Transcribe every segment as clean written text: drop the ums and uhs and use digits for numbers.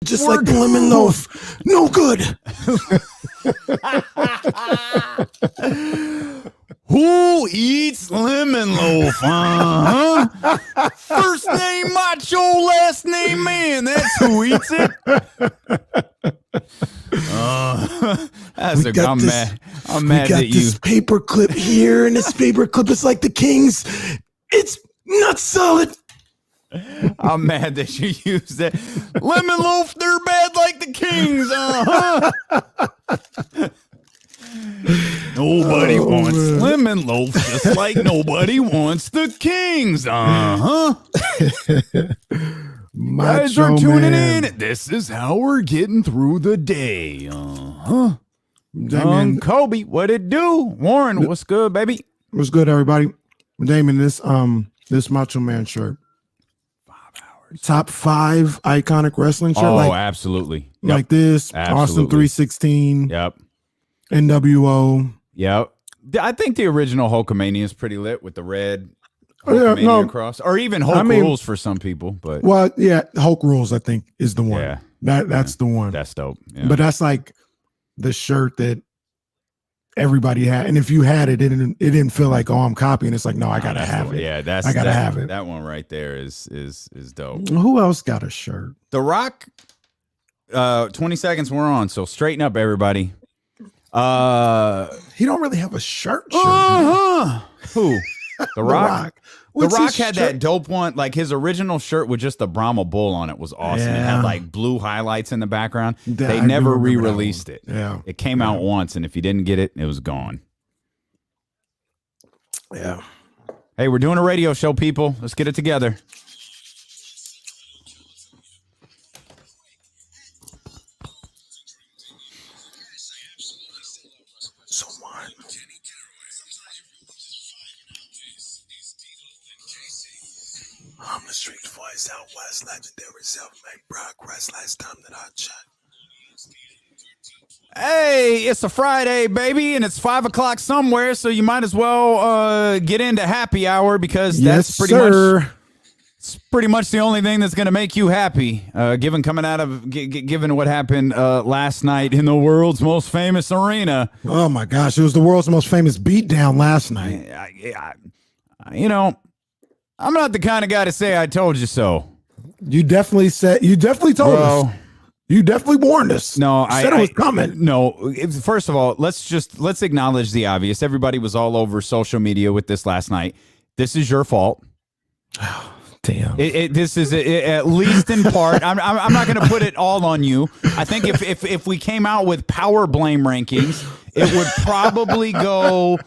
just like the lemon loaf. No good. Who eats lemon loaf? First name macho, last name man. That's who eats it. I'm mad. I'm mad that you. This paper clip here, and this paper clip is like the Kings. It's not solid. I'm mad that you used that. Lemon loaf, they're bad like the Kings. Nobody wants lemon loaf, just like nobody wants the Kings. Guys are tuning in. This is how we're getting through the day. Young Kobe, what it do? Warren, what's good, baby? What's good, everybody? Damon, this Macho Man shirt. 5 hours. Top 5 iconic wrestling shirt. Oh, absolutely. Like this. Absolutely. Austin 316. Yep. NWO. Yep. I think the original Hulkamania is pretty lit with the red Hulkamania across, or even Hulk Rules for some people. But Hulk Rules I think is the one. Yeah, that's the one. That's dope. Yeah. But that's like the shirt that everybody had, and if you had it, it didn't feel like, oh, I'm copying. It's like, no, I gotta have it. Yeah, I gotta have it. That one right there is dope. Who else got a shirt? The Rock. 20 seconds we're on, so straighten up, everybody. He don't really have a shirt. Who? The Rock. The Rock had that dope one. Like his original shirt with just the Brahma bull on it was awesome. Yeah. It had like blue highlights in the background. They I never re-released it. Yeah. It came out once, and if you didn't get it, it was gone. Yeah. Hey, we're doing a radio show, people. Let's get it together. I'm the street voice out west, legendary self-made progress. Last time that I checked. Hey, it's a Friday, baby, and it's 5 o'clock somewhere, so you might as well get into happy hour because that's pretty much the only thing that's going to make you happy. Given what happened last night in the world's most famous arena. Oh my gosh, it was the world's most famous beatdown last night. I'm not the kind of guy to say I told you so. You definitely told us. You definitely warned us. No, I said it was coming. No, first of all, let's acknowledge the obvious. Everybody was all over social media with this last night. This is your fault. Damn. This is at least in part. I'm not going to put it all on you. I think if we came out with power blame rankings, it would probably go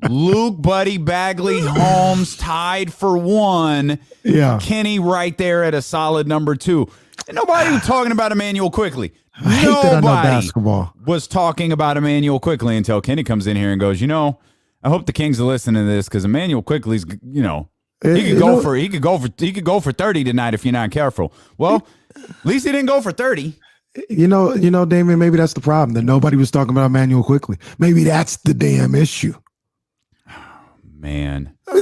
Luke, Buddy, Bagley, Holmes tied for 1. Yeah. Kenny right there at a solid number 2. And nobody was talking about Emmanuel Quickly. I hate that I know basketball. Was talking about Emmanuel Quickly until Kenny comes in here and goes, I hope the Kings are listening to this because Emmanuel Quickly's, he could go for 30 tonight if you're not careful. Well, at least he didn't go for 30. Damon, maybe that's the problem, that nobody was talking about Emmanuel Quickly. Maybe that's the damn issue. Man. He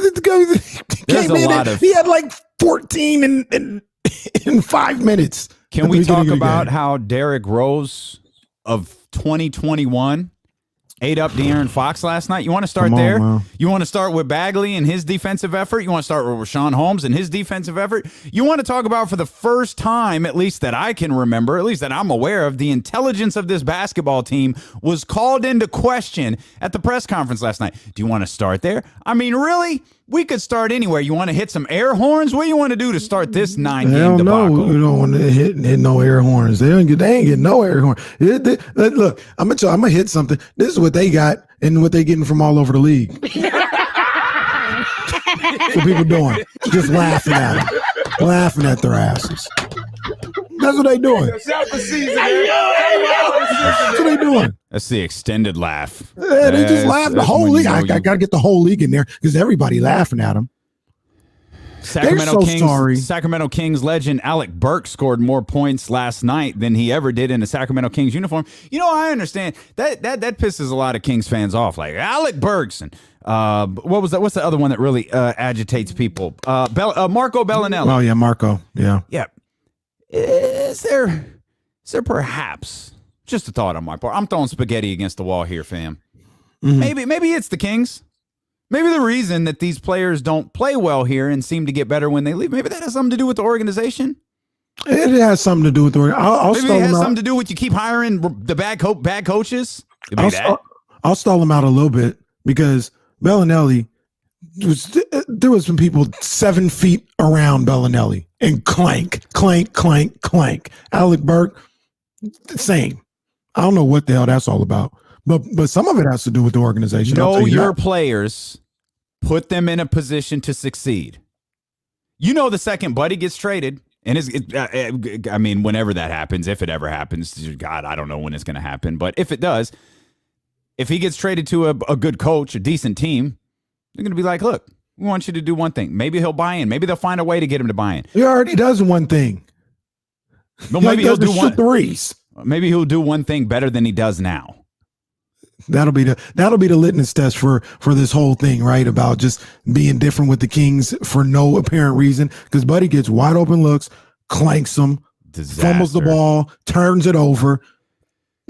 had like 14 in 5 minutes. Can we talk about how Derrick Rose of 2021 ate up De'Aaron Fox last night? You want to start there? Man. You want to start with Bagley and his defensive effort? You want to start with Rashawn Holmes and his defensive effort? You want to talk about, for the first time, at least that I can remember, at least that I'm aware of, the intelligence of this basketball team was called into question at the press conference last night. Do you want to start there? I mean, really? We could start anywhere. You want to hit some air horns? What do you want to do to start this 9-game debacle? No, we don't want to hit no air horns. They ain't get no air horn. Look, I'm gonna hit something. This is what they got and what they getting from all over the league. What people doing? Just laughing at them, laughing at their asses. That's what they doing. That's what they doing. That's the extended laugh. Yeah, they just laugh. The whole league. I got to get the whole league in there because everybody laughing at them. Sacramento Kings legend Alec Burks scored more points last night than he ever did in a Sacramento Kings uniform. I understand that pisses a lot of Kings fans off. Like Alec Burks and what was that? What's the other one that really agitates people? Marco Bellinelli. Oh yeah, Marco. Yeah. Yeah. Is there is there perhaps, just a thought on my part, I'm throwing spaghetti against the wall here, fam. Mm-hmm. Maybe it's the Kings. Maybe the reason that these players don't play well here and seem to get better when they leave, maybe that has something to do with the organization. It has something to do with the organization. Maybe it has something to do with you keep hiring the bad coaches. I'll stall him out a little bit because Bellinelli, there was some people 7 feet around Bellinelli and clank, clank, clank, clank. Alec Burke, same. I don't know what the hell that's all about, but some of it has to do with the organization. Know your players, put them in a position to succeed. You know, the second Buddy gets traded, and I mean, whenever that happens, if it ever happens, God, I don't know when it's going to happen, but if it does, if he gets traded to a good coach, a decent team, they're going to be like, look, we want you to do one thing. Maybe he'll buy in. Maybe they'll find a way to get him to buy in. He already does one thing. Well, maybe he'll do one threes. Maybe he'll do one thing better than he does now. That'll be the litmus test for this whole thing, right? About just being different with the Kings for no apparent reason. Because Buddy gets wide open looks, clanks them, fumbles the ball, turns it over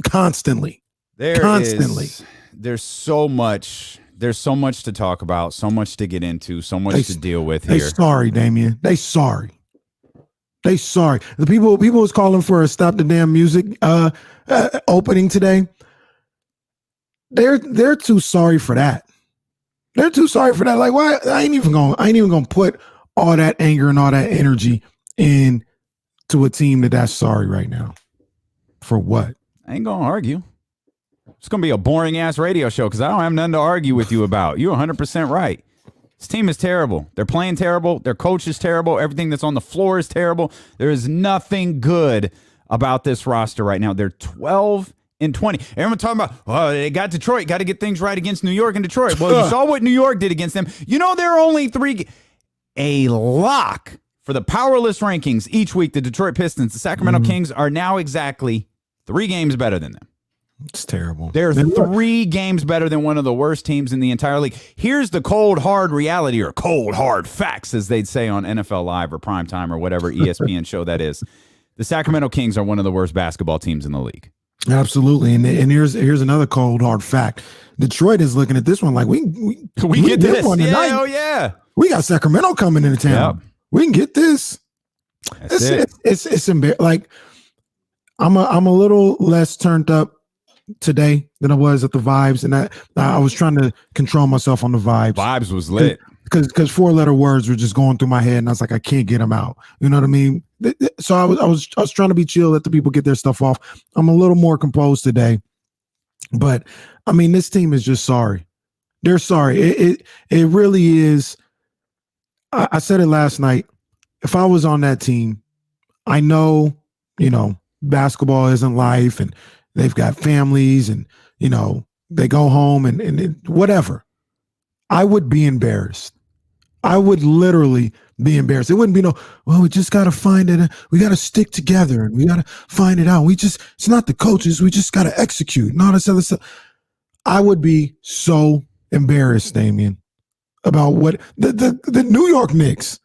constantly. There's so much to talk about, so much to get into, so much to deal with here. They sorry, Damian. They sorry. The people was calling for a stop the damn music opening today. They're too sorry for that. They're too sorry for that. Like, why? I ain't even gonna put all that anger and all that energy into a team that's sorry right now. For what? I ain't gonna argue. It's gonna be a boring ass radio show because I don't have nothing to argue with you about. You're 100% right. This team is terrible. They're playing terrible. Their coach is terrible. Everything that's on the floor is terrible. There is nothing good about this roster right now. They're 12-20. Everyone talking about, oh, they got Detroit. Got to get things right against New York and Detroit. Well, you saw what New York did against them. You know, there are only a lock for the powerless rankings each week. The Detroit Pistons, the Sacramento Kings are now exactly 3 games better than them. It's terrible. They're 3 games better than one of the worst teams in the entire league. Here's the cold, hard reality, or cold, hard facts, as they'd say on NFL Live or Primetime or whatever ESPN show that is. The Sacramento Kings are one of the worst basketball teams in the league. Absolutely. And here's another cold, hard fact. Detroit is looking at this one like, we get this one tonight. Yeah, oh, yeah. We got Sacramento coming into town. Yep. We can get this. It's embarrassing. Like, I'm a little less turned up today than I was at the vibes, and I was trying to control myself on the vibes. Vibes was lit because 4-letter words were just going through my head, and I was like, I can't get them out. You know what I mean? So I was trying to be chill, let the people get their stuff off. I'm a little more composed today, but I mean, this team is just sorry. They're sorry. It really is. I said it last night. If I was on that team, I know, basketball isn't life, and they've got families, and, they go home and whatever. I would be embarrassed. I would literally be embarrassed. It wouldn't be we just got to find it. We got to stick together and we got to find it out. It's not the coaches. We just got to execute and all this other stuff. I would be so embarrassed, Damian, about what the New York Knicks,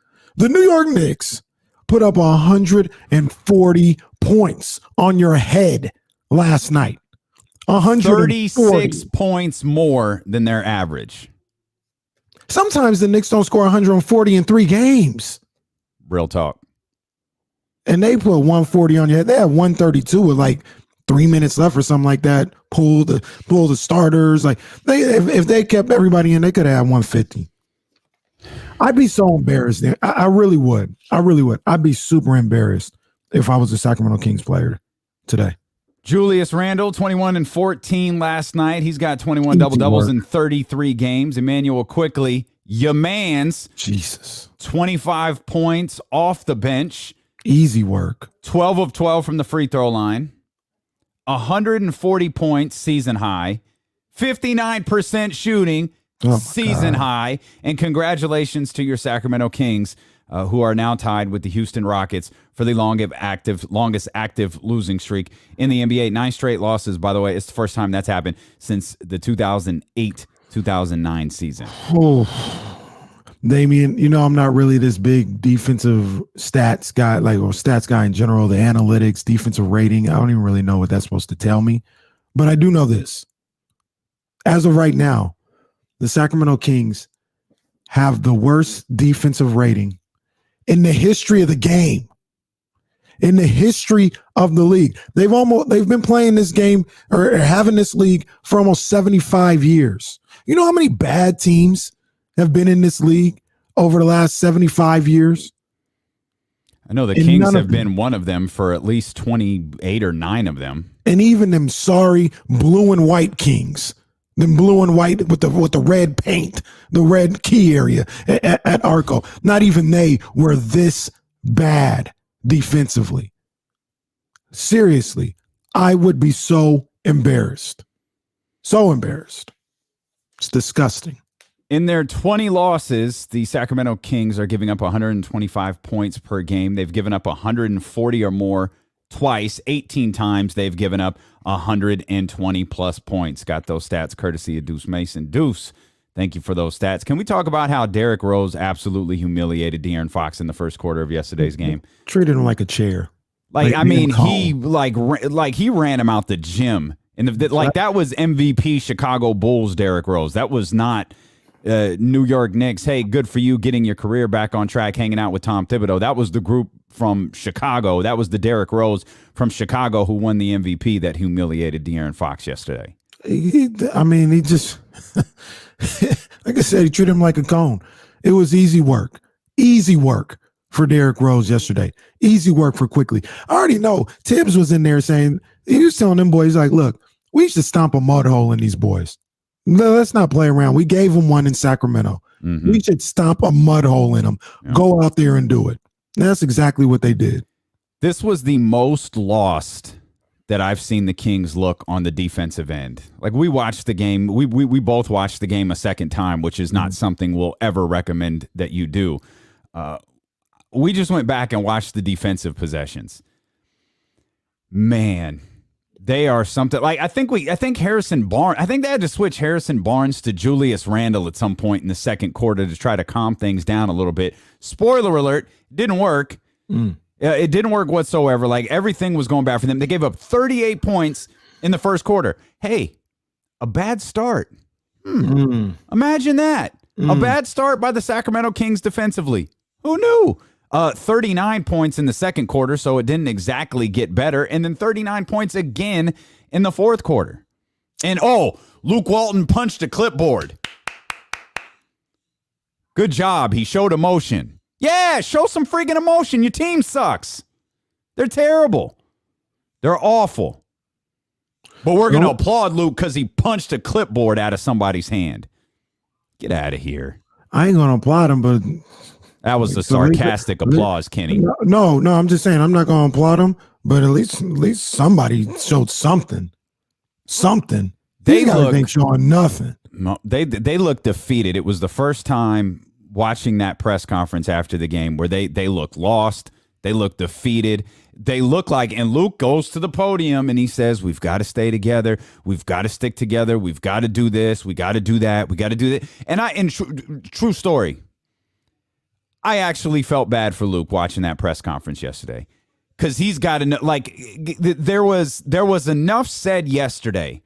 put up 140 points on your head last night. 36 points more than their average. Sometimes the Knicks don't score 140 in 3 games. Real talk. And they put 140 on your head. They had 132 with like 3 minutes left or something like that. Pull the starters. Like if they kept everybody in, they could have had 150. I'd be so embarrassed. I really would. I'd be super embarrassed if I was a Sacramento Kings player today. Julius Randle, 21-14 last night. He's got 21 double-doubles in 33 games. Emmanuel Quickly, your man's. Jesus. 25 points off the bench. Easy work. 12 of 12 from the free throw line. 140 points, season high. 59% shooting, season high. And congratulations to your Sacramento Kings, who are now tied with the Houston Rockets for the longest active losing streak in the NBA. 9 straight losses, by the way. It's the first time that's happened since the 2008-2009 season. Oh, Damian, I'm not really this big defensive stats guy, or stats guy in general, the analytics, defensive rating. I don't even really know what that's supposed to tell me. But I do know this. As of right now, the Sacramento Kings have the worst defensive rating in the history of the game. In the history of the league. They've been playing this game or having this league for almost 75 years. You know how many bad teams have been in this league over the last 75 years? I know the Kings have been one of them for at least 28 or 9 of them. And even them sorry blue and white Kings, them blue and white with the red paint, the red key area at Arco, not even they were this bad defensively. Seriously, I would be so embarrassed. So embarrassed. It's disgusting. In their 20 losses, the Sacramento Kings are giving up 125 points per game. They've given up 140 or more twice. 18 times they've given up 120 plus points. Got those stats courtesy of Deuce Mason. Deuce, thank you for those stats. Can we talk about how Derrick Rose absolutely humiliated De'Aaron Fox in the first quarter of yesterday's game? Treated him like a chair. He ran him out the gym. And that was MVP Chicago Bulls Derrick Rose. That was not New York Knicks. Hey, good for you getting your career back on track, hanging out with Tom Thibodeau. That was the group from Chicago. That was the Derrick Rose from Chicago who won the MVP that humiliated De'Aaron Fox yesterday. He just, like I said, he treated him like a cone. It was easy work for Derrick Rose yesterday. Easy work for Quickly. I already know Tibbs was in there saying, he was telling them boys, like, look, we should stomp a mud hole in these boys. No, let's not play around. We gave them one in Sacramento. Mm-hmm. We should stomp a mud hole in them. Yeah. Go out there and do it. And that's exactly what they did. This was the most lost that I've seen the Kings look on the defensive end. Like, we watched the game. We both watched the game a second time, which is not something we'll ever recommend that you do. We just went back and watched the defensive possessions. Man, they are something. Like, I think Harrison Barnes, I think they had to switch Harrison Barnes to Julius Randle at some point in the second quarter to try to calm things down a little bit. Spoiler alert, didn't work. It didn't work whatsoever. Like, everything was going bad for them. They gave up 38 points in the first quarter. Hey, a bad start. Imagine that. A bad start by the Sacramento Kings defensively. Who knew? 39 points in the second quarter, so it didn't exactly get better. And then 39 points again in the fourth quarter. And, Luke Walton punched a clipboard. Good job. He showed emotion. Yeah, show some freaking emotion. Your team sucks. They're terrible. They're awful. But we're going to applaud Luke because he punched a clipboard out of somebody's hand. Get out of here. I ain't going to applaud him, but... That was a sarcastic applause, Kenny. No, I'm just saying I'm not going to applaud him, but at least somebody showed something. Something. These guys ain't showing nothing. They look defeated. It was the first time watching that press conference after the game where they look lost. They look defeated. They look like, and Luke goes to the podium and he says, we've got to stay together. We've got to stick together. We've got to do this. We got to do that. We got to do that. And true story. I actually felt bad for Luke watching that press conference yesterday because he's got enough. Like, there was enough said yesterday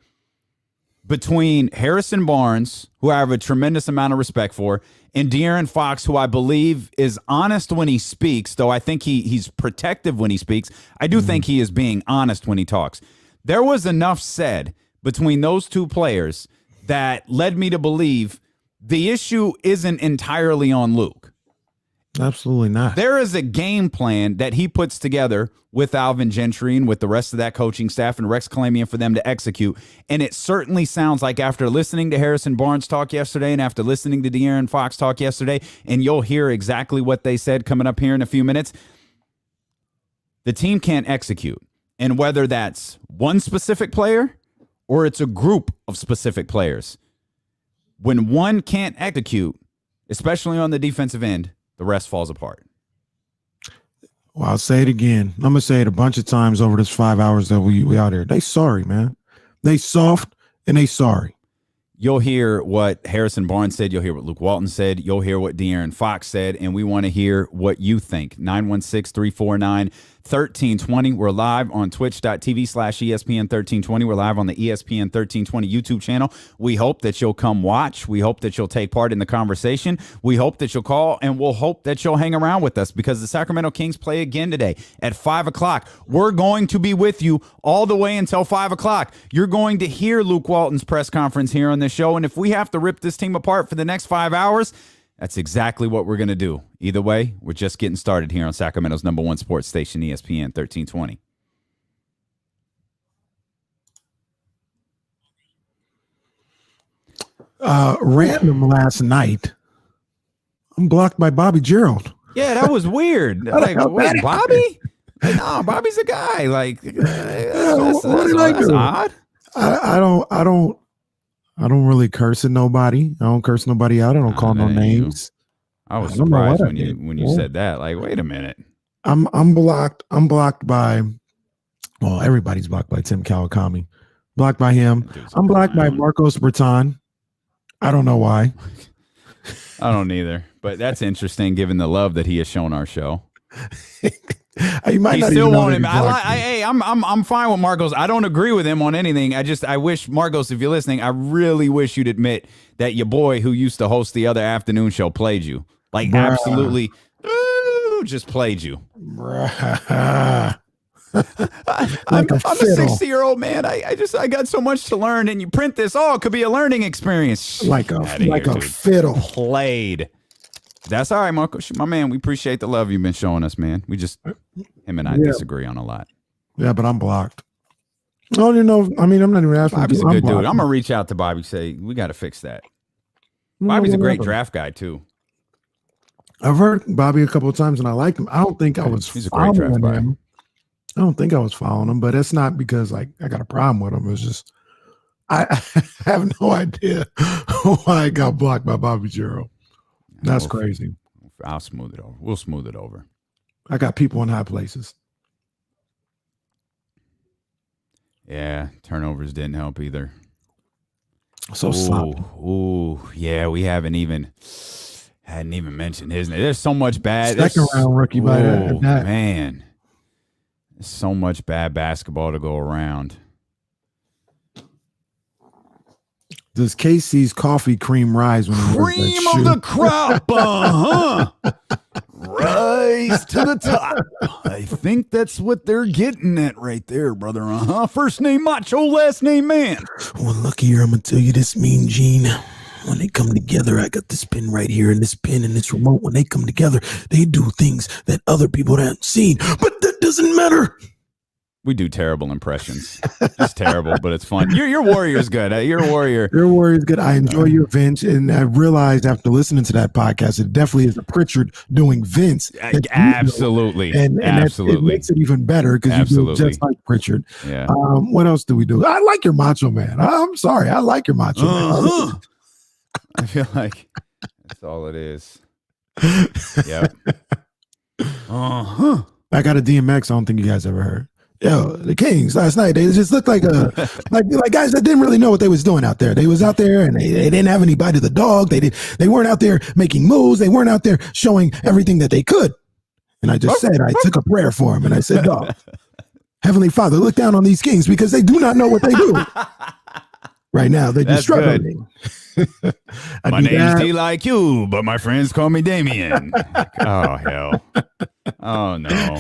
between Harrison Barnes, who I have a tremendous amount of respect for, and De'Aaron Fox, who I believe is honest when he speaks, though I think he's protective when he speaks. I do think he is being honest when he talks. There was enough said between those two players that led me to believe the issue isn't entirely on Luke. Absolutely not. There is a game plan that he puts together with Alvin Gentry and with the rest of that coaching staff and Rex Kalamian for them to execute. And it certainly sounds like after listening to Harrison Barnes talk yesterday and after listening to De'Aaron Fox talk yesterday, and you'll hear exactly what they said coming up here in a few minutes, the team can't execute. And whether that's one specific player or it's a group of specific players, when one can't execute, especially on the defensive end, the rest falls apart. Well, I'll say it again. I'm going to say it a bunch of times over this 5 hours that we out here. They sorry, man. They soft and they sorry. You'll hear what Harrison Barnes said. You'll hear what Luke Walton said. You'll hear what De'Aaron Fox said. And we want to hear what you think. 916-349-1320. We're live on twitch.tv/ESPN1320. We're live on the ESPN 1320 YouTube channel. We hope that you'll come watch. We hope that you'll take part in the conversation. We hope that you'll call, and we'll hope that you'll hang around with us because the Sacramento Kings play again today at 5 o'clock. We're going to be with you all the way until 5 o'clock. You're going to hear Luke Walton's press conference here on this show, and if we have to rip this team apart for the next 5 hours, that's exactly what we're going to do. Either way, we're just getting started here on Sacramento's #1 sports station, ESPN 1320. Random last night, I'm blocked by Bobby Gerald. Yeah, that was weird. Like, wait, Bobby? Like, no, Bobby's a guy. Like, that's odd. I don't really curse at nobody. I don't curse nobody out. I don't call no names. I was surprised when you said that. Like, wait a minute. I'm blocked. I'm blocked by, well, everybody's blocked by Tim Kawakami. Blocked by him. I'm blocked by Marcos Bertan. I don't know why. I don't either. But that's interesting given the love that he has shown our show. You might he not still even won't him. I'm fine with Marcos. I don't agree with him on anything. I wish, Marcos, if you're listening, I really wish you'd admit that your boy who used to host the other afternoon show played you. Like, bruh. Absolutely just played you. Bruh. I'm a 60-year-old man. I got so much to learn, and you print this. Oh, it could be a learning experience. Like a fiddle. Played. That's all right, Marco. My man, we appreciate the love you've been showing us, man. Him and I disagree on a lot. Yeah, but I'm blocked. I don't even know. I'm not even asking. Bobby's a good dude. I'm going to reach out to Bobby, say, we got to fix that. Bobby's a great draft guy, too. I've heard Bobby a couple of times, and I liked him. I don't think I was He's a great draft guy. I don't think I was following him, but it's not because I got a problem with him. It's just I have no idea why I got blocked by Bobby Gerald. That's crazy. I'll smooth it over. We'll smooth it over. I got people in high places. Yeah, turnovers didn't help either. So sloppy. Yeah, we hadn't even mentioned his name. There's so much bad. Second round rookie by that. Man. There's so much bad basketball to go around. Does KC's coffee cream rise when he wears that Cream shoe? of the crop, rise to the top. I think that's what they're getting at right there, brother. First name Macho, last name Man. Well, look here, I'm gonna tell you this, Mean Gene. When they come together, I got this pin right here, and this pin and this remote. When they come together, they do things that other people haven't seen, but that doesn't matter. We do terrible impressions. It's terrible, but it's fun. Your Warrior's good. Your Warrior. Your Warrior's good. I enjoy your Vince, and I realized after listening to that podcast, it definitely is a Pritchard doing Vince. Absolutely. And absolutely. It makes it even better because you do it just like Pritchard. Yeah. What else do we do? I like your Macho Man. I'm sorry. I like your Macho Man. I feel like that's all it is. Yep. I got a DMX. I don't think you guys ever heard. Yo, the Kings last night, they just looked like like guys that didn't really know what they was doing out there. They was out there and they didn't have any bite of the dog. They weren't out there making moves. They weren't out there showing everything that they could. And I just said, I took a prayer for him and I said, dog, Heavenly Father, look down on these Kings because they do not know what they do. Right now, they're just struggling. My name's D like you, but my friends call me Damien. Oh, hell. Oh, no.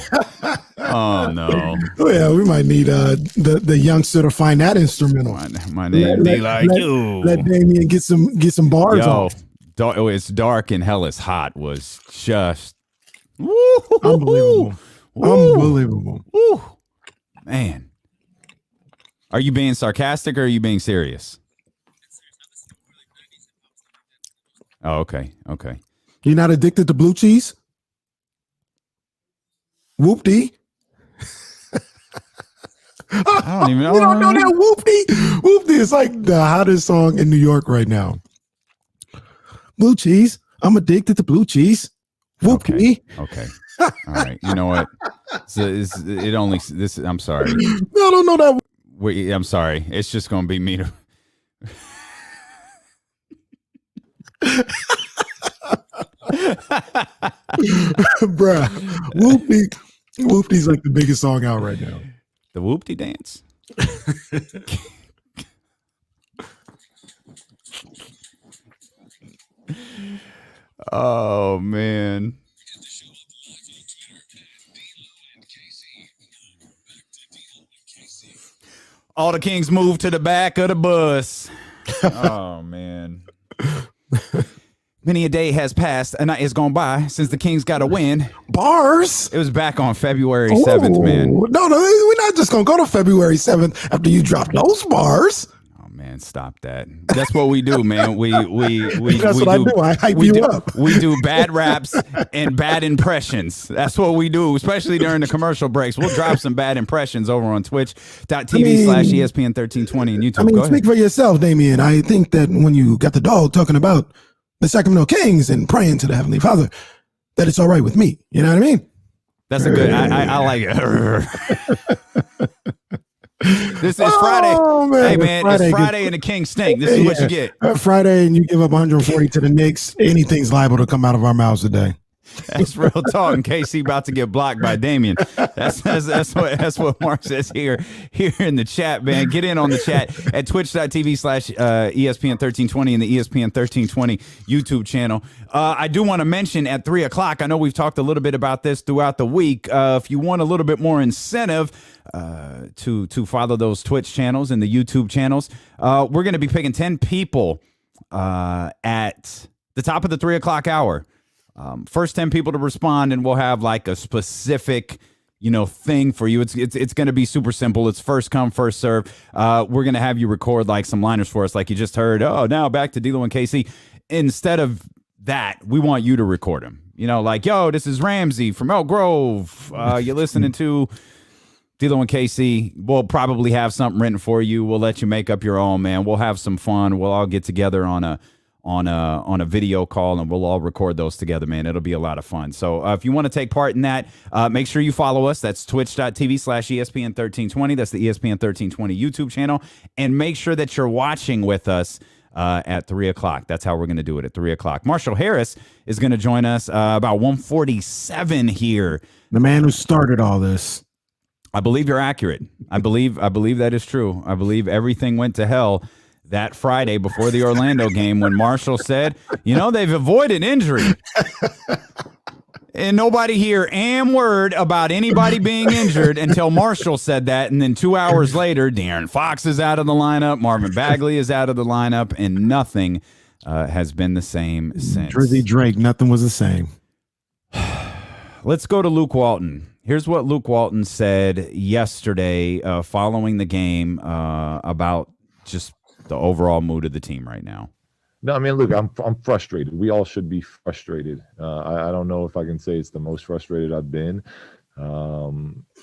Oh, no. Yeah, we might need the youngster to find that instrumental. My name D like you. Let Damien get some bars off. It's dark and hell is hot was just unbelievable. Unbelievable. Woo. Man. Are you being sarcastic or are you being serious? Oh, okay. Okay. You're not addicted to blue cheese? Whoop-dee. I don't even know. You don't know that Whoop-dee? Whoop-dee is like the hottest song in New York right now. Blue cheese. I'm addicted to blue cheese. Whoop-dee. Okay. All right. You know what? I'm sorry. I don't know that. I'm sorry. It's just going to be me to. Bruh, Whoopty's like the biggest song out right now. The Whoopty dance. Oh man. All the Kings move to the back of the bus. Oh man. Many a day has passed, a night has gone by since the Kings got a win. Bars? It was back on February 7th, man. No, we're not just going to go to February 7th after you drop those bars. Oh, man, stop that. That's what we do, man. That's what I do. I hype you up. We do bad raps and bad impressions. That's what we do, especially during the commercial breaks. We'll drop some bad impressions over on twitch.tv/ESPN1320 and YouTube. Speak for yourself, Damien. I think that when you got the dog talking about the Sacramento Kings and praying to the Heavenly Father, that it's all right with me. You know what I mean? That's a good, I like it. This is Friday. Man, hey, man, it's Friday and the Kings stink. This is what you get. Friday and you give up 140 to the Knicks. Anything's liable to come out of our mouths today. That's real talk. In case he about to get blocked by Damien. That's what Mark says here in the chat, man. Get in on the chat at twitch.tv/ESPN1320 and the ESPN 1320 YouTube channel. I do want to mention at 3:00. I know we've talked a little bit about this throughout the week. If you want a little bit more incentive to follow those Twitch channels and the YouTube channels, we're going to be picking 10 people at the top of the 3:00 hour. First 10 people to respond, and we'll have like a specific, thing for you. It's going to be super simple. It's first come, first serve. We're going to have you record like some liners for us, like you just heard. Oh, now back to D'Lo and KC. Instead of that, we want you to record them. Like, yo, this is Ramsey from Elk Grove. You're listening to D'Lo and KC. We'll probably have something written for you. We'll let you make up your own, man. We'll have some fun. We'll all get together on a video call, and we'll all record those together, man. It'll be a lot of fun. So if you want to take part in that, make sure you follow us. That's twitch.tv/ESPN1320. That's the ESPN 1320 YouTube channel. And make sure that you're watching with us at 3:00. That's how we're going to do it at 3:00. Marshall Harris is going to join us about 1:47 here. The man who started all this. I believe you're accurate. I believe that is true. I believe everything went to hell that Friday before the Orlando game when Marshall said, they've avoided injury. And nobody hear a word about anybody being injured until Marshall said that. And then 2 hours later, De'Aaron Fox is out of the lineup. Marvin Bagley is out of the lineup. And nothing has been the same since. Drizzy Drake, nothing was the same. Let's go to Luke Walton. Here's what Luke Walton said yesterday following the game about just the overall mood of the team right now. No, I mean, look, I'm frustrated. We all should be frustrated. I don't know if I can say it's the most frustrated I've been.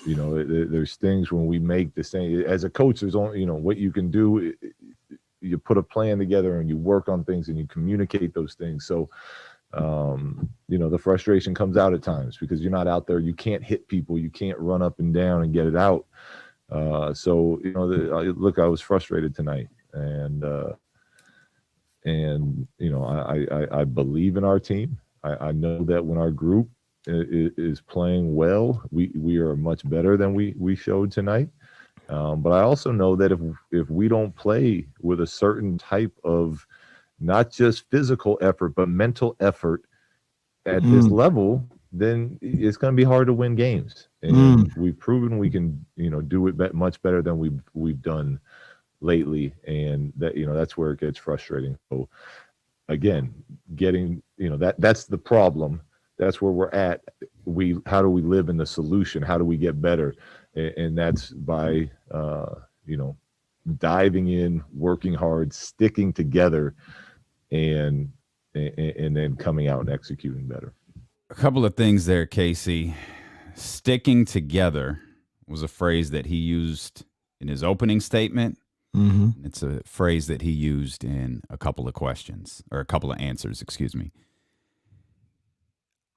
There's things when we make the same. As a coach, there's only what you can do. You put a plan together and you work on things and you communicate those things. So, the frustration comes out at times because you're not out there. You can't hit people. You can't run up and down and get it out. Look, I was frustrated tonight. And I believe in our team. I know that when our group is playing well, we are much better than we showed tonight. But I also know that if we don't play with a certain type of not just physical effort, but mental effort at this level, then it's going to be hard to win games. And we've proven we can, do it much better than we've done lately, and that's where it gets frustrating. So again, getting that's the problem. That's where we're at. How do we live in the solution? How do we get better? And that's by diving in, working hard, sticking together, and then coming out and executing better. A couple of things there, Casey. Sticking together was a phrase that he used in his opening statement. Mm-hmm. It's a phrase that he used in a couple of questions, or a couple of answers, excuse me.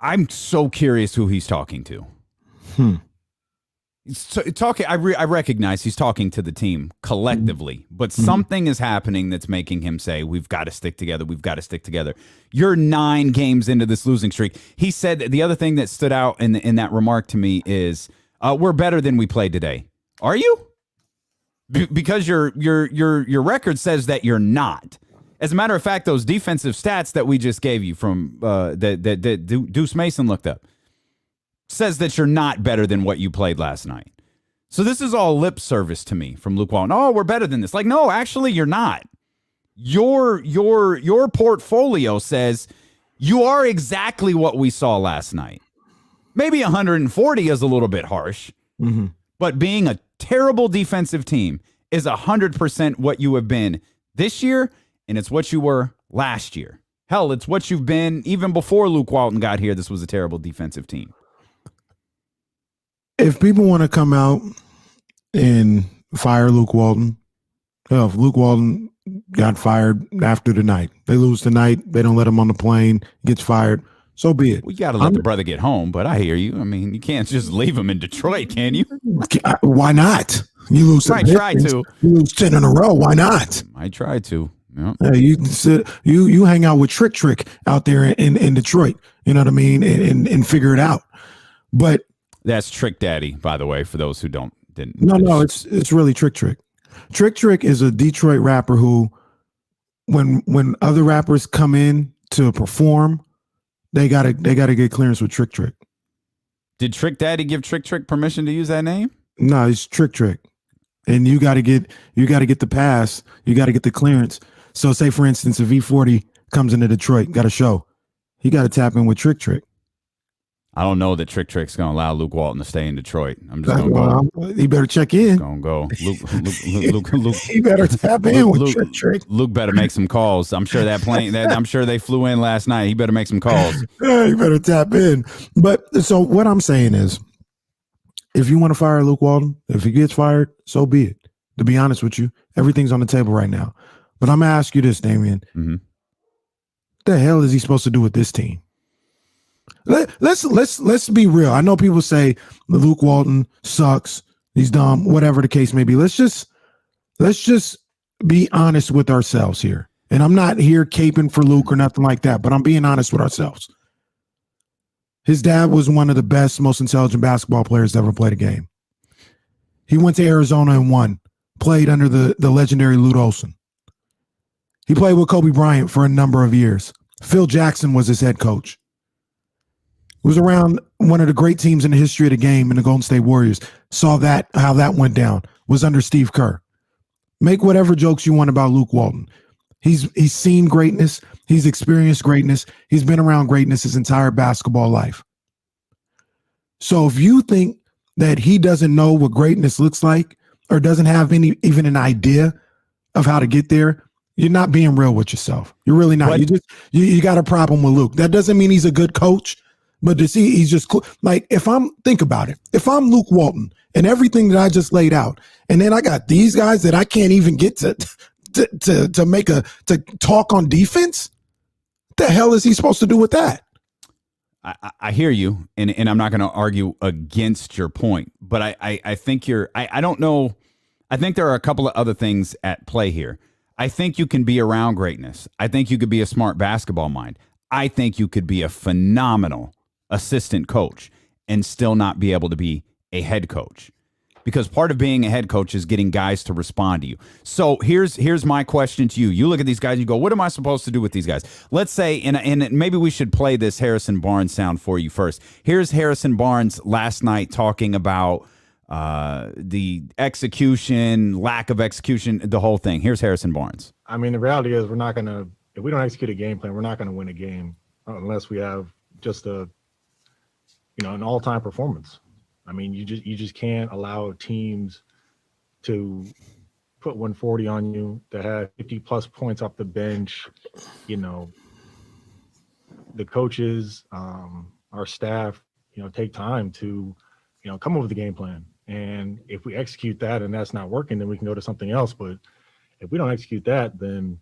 I'm so curious who he's talking to. So, talking, I recognize he's talking to the team collectively, but something is happening that's making him say, we've got to stick together. We've got to stick together. You're 9 games into this losing streak. He said the other thing that stood out in that remark to me is, we're better than we played today. Are you? Because your record says that you're not. As a matter of fact, those defensive stats that we just gave you from that Deuce Mason looked up says that you're not better than what you played last night. So this is all lip service to me from Luke Walton. Oh, we're better than this. Like, no, actually, you're not. Your portfolio says you are exactly what we saw last night. Maybe 140 is a little bit harsh, but being a terrible defensive team is 100% what you have been this year, and it's what you were last year. Hell, it's what you've been even before Luke Walton got here. This was a terrible defensive team. If people want to come out and fire Luke Walton, hell, if Luke Walton got fired after tonight, they lose tonight, they don't let him on the plane, gets fired, so be it. We got to let the brother get home, but I hear you. I mean, you can't just leave him in Detroit, can you? Why not? You lose. I try to. You lose 10 in a row. Why not? I try to. Yep. Hey, you hang out with Trick out there in Detroit. You know what I mean, and figure it out. But that's Trick Daddy, by the way, for those who didn't. No, it's really Trick. Trick is a Detroit rapper who, when other rappers come in to perform, they gotta get clearance with Trick. Did Trick Daddy give Trick permission to use that name? No, it's Trick, and you gotta get the pass, you gotta get the clearance. So, say for instance, if E40 comes into Detroit, got a show, he got to tap in with Trick. I don't know that Trick's going to allow Luke Walton to stay in Detroit. I'm just going to go. He better check in. Going to go. Luke. He better tap in with Trick. Luke better make some calls. I'm sure that plane. I'm sure they flew in last night. He better make some calls. He better tap in. But so what I'm saying is, if you want to fire Luke Walton, if he gets fired, so be it. To be honest with you, everything's on the table right now. But I'm gonna ask you this, Damian. What the hell is he supposed to do with this team? Let's be real. I know people say Luke Walton sucks, he's dumb, whatever the case may be. Let's just be honest with ourselves here. And I'm not here caping for Luke or nothing like that, but I'm being honest with ourselves. His dad was one of the best, most intelligent basketball players to ever play the game. He went to Arizona and won, played under the legendary Lute Olson. He played with Kobe Bryant for a number of years. Phil Jackson was his head coach. He was around one of the great teams in the history of the game in the Golden State Warriors. Saw that, how that went down, was under Steve Kerr. Make whatever jokes you want about Luke Walton. He's seen greatness. He's experienced greatness. He's been around greatness his entire basketball life. So if you think that he doesn't know what greatness looks like or doesn't have even an idea of how to get there, you're not being real with yourself. You're really not. You got a problem with Luke. That doesn't mean he's a good coach, but to see he's just cool. Like think about it. If I'm Luke Walton and everything that I just laid out, and then I got these guys that I can't even get to talk on defense, what the hell is he supposed to do with that? I hear you, and I'm not going to argue against your point, but I think I don't know. I think there are a couple of other things at play here. I think you can be around greatness. I think you could be a smart basketball mind. I think you could be a phenomenal assistant coach and still not be able to be a head coach. Because part of being a head coach is getting guys to respond to you. So here's my question to you. You look at these guys and you go, what am I supposed to do with these guys? Let's say, and maybe we should play this Harrison Barnes sound for you first. Here's Harrison Barnes last night talking about the execution, lack of execution, the whole thing. Here's Harrison Barnes. I mean, the reality is if we don't execute a game plan, we're not going to win a game unless we have just an all-time performance. I mean, you just can't allow teams to put 140 on you, that have 50 plus points off the bench. The coaches, our staff, take time to, come up with a game plan. And if we execute that and that's not working, then we can go to something else. But if we don't execute that, then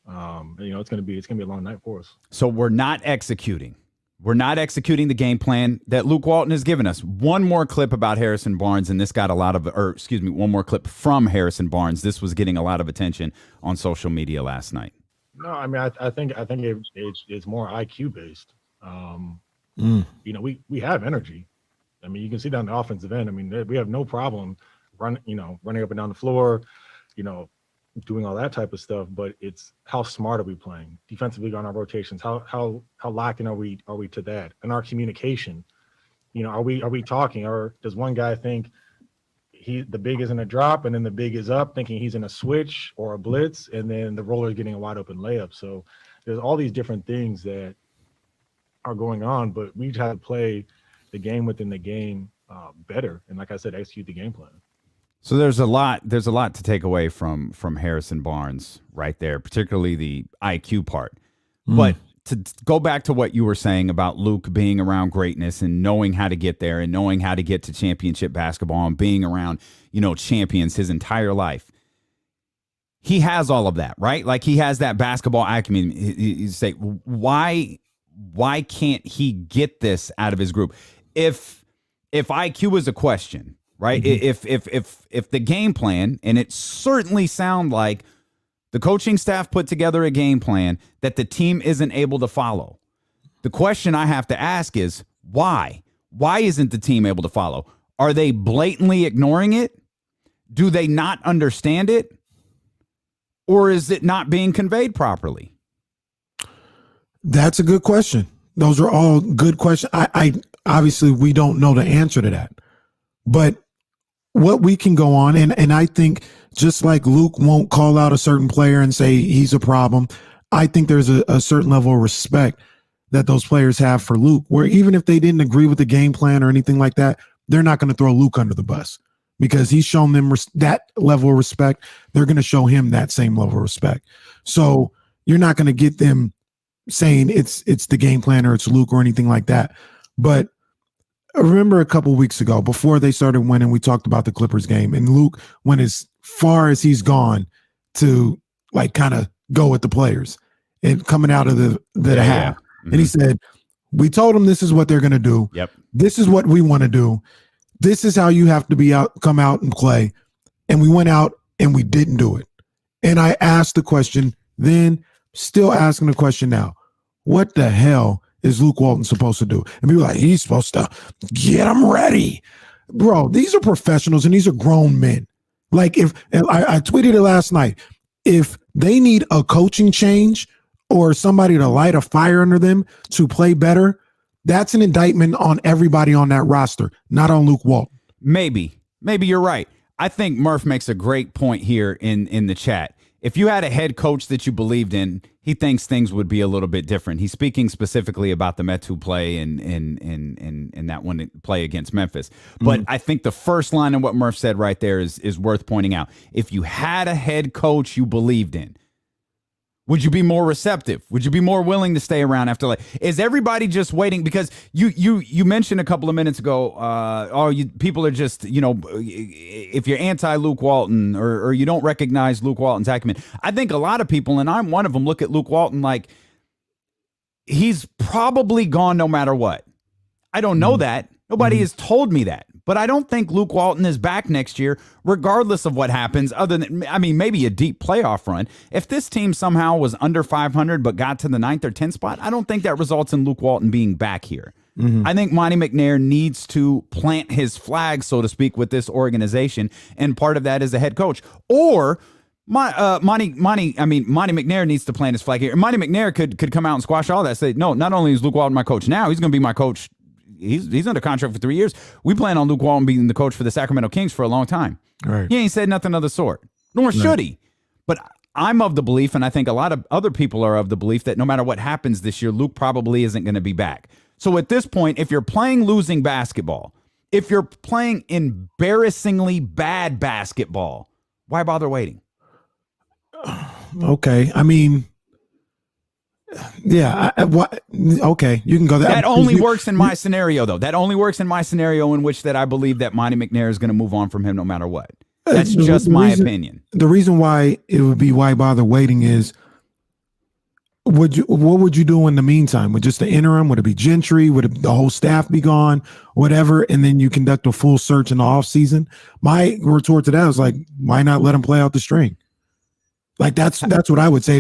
it's going to be a long night for us. So we're not executing. We're not executing the game plan that Luke Walton has given us. One more clip about Harrison Barnes, and this got one more clip from Harrison Barnes. This was getting a lot of attention on social media last night. No, I mean, I think it's more IQ based. We have energy. I mean, you can see that on the offensive end. I mean, we have no problem running up and down the floor, doing all that type of stuff. But it's how smart are we playing defensively on our rotations? How locked in are we to that? And our communication, are we talking, or does one guy think the big is in a drop and then the big is up, thinking he's in a switch or a blitz, and then the roller is getting a wide open layup? So there's all these different things that are going on, but we just have to play the game within the game better, and like I said, execute the game plan. So there's a lot to take away from Harrison Barnes right there, particularly the IQ part. But to go back to what you were saying about Luke being around greatness and knowing how to get there and knowing how to get to championship basketball and being around, champions his entire life. He has all of that, right? Like, he has that basketball acumen. You say, why can't he get this out of his group? If IQ is a question, right? If the game plan, and it certainly sounds like the coaching staff put together a game plan that the team isn't able to follow. The question I have to ask is, why? Why isn't the team able to follow? Are they blatantly ignoring it? Do they not understand it? Or is it not being conveyed properly? That's a good question. Those are all good questions. I obviously, we don't know the answer to that. But what we can go on, and I think just like Luke won't call out a certain player and say he's a problem, I think there's a certain level of respect that those players have for Luke, where even if they didn't agree with the game plan or anything like that, they're not going to throw Luke under the bus because he's shown them that level of respect. They're going to show him that same level of respect. So you're not going to get them saying it's the game plan or it's Luke or anything like that. But I remember a couple weeks ago, before they started winning, we talked about the Clippers game, and Luke went as far as he's gone to like kind of go with the players and coming out of the half. Mm-hmm. And he said, we told them this is what they're going to do. Yep. This is what we want to do. This is how you have to come out and play. And we went out and we didn't do it. And I asked the question then, still asking the question now, what the hell is Luke Walton supposed to do? And people are like, he's supposed to get him ready. Bro, these are professionals and these are grown men. Like, if I tweeted it last night, if they need a coaching change or somebody to light a fire under them to play better, that's an indictment on everybody on that roster, not on Luke Walton. Maybe you're right. I think Murph makes a great point here in the chat. If you had a head coach that you believed in, he thinks things would be a little bit different. He's speaking specifically about the Metu play and that one play against Memphis. But I think the first line of what Murph said right there is worth pointing out. If you had a head coach you believed in, would you be more receptive? Would you be more willing to stay around after? Is everybody just waiting? Because you mentioned a couple of minutes ago, people are just, if you're anti-Luke Walton or you don't recognize Luke Walton's acumen. I think a lot of people, and I'm one of them, look at Luke Walton like he's probably gone no matter what. I don't know that. Nobody has told me that. But I don't think Luke Walton is back next year, regardless of what happens, other than, maybe a deep playoff run. If this team somehow was under 500 but got to the 9th or 10th spot, I don't think that results in Luke Walton being back here. I think Monty McNair needs to plant his flag, so to speak, with this organization, and part of that is a head coach. Or Monty McNair needs to plant his flag here. Monty McNair could come out and squash all that, say, no, not only is Luke Walton my coach now, he's going to be my coach. He's under contract for 3 years. We plan on Luke Walton being the coach for the Sacramento Kings for a long time. Right. He ain't said nothing of the sort, nor should he. But I'm of the belief, and I think a lot of other people are of the belief, that no matter what happens this year, Luke probably isn't going to be back. So at this point, if you're playing losing basketball, if you're playing embarrassingly bad basketball, why bother waiting? Okay. Yeah. Okay. You can go there. That only works in my scenario, though. That only works in my scenario in which that I believe that Monty McNair is going to move on from him no matter what. That's just my opinion. The reason why it would be why bother waiting is What would you do in the meantime? Would just the interim? Would it be Gentry? Would the whole staff be gone? Whatever, and then you conduct a full search in the off season? My retort to that was like, why not let him play out the string? Like that's what I would say.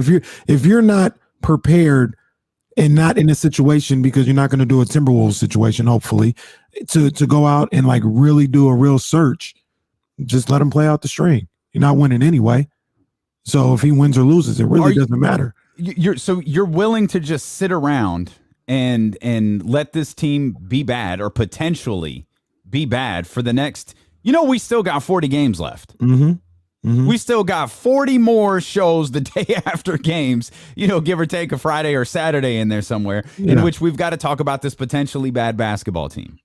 If you're not prepared and not in a situation, because you're not going to do a Timberwolves situation, hopefully, to go out and like really do a real search, just let him play out the string. You're not winning anyway. So if he wins or loses, it really doesn't matter. You're willing to just sit around and let this team be bad or potentially be bad for the next, we still got 40 games left. Mm-hmm. Mm-hmm. We still got 40 more shows the day after games, give or take a Friday or Saturday in there somewhere, in which we've got to talk about this potentially bad basketball team.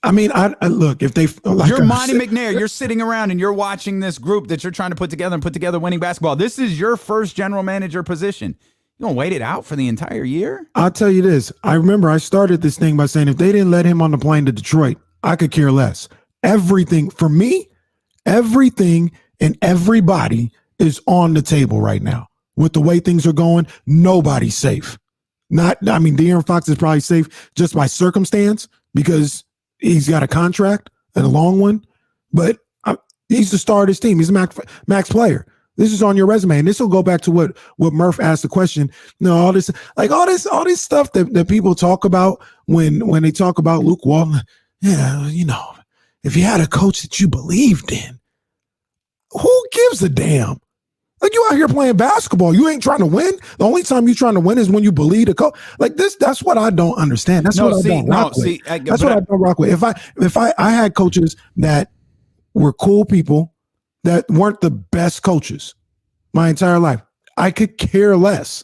I mean, I look, if they like you're Monty McNair, you're sitting around and you're watching this group that you're trying to put together winning basketball. This is your first general manager position. You gonna wait it out for the entire year? I'll tell you this. I remember I started this thing by saying if they didn't let him on the plane to Detroit, I could care less. Everything for me, everything and everybody is on the table right now. With the way things are going, nobody's safe. De'Aaron Fox is probably safe just by circumstance because he's got a contract and a long one, but he's the star of his team. He's a max player. This is on your resume, and this will go back to what Murph asked the question. All this stuff that people talk about when they talk about Luke Walton. Yeah, if you had a coach that you believed in, who gives a damn? Like, you out here playing basketball. You ain't trying to win. The only time you're trying to win is when you believe a coach. Like this, that's what I don't understand. That's what I don't rock with. That's what I don't rock with. If I had coaches that were cool people that weren't the best coaches my entire life, I could care less.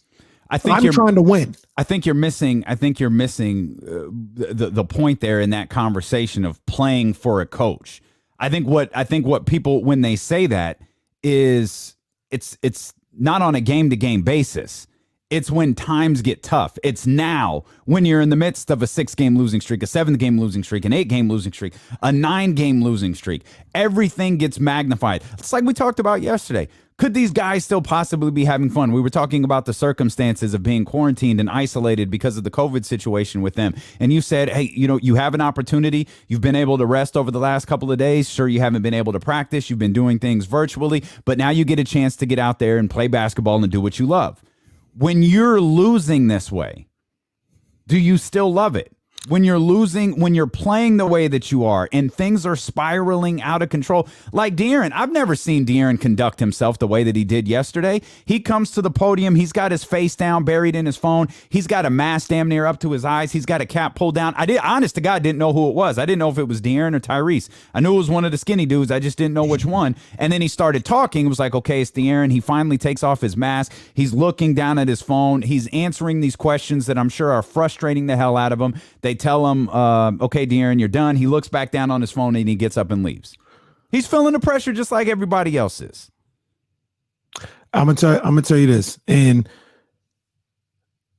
I'm trying to win. I think you're missing the point there in that conversation of playing for a coach. I think what people, when they say that, is it's not on a game-to-game basis. It's when times get tough. It's now when you're in the midst of a 6-game losing streak, a 7-game losing streak, an 8-game losing streak, a 9-game losing streak. Everything gets magnified. It's like we talked about yesterday. Could these guys still possibly be having fun? We were talking about the circumstances of being quarantined and isolated because of the COVID situation with them. And you said, hey, you have an opportunity. You've been able to rest over the last couple of days. Sure, you haven't been able to practice. You've been doing things virtually, but now you get a chance to get out there and play basketball and do what you love. When you're losing this way, do you still love it? When you're losing, when you're playing the way that you are and things are spiraling out of control, like De'Aaron, I've never seen De'Aaron conduct himself the way that he did yesterday. He comes to the podium. He's got his face down, buried in his phone. He's got a mask damn near up to his eyes. He's got a cap pulled down. Honest to God, didn't know who it was. I didn't know if it was De'Aaron or Tyrese. I knew it was one of the skinny dudes. I just didn't know which one. And then he started talking. It was like, okay, it's De'Aaron. He finally takes off his mask. He's looking down at his phone. He's answering these questions that I'm sure are frustrating the hell out of him. They tell him, okay, De'Aaron, you're done. He looks back down on his phone and he gets up and leaves. He's feeling the pressure just like everybody else is. I'm gonna tell you this, and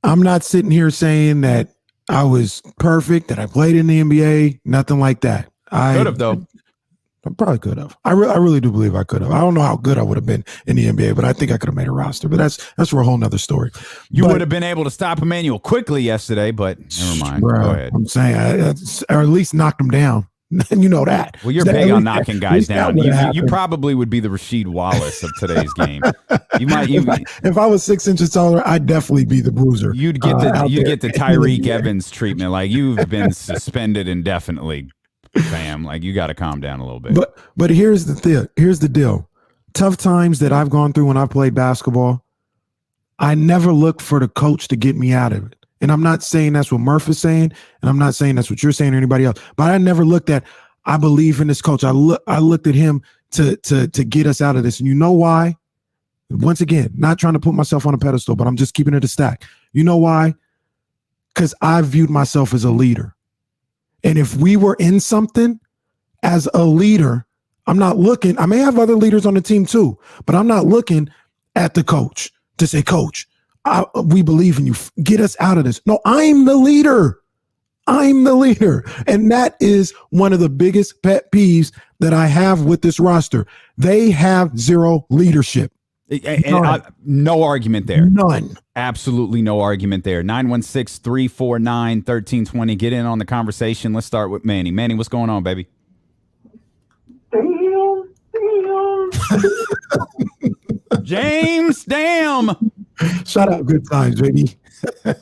I'm not sitting here saying that I was perfect, that I played in the NBA, nothing like that. I could have, though. I probably could have. I really do believe I could have. I don't know how good I would have been in the NBA, but I think I could have made a roster. But that's for a whole nother story. You would have been able to stop Emmanuel quickly yesterday, but never mind. Bro, go ahead. I'm saying, or at least knocked him down. You know that. Well, you're big on knocking guys down. You probably would be the Rasheed Wallace of today's game. If I was 6 inches taller, I'd definitely be the bruiser. You'd get the Tyreek Evans treatment. Like, you've been suspended indefinitely, fam. Like, you got to calm down a little bit. But here's the deal. Tough times that I've gone through when I played basketball, I never looked for the coach to get me out of it. And I'm not saying that's what Murph is saying, and I'm not saying that's what you're saying or anybody else. But I never looked at, I believe in this coach. I looked at him to get us out of this. And you know why? Once again, not trying to put myself on a pedestal, but I'm just keeping it a stack. You know why? Because I viewed myself as a leader. And if we were in something as a leader, I'm not looking, I may have other leaders on the team too, but I'm not looking at the coach to say, Coach, we believe in you. Get us out of this. No, I'm the leader. I'm the leader. And that is one of the biggest pet peeves that I have with this roster. They have zero leadership. No argument there. None. Absolutely no argument there. 916-349-1320. Get in on the conversation. Let's start with Manny. Manny, what's going on, baby? Damn. James, damn. Shout out Good Times, baby. I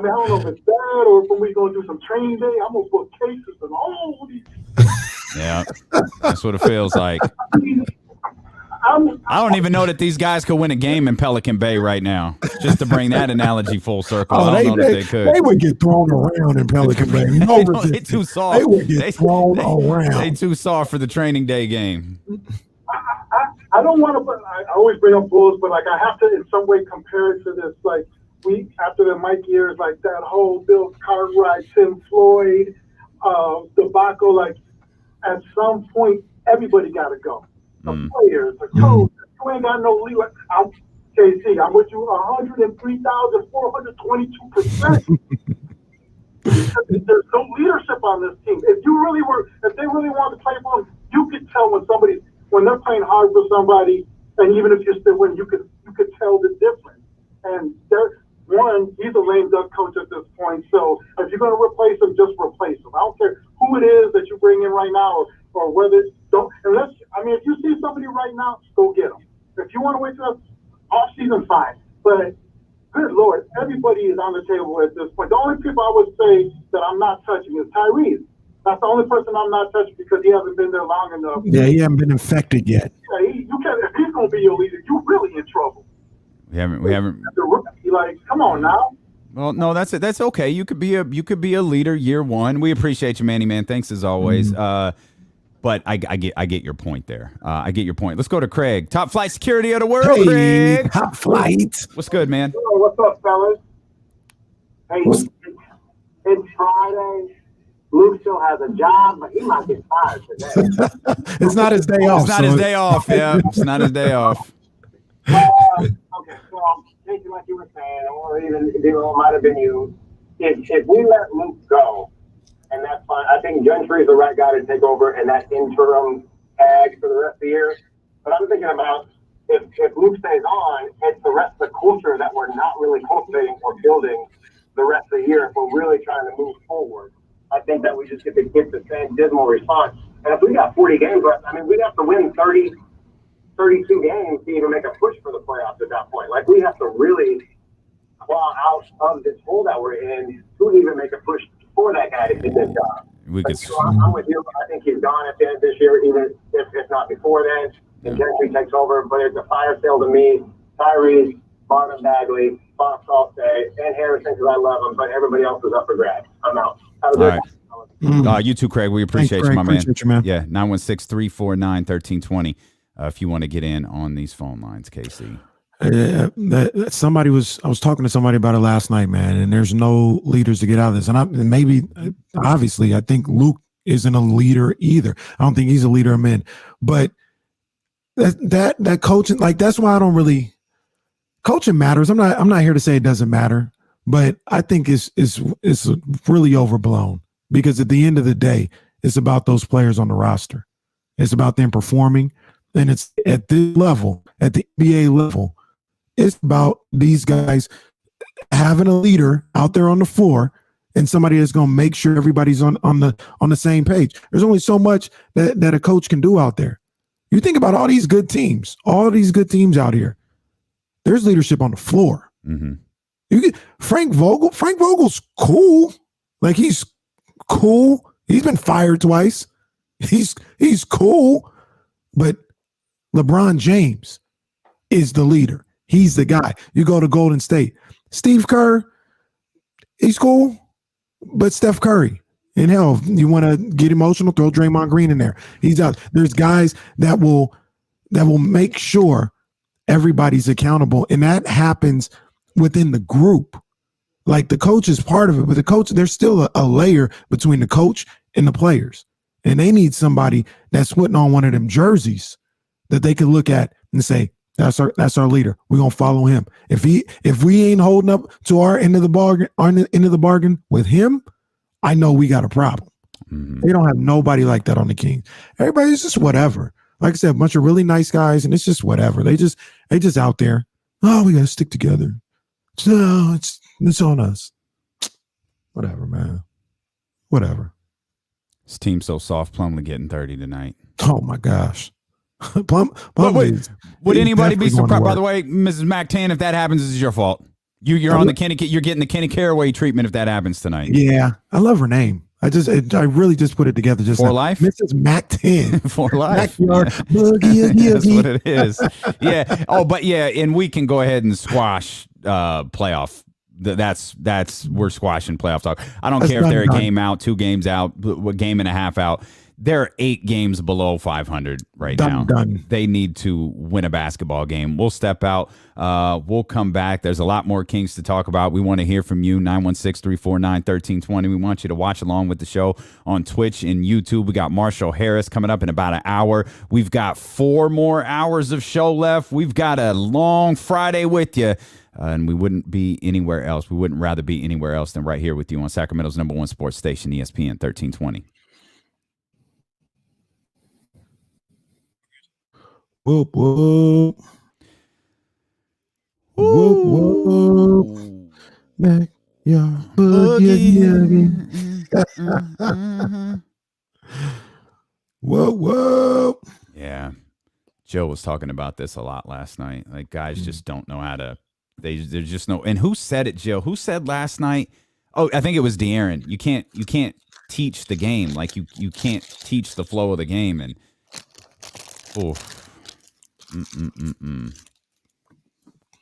don't know if it's bad or if we're going to do some training day. I'm going to put cases and all these. Yeah, that's what it feels like. I don't even know that these guys could win a game in Pelican Bay right now. Just to bring that analogy full circle, I don't know that they could. They would get thrown around in Pelican Bay. They too soft. They would get thrown around. They too soft for the training day game. I don't want to. I always bring up Bulls, but I have to in some way compare it to this. After the Mike years, that whole Bill Cartwright, Tim Floyd debacle. At some point, everybody got to go. The players, the coach, you ain't got no lead. KC, I'm with you 103,422%. There's no leadership on this team. If they really want to play ball, you could tell when they're playing hard for somebody, and even if you still win, you could tell the difference. And he's a lame duck coach at this point. So if you're going to replace him, just replace him. I don't care who it is that you bring in right now, or whether if you see somebody right now, go get them. If you want to wait till off season, fine. But good Lord, everybody is on the table at this point. The only people I would say that I'm not touching is Tyrese. That's the only person I'm not touching because he hasn't been there long enough. Yeah, he hasn't been infected yet. Yeah, if he's going to be your leader, you're really in trouble. We haven't. Come on now. Well, no, that's it. That's okay. You could be a leader year one. We appreciate you, Manny, man. Thanks as always. But I get your point there. I get your point. Let's go to Craig. Top flight security of the world, Craig. Top flight. What's good, man? Oh, what's up, fellas? Hey, it's Friday. Luke still has a job, but he might get fired today. It's not his day off. It's not his day off. Yeah, it's not his day off. Okay, so thinking like you were saying, or even it might have been you. If we let Luke go, and that's fine. I think Gentry is the right guy to take over in that interim tag for the rest of the year. But I'm thinking about if Luke stays on, it's the rest of the culture that we're not really cultivating or building the rest of the year if we're really trying to move forward. I think that we just get the same dismal response. And if we got 40 games left, we'd have to win 32 games to even make a push for the playoffs at that point. We have to really claw out of this hole that we're in to even make a push for that guy to get this job. I'm with you. I think he's gone at the end of this year, even if not before then. And Gentry takes over, but it's a fire sale to me. Tyrese, Marvin Bagley, Fox all stay, and Harrison because I love him, but everybody else is up for grabs. I'm out. All right. You too, Craig. We appreciate Thanks, you, my man. Appreciate you, man. Yeah, 916-349-1320. If you want to get in on these phone lines, KC. I was talking to somebody about it last night, man, and there's no leaders to get out of this. And obviously, I think Luke isn't a leader either. I don't think he's a leader of men. But that coaching, that's why I don't really coaching matters. I'm not here to say it doesn't matter, but I think it's really overblown because at the end of the day, it's about those players on the roster. It's about them performing, and it's at this level, at the NBA level. It's about these guys having a leader out there on the floor and somebody that's going to make sure everybody's on the same page. There's only so much that a coach can do out there. You think about all these good teams out here. There's leadership on the floor. Mm-hmm. Frank Vogel's cool. He's cool. He's been fired twice. He's cool. But LeBron James is the leader. He's the guy. You go to Golden State. Steve Kerr, he's cool, but Steph Curry. And hell, you want to get emotional, throw Draymond Green in there. He's out. There's guys that will make sure everybody's accountable, and that happens within the group. The coach is part of it, but the coach, there's still a layer between the coach and the players, and they need somebody that's putting on one of them jerseys that they can look at and say, That's our leader. We're gonna follow him. If we ain't holding up to our end of the bargain with him, I know we got a problem. Mm-hmm. They don't have nobody like that on the Kings. Everybody's just whatever. like I said, a bunch of really nice guys, and it's just whatever. They just out there. Oh, we gotta stick together. No, it's on us. Whatever, man. Whatever. This team's so soft. Plumlee getting 30 tonight. Oh my gosh. Would anybody be surprised? By the way, Mrs. MacTan, if that happens, this is your fault. You're on the Kenny. You're getting the Kenny Caraway treatment if that happens tonight. Yeah, I love her name. I really just put it together. Just for now. life, Mrs. MacTan. For life. Boogie. That's what it is. Yeah. Oh, but yeah, and we can go ahead and squash playoff. That's we're squashing playoff talk. I don't care if they're a game out, 2 games out, a game and a half out. They're 8 games below 500 right now. They need to win a basketball game. We'll step out. We'll come back. There's a lot more Kings to talk about. We want to hear from you, 916-349-1320. We want you to watch along with the show on Twitch and YouTube. We got Marshall Harris coming up in about an hour. We've got 4 more hours of show left. We've got a long Friday with you. And we wouldn't be anywhere else. We wouldn't rather be anywhere else than right here with you on Sacramento's #1 sports station, ESPN 1320. Whoop, whoop. Whoop, whoop. Backyard boogie. Whoa, whoa. Yeah. Joe was talking about this a lot last night. Like, guys just don't know how to. There's just no. And who said it, Joe? Who said last night? Oh, I think it was De'Aaron. You can't teach the game. Like you can't teach the flow of the game. And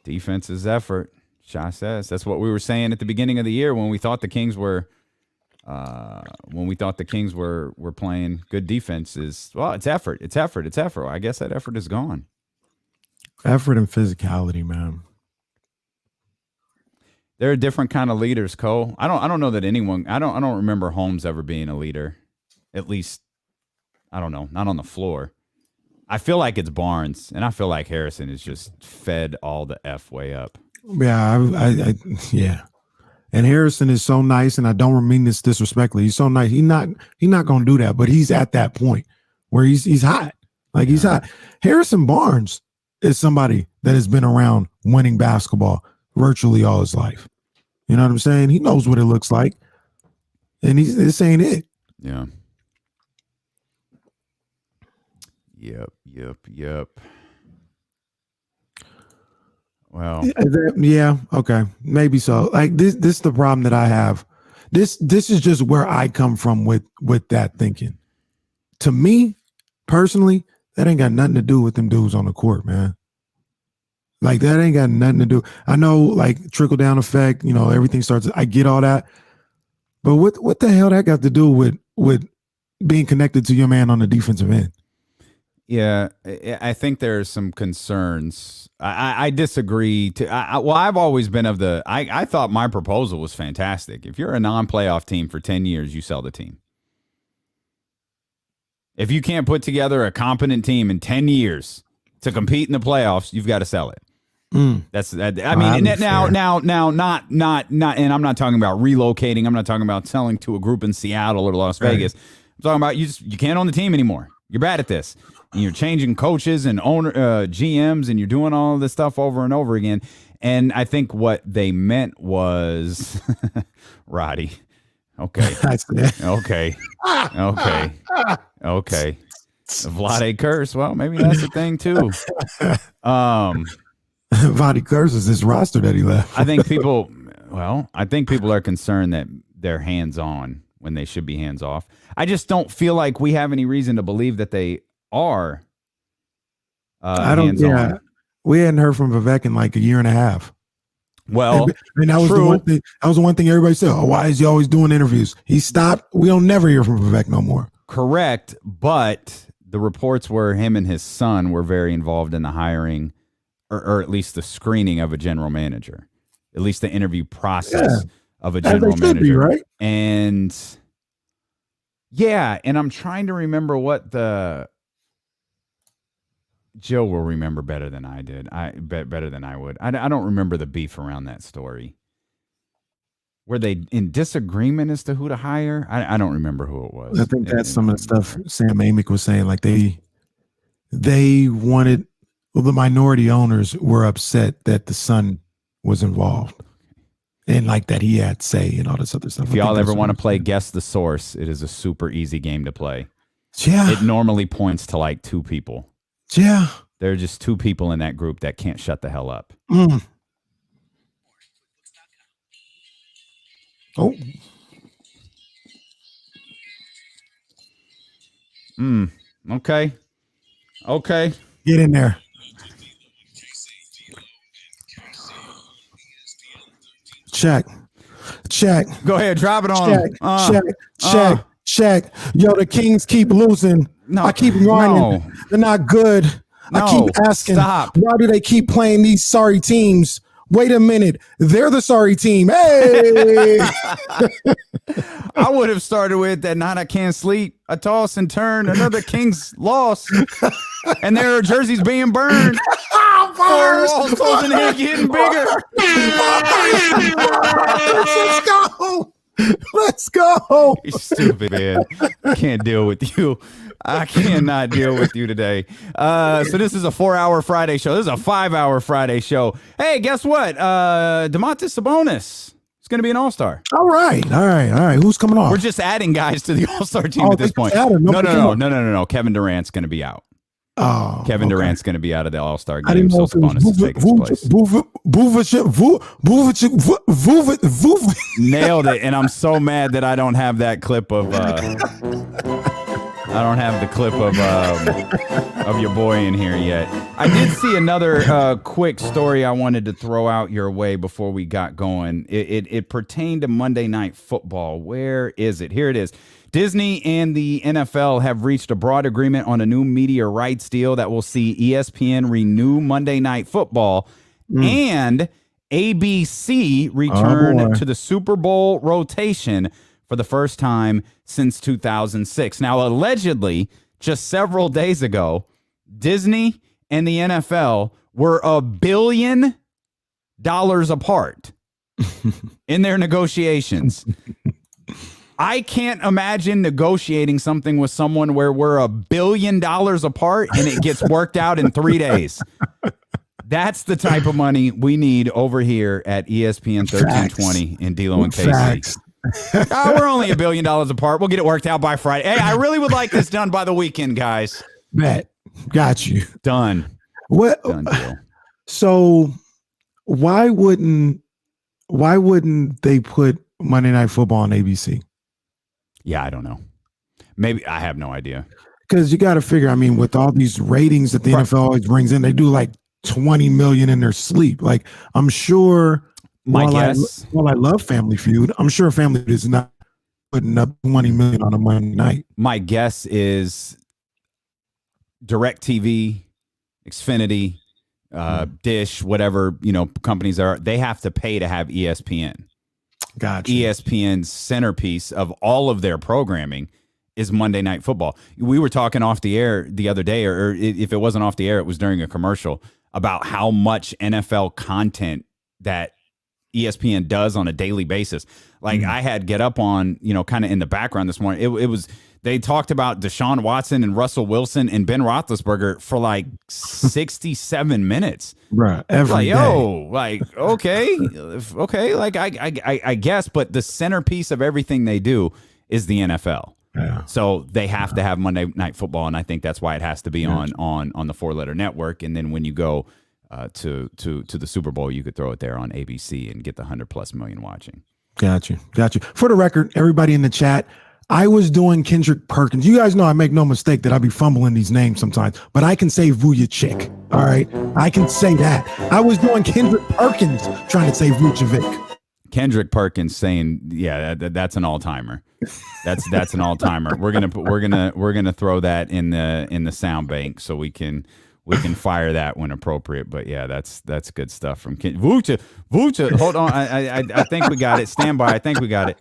defense is effort. Sha says that's what we were saying at the beginning of the year when we thought the Kings were playing good defense. It's effort. It's effort. It's effort. I guess that effort is gone. Effort and physicality, man. They're a different kind of leaders, Cole. I don't know that anyone. I don't remember Holmes ever being a leader. At least, I don't know. Not on the floor. I feel like it's Barnes, and I feel like Harrison is just fed all the F way up. Yeah, yeah. And Harrison is so nice, and I don't mean this disrespectfully. He's so nice. He's not going to do that, but he's at that point where he's hot. Like, he's hot. Harrison Barnes is somebody that has been around winning basketball virtually all his life. You know what I'm saying? He knows what it looks like, and this ain't it. Yeah. Yep. Well, yeah, okay, maybe so. Like this is the problem that I have. This is just where I come from with that thinking. To me, personally, that ain't got nothing to do with them dudes on the court, man. Like, that ain't got nothing to do. I know, like, trickle down effect, everything starts. I get all that, but what the hell that got to do with being connected to your man on the defensive end? Yeah, I think there's some concerns. I disagree. I've always been of the. I thought my proposal was fantastic. If you're a non-playoff team for 10 years, you sell the team. If you can't put together a competent team in 10 years to compete in the playoffs, you've got to sell it. That's. I mean, now, not. And I'm not talking about relocating. I'm not talking about selling to a group in Seattle or Las Vegas. I'm talking about you can't own the team anymore. You're bad at this. And you're changing coaches and GMs, and you're doing all of this stuff over and over again. And I think what they meant was, Roddy. Okay. Okay. Vlade curse. Well, maybe that's the thing too. Vlade curses this roster that he left. I think people are concerned that they're hands-on when they should be hands-off. I just don't feel like we have any reason to believe that they are hands-on. Yeah, we hadn't heard from Vivek in like a year and a half. Well, and that was the one thing. That was the one thing everybody said. Oh, why is he always doing interviews? He stopped. We don't never hear from Vivek no more. Correct, but the reports were him and his son were very involved in the hiring, or at least the screening of a general manager, at least the interview process of a general manager, right? And yeah, and I'm trying to remember what Joe will remember better than I did. Better than I would. I don't remember the beef around that story. Were they in disagreement as to who to hire? I don't remember who it was. I think that's some of the stuff Sam Amick was saying. Like they they wanted. Well, the minority owners were upset that the son was involved, and like that he had say and all this other stuff. If y'all ever want to play Guess the Source, it is a super easy game to play. Yeah, it normally points to like 2 people. Yeah, there are just 2 people in that group that can't shut the hell up. Oh. Okay. Get in there. Check. Go ahead, drop it on. Check. Yo, the Kings keep losing. No, I keep whining. No. They're not good. No, I keep asking, stop. Why do they keep playing these sorry teams? Wait a minute. They're the sorry team. Hey. I would have started with that night I can't sleep. A toss and turn. Another Kings loss. And there are jerseys being burned. Four walls closing in, getting bigger. Let's go. You're stupid, man. I can't deal with you. I cannot deal with you today. So this is a 4-hour Friday show. This is a 5-hour Friday show. Hey, guess what? Domantas Sabonis is going to be an all-star. All right. Who's coming off? We're just adding guys to the all-star team at this point. No. Kevin Durant's going to be out. Oh, Kevin Durant's going to be out of the all-star game. I didn't know so Sabonis is taking his place. Nailed it. And I'm so mad that I don't have that clip of... I don't have the clip of your boy in here yet. I did see another quick story I wanted to throw out your way before we got going. It pertained to Monday Night Football. Where is it? Here it is. Disney and the NFL have reached a broad agreement on a new media rights deal that will see ESPN renew Monday Night Football and ABC return to the Super Bowl rotation for the first time since 2006. Now, allegedly, just several days ago, Disney and the NFL were $1 billion apart in their negotiations. I can't imagine negotiating something with someone where we're $1 billion apart and it gets worked out in 3 days. That's the type of money we need over here at ESPN 1320 in D'Lo and KC. We're only $1 billion apart. We'll get it worked out by Friday. Hey, I really would like this done by the weekend, guys. Bet. Got you. Done. What? Done deal. So why wouldn't they put Monday Night Football on ABC? Yeah, I don't know. Maybe I have no idea. Because you got to figure, I mean, with all these ratings that the NFL always brings in, they do like 20 million in their sleep. Like, I'm sure. My guess. I love Family Feud, I'm sure Family Feud is not putting up 20 million on a Monday night. My guess is DirecTV, Xfinity, Dish, whatever companies are. They have to pay to have ESPN. Gotcha. ESPN's centerpiece of all of their programming is Monday Night Football. We were talking off the air the other day, or if it wasn't off the air, it was during a commercial about how much NFL content that ESPN does on a daily basis. Like I had Get Up on, kind of in the background this morning. It was, they talked about Deshaun Watson and Russell Wilson and Ben Roethlisberger for like 67 minutes. Right. Every day. Okay. Like I guess, but the centerpiece of everything they do is the NFL. Yeah. So they have to have Monday Night Football, and I think that's why it has to be on the 4-letter network. And then when you go to the Super Bowl, you could throw it there on ABC and get the 100+ million watching. Got you. For the record, everybody in the chat, I was doing Kendrick Perkins. You guys know I make no mistake that I be fumbling these names sometimes, but I can say Vujacic. All right, I can say that. I was doing Kendrick Perkins trying to say Vujovic. Kendrick Perkins saying, yeah, that's an all-timer. That's an all-timer. We're gonna throw that in the sound bank so we can fire that when appropriate. But yeah, that's good stuff from Vuja. Hold on, I think we got it. Stand by. I think we got it.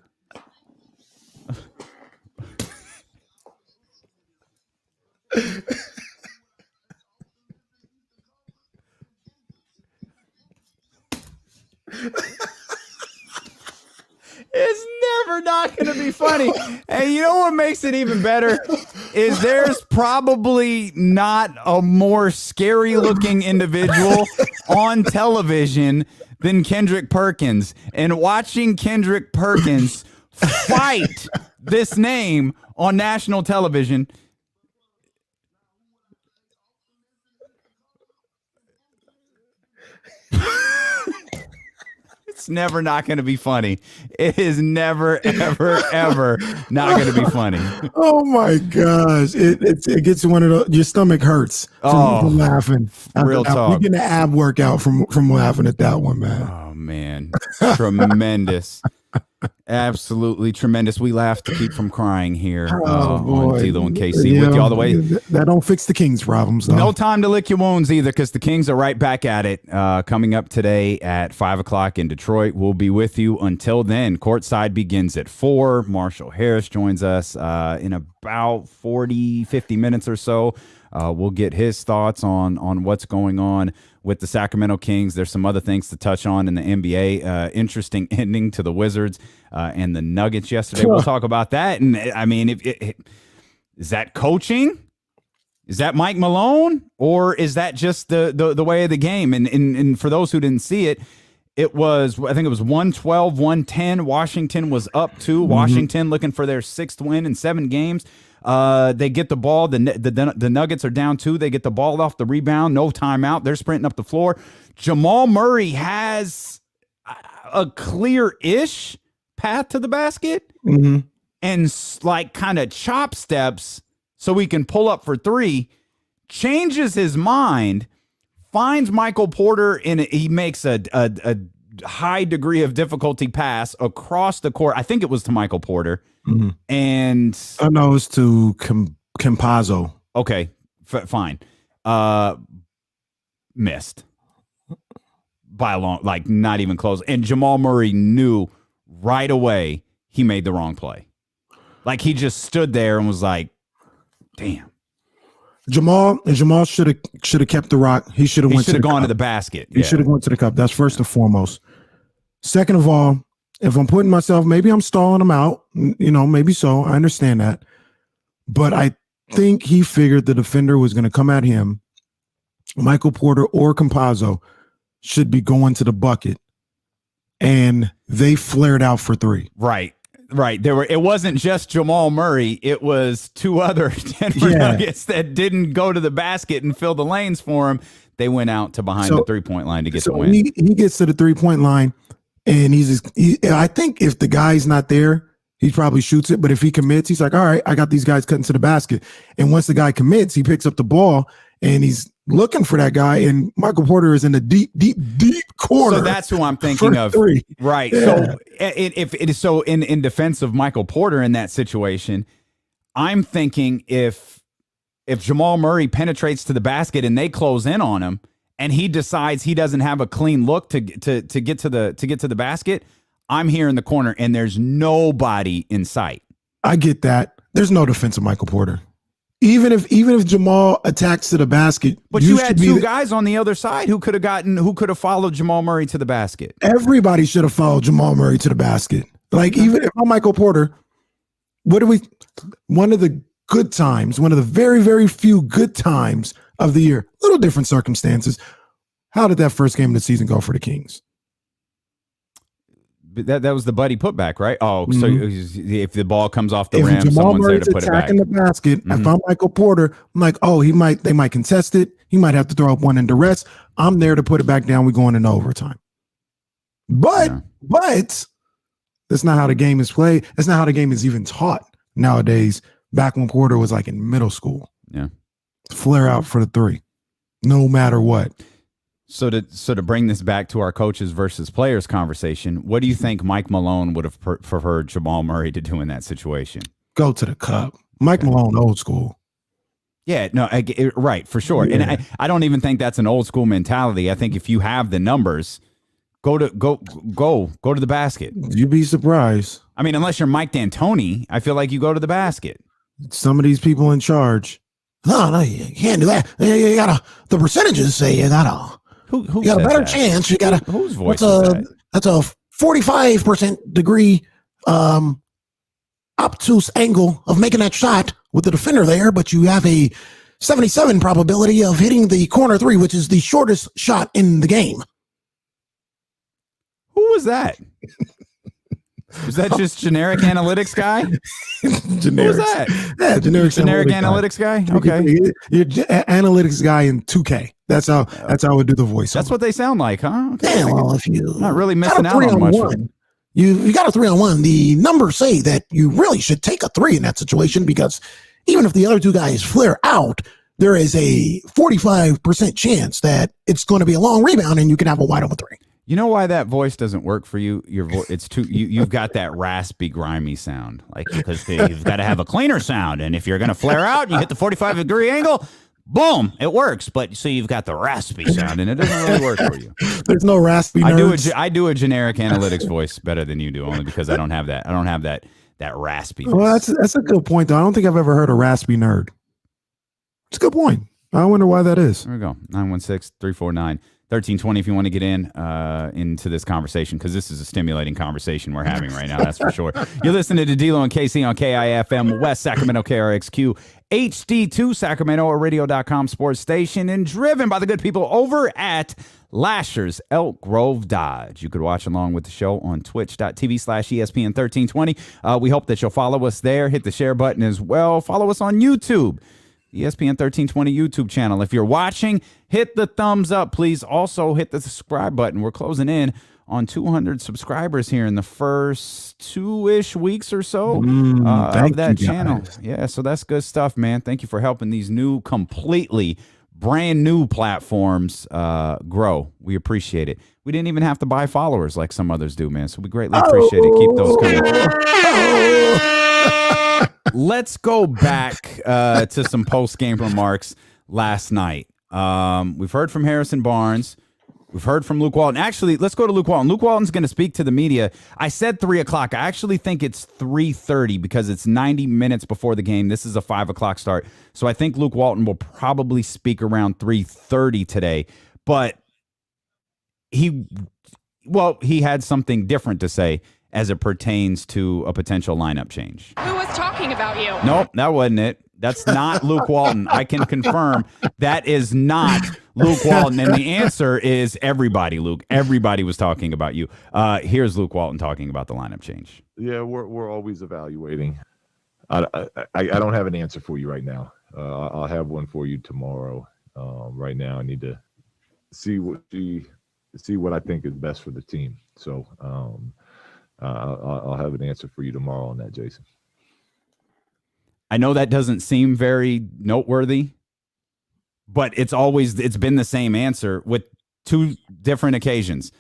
It's never not going to be funny. And you know what makes it even better is there's probably not a more scary looking individual on television than Kendrick Perkins. And watching Kendrick Perkins fight this name on national television. It's never not going to be funny. It is never, ever, ever not going to be funny. Oh my gosh. It gets one of the, your stomach hurts from laughing. Real talk. We're getting an ab workout from laughing at that one, man. Oh man. Tremendous. Absolutely tremendous. We laugh to keep from crying here on Tilo and KC with you all the way. That don't fix the Kings' problems, though. No time to lick your wounds either, because the Kings are right back at it. Coming up today at 5 o'clock in Detroit. We'll be with you until then. Courtside begins at 4. Marshall Harris joins us in about 40, 50 minutes or so. We'll get his thoughts on what's going on with the Sacramento Kings. There's some other things to touch on in the NBA. Interesting ending to the Wizards and the Nuggets yesterday. We'll talk about that. And I mean, is that coaching? Is that Mike Malone? Or is that just the way of the game? And for those who didn't see it, it was, I think it was 112, 110. Washington was up 2. Washington looking for their 6th win in 7 games. They get the ball. The Nuggets are down 2. They get the ball off the rebound. No timeout. They're sprinting up the floor. Jamal Murray has a clear-ish path to the basket and like kind of chop steps so he can pull up for 3. Changes his mind. Finds Michael Porter he makes a high degree of difficulty pass across the court. I think it was to Michael Porter. And I know it's to Campazzo. Okay, fine. Missed by a long, like not even close. And Jamal Murray knew right away he made the wrong play. Like he just stood there and was like, "Damn." Jamal should have kept the rock. He should have gone to the basket. He should have gone to the cup. That's first and foremost. Second of all, if I'm putting myself, maybe I'm stalling him out. Maybe so. I understand that. But I think he figured the defender was going to come at him. Michael Porter or Campazzo should be going to the bucket. And they flared out for 3. Right. It wasn't just Jamal Murray. It was 2 other Denver Nuggets that didn't go to the basket and fill the lanes for him. They went out to behind the 3-point line to get the win. He gets to the 3-point line, and I think if the guy's not there, he probably shoots it. But if he commits, he's like, all right, I got these guys cutting to the basket. And once the guy commits, he picks up the ball, and he's looking for that guy. And Michael Porter is in the deep corner. So that's who I'm thinking of. 3. Right. Yeah. So in defense of Michael Porter in that situation, I'm thinking if Jamal Murray penetrates to the basket and they close in on him, and he decides he doesn't have a clean look to get to the basket, I'm here in the corner and there's nobody in sight. I get that. There's no defense of Michael Porter. Even if Jamal attacks to the basket, but you had 2 guys on the other side who could have followed Jamal Murray to the basket. Everybody should have followed Jamal Murray to the basket. Like, even if I'm Michael Porter, one of the good times, one of the very, very few good times of the year, little different circumstances. How did that first game of the season go for the Kings? That was the Buddy putback, right? Oh, so if the ball comes off the rim, someone's there to put it back. Attacking the basket. If I'm Michael Porter, I'm like, they might contest it. He might have to throw up one in duress. I'm there to put it back down. We're going into overtime. But that's not how the game is played. That's not how the game is even taught nowadays. Back when Porter was like in middle school. Yeah. Flare out for the 3, no matter what. So to bring this back to our coaches versus players conversation, what do you think Mike Malone would have preferred Jamal Murray to do in that situation? Go to the cup. Mike Malone, old school. Yeah, no, right, for sure. Yeah. And I don't even think that's an old school mentality. I think if you have the numbers, go to the basket. You'd be surprised. I mean, unless you're Mike D'Antoni, I feel like you go to the basket. Some of these people in charge. No, you can't do that. You gotta. The percentages say you gotta. Who you got a better that? chance. You got whose voice is that? That's a 45% degree obtuse angle of making that shot with the defender there, but you have a 77 probability of hitting the corner three, which is the shortest shot in the game. Who was that? Was that just generic analytics guy? Generic. Who was that? Yeah, generic analytics guy. Okay, you're analytics guy in 2K. That's how I would do the voice. That's what they sound like, huh? Okay. Yeah, well, if you not really missing out on much. You got a 3-on-1. The numbers say that you really should take a 3 in that situation, because even if the other two guys flare out, there is a 45% chance that it's going to be a long rebound and you can have a wide open 3. You know why that voice doesn't work for you? Your voice, it's too. You've got that raspy, grimy sound, like, because you've got to have a cleaner sound. And if you're going to flare out and you hit the 45-degree angle, boom, it works. But so you've got the raspy sound, and it doesn't really work for you. There's no raspy. I do a generic analytics voice better than you do, only because I don't have that. I don't have that raspy. Well, that's a good point, though. I don't think I've ever heard a raspy nerd. It's a good point. I wonder why that is. There we go. 916-349-1320 if you want to get into this conversation, because this is a stimulating conversation we're having right now, that's for sure. You're listening to D-Lo and KC on KIFM West Sacramento, KRXQ, HD2 Sacramento, a radio.com sports station, and driven by the good people over at Lashers Elk Grove Dodge. You could watch along with the show on twitch.tv/ESPN1320. We hope that you'll follow us there. Hit the share button as well. Follow us on YouTube. ESPN 1320 YouTube channel. If you're watching, hit the thumbs up, please. Also, hit the subscribe button. We're closing in on 200 subscribers here in the first 2-ish weeks or so of that channel. Yeah, so that's good stuff, man. Thank you for helping these new, completely brand new platforms grow. We appreciate it. We didn't even have to buy followers like some others do, man. So we greatly appreciate it. Keep those coming. Let's go back to some post-game remarks last night. We've heard from Harrison Barnes. We've heard from Luke Walton. Actually, let's go to Luke Walton. Luke Walton's going to speak to the media. I said 3 o'clock. I actually think it's 3:30 because it's 90 minutes before the game. This is a 5 o'clock start. So I think Luke Walton will probably speak around 3:30 today. But he had something different to say as it pertains to a potential lineup change. Who was talking about you? Nope, that wasn't it. That's not Luke Walton. I can confirm that is not Luke Walton. And the answer is everybody, Luke. Everybody was talking about you. Here's Luke Walton talking about the lineup change. Yeah, we're always evaluating. I don't have an answer for you right now. I'll have one for you tomorrow. Right now, I need to see what I think is best for the team. So I'll have an answer for you tomorrow on that, Jason. I know that doesn't seem very noteworthy, but it's been the same answer with 2 different occasions.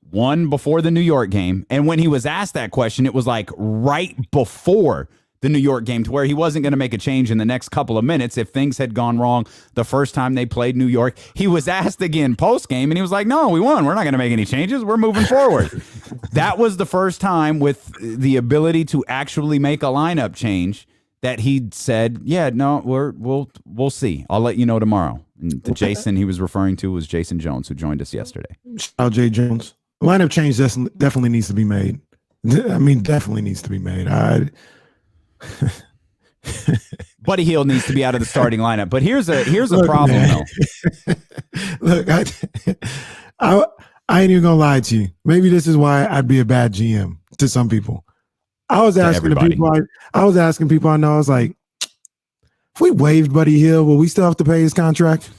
One before the New York game, and when he was asked that question, it was like right before the New York game, to where he wasn't going to make a change in the next couple of minutes if things had gone wrong the first time they played New York. He was asked again post-game, and he was like, no, we won. We're not going to make any changes. We're moving forward. That was the first time with the ability to actually make a lineup change that he said, yeah, no, we'll see. I'll let you know tomorrow. And the Jason he was referring to was Jason Jones, who joined us yesterday. Shout out Jay Jones. Lineup change definitely needs to be made. I mean, definitely needs to be made. Buddy Hield needs to be out of the starting lineup. But here's a problem, man. Though. Look, I ain't even gonna lie to you. Maybe this is why I'd be a bad GM to some people. I was asking people I know, I was like, if we waived Buddy Hield, will we still have to pay his contract?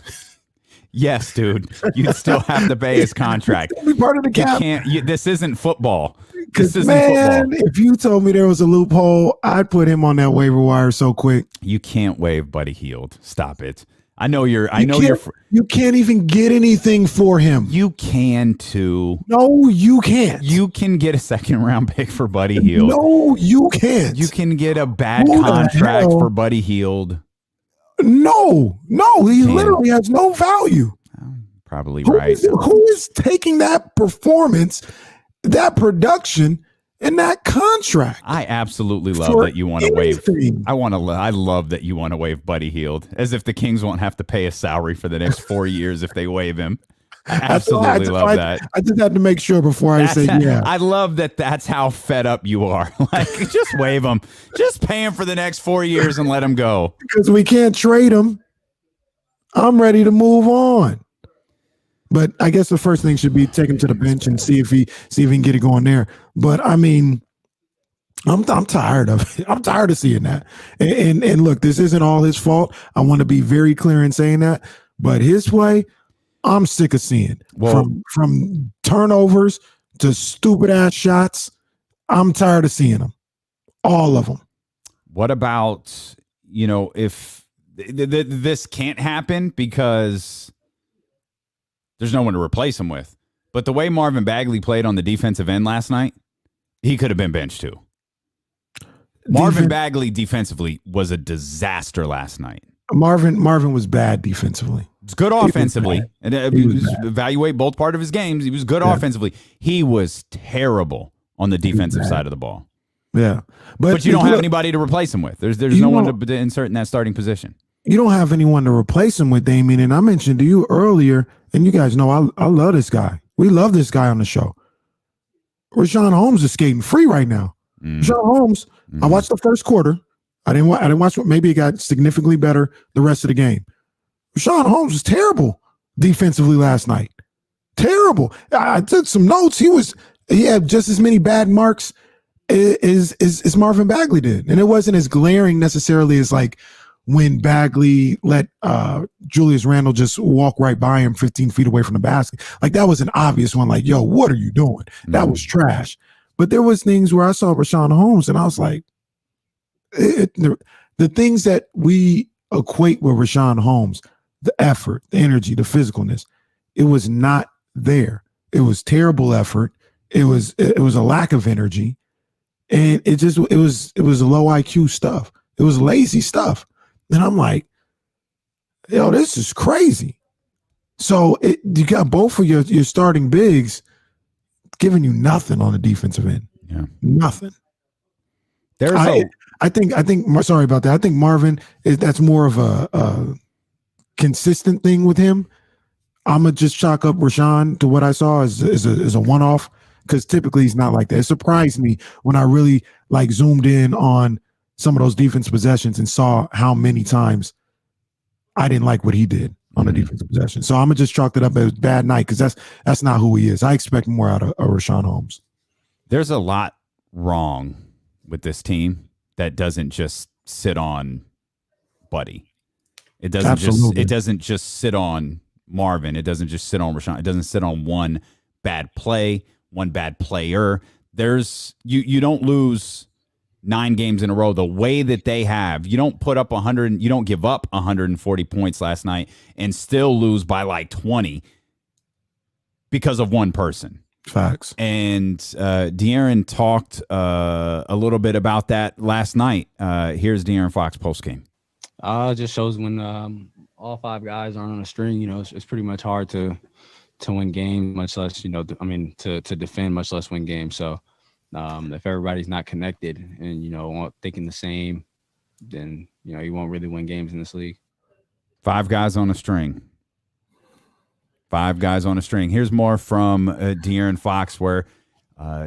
Yes, dude. You still have to pay his contract. Be part of the cap. This isn't football. Because, man, if you told me there was a loophole, I'd put him on that waiver wire so quick. You can't waive Buddy Hield. Stop it. You can't even get anything for him. You can too. No, you can't. You can get a 2nd-round pick for Buddy Hield. No, you can't. You can get a bad contract for Buddy Hield. No, he literally has no value. Probably right. Who is taking that performance, that production, and that contract? I absolutely love that you want to waive. I love that you want to waive Buddy Hield, as if the Kings won't have to pay a salary for the next 4 years if they waive him. Absolutely love that. I just had to make sure before I say yeah. I love that. That's how fed up you are. Like, just waive him. Just pay him for the next 4 years and let him go. Because we can't trade him. I'm ready to move on. But I guess the first thing should be take him to the bench and see if he can get it going there. But I mean, I'm tired of it. I'm tired of seeing that. And look, this isn't all his fault. I want to be very clear in saying that. But his play, I'm sick of seeing. From turnovers to stupid ass shots. I'm tired of seeing them. All of them. What about, if this can't happen because there's no one to replace him with. But the way Marvin Bagley played on the defensive end last night, he could have been benched too. Marvin Bagley defensively was a disaster last night. Marvin was bad defensively. It's good offensively. And evaluate both part of his games. He was good offensively. He was terrible on the defensive side of the ball. Yeah. But you don't have anybody to replace him with. There's no one to insert in that starting position. You don't have anyone to replace him with, Damien. And I mentioned to you earlier, and you guys know I love this guy. We love this guy on the show. Rashawn Holmes is skating free right now. Rashawn Holmes, I watched the first quarter. I didn't watch what maybe it got significantly better the rest of the game. Rashawn Holmes was terrible defensively last night. Terrible. I took some notes. He had just as many bad marks as Marvin Bagley did. And it wasn't as glaring necessarily as like when Bagley let Julius Randle just walk right by him 15 feet away from the basket. Like that was an obvious one. Like, yo, what are you doing? That was trash. But there was things where I saw Rashawn Holmes and I was like, the things that we equate with Rashawn Holmes, the effort, the energy, the physicalness, it was not there. It was terrible effort. It was a lack of energy. And it was low IQ stuff. It was lazy stuff. And I'm like, yo, this is crazy. So you got both of your starting bigs giving you nothing on the defensive end. Yeah. Nothing. I think sorry about that. I think Marvin that's more of a consistent thing with him. I'm gonna just chalk up Rashawn to what I saw as a one-off, because typically he's not like that. It surprised me when I really like zoomed in on some of those defense possessions and saw how many times I didn't like what he did on the defensive possession. So I'm gonna just chalk it up as bad night, because that's not who he is. I expect more out of Rashawn Holmes. There's a lot wrong with this team that doesn't just sit on Buddy. It doesn't just sit on Marvin. It doesn't just sit on Rashawn. It doesn't sit on one bad play, one bad player. There's you don't lose 9 games in a row the way that they have. You don't put up 100. You don't give up 140 points last night and still lose by like 20 because of one person. Facts. And De'Aaron talked a little bit about that last night. Here's De'Aaron Fox postgame. It just shows when all 5 guys aren't on a string. It's pretty much hard to win games, much less to defend, much less win games. So if everybody's not connected and thinking the same, then you won't really win games in this league. 5 guys on a string. 5 guys on a string. Here's more from De'Aaron Fox, where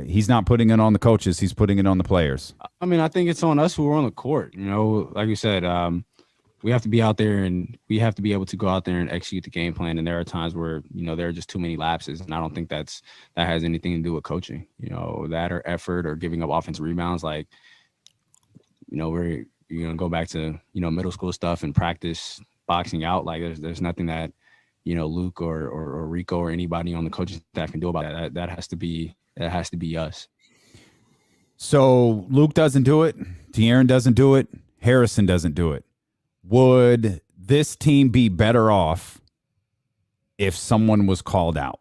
he's not putting it on the coaches. He's putting it on the players. I think it's on us who are on the court. Like you said, we have to be out there and we have to be able to go out there and execute the game plan. And there are times where, there are just too many lapses. And I don't think that has anything to do with coaching, that or effort or giving up offensive rebounds. Like, you're going to go back to, middle school stuff and practice boxing out. Like there's nothing that, Luke or Rico or anybody on the coaching staff can do about that. That has to be us. So Luke doesn't do it. De'Aaron doesn't do it. Harrison doesn't do it. Would this team be better off if someone was called out?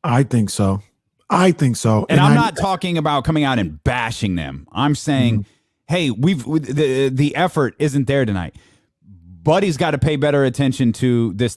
I think so. And I'm not talking about coming out and bashing them. I'm saying, hey, the effort isn't there tonight. Buddy's got to pay better attention to this.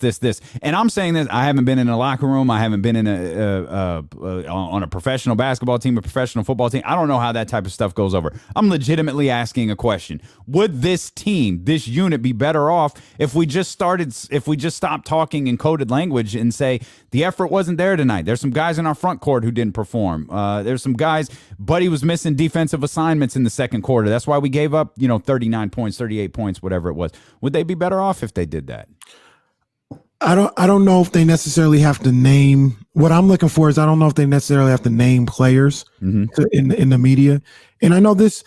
And I'm saying this. I haven't been in a locker room. I haven't been in on a professional basketball team, a professional football team. I don't know how that type of stuff goes over. I'm legitimately asking a question. Would this team, this unit, be better off if we just stopped talking in coded language and say the effort wasn't there tonight? There's some guys in our front court who didn't perform. There's some guys. Buddy was missing defensive assignments in the second quarter. That's why we gave up, 39 points, 38 points, whatever it was. Would they be better off if they did that? I don't know if they necessarily have to name. What I'm looking for is I don't know if they necessarily have to name players in the media. And I know this,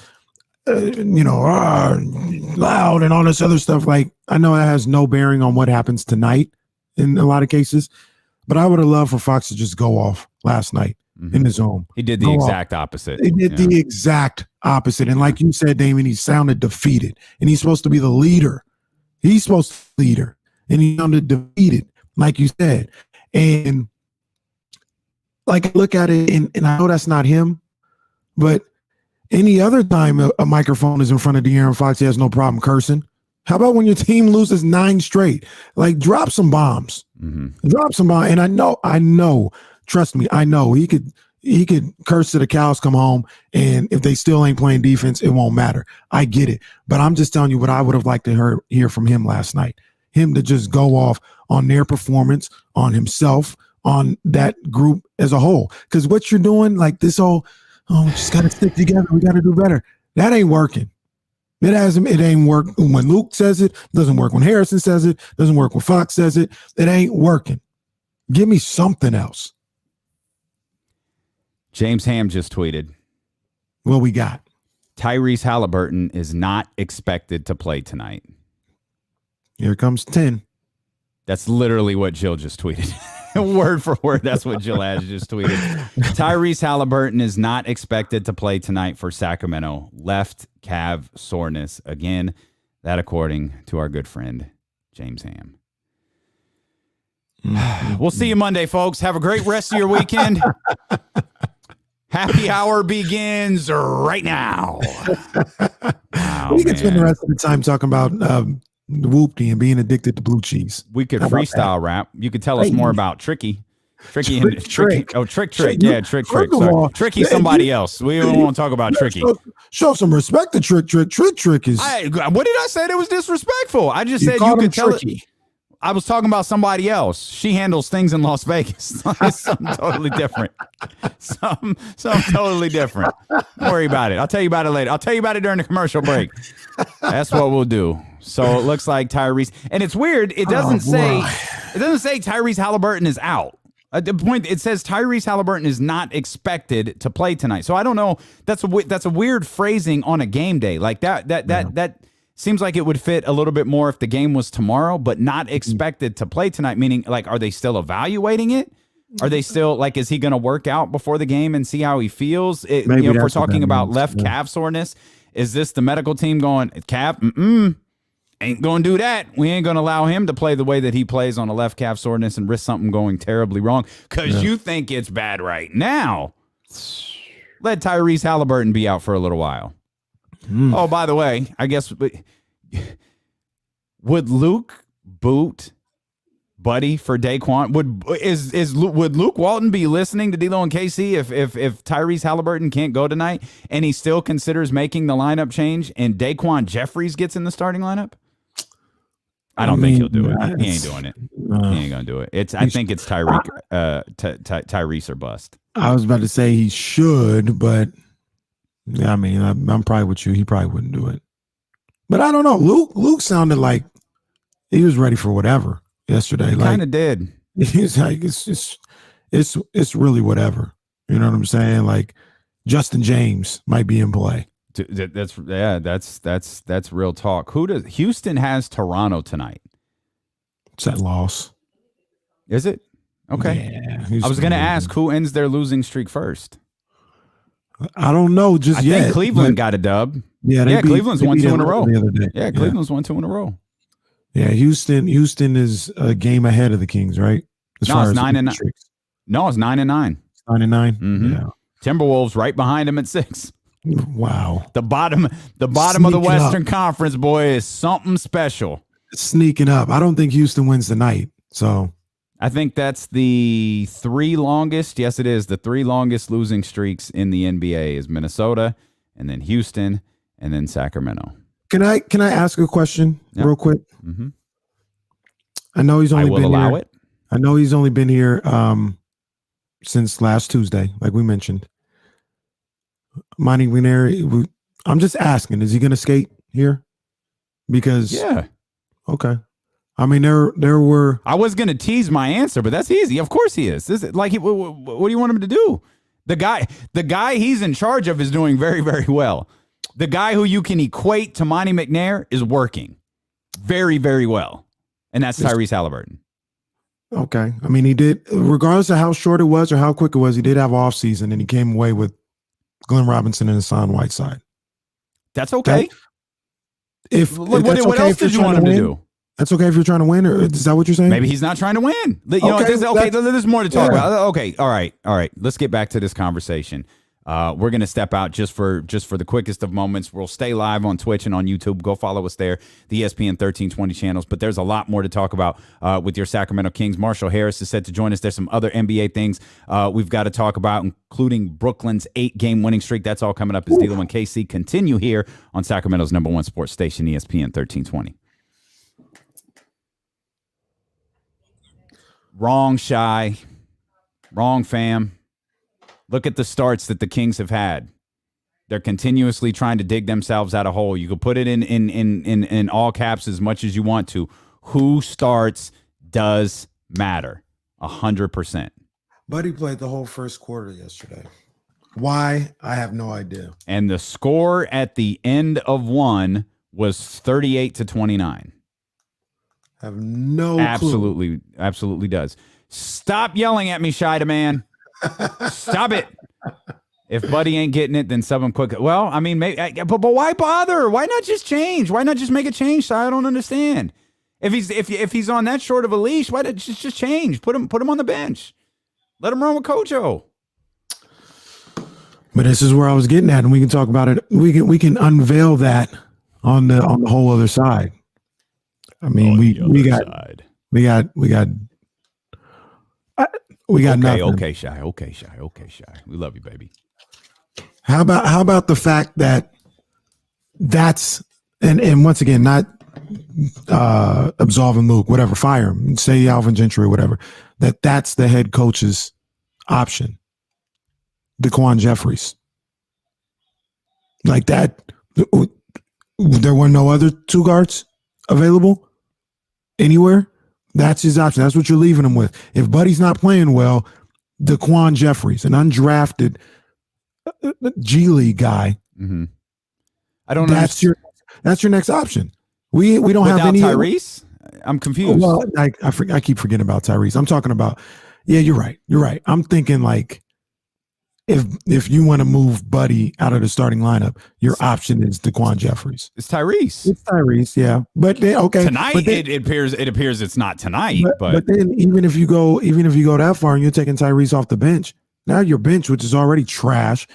loud and all this other stuff. Like, I know that has no bearing on what happens tonight in a lot of cases. But I would have loved for Fox to just go off last night in his home. He did the exact opposite. He did the exact opposite. And like you said, Damon, he sounded defeated. And he's supposed to be the leader. He's supposed to be the leader. And he sounded defeated, like you said. And like I look at it, and I know that's not him, but any other time a microphone is in front of De'Aaron Fox, he has no problem cursing. How about when your team loses 9 straight? Like, drop some bombs. Drop some bombs. And I know, trust me, I know he could curse to the cows come home, and if they still ain't playing defense, it won't matter. I get it. But I'm just telling you what I would have liked to hear from him last night. Him to just go off on their performance, on himself, on that group as a whole. Because what you're doing, like this whole, we just got to stick together. We got to do better. That ain't working. It ain't work when Luke says it. Doesn't work when Harrison says it. Doesn't work when Fox says it. It ain't working. Give me something else. James Ham just tweeted. What we got? Tyrese Halliburton is not expected to play tonight. Here comes 10. That's literally what Jill just tweeted. Word for word, that's what Jill has just tweeted. Tyrese Halliburton is not expected to play tonight for Sacramento. Left calf soreness again. That according to our good friend, James Ham. We'll see you Monday, folks. Have a great rest of your weekend. Happy hour begins right now. Wow, we can spend the rest of the time talking about the whoopty and being addicted to blue cheese. We could freestyle rap. You could tell us more about Tricky. Tricky. Oh, Trick. Yeah, Trick. Sorry. Tricky somebody else. We don't want to talk about Tricky. Show some respect to Trick. Trick is. What did I say that was disrespectful? I just said you could tell Tricky. I was talking about somebody else. She handles things in Las Vegas. It's something totally different. Something totally different. Don't worry about it. I'll tell you about it later. I'll tell you about it during the commercial break. That's what we'll do. So it looks like Tyrese, and it's weird. It doesn't say Tyrese Halliburton is out. At the point, it says Tyrese Halliburton is not expected to play tonight. So I don't know. That's a weird phrasing on a game day like that. That seems like it would fit a little bit more if the game was tomorrow, but not expected to play tonight. Meaning, like, are they still evaluating it? Are they still like? Is he going to work out before the game and see how he feels? If we're talking about left calf soreness, is this the medical team going calf? Ain't going to do that. We ain't going to allow him to play the way that he plays on a left calf soreness and risk something going terribly wrong because you think it's bad right now. Let Tyrese Halliburton be out for a little while. Oh, by the way, I guess would Luke boot Buddy for Daquan? Would Luke Walton be listening to D'Lo and KC if Tyrese Halliburton can't go tonight and he still considers making the lineup change and Daquan Jeffries gets in the starting lineup? I don't think he'll do it. He ain't doing it. He ain't gonna do it. I think it's Tyrese or bust. I was about to say he should, but yeah, I mean, I'm probably with you. He probably wouldn't do it. But I don't know. Luke sounded like he was ready for whatever yesterday. He kind of did. He's like, it's really whatever. You know what I'm saying? Like Justin James might be in play. That's real talk. Houston has Toronto tonight? It's that loss. Is it? Okay. Yeah, I was going to ask who ends their losing streak first. I don't know just yet. I think Cleveland got a dub. Yeah, Cleveland's won 2 in a row. The other day. Yeah, Cleveland's won 2 in a row. Yeah, Houston is a game ahead of the Kings, right? It's 9-9. No, it's 9-9. 9-9. Mm-hmm. Yeah. Timberwolves right behind him at 6. Wow. The bottom of the Western Conference, boy, is something special. sneaking up. I don't think Houston wins tonight. So I think that's the 3 longest. Yes, it is. The 3 longest losing streaks in the NBA is Minnesota, and then Houston, and then Sacramento. Can I ask a question real quick? Mm-hmm. I know he's only I will been allow here. it. I know he's only been here since last Tuesday, like we mentioned. Monty McNair, I'm just asking, is he going to skate here? Because okay. I mean, there were. I was going to tease my answer, but that's easy. Of course he is. This is like, what do you want him to do? The guy he's in charge of is doing very, very well. The guy who you can equate to Monty McNair is working very, very well, and that's Tyrese Halliburton. Okay. I mean, he did, regardless of how short it was or how quick it was, he did have off season, and he came away with Glenn Robinson and Hassan Whiteside. That's okay. What else did you want him to do? That's okay if you're trying to win, or is that what you're saying? Maybe he's not trying to win. There's more to talk about. Okay, all right. Let's get back to this conversation. We're going to step out just for the quickest of moments. We'll stay live on Twitch and on YouTube. Go follow us there, the ESPN 1320 channels. But there's a lot more to talk about with your Sacramento Kings. Marshall Harris is set to join us. There's some other NBA things we've got to talk about, including Brooklyn's 8-game winning streak. That's all coming up as D'Lo and KC continue here on Sacramento's #1 sports station, ESPN 1320. Wrong, Shy. Wrong, fam. Look at the starts that the Kings have had. They're continuously trying to dig themselves out of hole. You could put it in all caps as much as you want to. Who starts does matter. 100%. Buddy played the whole first quarter yesterday. Why? I have no idea. And the score at the end of one was 38-29. Have no clue. Absolutely does. Stop yelling at me, Shida man. Stop it. If Buddy ain't getting it, then sub him quick. Well, I mean, maybe, but why bother? Why not just change? Why not just make a change? So I don't understand. If he's on that short of a leash, why not just change? Put him on the bench. Let him run with Kojo. But this is where I was getting at, and we can talk about it. We can unveil that on the whole other side. I mean, we got nothing. Okay, Shy. We love you, baby. How about the fact that that's and once again, not absolving Luke, whatever, fire him, say Alvin Gentry or whatever, that's the head coach's option. DeQuan Jeffries. Like that, there were no other 2 guards available anywhere. That's his option. That's what you're leaving him with. If Buddy's not playing well, DeQuan Jeffries, an undrafted G League guy. Mm-hmm. I don't. That's your next option. We don't have any Tyrese. I'm confused. Well, I keep forgetting about Tyrese. I'm talking about. Yeah, you're right. I'm thinking like if you want to move Buddy out of the starting lineup, your option is DeQuan Jeffries. It's Tyrese. It's Tyrese, yeah. But then, okay, tonight it appears it's not tonight. But then even if you go that far and you're taking Tyrese off the bench, now your bench, which is already trash,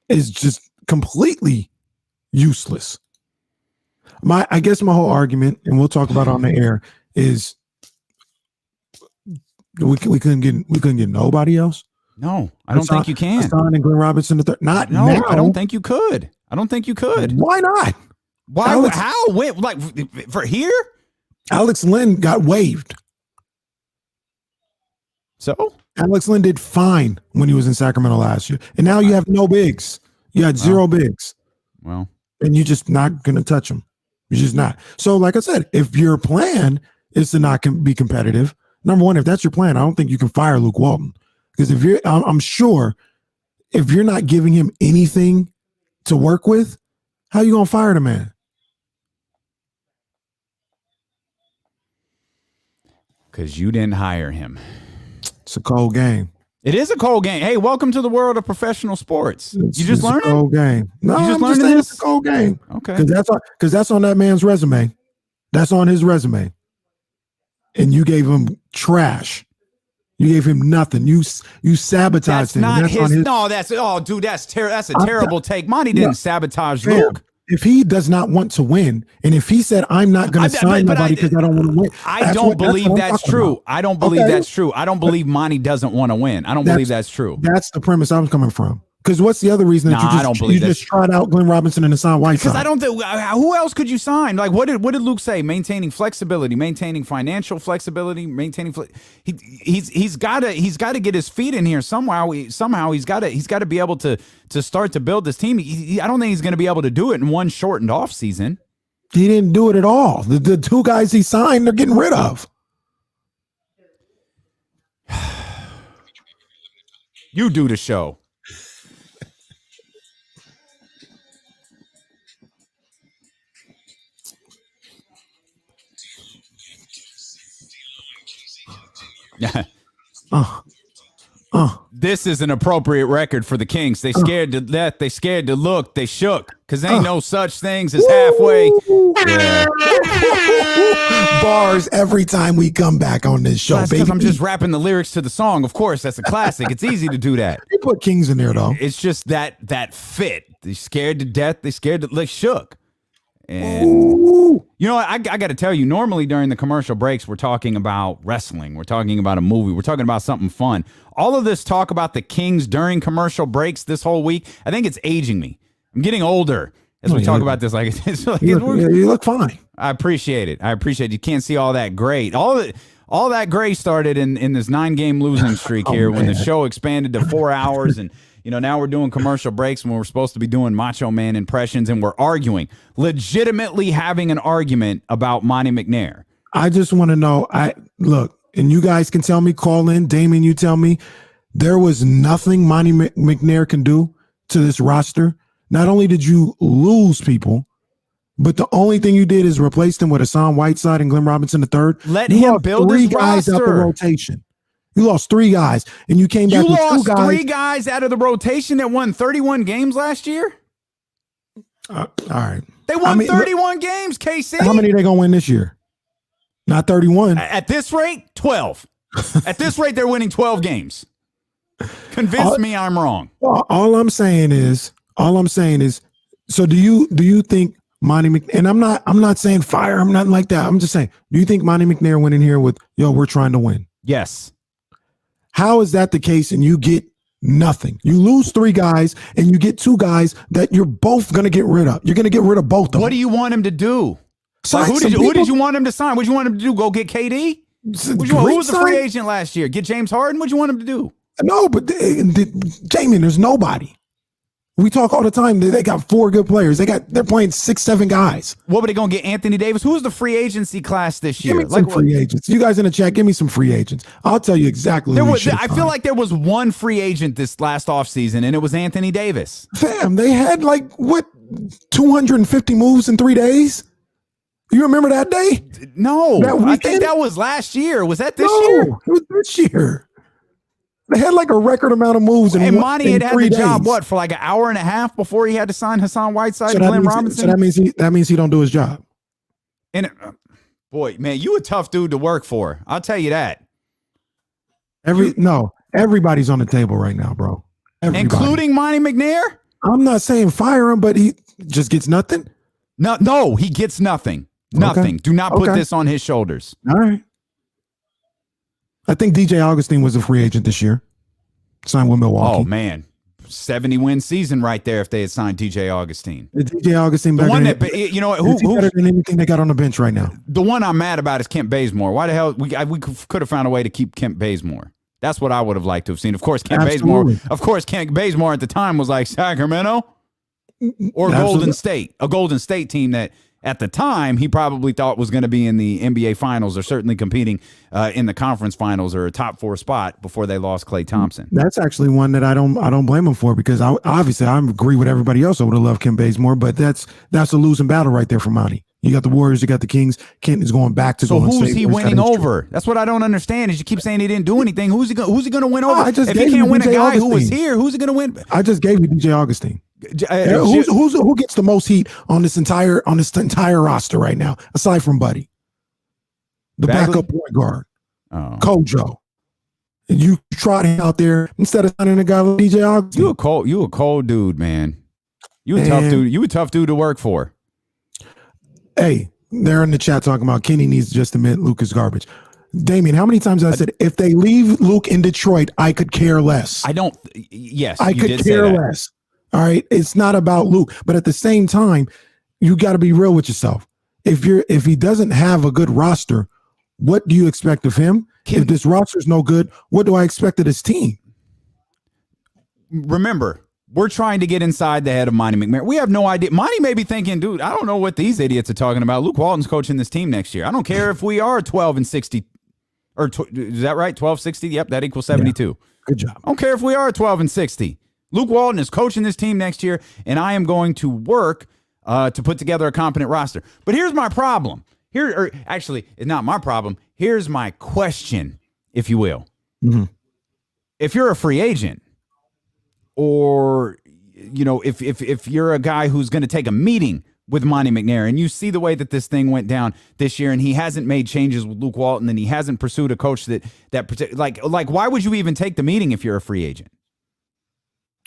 is just completely useless. I guess my whole argument, and we'll talk about it on the air, is we couldn't get nobody else. No, I don't think you can. Hassan and Glenn Robinson the third. Not now. I don't think you could. Why not? Why? How? Wait, like for here? Alex Len got waived. So Alex Len did fine when he was in Sacramento last year, and now you have no bigs. You had 0 bigs. Well, and you're just not going to touch them. You're just not. So, like I said, if your plan is to not be competitive, number one, if that's your plan, I don't think you can fire Luke Walton. Because I'm sure if you're not giving him anything to work with, how are you going to fire the man? Because you didn't hire him. It's a cold game. It is a cold game. Hey, welcome to the world of professional sports. You just learned it? Cold game. No, you just learned this? It's a cold game. Okay. Because that's on that man's resume. That's on his resume. And you gave him trash. You gave him nothing. You sabotaged him. That's not his. No, that's dude. That's a terrible take. Monty didn't sabotage Luke. if he does not want to win, and if he said, I'm not going to sign nobody because I don't want to win. I don't believe that's true. I don't believe that's true. I don't believe Monty doesn't want to win. I don't believe that's true. That's the premise I'm coming from. Because what's the other reason that you just tried out Glenn Robinson and Hassan Whiteside? Because I don't think who else could you sign? Like what did Luke say? Maintaining flexibility, maintaining financial flexibility, maintaining he's got to get his feet in here somehow. He's got to be able to start to build this team. I don't think he's going to be able to do it in one shortened off season. He didn't do it at all. The two guys he signed, they're getting rid of. You do the show. This is an appropriate record for the Kings. They scared to death. They scared to look. They shook because ain't no such things as halfway. Yeah. Bars every time we come back on this show, because I'm just rapping the lyrics to the song. Of course, that's a classic. It's easy to do that. You put Kings in there though. It's just that fit. They scared to death. They shook. And you know, I got to tell you, normally during the commercial breaks, we're talking about wrestling. We're talking about a movie. We're talking about something fun. All of this talk about the Kings during commercial breaks this whole week, I think it's aging me. I'm getting older as we talk about this. You look fine. I appreciate it. You can't see all that gray. All that gray started in this 9-game losing streak here when the show expanded to 4 hours and now we're doing commercial breaks when we're supposed to be doing Macho Man impressions, and we're legitimately having an argument about Monty McNair. I just want to know, look, and you guys can tell me, call in, Damon, you tell me, there was nothing Monty McNair can do to this roster. Not only did you lose people, but the only thing you did is replace them with Hassan Whiteside and Glenn Robinson III. Let him build his guys roster. Out the rotation. You lost 3 guys, and you came back with 2 guys. You lost 3 guys out of the rotation that won 31 games last year? All right. They won 31 games, KC. How many are they going to win this year? Not 31. At this rate, 12. At this rate, they're winning 12 games. Convince me I'm wrong. All I'm saying is, so do you think Monty McNair, and I'm not saying fire, I'm not like that. I'm just saying, do you think Monty McNair went in here with, we're trying to win? Yes. How is that the case and you get nothing? You lose 3 guys and you get 2 guys that you're both going to get rid of. You're going to get rid of both of them. What do you want him to do? Who did you want him to sign? What did you want him to do? Go get KD? Who was the free agent last year? Get James Harden? What do you want him to do? No, but Jamie, there's nobody. We talk all the time. They got 4 good players. They're playing 6, 7 guys. What were they going to get? Anthony Davis? Who's the free agency class this year? Give me some free agents. You guys in the chat, give me some free agents. I'll tell you exactly. I feel like there was one free agent this last offseason, and it was Anthony Davis. Fam, they had 250 moves in 3 days. You remember that day? No, I think that was last year. Was that this year? It was this year. They had a record amount of moves. And Monty had the job, for an hour and a half before he had to sign Hassan Whiteside and Glenn Robinson? So that means he don't do his job. And boy, man, you a tough dude to work for. I'll tell you that. Everybody's on the table right now, bro. Everybody. Including Monty McNair? I'm not saying fire him, but he just gets nothing. No, he gets nothing. Nothing. Okay. Do not put this on his shoulders. All right. I think DJ Augustine was a free agent this year. Signed with Milwaukee. Oh, man. 70-win season right there if they had signed DJ Augustine. DJ Augustine better than, who's better than anything they got on the bench right now? The one I'm mad about is Kent Bazemore. Why the hell we could have found a way to keep Kent Bazemore. That's what I would have liked to have seen. Of course, Kent Bazemore at the time was like Sacramento or Golden State, a Golden State team that at the time he probably thought was going to be in the NBA Finals or certainly competing in the conference finals or a top 4 spot before they lost Klay Thompson. That's actually one that I don't blame him for, because I agree with everybody else. I would have loved Kent Bazemore, but that's a losing battle right there for Monty. You got the Warriors, you got the Kings. Kent is going back to Golden State. So who's he winning over? That's what I don't understand. Is you keep saying he didn't do anything. Who's he going to win over? If he can't win a guy who was here, who's he going to win? I just gave you DJ Augustine. Who gets the most heat on this entire roster right now, aside from Buddy, the Bagley? backup point guard, Kojo, and you trot him out there instead of signing a guy like DJ Augustine. You a cold dude, man. You a tough dude. You a tough dude to work for. Hey, they're in the chat talking about Kenny needs to just admit Luke is garbage. Damian, how many times have I said if they leave Luke in Detroit, I could care less? Yes, I could care less. All right. It's not about Luke. But at the same time, you got to be real with yourself. If he doesn't have a good roster, what do you expect of him? If this roster is no good, what do I expect of this team? Remember, we're trying to get inside the head of Monty McNair. We have no idea. Monty may be thinking, dude, I don't know what these idiots are talking about. Luke Walton's coaching this team next year. I don't care if we are 12-60. Is that right? 12-60? Yep, that equals 72. Yeah. Good job. I don't care if we are 12-60. Luke Walton is coaching this team next year, and I am going to work to put together a competent roster. But here's my problem. Actually, it's not my problem. Here's my question, if you will. Mm-hmm. If you're a free agent, or if you're a guy who's going to take a meeting with Monty McNair and you see the way that this thing went down this year and he hasn't made changes with Luke Walton and he hasn't pursued a coach that like why would you even take the meeting if you're a free agent?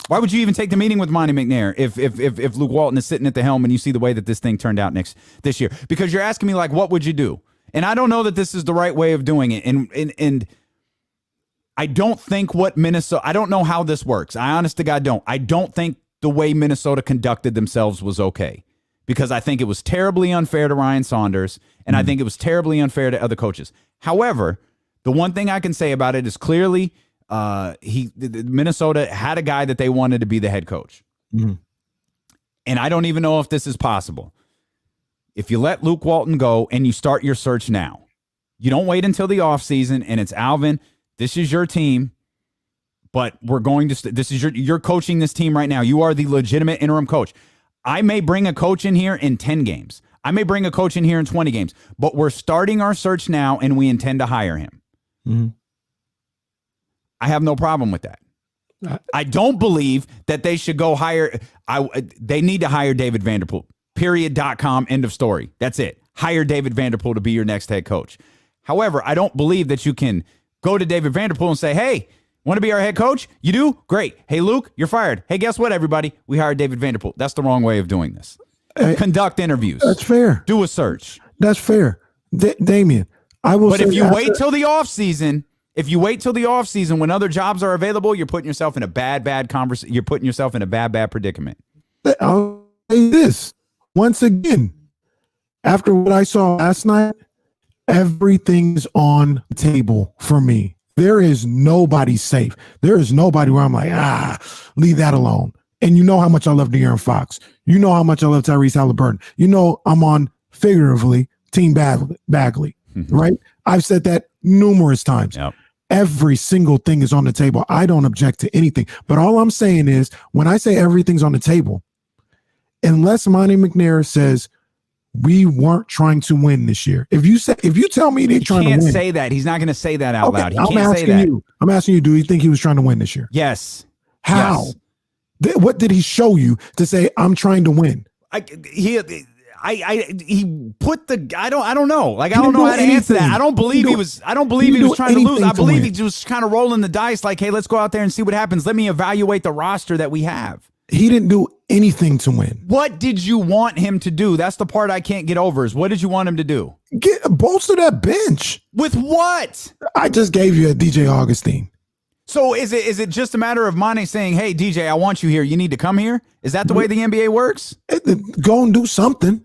Why would you even take the meeting with Monty McNair if Luke Walton is sitting at the helm and you see the way that this thing turned out this year? Because you're asking me like, what would you do? And I don't know that this is the right way of doing it. And I don't think I don't know how this works. I honest to God don't. I don't think the way Minnesota conducted themselves was okay, because I think it was terribly unfair to Ryan Saunders, and I think it was terribly unfair to other coaches. However, the one thing I can say about it is clearly Minnesota had a guy that they wanted to be the head coach. Mm-hmm. And I don't even know if this is possible. If you let Luke Walton go and you start your search now, you don't wait until the offseason and it's Alvin, this is your team, but we're going to this is you're coaching this team right now. You are the legitimate interim coach. I may bring a coach in here in 10 games. I may bring a coach in here in 20 games, but we're starting our search now and we intend to hire him. Mm-hmm. I have no problem with that. I don't believe that they should go hire. They need to hire David Vanderpool. Period.com. End of story. That's it. Hire David Vanderpool to be your next head coach. However, I don't believe that you can go to David Vanderpool and say, hey, want to be our head coach? You do? Great. Hey, Luke, you're fired. Hey, guess what, everybody? We hired David Vanderpool. That's the wrong way of doing this. Conduct interviews. That's fair. Do a search. That's fair. Damian, I will. But if you wait till the offseason, when other jobs are available, you're putting yourself in a bad conversation. You're putting yourself in a bad predicament. I'll say this once again. After what I saw last night, everything's on the table for me. There is nobody safe. There is nobody where I'm like, leave that alone. And you know how much I love De'Aaron Fox. You know how much I love Tyrese Halliburton. You know I'm on, figuratively, Team Bagley, right? I've said that numerous times. Yep. Every single thing is on the table. I don't object to anything. But all I'm saying is, when I say everything's on the table, unless Monty McNair says we weren't trying to win this year. If you tell me they're trying to win. He can't say that. He's not going to say that out loud. He I'm can't say that. I'm asking you, do you think he was trying to win this year? Yes. How? Yes. What did he show you to say I'm trying to win? He put the I don't know. Like, I don't know how to answer that. I don't believe he was trying to lose. I believe he was kind of rolling the dice like, hey, let's go out there and see what happens. Let me evaluate the roster that we have. He didn't do anything to win. What did you want him to do? That's the part I can't get over, is what did you want him to do? Bolster that bench. With what? I just gave you a DJ Augustine. So is it just a matter of Monty saying, hey, DJ, I want you here. You need to come here? Is that the way the NBA works? Go and do something.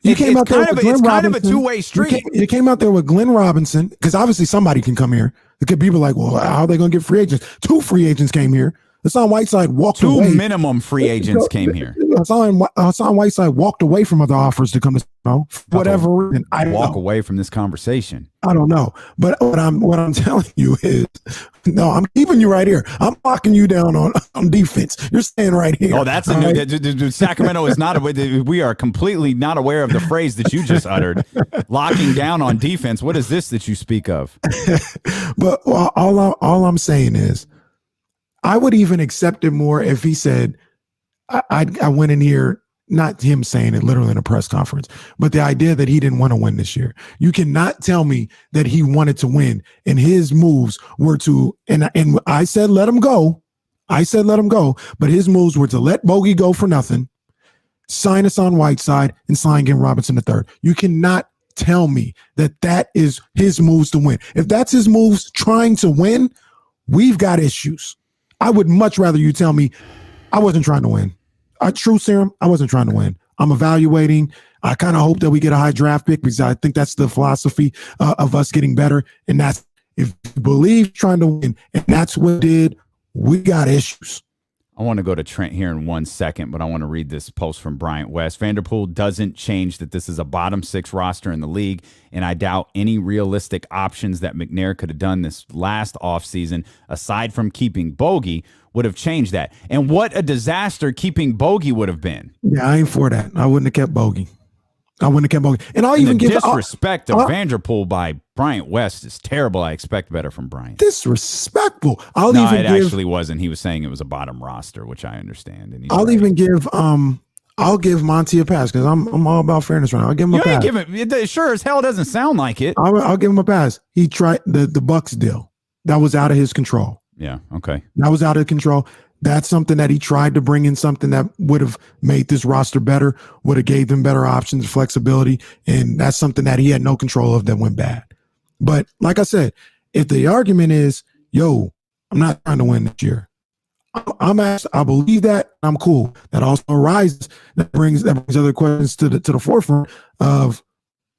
It's kind of a two-way street. You came out there with Glenn Robinson, because obviously somebody can come here. People are like, well, how are they going to get free agents? 2 free agents came here. Hassan Whiteside walked away. 2 minimum free agents came here. Hassan Whiteside walked away from other offers to come to whatever reason. I don't walk know. away from this conversation. I don't know. But what I'm telling you is, no, I'm keeping you right here. I'm locking you down on defense. You're staying right here. Oh, that's a new Sacramento is not we are completely not aware of the phrase that you just uttered. Locking down on defense. What is this that you speak of? But all I'm saying is, I would even accept it more if he said, I went in here, not him saying it literally in a press conference, but the idea that he didn't want to win this year. You cannot tell me that he wanted to win and his moves were to, and I said, let him go. I said let him go, but his moves were to let Bogey go for nothing, sign us on Whiteside, and sign Glenn Robinson III. You cannot tell me that is his moves to win. If that's his moves trying to win, we've got issues. I would much rather you tell me I wasn't trying to win. True serum, I wasn't trying to win. I'm evaluating. I kind of hope that we get a high draft pick because I think that's the philosophy of us getting better. And that's if you believe trying to win, and that's what it did, we got issues. I want to go to Trent here in 1 second, but I want to read this post from Bryant West. Vanderpool doesn't change that this is a bottom 6 roster in the league, and I doubt any realistic options that McNair could have done this last offseason, aside from keeping Bogey, would have changed that. And what a disaster keeping Bogey would have been. Yeah, I ain't for that. I wouldn't have kept Bogey. And I'll even give disrespect of Vanderpool by Bryant West is terrible. I expect better from Bryant. Disrespectful. Actually wasn't. He was saying it was a bottom roster, which I understand. And I'll give Monty a pass because I'm all about fairness right now. I'll give him a pass. It sure as hell doesn't sound like it. I'll give him a pass. He tried the Bucks deal. That was out of his control. Yeah. Okay. That was out of control. That's something that he tried to bring in, something that would have made this roster better, would have gave them better options, flexibility, and that's something that he had no control of that went bad. But like I said, if the argument is, yo, I'm not trying to win this year, I believe that, I'm cool. That also arises, that brings other questions to the forefront of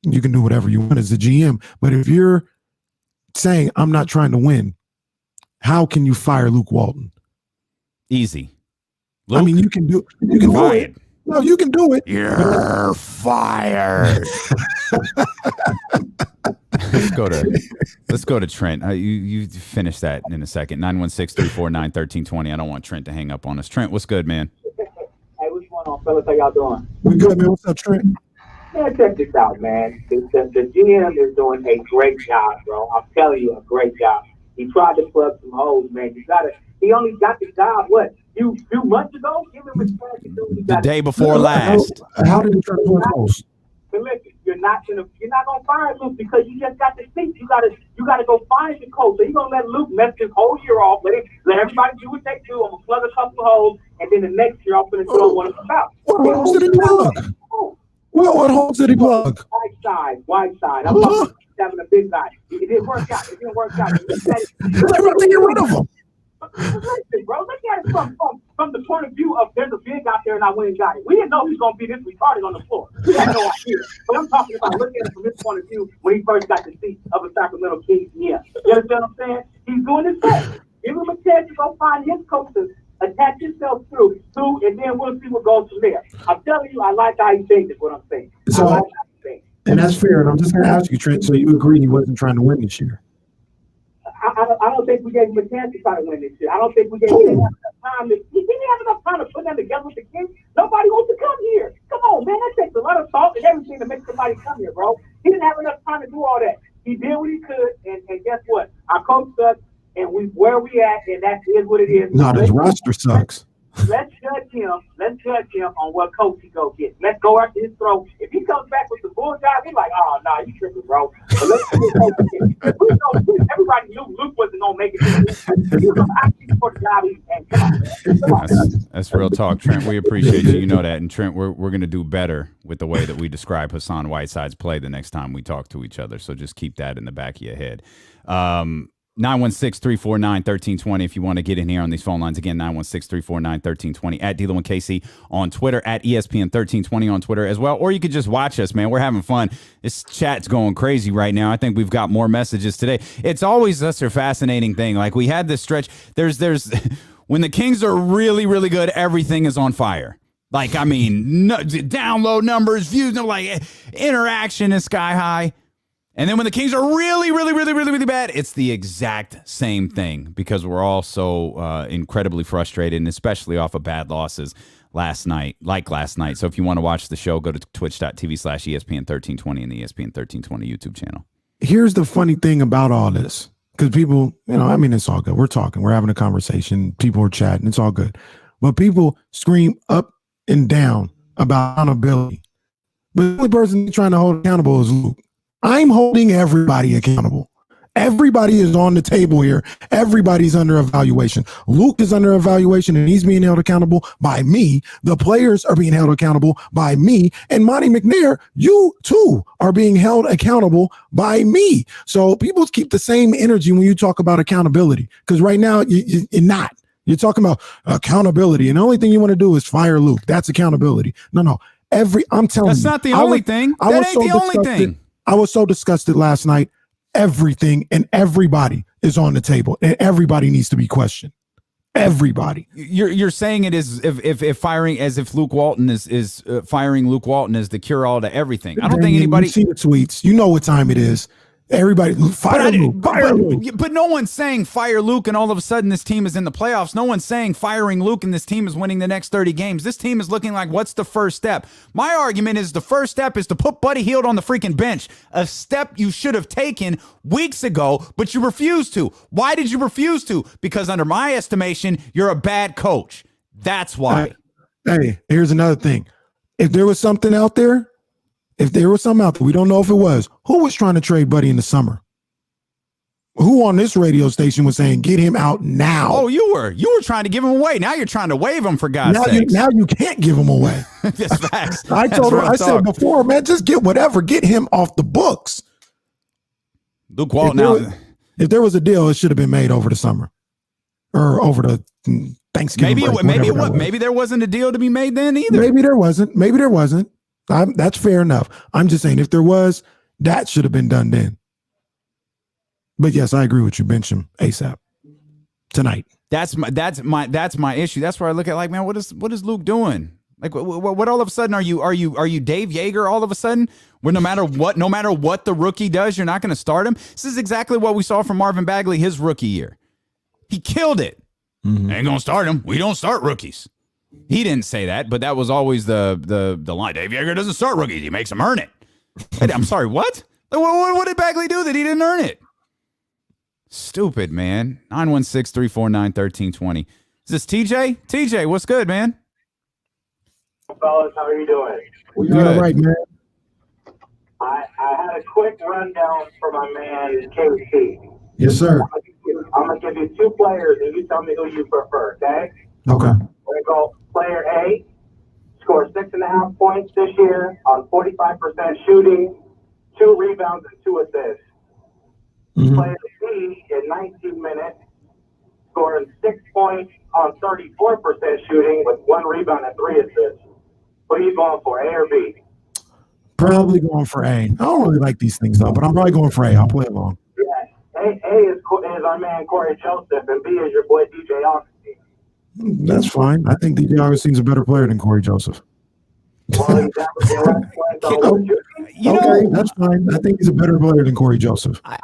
you can do whatever you want as the GM. But if you're saying I'm not trying to win, how can you fire Luke Walton? Easy. Luke, I mean, you can do it. No, you can do it. You're fired. Let's go to Trent. You finish that in a second. 916-349-1320. I don't want Trent to hang up on us. Trent, what's good, man? Hey, what's going on, fellas? How y'all doing? We good, man. What's up, Trent? Man, check this out, man. The GM is doing a great job, bro. I'm telling you, a great job. He tried to plug some holes, man. He only got the job, few months ago? Give him respect. The day before last. How did he try to plug holes? But listen, you're not gonna fire Luke because you just got the seat. You gotta go find the coach. So you're gonna let Luke mess this whole year off. Let everybody do what they do. I'm gonna plug a couple of holes, and then the next year I'm gonna throw one of them out. What holes did he plug? What holes did he plug? Whiteside. I'm talking having a big guy. It didn't work out. They were to get rid of him. Listen, bro, look at it from the point of view of there's a big out there and I went and got it. We didn't know he was going to be this retarded on the floor. We had no idea. But I'm talking about looking at it from his point of view when he first got the seat of a Sacramento Kings. Yeah. You understand what I'm saying? He's doing his best. Give him a chance to go find his coaches, attach himself through, and then we'll see what goes from there. I'm telling you, I like how he thinks, is what I'm saying. So, I like how he thinks. And that's fair. And I'm just going to ask you, Trent, so you agree he wasn't trying to win this year? I don't think we gave him a chance to try to win this year. I don't think we gave him enough time. He didn't have enough time to put them together with the Kings. Nobody wants to come here. Come on, man. That takes a lot of thought and everything to make somebody come here, bro. He didn't have enough time to do all that. He did what he could, and guess what? Our coach sucks, and where we at, and that is what it is. No, this roster sucks. Let's judge him on what coach he go get. Let's go after his throat. If he comes back with some bull job, he's like, oh, nah, you tripping, bro. But everybody knew Luke wasn't going to make it. He was going to ask you for the job he had. That's real talk, Trent. We appreciate you. You know that. And, Trent, we're going to do better with the way that we describe Hassan Whiteside's play the next time we talk to each other. So just keep that in the back of your head. 916-349-1320 if you want to get in here on these phone lines. Again, 916-349-1320 at D'Lo and KC on Twitter, at ESPN 1320 on Twitter as well. Or you could just watch us, man. We're having fun. This chat's going crazy right now. I think we've got more messages today. It's always such a fascinating thing. Like, we had this stretch. There's when the Kings are really, really good, everything is on fire. Like, I mean, download numbers, views, like interaction is sky high. And then when the Kings are really, really, really, really, really bad, it's the exact same thing because we're all so incredibly frustrated, and especially off of bad losses last night. So if you want to watch the show, go to twitch.tv/ESPN1320 and the ESPN 1320 YouTube channel. Here's the funny thing about all this, because people, it's all good. We're talking. We're having a conversation. People are chatting. It's all good. But people scream up and down about accountability. But the only person trying to hold accountable is Luke. I'm holding everybody accountable. Everybody is on the table here. Everybody's under evaluation. Luke is under evaluation and he's being held accountable by me. The players are being held accountable by me. And Monty McNair, you too are being held accountable by me. So people keep the same energy when you talk about accountability, because right now you're not. You're talking about accountability, and the only thing you want to do is fire Luke. That's accountability. No. I'm telling you. That's not the only thing. That ain't the only thing. I was so disgusted last night. Everything and everybody is on the table, and everybody needs to be questioned. Everybody. You're saying it is if firing, as if Luke Walton is firing Luke Walton is the cure all to everything. I don't think anybody. You see the tweets. You know what time it is. Everybody fire Luke. Fire Luke. But no one's saying fire Luke and all of a sudden this team is in the playoffs. No one's saying firing Luke and this team is winning the next 30 games. This team is looking like, what's the first step? My argument is the first step is to put Buddy Hield on the freaking bench, a step you should have taken weeks ago, but you refused to. Why did you refuse to? Because under my estimation, you're a bad coach. That's why. Hey, here's another thing. If there was something out there, we don't know if it was. Who was trying to trade Buddy in the summer? Who on this radio station was saying, get him out now? Oh, you were trying to give him away. Now you're trying to waive him, for God's sake. Now you can't give him away. That's facts. I said before, man, just get whatever. Get him off the books. Luke Walton. If there was a deal, it should have been made over the summer or over the Thanksgiving. Maybe there wasn't a deal to be made then either. Maybe there wasn't. That's fair enough. I'm just saying, if there was, that should have been done then. But yes, I agree with you. Bench him ASAP tonight. That's my issue. That's where I look at, like, man, what is Luke doing? Like, what all of a sudden are you Dave Yeager all of a sudden? Where no matter what the rookie does, you're not going to start him. This is exactly what we saw from Marvin Bagley his rookie year. He killed it. Mm-hmm. Ain't gonna start him. We don't start rookies. He didn't say that, but that was always the line. Dave Yeager doesn't start rookies. He makes them earn it. I'm sorry, what? What did Bagley do that he didn't earn it? Stupid, man. 916-349-1320. Is this TJ? TJ, what's good, man? Fellas, how are you doing? Good. All right, man. I had a quick rundown for my man, KC. Yes, sir. I'm going to give you two players, and you tell me who you prefer, okay? Okay. We're going to go player A, scored 6.5 points this year on 45% shooting, 2 rebounds, and 2 assists. Mm-hmm. Player B, in 19 minutes, scoring 6 points on 34% shooting with 1 rebound and 3 assists. What are you going for, A or B? Probably going for A. I don't really like these things, though, but I'm probably going for A. I'll play along. Yeah. A is our man, Corey Joseph, and B is your boy, DJ Augustine. That's fine. I think DJ Augustine's a better player than Corey Joseph. Well, okay, that's fine. I think he's a better player than Corey Joseph. I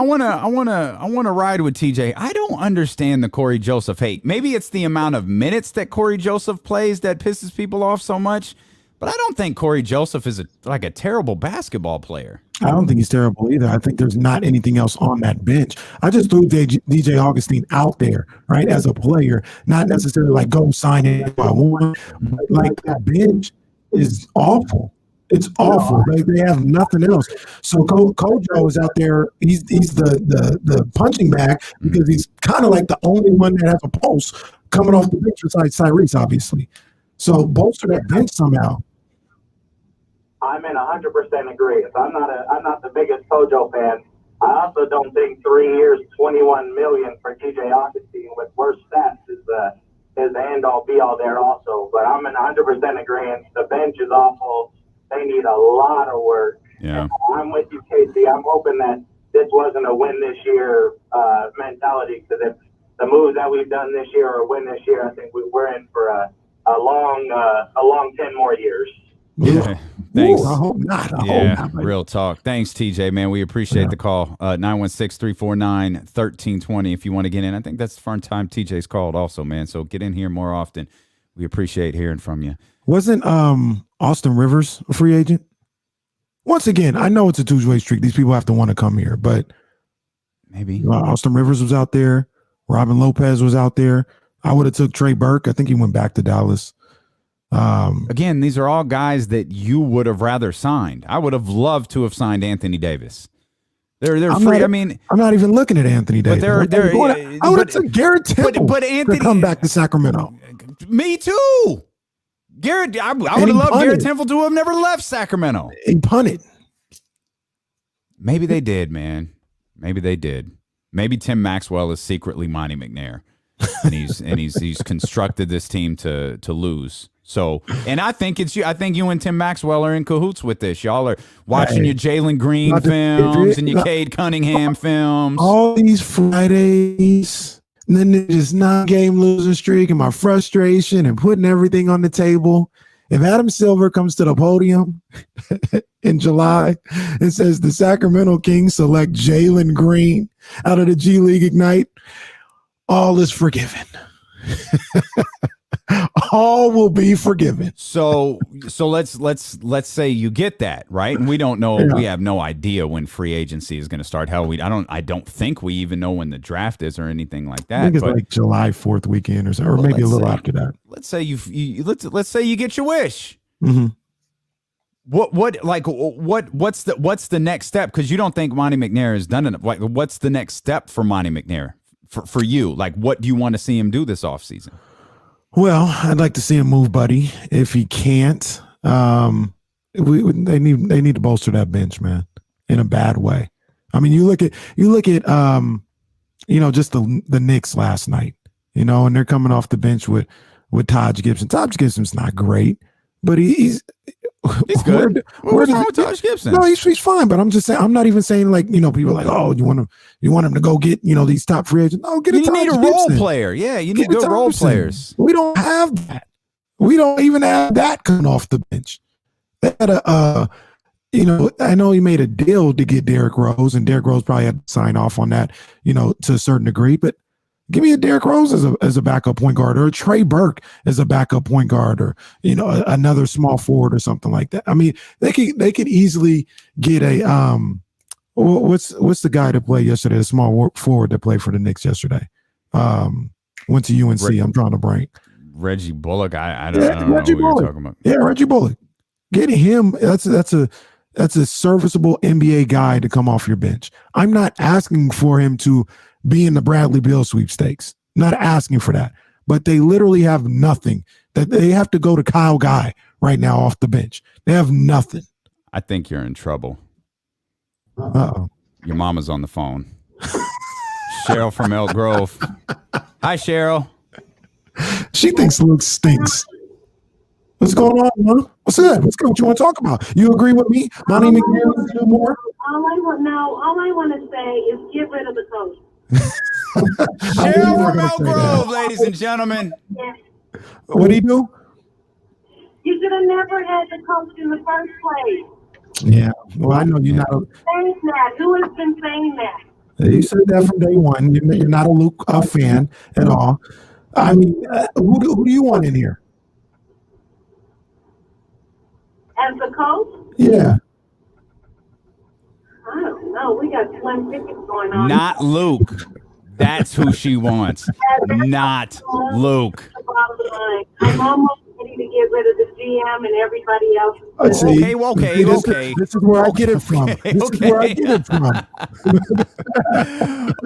want to ride with TJ. I don't understand the Corey Joseph hate. Maybe it's the amount of minutes that Corey Joseph plays that pisses people off so much. But I don't think Corey Joseph is a terrible basketball player. I don't think he's terrible either. I think there's not anything else on that bench. I just threw DJ Augustine out there, right, as a player, not necessarily like go sign it. Like that bench is awful. It's awful. They have nothing else. So Kojo is out there. He's the punching bag because he's kind of like the only one that has a pulse coming off the bench besides Tyrese, obviously. So bolster that bench somehow. I'm in 100% agreement. I'm not the biggest Kojo fan. I also don't think 3 years, $21 million for DJ Augustine with worse stats is the end all be all there also. But I'm in 100% agreement. The bench is awful. They need a lot of work. Yeah. And I'm with you, Casey. I'm hoping that this wasn't a win this year mentality, because if the moves that we've done this year are a win this year, I think we're in for a long 10 more years. Yeah. Thanks. Ooh, I hope not. I hope not. Real talk. Thanks, TJ, man. We appreciate the call. 916-349-1320 if you want to get in. I think that's the fun time TJ's called also, man. So get in here more often. We appreciate hearing from you. Wasn't Austin Rivers a free agent? Once again, I know it's a two-way street. These people have to want to come here, but maybe Austin Rivers was out there. Robin Lopez was out there. I would have took Trey Burke. I think he went back to Dallas. Again, these are all guys that you would have rather signed. I would have loved to have signed Anthony Davis. They're I'm free. not, I mean, I'm not even looking at Anthony Davis. I would have took Garrett Temple but Anthony to come back to Sacramento. Me too. Garrett, I would have loved Garrett Temple to have never left Sacramento. He punted. Maybe they did, man. Maybe they did. Maybe Tim Maxwell is secretly Monty McNair, and he's constructed this team to lose. So, and I think it's you. I think you and Tim Maxwell are in cahoots with this. Y'all are watching your Jalen Green films and your Cade Cunningham films. All these Fridays, and then there's this 9-game losing streak and my frustration and putting everything on the table. If Adam Silver comes to the podium in July and says the Sacramento Kings select Jalen Green out of the G League Ignite, all is forgiven. All will be forgiven. So let's say you get that, right? And we don't know. Yeah. We have no idea when free agency is going to start. Hell, I don't think we even know when the draft is or anything like that. I think it's like July 4th weekend or so, or maybe a little after that. Let's say let's say you get your wish. Mm-hmm. What's the next step? Because you don't think Monty McNair has done it. Like, what's the next step for Monty McNair for you? Like, what do you want to see him do this offseason? Well, I'd like to see him move Buddy. If he can't, they need to bolster that bench, man, in a bad way. I mean, you look at just the Knicks last night, and they're coming off the bench with Taj Gibson. Taj Gibson's not great, but he's good. What's wrong with Taj Gibson? No, he's fine. But I'm just saying, I'm not even saying like, people are like, oh, you want him to go get, these top free agents. No, get You need a role player. Yeah, you need good role players. We don't have that. We don't even have that coming off the bench. They had I know he made a deal to get Derrick Rose, and Derrick Rose probably had to sign off on that, to a certain degree, but give me a Derrick Rose as a backup point guard, or a Trey Burke as a backup point guard, or another small forward or something like that. I mean, they could easily get a what's the guy that played yesterday, the small forward that played for the Knicks yesterday, went to UNC. I'm drawing a blank. Reggie Bullock. I don't know what you're talking about. Yeah, Reggie Bullock. Getting him, that's a serviceable NBA guy to come off your bench. I'm not asking for him to be in the Bradley Beal sweepstakes. Not asking for that. But they literally have nothing. That they have to go to Kyle Guy right now off the bench. They have nothing. I think you're in trouble. Uh-oh. Your mama's on the phone. Cheryl from Elk Grove. Hi, Cheryl. She thinks Luke stinks. What's going on, man? What's up? What's good? What you want to talk about? You agree with me? Monty McNair needs to do more? All I want to say is get rid of the coach. Cheryl from Elk Grove, ladies and gentlemen. Yeah. What'd he do? You should have never had the coach in the first place. Yeah. Well, I know you're not. Saying that. Who has been saying that? You said that from day one. You're not a Luke fan at all. I mean, who do you want in here? As the coach? Yeah. I don't know. We got slim pickings going on. Not Luke. That's who she wants. Not Luke. I'm almost ready to get rid of the GM and everybody else. Okay. This is where I get it from.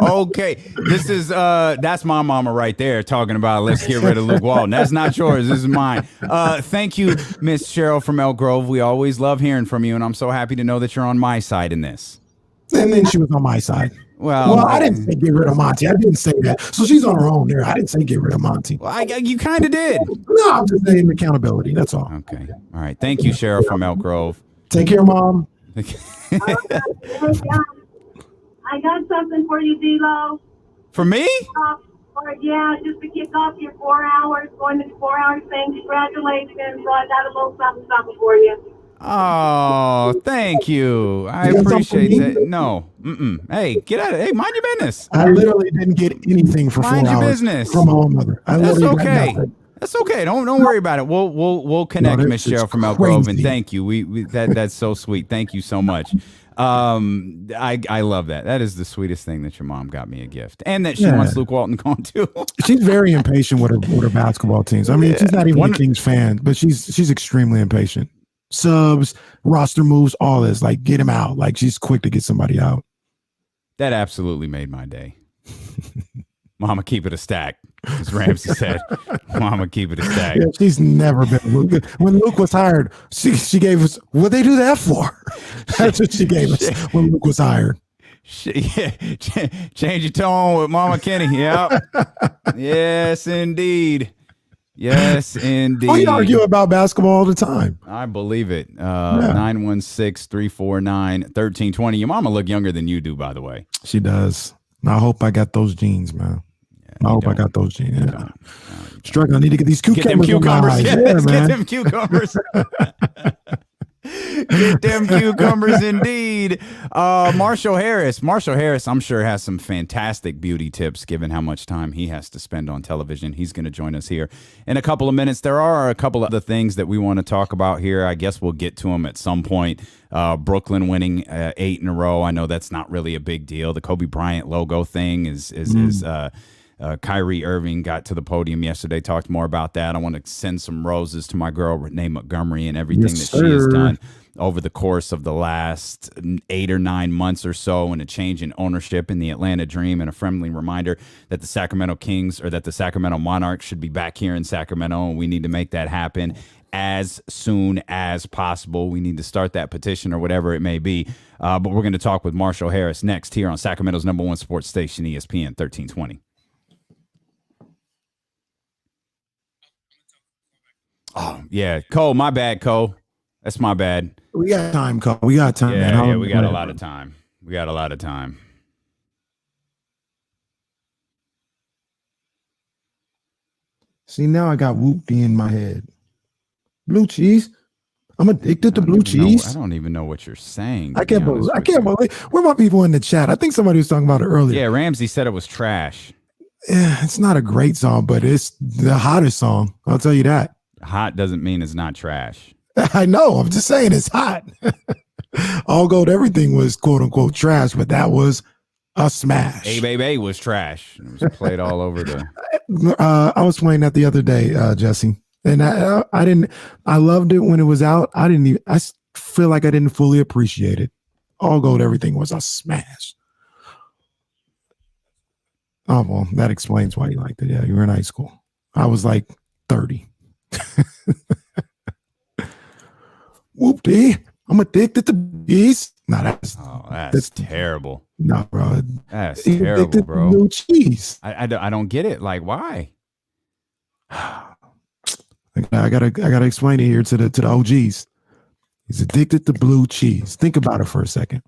Okay. This is that's my mama right there talking about let's get rid of Luke Walton. That's not yours. This is mine. Thank you, Miss Cheryl from Elk Grove. We always love hearing from you, and I'm so happy to know that you're on my side in this. And then she was on my side. Well, I didn't say get rid of Monty. I didn't say that. So she's on her own there. I didn't say get rid of Monty. Well, you kind of did. No, I'm just saying accountability. That's all. Okay. All right. Thank you, Cheryl from Elk Grove. Take care, Mom. I got something for you, D-Lo. For me? Just to kick off your 4 hours, going to 4 hours thing. Congratulations. So I got a little something for you. Oh, thank you. I appreciate that. No. Hey, get out of it. Hey, mind your business. I literally didn't get anything for 4 hours. Mind your business. From my own mother. That's okay. That's okay. Don't worry about it. We'll connect, Miss Cheryl from Elk Grove, and thank you. That's so sweet. Thank you so much. I love that. That is the sweetest thing that your mom got me a gift, and that she wants Luke Walton gone too. She's very impatient with her basketball teams. I mean, she's not even a Kings fan, but she's extremely impatient. Subs, roster moves, all this. Like, get him out. Like, she's quick to get somebody out. That absolutely made my day. Mama, keep it a stack, as Ramsey said. Mama, keep it a stack. Yeah, she's never been. When Luke was hired, she gave us, what they do that for? That's what she gave us when Luke was hired. Yeah, change your tone with Mama Kenny. Yep. Yes, indeed. Yes, indeed. We argue about basketball all the time. I believe it. 916-349-1320. Your mama look younger than you do, by the way. She does. I hope I got those genes, man. I hope I got those genes. Yeah. Struggling. I need to get these cucumbers. Get them cucumbers. Yeah, Yes, man. get them cucumbers. Get them cucumbers indeed. Marshall Harris, I'm sure has some fantastic beauty tips given how much time he has to spend on television. He's going to join us here in a couple of minutes. There are a couple of other things that we want to talk about here. I guess we'll get to them at some point. Brooklyn winning 8 in a row. I know that's not really a big deal. The Kobe Bryant logo thing is Kyrie Irving got to the podium yesterday, talked more about that. I want to send some roses to my girl, Renee Montgomery, and everything that she has done over the course of the last 8 or 9 months or so, and a change in ownership in the Atlanta Dream, and a friendly reminder that the Sacramento Kings, or that the Sacramento Monarchs, should be back here in Sacramento, and we need to make that happen as soon as possible. We need to start that petition or whatever it may be. But we're going to talk with Marshall Harris next here on Sacramento's #1 sports station, ESPN 1320. Oh, yeah. Cole, my bad, Cole. That's my bad. We got time, Cole. We got time, man. Yeah, we got a lot of time. See, now I got Whoop-Dee in my head. Blue cheese. I'm addicted to blue cheese. I don't even know what you're saying. I can't believe. Where are my people in the chat? I think somebody was talking about it earlier. Yeah, Ramsey said it was trash. Yeah, it's not a great song, but it's the hottest song. I'll tell you that. Hot doesn't mean it's not trash. I know. I'm just saying it's hot. All Gold Everything was quote unquote trash, but that was a smash. Hey Baby was trash. It was played all over the. I was playing that the other day, Jesse, and I didn't. I loved it when it was out. I feel like I didn't fully appreciate it. All Gold Everything was a smash. Oh well, that explains why you liked it. Yeah, you were in high school. I was like 30. Whoop-dee. I'm addicted to bees. No, that's terrible. No, bro. That's terrible, bro. Blue cheese. I don't get it. Like, why? I gotta explain it here to the OGs. He's addicted to blue cheese. Think about it for a second.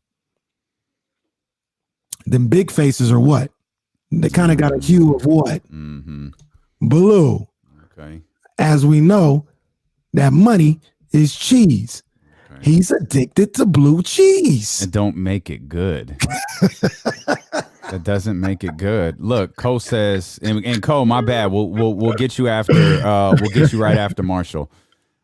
Them big faces are what? They kind of got a hue of what? Mm-hmm. Blue. Okay. As we know, that money is cheese. Okay. He's addicted to blue cheese. It don't make it good. That doesn't make it good. Look, Cole says, and Cole, my bad. We'll get you after. We'll get you right after Marshall.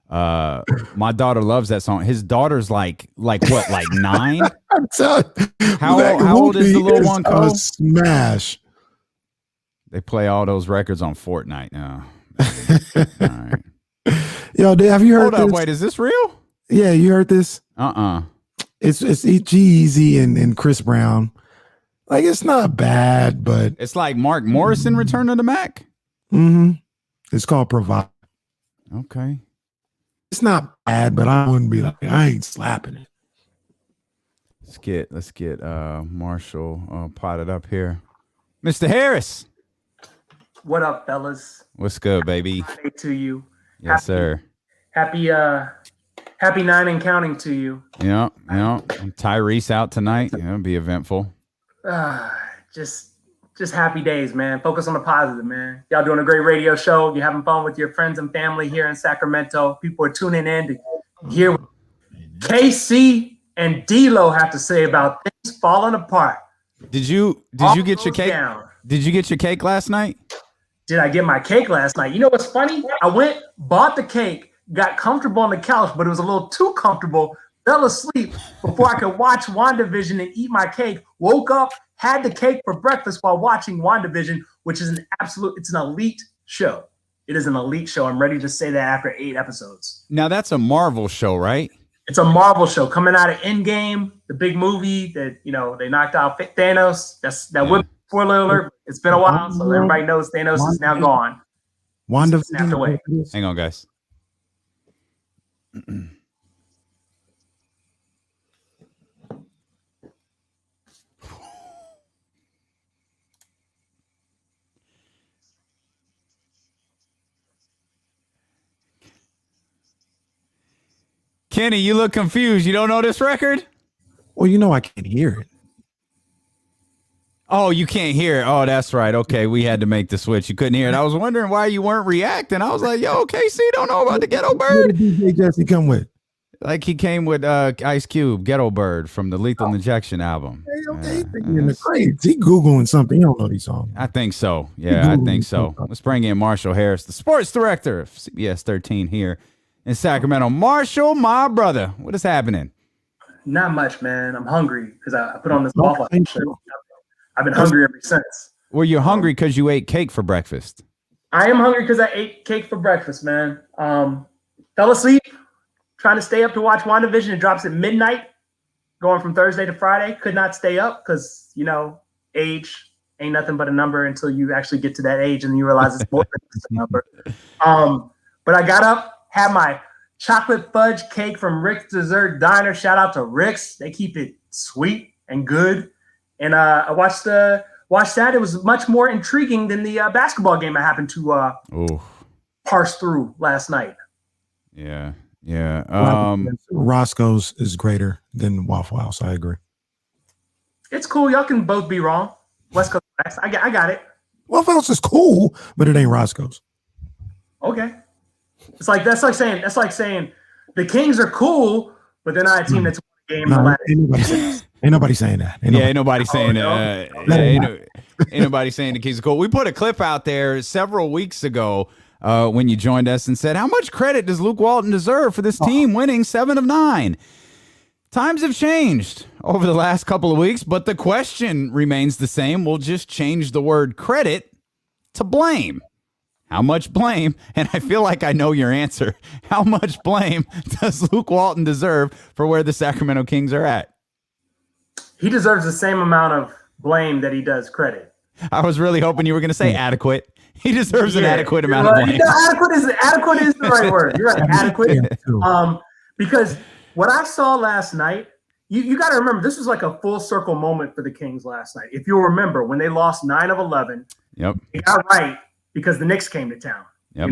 My daughter loves that song. His daughter's like what, like 9? I'm telling you, how old is the little one, Cole? A smash. They play all those records on Fortnite now. All right. Yo, have you heard Hold up, this? wait, is this real? Yeah, you heard this? It's G-Eazy and Chris Brown. Like, it's not bad, but it's like Mark Morrison Return to the Mac. Mm-hmm. It's called Provide. Okay. It's not bad, but I wouldn't be like, I ain't slapping it. Let's get Marshall potted up here. Mr. Harris. What up, fellas? What's good, baby? Friday to you. Yes, sir. Happy 9 and counting to you. Yeah. Tyrese out tonight. It'll be eventful. Just happy days, man. Focus on the positive, man. Y'all doing a great radio show. You're having fun with your friends and family here in Sacramento. People are tuning in to hear what KC and D-Lo have to say about things falling apart. Did you get your cake? Down. Did you get your cake last night? Did I get my cake last night? You know what's funny? I went, bought the cake, got comfortable on the couch, but it was a little too comfortable, fell asleep before I could watch WandaVision and eat my cake, woke up, had the cake for breakfast while watching WandaVision, which is it's an elite show. It is an elite show. I'm ready to say that after 8 episodes. Now that's a Marvel show, right? It's a Marvel show coming out of Endgame, the big movie that they knocked out Thanos. Would spoiler alert. It's been a while, so everybody knows Thanos is now gone. Wanda snapped away. Hang on, guys. Kenny, you look confused. You don't know this record? Well, I can't hear it. Oh, you can't hear it. Oh, that's right. Okay, we had to make the switch. You couldn't hear it. I was wondering why you weren't reacting. I was like, yo, KC don't know about the Ghetto Bird. What did DJ Jesse come with? Like he came with Ice Cube, Ghetto Bird from the Lethal Injection album. He's in the crates. He Googling something. He don't know these songs. I think so. Yeah, I think so. Let's bring in Marshall Harris, the sports director of CBS 13 here in Sacramento. Marshall, my brother, what is happening? Not much, man. I'm hungry because I put on this waffle. I've been hungry ever since. Well, you're hungry because you ate cake for breakfast. I am hungry because I ate cake for breakfast, man. Fell asleep, trying to stay up to watch WandaVision. It drops at midnight, going from Thursday to Friday. Could not stay up because, age ain't nothing but a number until you actually get to that age and you realize it's more than just a number. But I got up, had my chocolate fudge cake from Rick's Dessert Diner. Shout out to Rick's. They keep it sweet and good. And I watched that. It was much more intriguing than the basketball game I happened to parse through last night. Yeah. Roscoe's is greater than Waffle House. I agree. It's cool. Y'all can both be wrong. West Coast Max. I got it. Waffle House is cool, but it ain't Roscoe's. Okay. That's like saying the Kings are cool, but they're not a team that's won a game in the last. Ain't nobody saying that. Ain't nobody saying that. Ain't nobody saying the Kings are cool. We put a clip out there several weeks ago when you joined us and said, how much credit does Luke Walton deserve for this team winning 7 of 9? Times have changed over the last couple of weeks, but the question remains the same. We'll just change the word credit to blame. How much blame? And I feel like I know your answer. How much blame does Luke Walton deserve for where the Sacramento Kings are at? He deserves the same amount of blame that he does credit. I was really hoping you were going to say adequate. He deserves an adequate amount of blame. Adequate is the right word. You're right, adequate. Because what I saw last night, you got to remember, this was like a full circle moment for the Kings last night. If you'll remember, when they lost 9 of 11, yep, they got right because the Knicks came to town. Yep.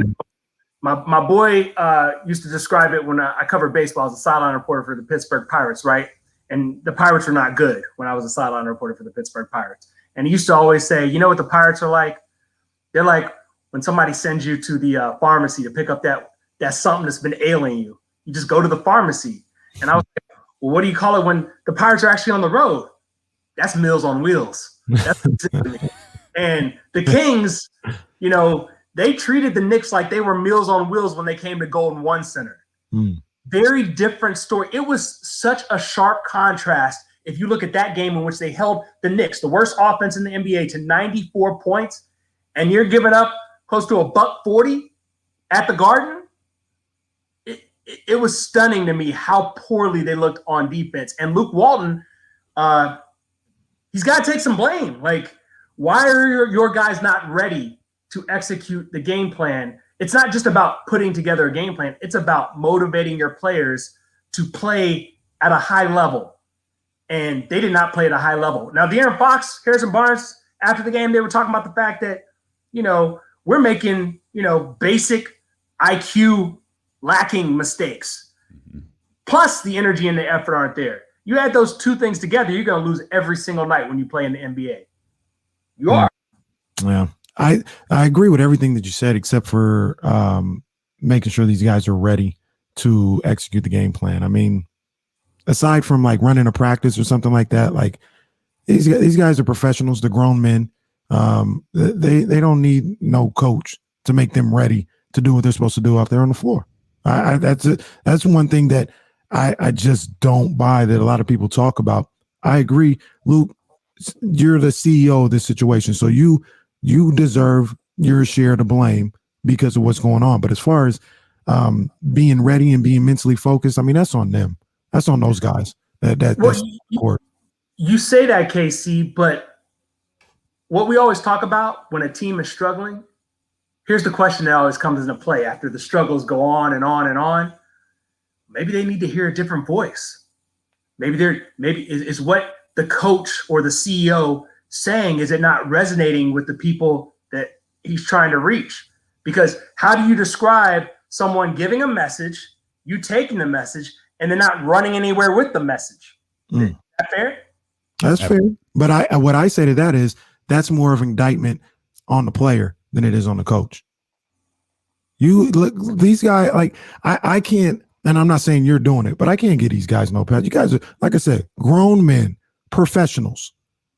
My boy used to describe it when I covered baseball as a sideline reporter for the Pittsburgh Pirates, right? And the Pirates were not good when I was a sideline reporter for the Pittsburgh Pirates. And he used to always say, you know what the Pirates are like? They're like when somebody sends you to the pharmacy to pick up that something that's been ailing you. You just go to the pharmacy. And I was like, well, what do you call it when the Pirates are actually on the road? That's Meals on Wheels. That's and the Kings, they treated the Knicks like they were Meals on Wheels when they came to Golden One Center. Very different story. It was such a sharp contrast. If you look at that game in which they held the Knicks, the worst offense in the NBA, to 94 points, and you're giving up close to $140 at the Garden, it was stunning to me how poorly they looked on defense. And Luke Walton, he's got to take some blame. Like, why are your guys not ready to execute the game plan? It's not just about putting together a game plan. It's about motivating your players to play at a high level. And they did not play at a high level. Now, De'Aaron Fox, Harrison Barnes, after the game, they were talking about the fact that, we're making, basic IQ lacking mistakes. Plus the energy and the effort aren't there. You add those two things together, you're going to lose every single night when you play in the NBA. You are. Yeah. I agree with everything that you said, except for making sure these guys are ready to execute the game plan. I mean, aside from like running a practice or something like that, like these guys are professionals, they're grown men. They don't need no coach to make them ready to do what they're supposed to do out there on the floor. That's one thing that I just don't buy that a lot of people talk about. I agree, Luke, you're the CEO of this situation, so you deserve your share to blame because of what's going on. But as far as being ready and being mentally focused, I mean, that's on them. That's on those guys. You say that, KC, but what we always talk about when a team is struggling, here's the question that always comes into play after the struggles go on and on and on. Maybe they need to hear a different voice. Maybe is what the coach or the CEO saying, is it not resonating with the people that he's trying to reach? Because how do you describe someone giving a message, you taking the message, and then not running anywhere with the message? Is that fair? That's fair. But what I say to that is that's more of an indictment on the player than it is on the coach. You look, these guys, like I can't, and I'm not saying you're doing it, but I can't get these guys no pass. You guys are, like I said, grown men, professionals.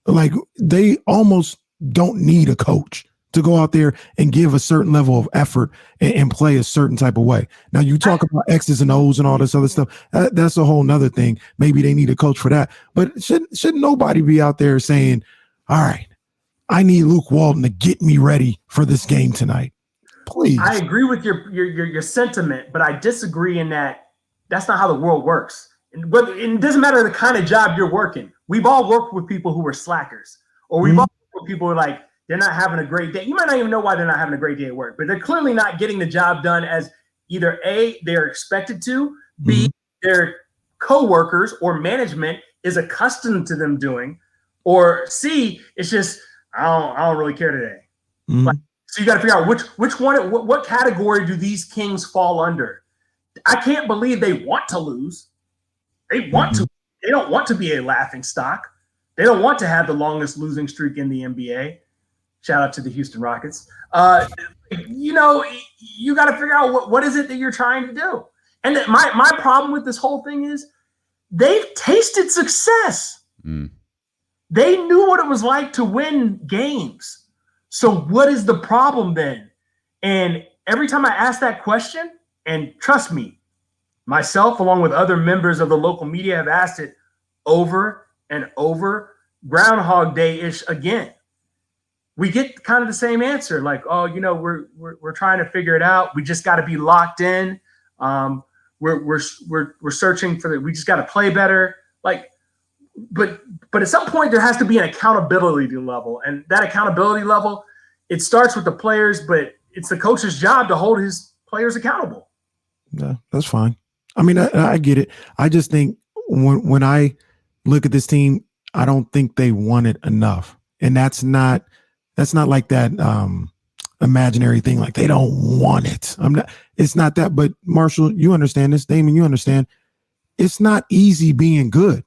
Like they almost don't need a coach to go out there and give a certain level of effort and play a certain type of way. Now you talk about X's and O's and all this other stuff. That's a whole nother thing. Maybe they need a coach for that, but should nobody be out there saying, all right, I need Luke Walton to get me ready for this game tonight. Please. I agree with your sentiment, but I disagree in that that's not how the world works. It doesn't matter the kind of job you're working. We've all worked with people who were slackers, or we've all worked with people who are like, they're not having a great day. You might not even know why they're not having a great day at work, but they're clearly not getting the job done as either A, they're expected to, B, their coworkers or management is accustomed to them doing, or C, it's just, I don't really care today. Like, so you got to figure out which one, what category do these kings fall under? I can't believe they want to lose. They want to. They don't want to be a laughing stock. They don't want to have the longest losing streak in the NBA. Shout out to the Houston Rockets. You got to figure out what is it that you're trying to do. And my problem with this whole thing is they've tasted success. They knew what it was like to win games. So what is the problem then? And every time I ask that question, and trust me, myself, along with other members of the local media, have asked it over and over, Groundhog Day-ish again. We get kind of the same answer, like, oh, we're trying to figure it out. We just got to be locked in. We're searching for we just got to play better. Like, but at some point there has to be an accountability level, and that accountability level, it starts with the players, but it's the coach's job to hold his players accountable. Yeah, that's fine. I mean, I get it. I just think when I look at this team, I don't think they want it enough, and that's not like that imaginary thing. Like they don't want it. It's not that. But Marshall, you understand this. Damon, you understand. It's not easy being good.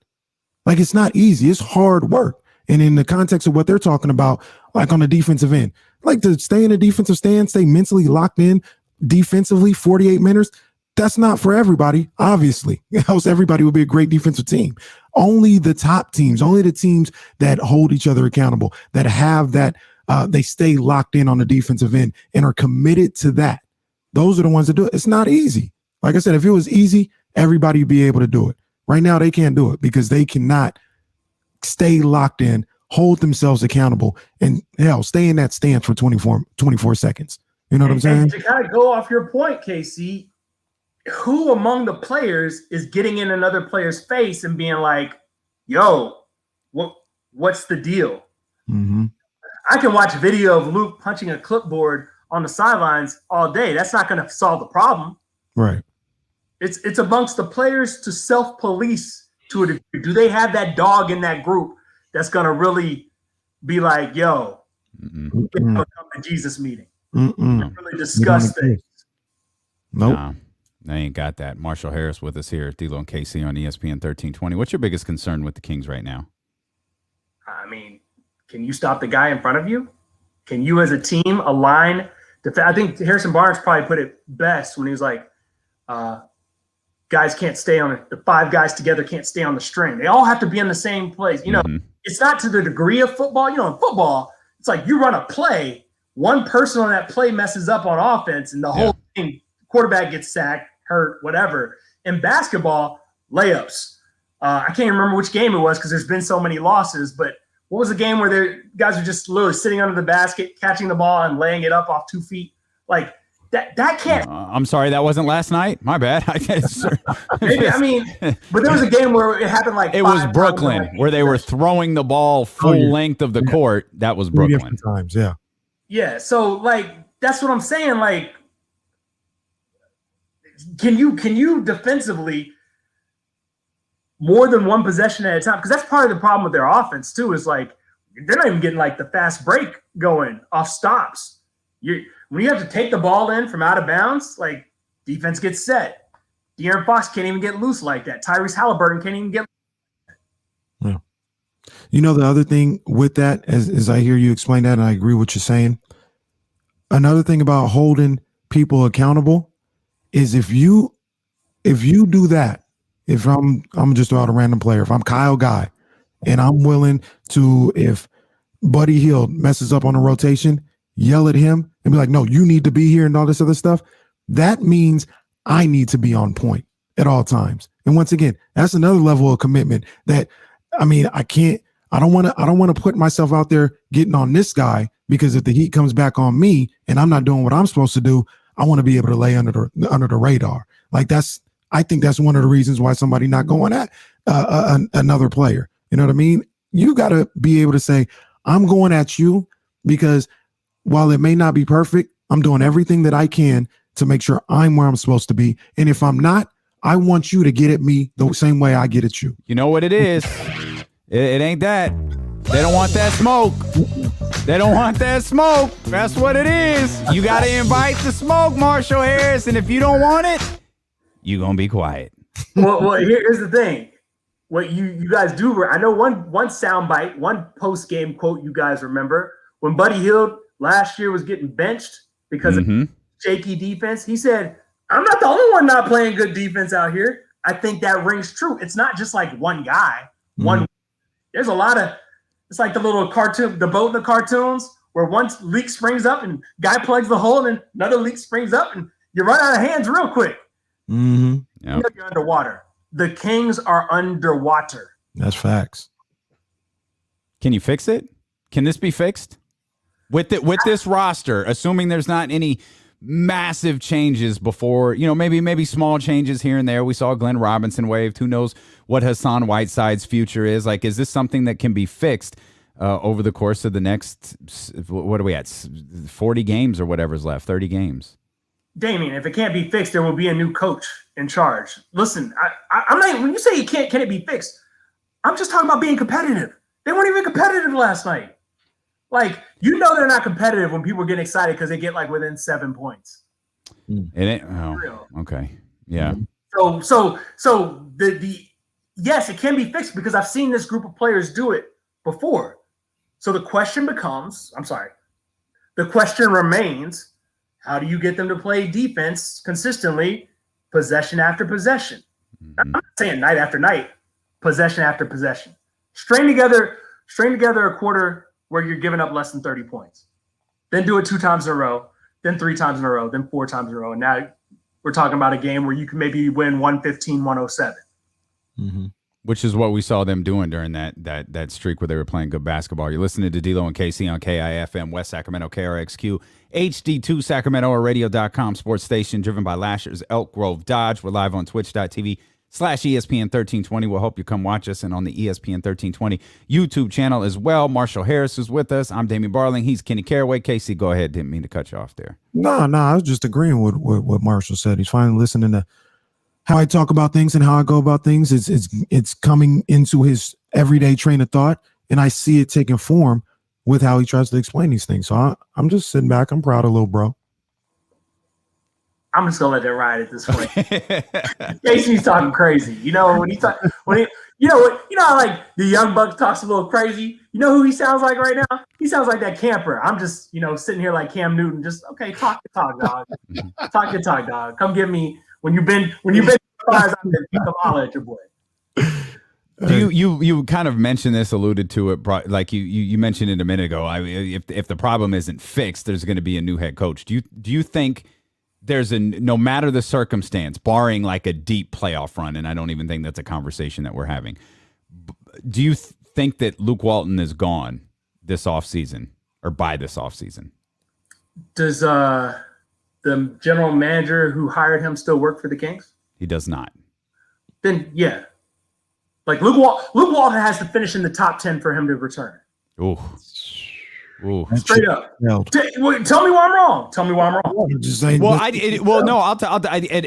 Like it's not easy. It's hard work. And in the context of what they're talking about, like on the defensive end, like to stay in a defensive stand, stay mentally locked in defensively, 48 minutes. That's not for everybody, obviously. Else everybody would be a great defensive team. Only the top teams, only the teams that hold each other accountable, that have that, they stay locked in on the defensive end and are committed to that. Those are the ones that do it. It's not easy. Like I said, if it was easy, everybody would be able to do it. Right now, they can't do it because they cannot stay locked in, hold themselves accountable, and hell, stay in that stance for 24 seconds. You know what I'm saying? And to kind of go off your point, KC, who among the players is getting in another player's face and being like, yo, what's the deal? I can watch a video of Luke punching a clipboard on the sidelines all day. That's not going to solve the problem. Right. It's amongst the players to self-police to a degree. Do they have that dog in that group that's going to really be like, yo, come to Jesus meeting? Really discuss things. Nope. Nah, they ain't got that. Marshall Harris with us here, D'Lo and KC on ESPN 1320. What's your biggest concern with the Kings right now? I mean, can you stop the guy in front of you? Can you as a team align? I think Harrison Barnes probably put it best when he was like, guys can't stay on it. The five guys together can't stay on the string. They all have to be in the same place. It's not to the degree of football. In football, it's like you run a play, one person on that play messes up on offense, and the whole thing, quarterback gets sacked, hurt, whatever. In basketball, layups. I can't remember which game it was because there's been so many losses, but what was the game where the guys are just literally sitting under the basket, catching the ball and laying it up off 2 feet? Like, That can't. I'm sorry, that wasn't last night. My bad. Maybe, I mean, but there was a game where it happened like it was Brooklyn where they were throwing the ball full length of the court. That was Brooklyn. 3 different times, yeah. Yeah, so like that's what I'm saying. Like, can you defensively more than one possession at a time? Because that's part of the problem with their offense too. Is like they're not even getting like the fast break going off stops. When you have to take the ball in from out of bounds, like defense gets set. De'Aaron Fox can't even get loose like that. Tyrese Halliburton can't even get. Yeah. You know, the other thing with that, as I hear you explain that, and I agree with what you're saying. Another thing about holding people accountable is if you do that, if I'm just about a random player, if I'm Kyle Guy, and I'm willing to, if Buddy Hield messes up on a rotation, yell at him and be like, no, you need to be here and all this other stuff. That means I need to be on point at all times. And once again, that's another level of commitment that, I mean, I don't want to put myself out there getting on this guy, because if the heat comes back on me and I'm not doing what I'm supposed to do, I want to be able to lay under the radar. Like I think that's one of the reasons why somebody not going at another player. You know what I mean? You got to be able to say, I'm going at you because while it may not be perfect, I'm doing everything that I can to make sure I'm where I'm supposed to be. And if I'm not, I want you to get at me the same way I get at you. You know what it is? It ain't that. They don't want that smoke. They don't want that smoke. That's what it is. You got to invite the smoke, Marshall Harris. And if you don't want it, you're going to be quiet. Well, here's the thing. What you guys do, I know one soundbite, one post-game quote you guys remember, when Buddy Hield last year was getting benched because of shaky defense. He said, I'm not the only one not playing good defense out here. I think that rings true. It's not just like one guy. There's a lot of, it's like the little cartoon, the boat in the cartoons where one leak springs up and guy plugs the hole and another leak springs up and you run out of hands real quick. Mm-hmm. Yep. You know you're underwater. The Kings are underwater. That's facts. Can you fix it? Can this be fixed? With this roster, assuming there's not any massive changes before, maybe small changes here and there. We saw Glenn Robinson waived. Who knows what Hassan Whiteside's future is? Like, is this something that can be fixed over the course of the next, what are we at, 40 games or whatever's left, 30 games? Damien, if it can't be fixed, there will be a new coach in charge. Listen, I'm not, when you say can it be fixed, I'm just talking about being competitive. They weren't even competitive last night. Like, they're not competitive when people get excited because they get like within 7 points. Okay. Yeah. So the yes, it can be fixed because I've seen this group of players do it before. So the question remains, how do you get them to play defense consistently, possession after possession? I'm not saying night after night, possession after possession. String together a quarter where you're giving up less than 30 points. Then do it 2 times in a row, then 3 times in a row, then 4 times in a row. And now we're talking about a game where you can maybe win 115, 107. Mm-hmm. Which is what we saw them doing during that streak where they were playing good basketball. You're listening to D-Lo and KC on KIFM, West Sacramento, KRXQ, HD2 Sacramento, or radio.com sports station driven by Lashers, Elk Grove Dodge. We're live on twitch.tv/ESPN 1320. We'll hope you come watch us and on the ESPN 1320 YouTube channel as well. Marshall Harris is with us. I'm Damian Barling. He's Kenny Caraway. KC, go ahead. Didn't mean to cut you off there. No, I was just agreeing with what Marshall said. He's finally listening to how I talk about things and how I go about things. It's coming into his everyday train of thought, and I see it taking form with how he tries to explain these things. So I'm just sitting back. I'm proud of little bro. I'm just gonna let that ride at this point. Casey's talking crazy. When he talk, how like the young buck talks a little crazy. You know who he sounds like right now? He sounds like that camper. I'm just, sitting here like Cam Newton. Just okay, talk your talk, dog. Talk your talk, dog. Come get me when you've been come holler at your boy. Do you kind of mentioned this, alluded to it, like you mentioned it a minute ago. If the problem isn't fixed, there's going to be a new head coach. Do you think there's no matter the circumstance, barring like a deep playoff run, and I don't even think that's a conversation that we're having. Do you think that Luke Walton is gone this offseason or by this offseason? Does the general manager who hired him still work for the Kings? He does not. Then yeah. Like Luke Walton has to finish in the top 10 for him to return. Ooh. Ooh. Straight up. Tell me why I'm wrong. Tell me why I'm wrong.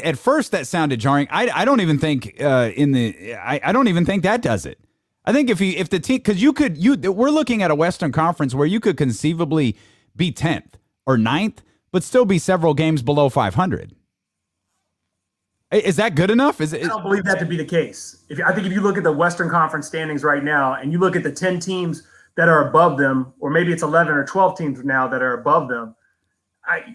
At first that sounded jarring. I don't even think I don't even think that does it. I think if the team, because we're looking at a Western Conference where you could conceivably be 10th or 9th, but still be several games below 500. Is that good enough? I don't believe that to be the case. I think if you look at the Western Conference standings right now, and you look at the 10 teams that are above them, or maybe it's 11 or 12 teams now that are above them.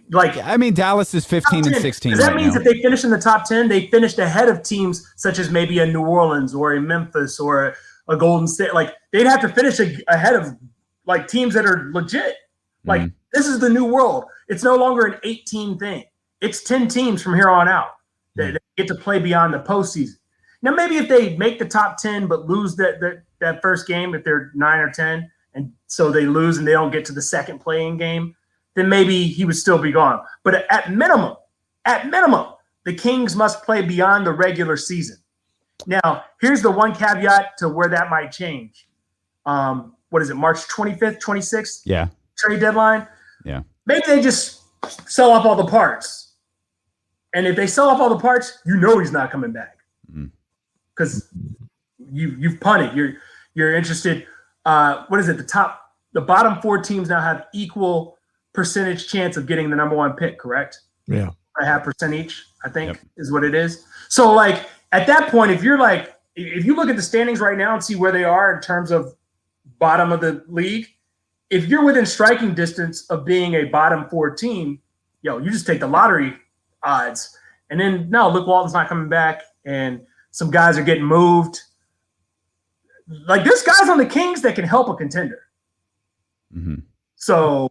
Dallas is 15 and 16. That means if they finish in the top 10, they finished ahead of teams such as maybe a New Orleans or a Memphis or a Golden State. Like they'd have to finish ahead of like teams that are legit. Like this is the new world. It's no longer an 8-team thing. It's 10 teams from here on out that get to play beyond the postseason. Now, maybe if they make the top 10 but lose that first game, if they're 9 or 10, and so they lose and they don't get to the second playing game, then maybe he would still be gone. But at minimum, the Kings must play beyond the regular season. Now, here's the one caveat to where that might change. What is it, March 25th, 26th? Yeah. Trade deadline? Yeah. Maybe they just sell off all the parts. And if they sell off all the parts, he's not coming back. Because you've punted. You're interested. What is it? The bottom 4 teams now have equal percentage chance of getting the number 1 pick, correct? Yeah. 0.5% each, I think, is what it is. So, like, at that point, if you look at the standings right now and see where they are in terms of bottom of the league, if you're within striking distance of being a bottom 4 team, you just take the lottery odds. And then, no, Luke Walton's not coming back, and some guys are getting moved. Like, there's guys on the Kings that can help a contender. Mm-hmm. So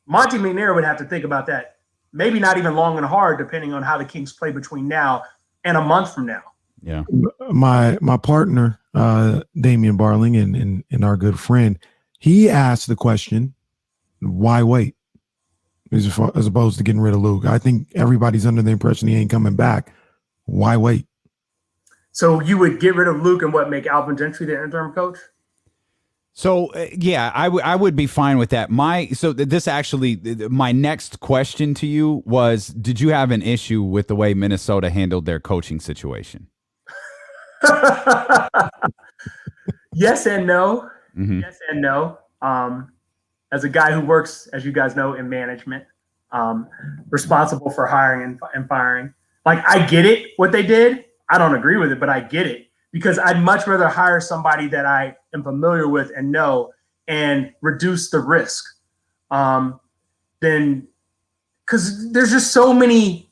Monty McNair would have to think about that. Maybe not even long and hard, depending on how the Kings play between now and a month from now. Yeah. My partner, Damian Barling, and our good friend, he asked the question, why wait? As opposed to getting rid of Luke. I think everybody's under the impression he ain't coming back. Why wait? So you would get rid of Luke and make Alvin Gentry the interim coach? So yeah, I would be fine with that. My next question to you was, did you have an issue with the way Minnesota handled their coaching situation? Yes and no. Mm-hmm. Yes and no. As a guy who works, as you guys know, in management, responsible for hiring and firing, like, I get it, what they did. I don't agree with it, but I get it, because I'd much rather hire somebody that I am familiar with and know and reduce the risk than, because there's just so many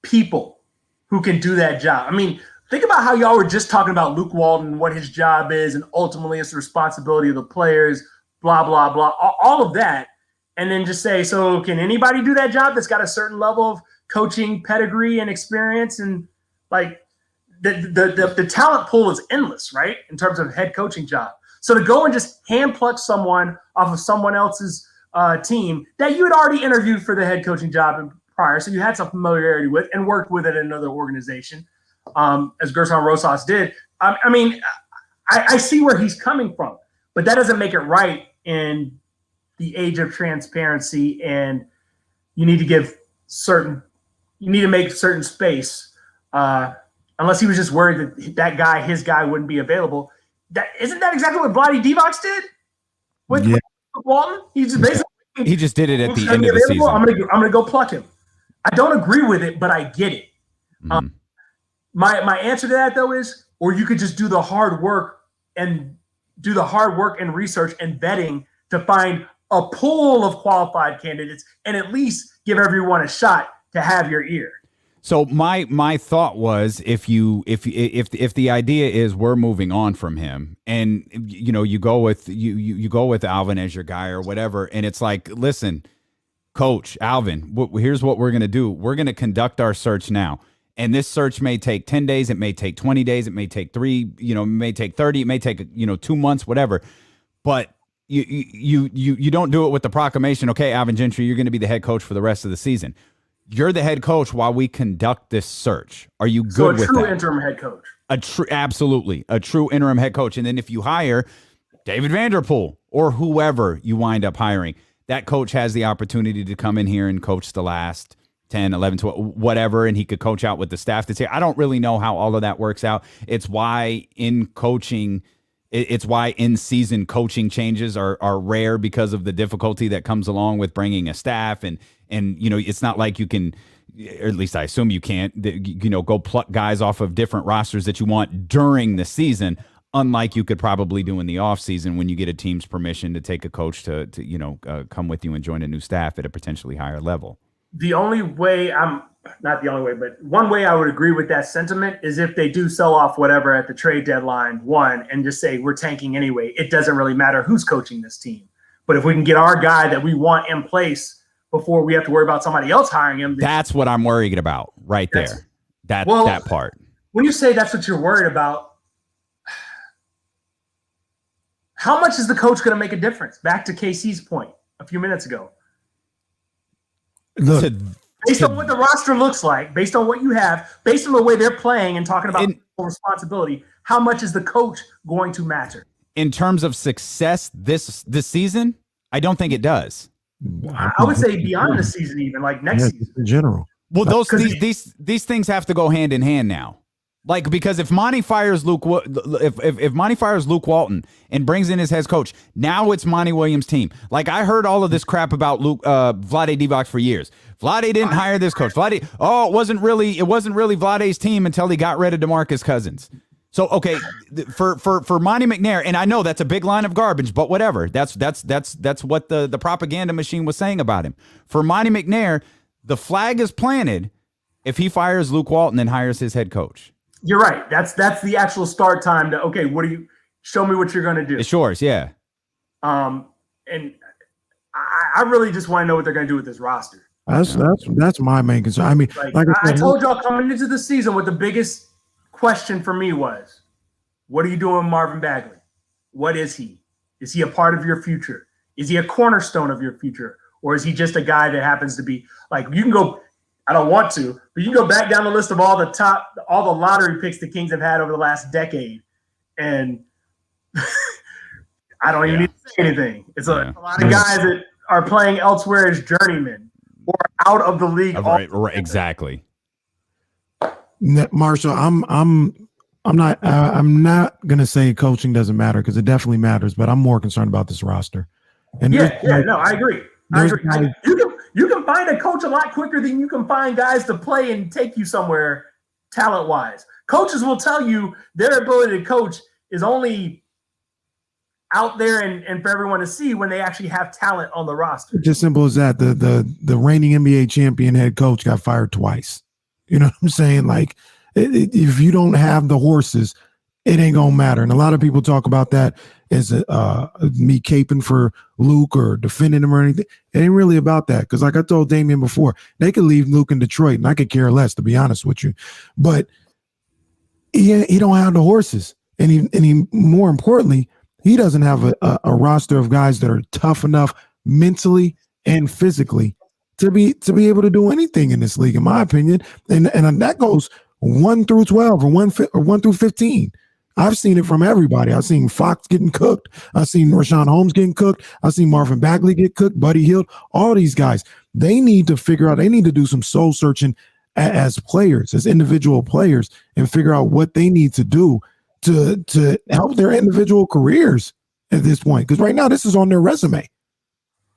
people who can do that job. I mean, think about how y'all were just talking about Luke Walton, what his job is, and ultimately it's the responsibility of the players, blah, blah, blah, all of that. And then just say, so can anybody do that job that's got a certain level of coaching pedigree and experience? And like, the talent pool is endless, right? In terms of head coaching job. So to go and just hand pluck someone off of someone else's team that you had already interviewed for the head coaching job prior, so you had some familiarity with and worked with it in another organization, as Gerson Rosas did. I mean, I see where he's coming from, but that doesn't make it right in the age of transparency, and you need to make certain space. Unless he was just worried that his guy wouldn't be available. Isn't that exactly what Vlade Divac did with Walton? He just did it at the end of the season. I'm gonna go pluck him. I don't agree with it, but I get it. Mm-hmm. My answer to that, though, is, or you could just do the hard work and research and vetting to find a pool of qualified candidates and at least give everyone a shot to have your ear. So my thought was, if the idea is we're moving on from him, and you go with you go with Alvin as your guy or whatever, and it's like, listen, Coach Alvin, here's what we're gonna do. We're gonna conduct our search now, and this search may take 10 days, it may take 20 days, it may take 3, it may take 30, it may take 2 months, whatever. But you don't do it with the proclamation, okay, Alvin Gentry, you're going to be the head coach for the rest of the season. you're the head coach while we conduct this search. Are you good So a with true that? interim head coach. Absolutely. A true interim head coach. And then if you hire David Vanderpool or whoever you wind up hiring, that coach has the opportunity to come in here and coach the last 10, 11, 12, whatever, and he could coach out with the staff that's here. I don't really know how all of that works out. It's why in season coaching changes are rare because of the difficulty that comes along with bringing a staff. And it's not like you can, or at least I assume you can't, go pluck guys off of different rosters that you want during the season, unlike you could probably do in the offseason when you get a team's permission to take a coach to come with you and join a new staff at a potentially higher level. The only way not the only way, but one way I would agree with that sentiment is if they do sell off whatever at the trade deadline and just say we're tanking anyway. It doesn't really matter who's coaching this team. But if we can get our guy that we want in place before we have to worry about somebody else hiring him. That's what I'm worried about right there. That part. When you say that's what you're worried about, how much is the coach going to make a difference? Back to KC's point a few minutes ago. Look, based on what the roster looks like, based on what you have, based on the way they're playing and talking about responsibility, how much is the coach going to matter? In terms of success this season, I don't think it does. I would say beyond the season, even like next season in general. Well, these things have to go hand in hand now. Like, because if Monty fires if Monty fires Luke Walton and brings in his head coach, now it's Monty Williams' team. Like, I heard all of this crap about Vlade Divac for years. Vlade didn't hire this coach. It wasn't really Vlade's team until he got rid of DeMarcus Cousins. So, okay, for Monty McNair, and I know that's a big line of garbage, but whatever. That's what the propaganda machine was saying about him. For Monty McNair, the flag is planted if he fires Luke Walton and hires his head coach. You're right. That's the actual start time to, okay, show me what you're going to do. It's yours, yeah. And I really just want to know what they're going to do with this roster. That's my main concern. I mean, like I told y'all coming into the season, what the biggest question for me was, what are you doing with Marvin Bagley? What is he? Is he a part of your future? Is he a cornerstone of your future? Or is he just a guy that happens to be like, you can go, I don't want to, but you can go back down the list of all the lottery picks the Kings have had over the last decade. And I don't even need to say anything. It's a lot of guys that are playing elsewhere as journeymen or out of the league. Right, exactly. Marshall, I'm not gonna say coaching doesn't matter, because it definitely matters, but I'm more concerned about this roster. And I agree. You can find a coach a lot quicker than you can find guys to play and take you somewhere talent-wise. Coaches will tell you their ability to coach is only out there and for everyone to see when they actually have talent on the roster. Just simple as that. The reigning NBA champion head coach got fired twice. You know what I'm saying? Like, if you don't have the horses, it ain't gonna matter. And a lot of people talk about that as me caping for Luke or defending him or anything. It ain't really about that, because like I told Damian before, they could leave Luke in Detroit and I could care less, to be honest with you. But he don't have the horses, and he more importantly, he doesn't have a roster of guys that are tough enough mentally and physically to be able to do anything in this league, in my opinion. And that goes 1 through 12 or 1 through 15. I've seen it from everybody. I've seen Fox getting cooked. I've seen Rashawn Holmes getting cooked. I've seen Marvin Bagley get cooked, Buddy Hield. All these guys, they need to figure out, they need to do some soul searching as players, as individual players, and figure out what they need to do to help their individual careers at this point. Because right now, this is on their resume.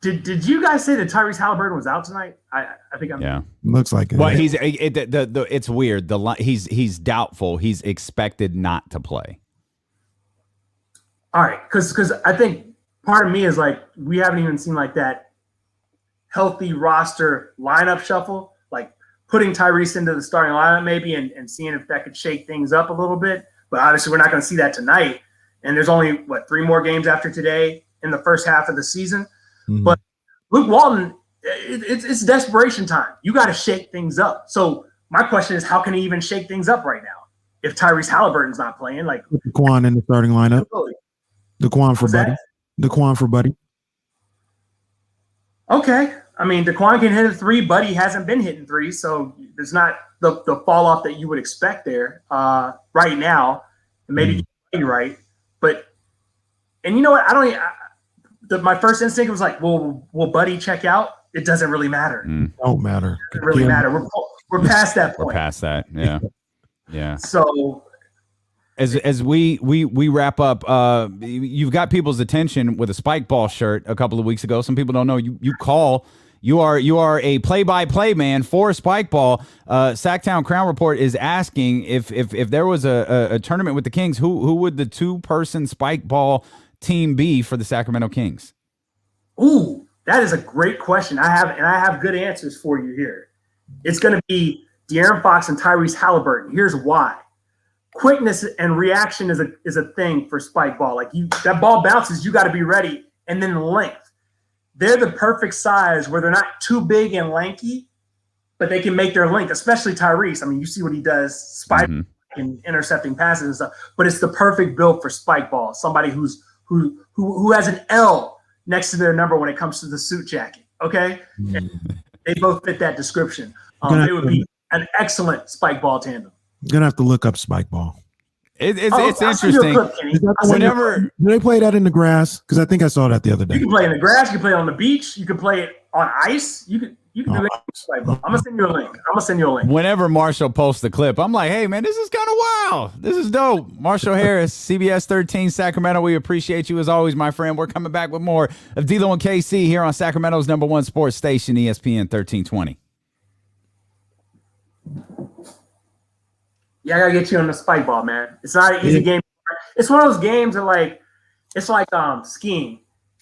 Did you guys say that Tyrese Halliburton was out tonight? I think I'm. Looks like it. Well, it's weird. He's doubtful. He's expected not to play. All right, because I think part of me is like, we haven't even seen like that healthy roster lineup shuffle, like putting Tyrese into the starting lineup maybe and seeing if that could shake things up a little bit. But obviously, we're not going to see that tonight. And there's only 3 more games after today in the first half of the season. Mm-hmm. But Luke Walton, it's desperation time. You got to shake things up. So my question is, how can he even shake things up right now if Tyrese Halliburton's not playing? Like, Daquan in the starting lineup. Daquan for Buddy. Daquan for Buddy. Okay. I mean, DeQuan can hit a three. Buddy hasn't been hitting threes, so there's not the fall off that you would expect there right now. Maybe get right, but and you know what? My first instinct was like, well, will Buddy check out? It doesn't really matter. Don't matter. It doesn't really matter. We're past that point. We're past that. Yeah. Yeah. So as we wrap up, you've got people's attention with a Spike Ball shirt a couple of weeks ago. Some people don't know you are a play-by-play man for Spike Ball. Sacktown Crown Report is asking if there was a tournament with the Kings, who would the 2-person Spike Ball team be for the Sacramento Kings? Ooh, that is a great question. I have good answers for you here. It's going to be De'Aaron Fox and Tyrese Halliburton. Here's why. Quickness and reaction is a thing for Spike Ball. Like that ball bounces, you got to be ready, and then length. They're the perfect size where they're not too big and lanky, but they can make their length, especially Tyrese. I mean, you see what he does, spike and intercepting passes and stuff, but it's the perfect build for Spike Ball. Somebody who has an L next to their number when it comes to the suit jacket. Okay. And they both fit that description. They would be an excellent Spike Ball tandem. I'm gonna have to look up Spike Ball. It's interesting. Do they play that in the grass? Because I think I saw that the other day. You can play in the grass. You can play it on the beach. You can play it on ice. You can do it. I'm gonna send you a link. Whenever Marshall posts the clip, I'm like, hey man, this is kind of wild. This is dope. Marshall Harris, CBS 13 Sacramento. We appreciate you as always, my friend. We're coming back with more of D'Lo and KC here on Sacramento's #1 sports station, ESPN 1320. Yeah, I gotta get you on the Spike Ball, man. It's not an easy game. It's one of those games that it's like skiing.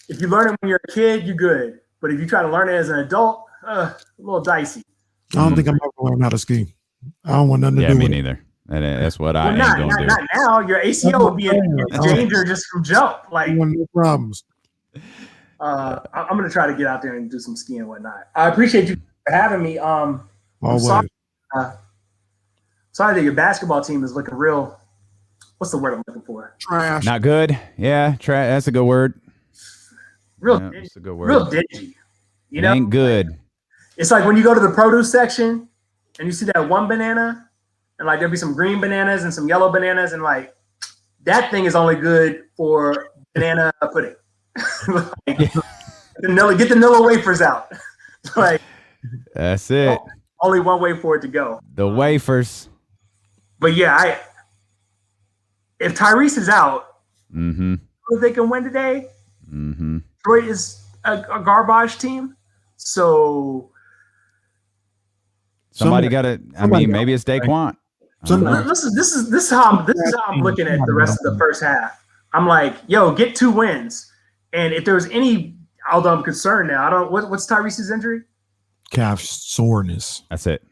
If you learn it when you're a kid, you're good. But if you try to learn it as an adult, a little dicey. I don't think I'm ever learning how to ski. I don't want nothing to do with it. Yeah, me neither. That's what I ain't gonna do. Not now. Your ACL would be in danger just from jump. Like no problems. I'm gonna try to get out there and do some skiing and whatnot. I appreciate you for having me. Always. Sorry that your basketball team is looking real. What's the word I'm looking for? Trash. Not good. Yeah, trash. That's a good word. That's a good word. Real dingy. You know, ain't good. It's like when you go to the produce section and you see that one banana, and like there'll be some green bananas and some yellow bananas, and like that thing is only good for banana pudding. Get the Nilla wafers out. Like that's it. Only one way for it to go. The wafers. But yeah, if Tyrese is out, if they can win today, Detroit is a garbage team. So somebody got to. I mean, maybe it's Daquan. Listen, this is how I'm looking at the rest of the first half. I'm like, yo, get 2 wins, and if there's any, although I'm concerned now, I don't. What's Tyrese's injury? Calf soreness. That's it.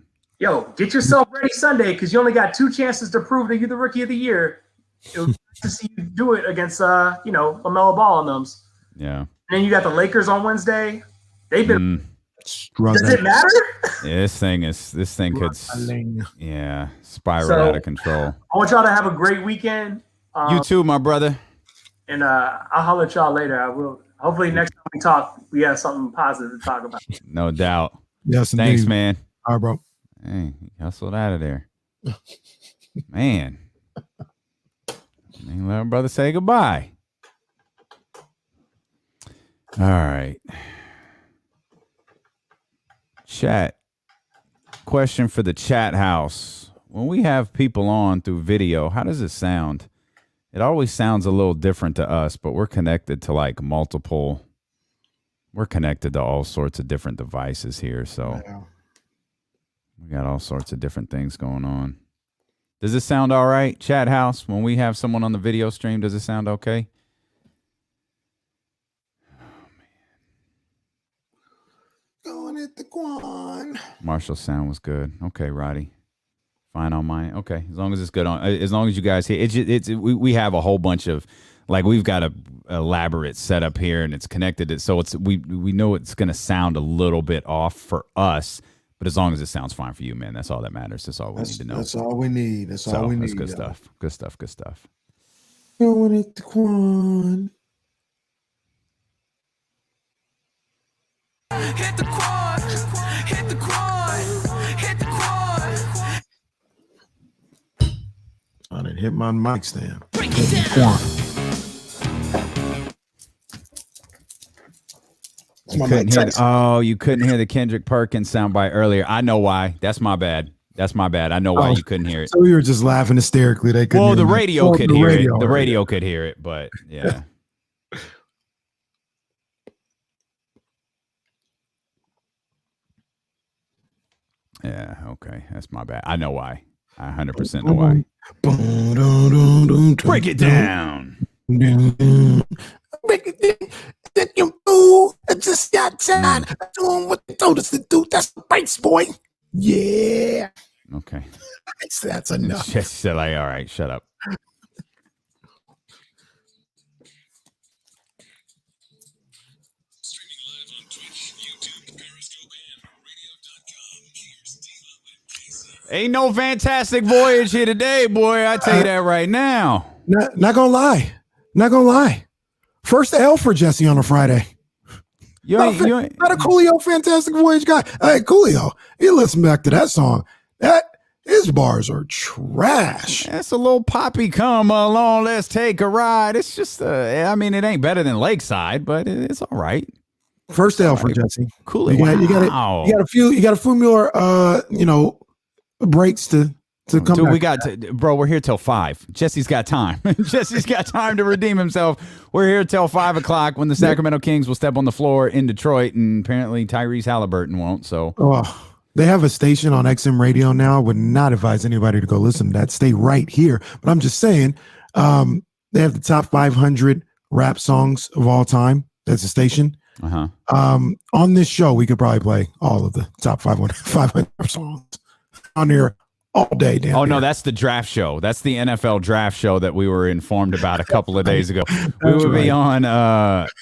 Yo, get yourself ready Sunday because you only got 2 chances to prove that you're the rookie of the year. It was nice to see you do it against LaMelo Ball and them. Yeah. And then you got the Lakers on Wednesday. They've been struggling. Does it matter? Yeah, this thing could spiral out of control. I want y'all to have a great weekend. You too, my brother. And I'll holler at y'all later. I will. Hopefully next time we talk, we have something positive to talk about. No doubt. Yes, thanks, indeed. man. All right, bro. Hey, hustled out of there. Man. Let my brother say goodbye. All right. Chat. Question for the chat house. When we have people on through video, how does it sound? It always sounds a little different to us, but we're connected to we're connected to all sorts of different devices here. So we got all sorts of different things going on. Does it sound all right, chat house? When we have someone on the video stream, does it sound okay? Going at the Quan. Marshall's sound was good. Okay, Roddy. Fine on mine. Okay, as long as it's good on. As long as you guys hear it's we have a whole bunch of we've got a elaborate setup here and it's connected. So we know it's going to sound a little bit off for us, but as long as it sounds fine for you, man, that's all that matters. That's all we need to know. That's all we need. That's all we need. That's good stuff. Good stuff. Good stuff. Going at the Quan. Hit the quad. Hit the quad. Hit the quad. I didn't hit my mic stand. Break it down. You couldn't hear the Kendrick Perkins soundbite earlier. I know why. That's my bad. I know why you couldn't hear it. So we were just laughing hysterically. They couldn't. Well, hear the me. radio could The hear radio it. The heard radio could hear it, but yeah. Yeah, okay. That's my bad. I know why. I 100% know why. Break it down. Break it down. Then you move. I just got time. Doing what they told us to do. That's the bites, boy. Yeah. Okay. That's enough. Just like, all right, shut up. Ain't no fantastic voyage here today, boy. I tell you that right now. Not gonna lie. First L for Jesse on a Friday. You ain't Not a Coolio fantastic voyage guy. Hey, Coolio, you listen back to that song. His bars are trash. That's a little poppy. Come along, let's take a ride. It's just, I mean, it ain't better than Lakeside, but it's all right. First L for Jesse. Cool. You got a few more, breaks to come Dude, back. we got bro, we're here till 5. Jesse's got time. Jesse's got time to redeem himself. We're here till 5 o'clock when the Sacramento Kings will step on the floor in Detroit, and apparently Tyrese Halliburton won't. So they have a station on XM radio now. I would not advise anybody to go listen to that. Stay right here. But I'm just saying, they have the top 500 rap songs of all time. That's a station. On this show, we could probably play all of the top 500 songs on here all day. No, that's the draft show. That's the NFL draft show that we were informed about a couple of days ago. We will be on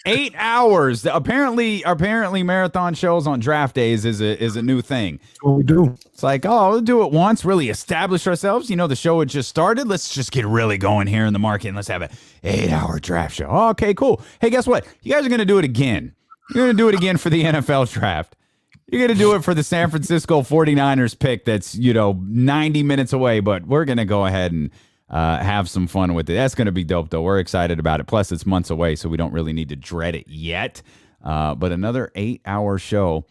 8 hours. Apparently marathon shows on draft days is a new thing. That's what we do. It's like, we'll do it once, really establish ourselves. The show had just started. Let's just get really going here in the market, and let's have an 8-hour draft show. Okay, cool. Hey, guess what? You guys are going to do it again. You're going to do it again for the NFL draft. You're going to do it for the San Francisco 49ers pick that's, 90 minutes away, but we're going to go ahead and have some fun with it. That's going to be dope, though. We're excited about it. Plus, it's months away, so we don't really need to dread it yet. But another 8-hour show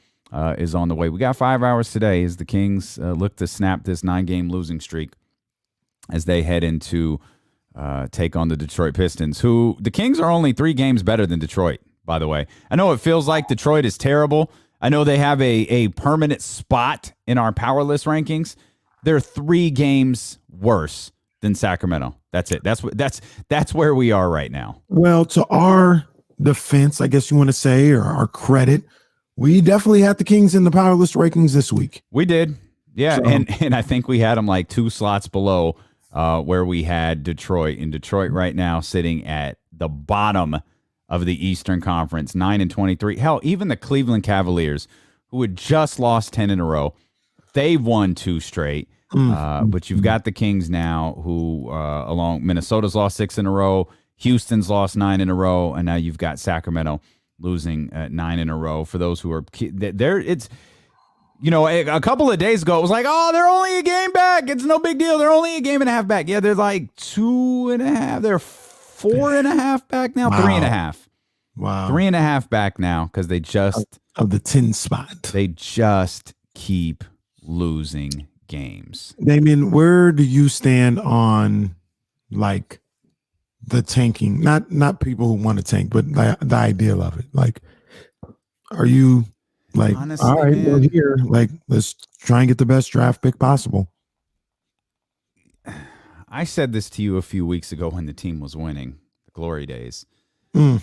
is on the way. We got 5 hours today as the Kings look to snap this 9-game losing streak as they head into take on the Detroit Pistons, who the Kings are only 3 games better than Detroit, by the way. I know it feels like Detroit is terrible. I know they have a permanent spot in our power list rankings. They're 3 games worse than Sacramento. That's it. That's where we are right now. Well, to our defense, I guess you want to say, or our credit, we definitely had the Kings in the power list rankings this week. We did. Yeah, and I think we had them like 2 slots below where we had Detroit. And Detroit right now sitting at the bottom of the Eastern Conference, 9-23. Hell, even the Cleveland Cavaliers, who had just lost 10 in a row, they've won 2 straight. But you've got the Kings now, who along Minnesota's lost 6 in a row, Houston's lost 9 in a row, and now you've got Sacramento losing 9 in a row. For those who are there, it's a couple of days ago, it was like, they're only a game back. It's no big deal. They're only a game and a half back. Yeah, they're like 2.5. They're 4.5 back now. Wow. 3.5. Wow. 3.5 back now because they just of the 10 spot. They just keep losing games. Damien, where do you stand on like the tanking? Not people who want to tank, but the ideal of it. Like, are you like, honestly, all right, we're here. Like, let's try and get the best draft pick possible. I said this to you a few weeks ago when the team was winning, the glory days. Now,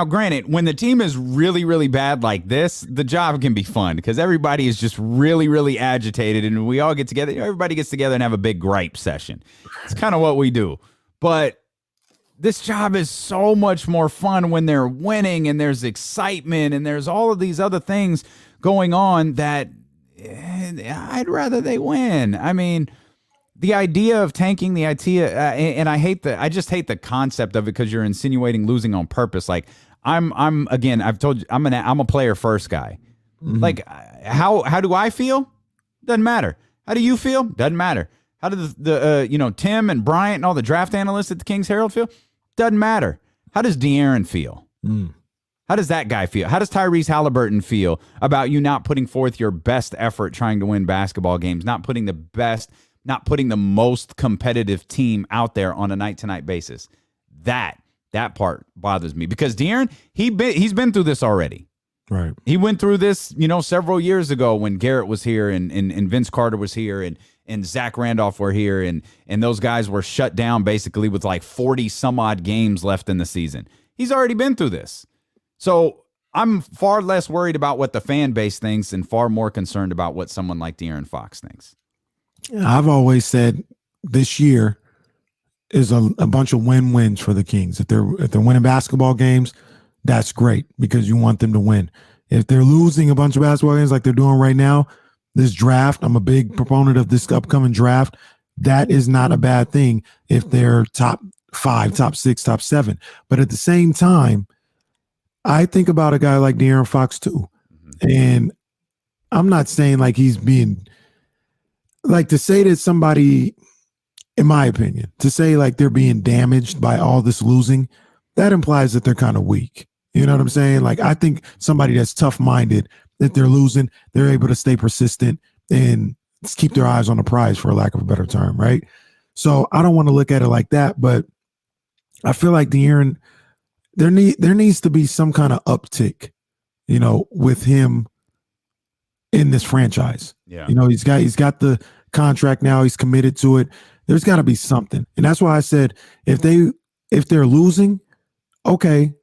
granted, when the team is really, really bad like this, the job can be fun because everybody is just really, really agitated, and we all get together. Everybody gets together and have a big gripe session. It's kind of what we do. But this job is so much more fun when they're winning and there's excitement and there's all of these other things going on that I'd rather they win. I mean, the idea of tanking, and I just hate the concept of it because you're insinuating losing on purpose. Like, I'm again, I've told you, I'm a player first guy. Mhm. Like, how do I feel? Doesn't matter. How do you feel? Doesn't matter. How do the Tim and Bryant and all the draft analysts at the Kings Herald feel? Doesn't matter. How does De'Aaron feel? How does that guy feel? How does Tyrese Halliburton feel about you not putting forth your best effort trying to win basketball games, not putting the most competitive team out there on a night-to-night basis? That part bothers me because De'Aaron, he's been through this already. Right. He went through this, several years ago when Garrett was here and Vince Carter was here and Zach Randolph were here and those guys were shut down basically with like 40 some odd games left in the season. He's already been through this. So I'm far less worried about what the fan base thinks and far more concerned about what someone like De'Aaron Fox thinks. I've always said this year is a bunch of win-wins for the Kings. If they're winning basketball games, that's great because you want them to win. If they're losing a bunch of basketball games like they're doing right now, this draft, I'm a big proponent of this upcoming draft. That is not a bad thing if they're top 5, top 6, top 7. But at the same time, I think about a guy like De'Aaron Fox too. And I'm not saying like he's being like to say that somebody, in my opinion, to say like they're being damaged by all this losing, that implies that they're kind of weak. You know what I'm saying? Like I think somebody that's tough-minded, that they're losing, they're able to stay persistent and keep their eyes on the prize, for lack of a better term, right? So I don't want to look at it like that, but I feel like De'Aaron, there needs to be some kind of uptick, with him in this franchise. Yeah. He's got the contract now, he's committed to it. There's got to be something. And that's why I said if they're losing, okay,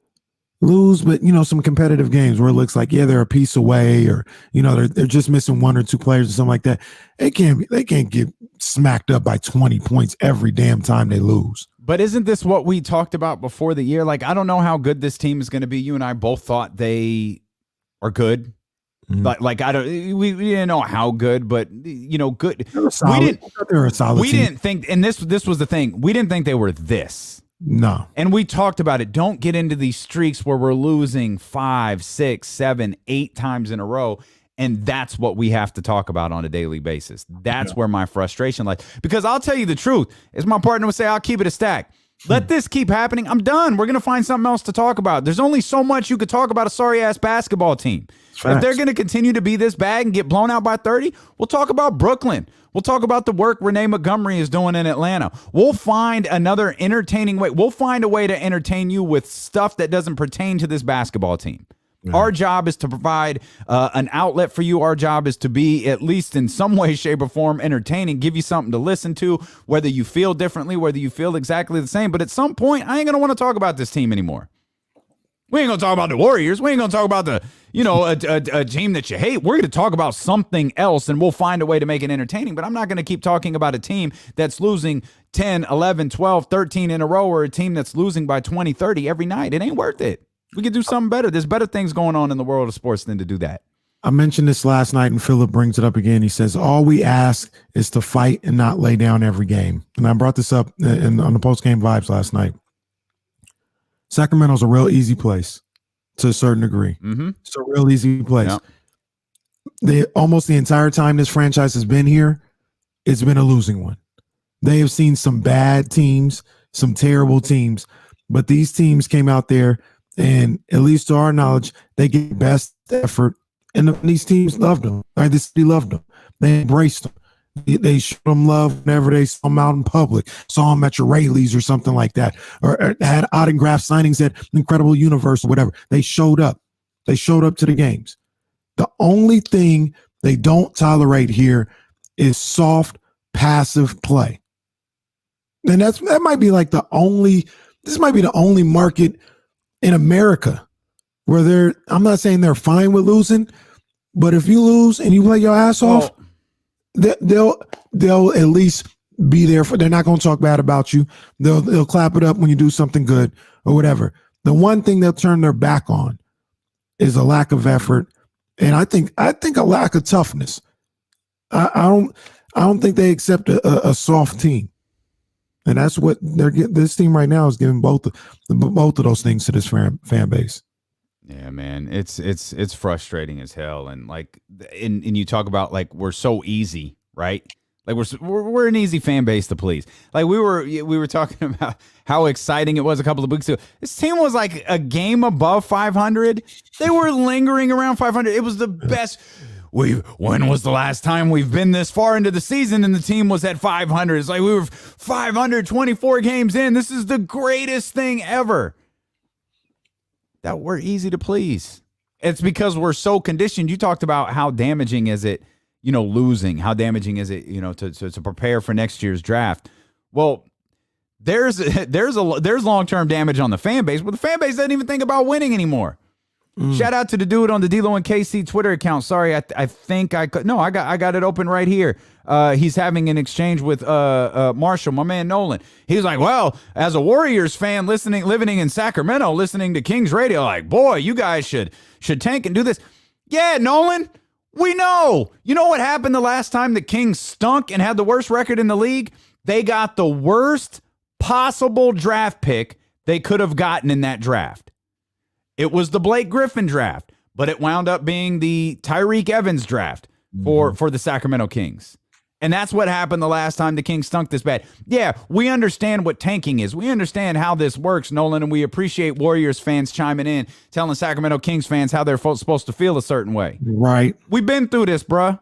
lose, but some competitive games where it looks like they're a piece away, or they're just missing 1 or 2 players or something like that. They can't get smacked up by 20 points every damn time they lose. But isn't this what we talked about before the year? Like, I don't know how good this team is going to be. You and I both thought they are good. But like we didn't know how good, but good. They were a solid we team. didn't think, and this was the thing. We didn't think they were this. No. And we talked about it. Don't get into these streaks where we're losing 5, 6, 7, 8 times in a row. And that's what we have to talk about on a daily basis. That's where my frustration lies. Because I'll tell you the truth. As my partner would say, I'll keep it a stack. Let this keep happening. I'm done. We're going to find something else to talk about. There's only so much you could talk about a sorry-ass basketball team. Facts. If they're going to continue to be this bad and get blown out by 30, we'll talk about Brooklyn. We'll talk about the work Renee Montgomery is doing in Atlanta. We'll find another entertaining way. We'll find a way to entertain you with stuff that doesn't pertain to this basketball team. Our job is to provide an outlet for you. Our job is to be, at least in some way, shape, or form, entertaining, give you something to listen to, whether you feel differently, whether you feel exactly the same. But at some point, I ain't going to want to talk about this team anymore. We ain't going to talk about the Warriors. We ain't going to talk about a team that you hate. We're going to talk about something else, and we'll find a way to make it entertaining. But I'm not going to keep talking about a team that's losing 10, 11, 12, 13 in a row, or a team that's losing by 20, 30 every night. It ain't worth it. We could do something better. There's better things going on in the world of sports than to do that. I mentioned this last night, and Philip brings it up again. He says, all we ask is to fight and not lay down every game. And I brought this up on the post-game vibes last night. Sacramento's a real easy place to a certain degree. Mm-hmm. It's a real easy place. Yep. Almost the entire time this franchise has been here, it's been a losing one. They have seen some bad teams, some terrible teams, but these teams came out there, and at least to our knowledge, they gave best effort, and these teams loved them. Right? This city loved them. They embraced them. They showed them love whenever they saw them out in public, saw them at your Rayleigh's or something like that, or had autograph signings at Incredible Universe or whatever. They showed up. They showed up to the games. The only thing they don't tolerate here is soft, passive play. And that might be like this might be the only market in America where I'm not saying they're fine with losing, but if you lose and you play your ass off, they'll at least be there they're not going to talk bad about you. They'll clap it up when you do something good or whatever. The one thing they'll turn their back on is a lack of effort. And I think a lack of toughness. I don't think they accept a soft team. And that's what they're getting. This team right now is giving both of those things to this fan base. Yeah, man, it's frustrating as hell, and and you talk about we're so easy, right? Like we're an easy fan base to please. Like we were talking about how exciting it was a couple of weeks ago. This team was like a game above 500. They were lingering around 500. It was the best. When was the last time we've been this far into the season and the team was at 500? It's like we were 524 games in. This is the greatest thing ever. That we're easy to please. It's because we're so conditioned. You talked about how damaging is it, losing. How damaging is it, to prepare for next year's draft? Well, there's long-term damage on the fan base, but the fan base doesn't even think about winning anymore. Shout out to the dude on the D-Lo and KC Twitter account. Sorry, I think I got it open right here. He's having an exchange with Marshall, my man Nolan. He's like, well, as a Warriors fan living in Sacramento, listening to Kings radio, like, boy, you guys should tank and do this. Yeah, Nolan, we know. You know what happened the last time the Kings stunk and had the worst record in the league? They got the worst possible draft pick they could have gotten in that draft. It was the Blake Griffin draft, but it wound up being the Tyreek Evans draft for the Sacramento Kings. And that's what happened the last time the Kings stunk this bad. Yeah, we understand what tanking is. We understand how this works, Nolan, and we appreciate Warriors fans chiming in, telling Sacramento Kings fans how they're supposed to feel a certain way. Right. We've been through this, bruh.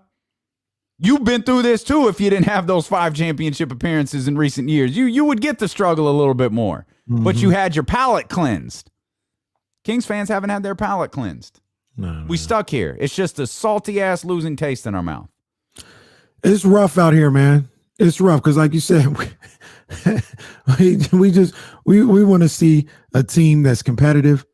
You've been through this too if you didn't have those 5 championship appearances in recent years. You would get the struggle a little bit more, but you had your palate cleansed. Kings fans haven't had their palate cleansed. No, we stuck here. It's just a salty-ass losing taste in our mouth. It's rough out here, man. It's rough because, like you said, we want to see a team that's competitive,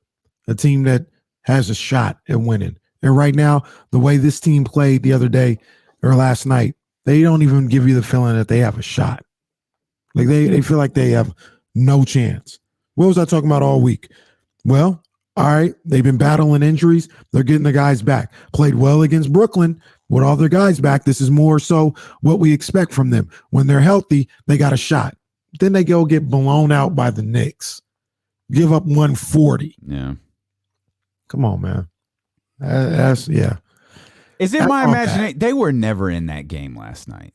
a team that has a shot at winning. And right now, the way this team played the other day or last night, they don't even give you the feeling that they have a shot. Like they feel like they have no chance. What was I talking about all week? Well, all right, they've been battling injuries. They're getting the guys back. Played well against Brooklyn with all their guys back. This is more so what we expect from them. When they're healthy, they got a shot. Then they go get blown out by the Knicks. Give up 140. Yeah. Come on, man. That's. Is it my imagination? They were never in that game last night.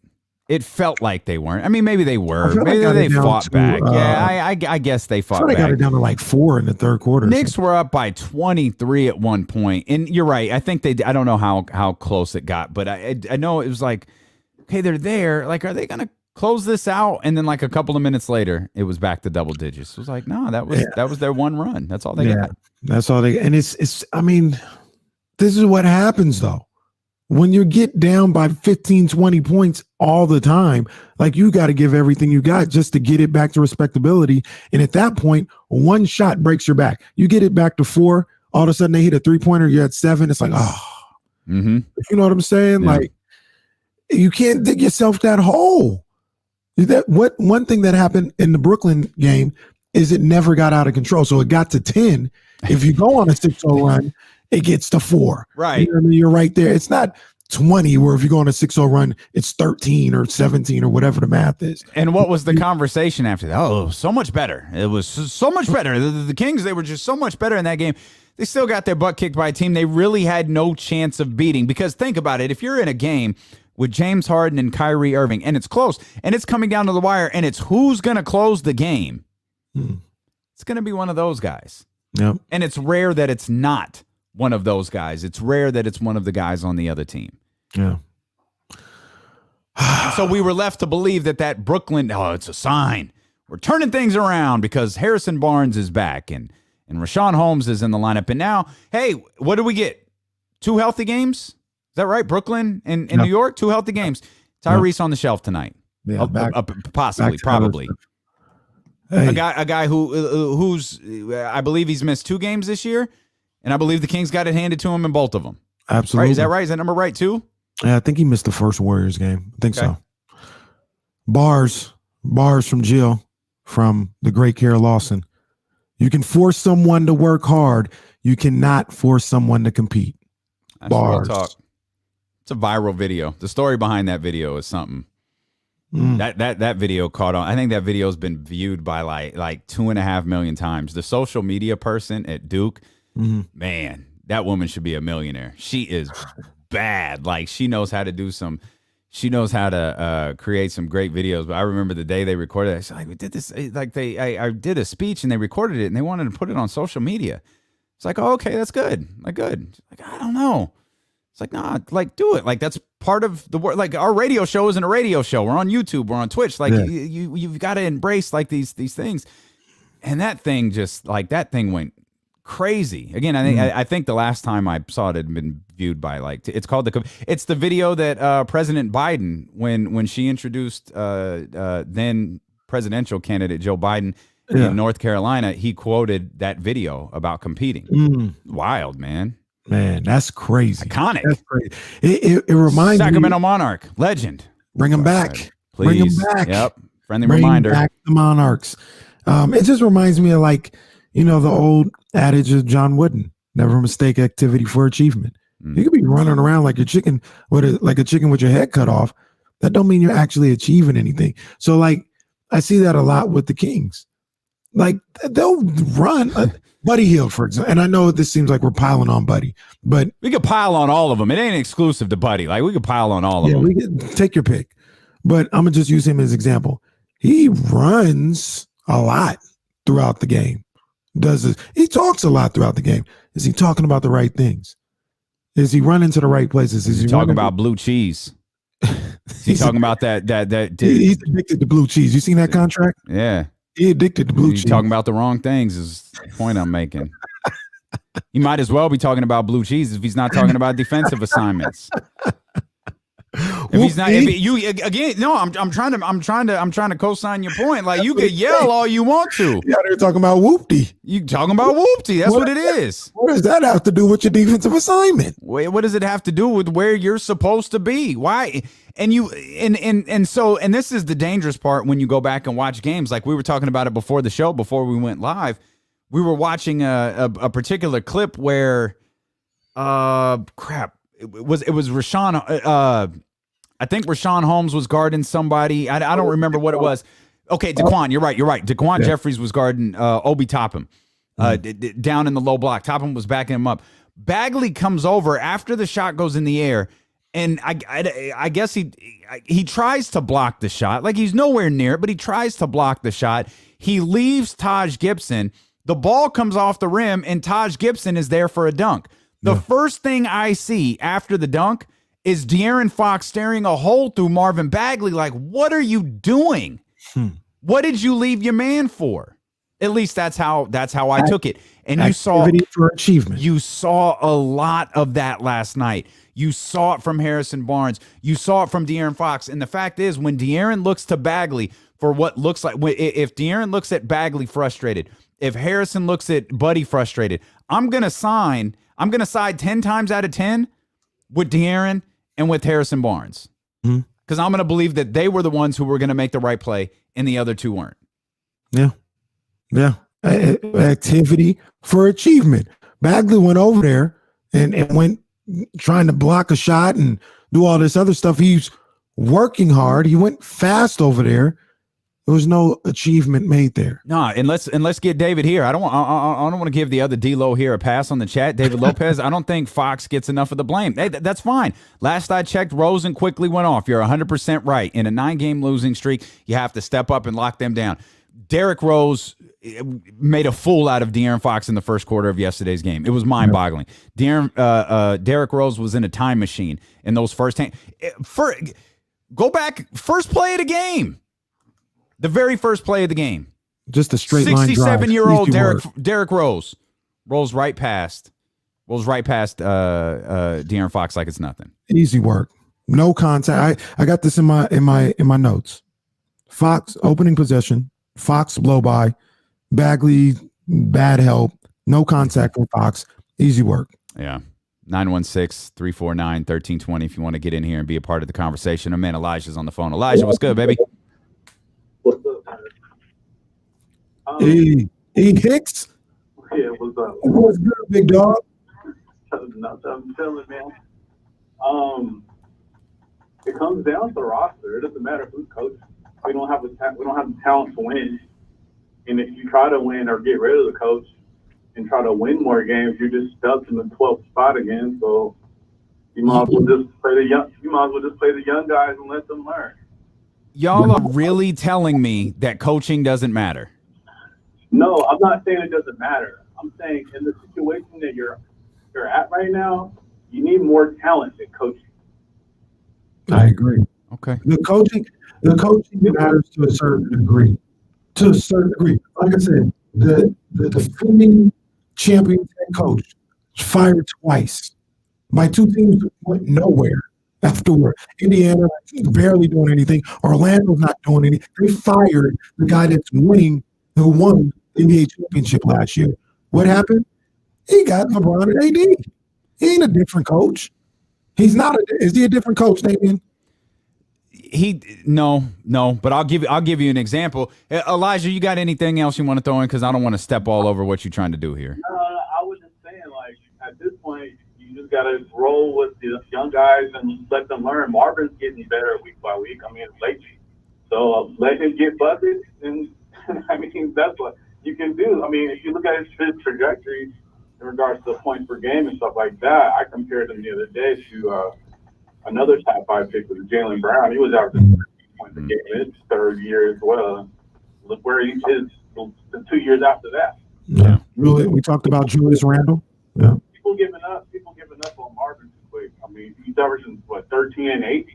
It felt like they weren't. I mean, maybe they were. Maybe they fought back. I guess they fought back. They got it down to 4 in the third quarter. Knicks were up by 23 at one point. And you're right. I think I don't know how close it got, but I know it was like, okay, they're there. Like, are they going to close this out? And then a couple of minutes later, it was back to double digits. It was like, no, that was their one run. That's all they got. That's all they. And it's. I mean, this is what happens though. When you get down by 15, 20 points all the time, you got to give everything you got just to get it back to respectability. And at that point, one shot breaks your back. You get it back to 4, all of a sudden they hit a 3-pointer, you're at 7. It's like, you know what I'm saying? Yeah. You can't dig yourself that hole. One thing that happened in the Brooklyn game is it never got out of control. So it got to 10. If you go on a 6-0 run, it gets to 4. Right. You know what I mean? You're right there. It's not 20 where if you go on a 6-0 run, it's 13 or 17 or whatever the math is. And what was the conversation after that? Oh, so much better. It was so much better. The Kings, they were just so much better in that game. They still got their butt kicked by a team they really had no chance of beating. Because think about it. If you're in a game with James Harden and Kyrie Irving and it's close and it's coming down to the wire and it's who's going to close the game, it's going to be one of those guys. Yep. And it's rare that it's not one of those guys. It's rare that it's one of the guys on the other team. Yeah. So we were left to believe that Brooklyn, it's a sign. We're turning things around because Harrison Barnes is back and Rashawn Holmes is in the lineup. And now, hey, what do we get? 2 healthy games? Is that right? Brooklyn and New York, 2 healthy games. Tyrese on the shelf tonight. Yeah, possibly, probably. Hey. A guy who's I believe he's missed 2 games this year. And I believe the Kings got it handed to him in both of them. Absolutely. Right? Is that right? Is that number right, too? Yeah, I think he missed the first Warriors game. I think so. Bars from Jill, from the great Kara Lawson. You can force someone to work hard. You cannot force someone to compete. That's Bars. Real talk. It's a viral video. The story behind that video is something. That video caught on. I think that video has been viewed by like 2.5 million times. The social media person at Duke Man, that woman should be a millionaire. She is bad. Like, she knows how to create some great videos. But I remember the day they recorded it. It's like, we did this. Like, I did a speech and they recorded it and they wanted to put it on social media. It's like, oh, okay, that's good. Like, good. Like, I don't know. It's like, nah, like, do it. Like, that's part of the work. Like, our radio show isn't a radio show. We're on YouTube. We're on Twitch. Like, you've got to embrace, like, these things. And that thing went crazy. Again, I think the last time I saw it had been viewed by, like, it's the video that President Biden, when she introduced then presidential candidate Joe Biden in North Carolina, he quoted that video about competing. Wild, man. Man, that's crazy. Iconic. That's crazy. It reminds Sacramento me. Monarch, legend. Bring him back. Please. Bring him back. Yep. Friendly Bring reminder. back the Monarchs. It just reminds me of, like, the old adage of John Wooden: never mistake activity for achievement. You could be running around like a chicken with your head cut off. That don't mean you're actually achieving anything. So, like, I see that a lot with the Kings. Like, they'll run. Buddy Hield, for example. And I know this seems like we're piling on Buddy, but we could pile on all of them. It ain't exclusive to Buddy. Like, we could pile on all of them. We could take your pick. But I'm gonna just use him as example. He runs a lot throughout the game. He talks a lot throughout the game. Is he talking about the right things? Is he running to the right places? Is he talking about blue cheese? He's talking about that. He's addicted to blue cheese. You seen that contract? Yeah. He addicted to blue cheese. Talking about the wrong things is the point I'm making. He might as well be talking about blue cheese if he's not talking about defensive assignments. I'm trying to co-sign your point. Like, you could yell all you want to. Yeah, they're talking about whoopty. You talking about whoopty? That's what it is. What does that have to do with your defensive assignment? Wait, what does it have to do with where you're supposed to be? Why? And this is the dangerous part when you go back and watch games. Like, we were talking about it before the show, before we went live. We were watching a particular clip where, it was Rashawn. I think Rashawn Holmes was guarding somebody. I don't remember what it was. Okay, Daquan, you're right. Daquan Jeffries was guarding Obi Toppin down in the low block. Toppin was backing him up. Bagley comes over after the shot goes in the air, and I guess he tries to block the shot. Like, he's nowhere near it, but he tries to block the shot. He leaves Taj Gibson. The ball comes off the rim, and Taj Gibson is there for a dunk. The first thing I see after the dunk is De'Aaron Fox staring a hole through Marvin Bagley like, what are you doing? What did you leave your man for? At least that's how I took it. And you saw for achievement. You saw a lot of that last night. You saw it from Harrison Barnes. You saw it from De'Aaron Fox. And the fact is, when De'Aaron looks to Bagley for what looks like, if De'Aaron looks at Bagley frustrated, if Harrison looks at Buddy frustrated, I'm going to side 10 times out of 10 with De'Aaron and with Harrison Barnes. Because I'm going to believe that they were the ones who were going to make the right play and the other two weren't. Yeah. Activity for achievement. Bagley went over there and went trying to block a shot and do all this other stuff. He's working hard. He went fast over there. There was no achievement made there. No, and let's get David here. I don't want to give the other D-Lo here a pass on the chat. David Lopez, I don't think Fox gets enough of the blame. Hey, that's fine. Last I checked, Rosen quickly went off. You're 100% right. In a 9-game losing streak, you have to step up and lock them down. Derrick Rose made a fool out of De'Aaron Fox in the first quarter of yesterday's game. It was mind-boggling. Derrick Rose was in a time machine in those go back, first play of the game. The very first play of the game. Just a straight line drive. 67-year-old Derrick Rose rolls right past De'Aaron Fox like it's nothing. Easy work. No contact. I got this in my notes. Fox opening possession. Fox blow by. Bagley bad help. No contact from Fox. Easy work. Yeah. 916-349-1320 if you want to get in here and be a part of the conversation. Our man Elijah's on the phone. Elijah, what's good, baby? What's up, Hey Hicks. Yeah, what's up? What's good, big dog? I'm telling, man. It comes down to the roster. It doesn't matter who's coaching. We don't have the talent to win. And if you try to win or get rid of the coach, and try to win more games, you're just stuck in the 12th spot again. So you might as well just play the young. You might as well just play the young guys and let them learn. Y'all are really telling me that coaching doesn't matter? No, I'm not saying it doesn't matter. I'm saying in the situation that you're at right now, you need more talent than coaching. I agree. Okay. The coaching matters to a certain degree. To a certain degree. Like I said, the defending champion head coach was fired twice by two teams that went nowhere afterward. Indiana barely doing anything. Orlando's not doing anything. They fired the guy that's winning, who won the NBA championship last year. What happened? He got LeBron and AD. He ain't a different coach. He's not. Is he a different coach, Damien? No, but I'll give you an example. Elijah, you got anything else you want to throw in? Because I don't want to step all over what you're trying to do here. I was just saying, like, at this point, you just got to roll with the young guys and let them learn. Marvin's getting better week by week. I mean, lately. So let him get buckets, and I mean, that's what you can do. I mean, if you look at his trajectory in regards to points per game and stuff like that, I compared him the other day to another top 5 pick was Jaylen Brown. He was averaging 13 points a game in his third year as well. Look where he is the 2 years after that. Yeah. Really, we talked about Julius Randle. Yeah. People giving up on Marvin too quick. I mean, he's averaging 13 and 8.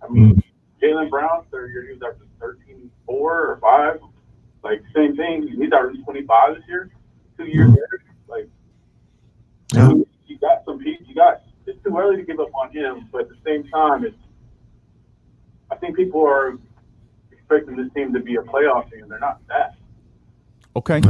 I mean, Jaylen Brown, third year, he was averaging 13, 4 or 5. Like, same thing. He's averaging 25 this year. 2 years later, like, you got some people. It's too early to give up on him, but at the same time, I think people are expecting this team to be a playoff team. They're not that. Okay.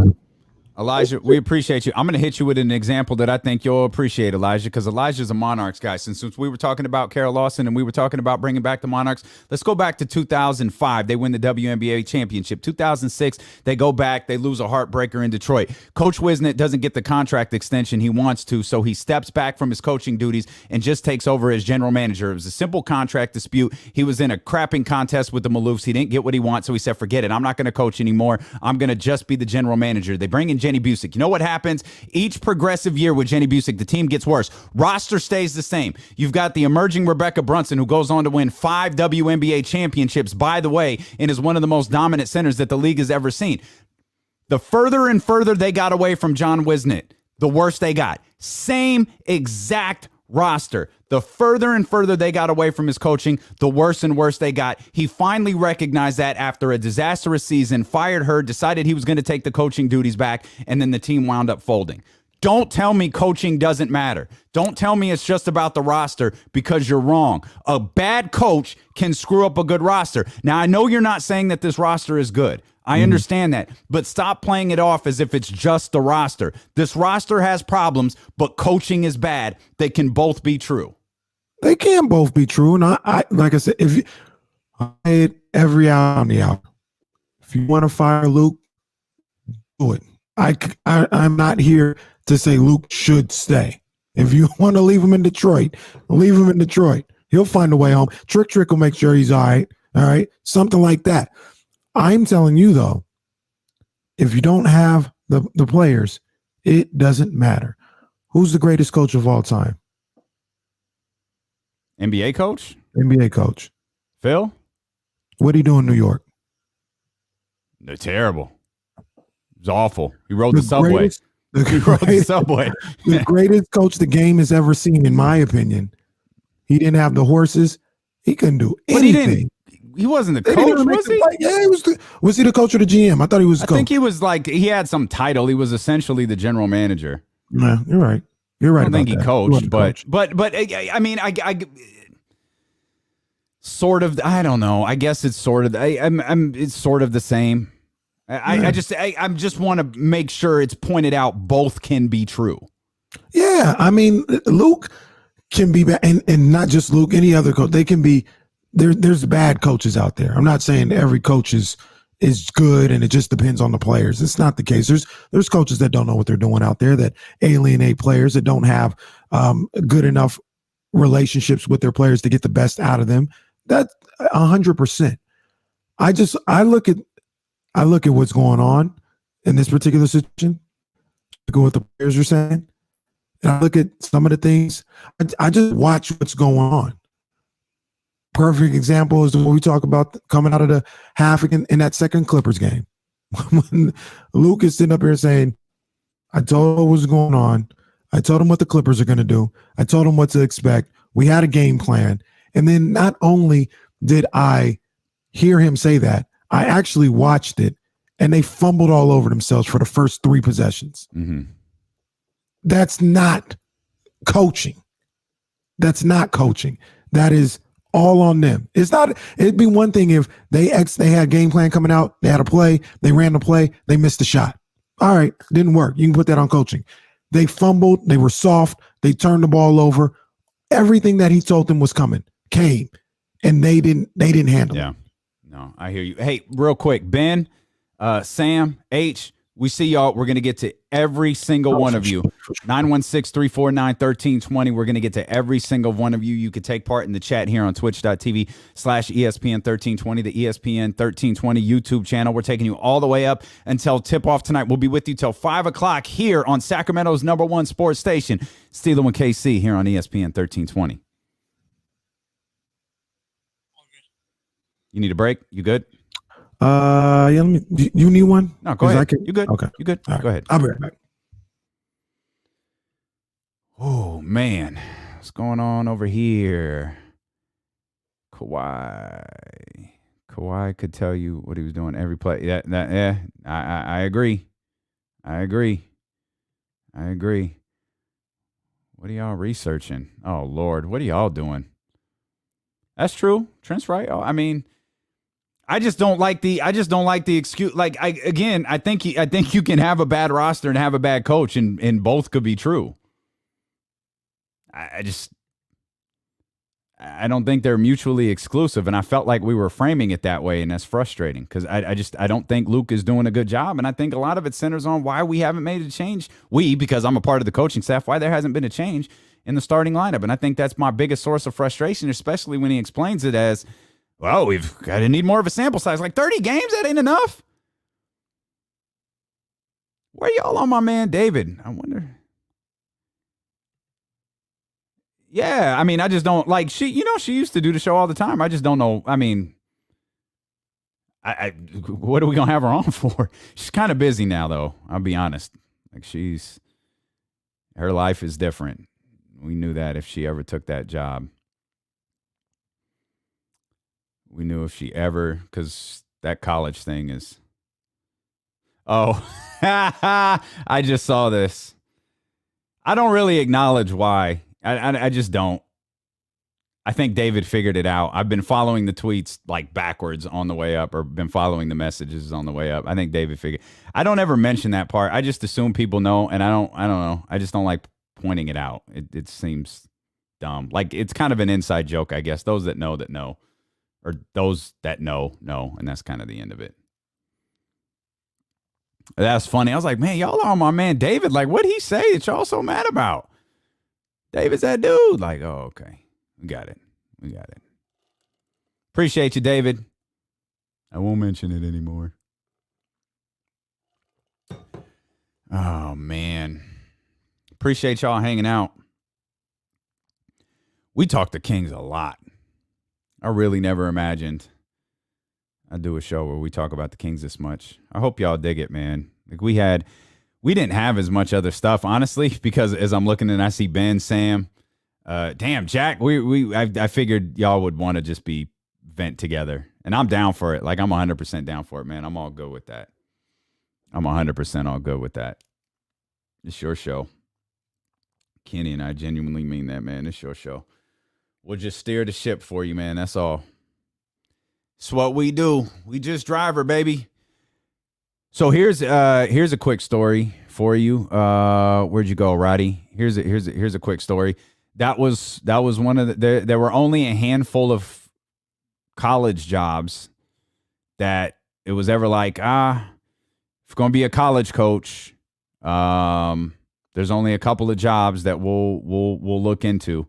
Elijah, we appreciate you. I'm going to hit you with an example that I think you'll appreciate, Elijah, because Elijah's a Monarchs guy. Since we were talking about Carol Lawson and we were talking about bringing back the Monarchs, let's go back to 2005. They win the WNBA championship. 2006, they go back. They lose a heartbreaker in Detroit. Coach Wisnett doesn't get the contract extension he wants to, so he steps back from his coaching duties and just takes over as general manager. It was a simple contract dispute. He was in a crapping contest with the Maloofs. He didn't get what he wants, so he said, forget it. I'm not going to coach anymore. I'm going to just be the general manager. They bring in Jenny Busick. You know what happens? Each progressive year with Jenny Busick, the team gets worse. Roster stays the same. You've got the emerging Rebecca Brunson, who goes on to win 5 WNBA championships, by the way, and is one of the most dominant centers that the league has ever seen. The further and further they got away from John Wisnett, the worse they got. Same exact roster. The further and further they got away from his coaching, the worse and worse they got. He finally recognized that after a disastrous season, fired her, decided he was going to take the coaching duties back, and then the team wound up folding. Don't tell me coaching doesn't matter. Don't tell me it's just about the roster, because you're wrong. A bad coach can screw up a good roster. Now, I know you're not saying that this roster is good. I understand that, but stop playing it off as if it's just the roster. This roster has problems, but coaching is bad. They can both be true. They can both be true. And I like I said, if you I every hour on the hour, if you want to fire Luke, do it. I'm not here to say Luke should stay. If you want to leave him in Detroit, leave him in Detroit. He'll find a way home. Trick will make sure he's all right. All right. Something like that. I'm telling you, though, if you don't have the players, it doesn't matter. Who's the greatest coach of all time? NBA coach? NBA coach. Phil? What did he do in New York? They're terrible. It was awful. He rode the subway. The greatest coach the game has ever seen, in my opinion. He didn't have the horses. He couldn't do anything. He wasn't the coach, was he? Yeah, he was. Was he the coach or the GM? I thought he was the coach. I think he was he had some title. He was essentially the general manager. No, you're right. You're right. I don't think he coached, but I mean, I sort of. I don't know. I guess it's sort of. It's sort of the same. I just want to make sure it's pointed out both can be true. Yeah, I mean, Luke can be bad, and not just Luke. Any other coach, they can be. There's bad coaches out there. I'm not saying every coach is good and it just depends on the players. It's not the case. There's coaches that don't know what they're doing out there, that alienate players, that don't have good enough relationships with their players to get the best out of them. That's 100%. I look at what's going on in this particular situation. Look at what the players are saying. And I look at some of the things. I just watch what's going on. Perfect example is what we talk about coming out of the half in that second Clippers game. When Luke is sitting up here saying, I told him what was going on. I told him what the Clippers are going to do. I told him what to expect. We had a game plan. And then not only did I hear him say that, I actually watched it, and they fumbled all over themselves for the first 3 possessions. Mm-hmm. That's not coaching. That's not coaching. That is all on them. It's not. It'd be one thing if they had a game plan coming out, they had a play, they ran the play, they missed the shot. All right, didn't work. You can put that on coaching. They fumbled, they were soft, they turned the ball over. Everything that he told them was coming came, and they didn't handle it. Yeah. No, I hear you. Hey, real quick, Ben, Sam, H, we see y'all. We're going to get to every single one of you. 916-349-1320. We're going to get to every single one of you. You could take part in the chat here on twitch.tv/ESPN1320, the ESPN 1320 YouTube channel. We're taking you all the way up until tip-off tonight. We'll be with you till 5 o'clock here on Sacramento's #1 sports station, Steelin' with KC here on ESPN 1320. You need a break? You good? Yeah. You need one? No, go ahead. You good? Okay. You good? Right. Go ahead. I'll be right back. Oh, man. What's going on over here? Kawhi could tell you what he was doing every play. Yeah, I agree. I agree. What are y'all researching? Oh, Lord. What are y'all doing? That's true. Trent's right. I mean, I just don't like the excuse. Like, I think you can have a bad roster and have a bad coach, and both could be true. I don't think they're mutually exclusive, and I felt like we were framing it that way, and that's frustrating because I don't think Luke is doing a good job, and I think a lot of it centers on why we haven't made a change. Because I'm a part of the coaching staff, why there hasn't been a change in the starting lineup, and I think that's my biggest source of frustration, especially when he explains it as, well, we've got to need more of a sample size. Like 30 games, that ain't enough. Where y'all on my man David? I wonder. Yeah, I mean, I just don't like she used to do the show all the time. I just don't know. I mean, what are we gonna have her on for? She's kind of busy now, though. I'll be honest. Like her life is different. We knew that if she ever took that job. We knew if she ever, because that college thing is. Oh, I just saw this. I don't really acknowledge why. I just don't. I think David figured it out. I've been following the tweets like backwards on the way up, or been following the messages on the way up. I think David figured. I don't ever mention that part. I just assume people know, and I don't know. I just don't like pointing it out. It seems dumb. Like it's kind of an inside joke, I guess. Those that know, or those that know, and that's kind of the end of it. That's funny. I was like, man, y'all are on my man David. Like, what'd he say that y'all so mad about? David's that dude. Like, oh, okay. We got it. Appreciate you, David. I won't mention it anymore. Oh, man. Appreciate y'all hanging out. We talk to Kings a lot. I really never imagined I'd do a show where we talk about the Kings this much. I hope y'all dig it, man. Like we didn't have as much other stuff, honestly, because as I'm looking and I see Ben, Sam, damn, Jack, I figured y'all would want to just be vent together. And I'm down for it. Like I'm 100% down for it, man. I'm all good with that. I'm 100% all good with that. It's your show. Kenny and I genuinely mean that, man. It's your show. We'll just steer the ship for you, man. That's all. It's what we do. We just drive her, baby. So here's a quick story for you. Where'd you go, Roddy? Here's a quick story. That was one of there were only a handful of college jobs that it was ever like, if you're gonna be a college coach, there's only a couple of jobs that we'll look into,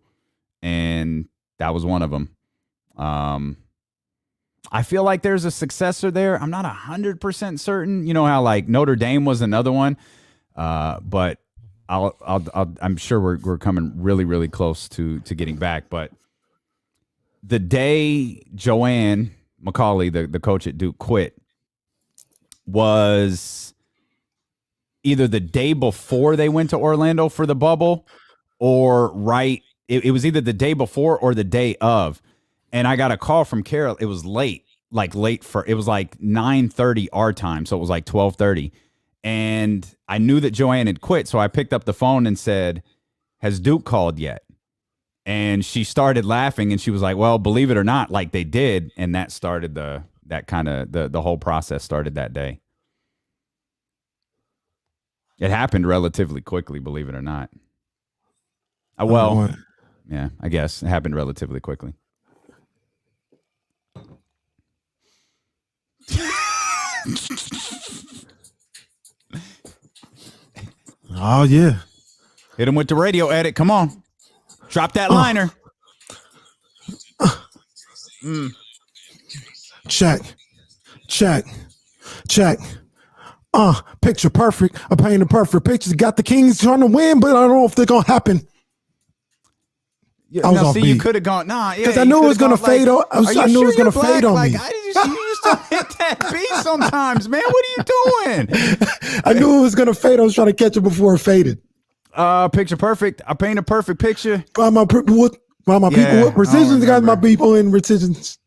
and that was one of them. I feel like there's a successor there. I'm not 100% certain. You know how like Notre Dame was another one. But I'm sure we're coming really, really close to getting back. But the day Joanne McCauley, the coach at Duke, quit was either the day before they went to Orlando for the bubble or it was either the day before or the day of. And I got a call from Carol. It was late, it was like 9:30 our time. So it was like 12:30. And I knew that Joanne had quit. So I picked up the phone and said, has Duke called yet? And she started laughing and she was like, well, believe it or not, like they did. And that started the whole process started that day. It happened relatively quickly, believe it or not. Yeah, I guess it happened relatively quickly. Oh, yeah. Hit him with the radio edit. Come on. Drop that liner. Check. Picture perfect. I'm painting a perfect picture. Got the Kings trying to win, but I don't know if they're going to happen. Yeah, no, see, you could have gone, because I knew it was going to fade on. I knew it was going to fade on me. You used to hit that beat sometimes, man. What are you doing? I knew it was going to fade. I was trying to catch it before it faded. Picture perfect. I paint a perfect picture. By my people with precisions. Got my people in precisions.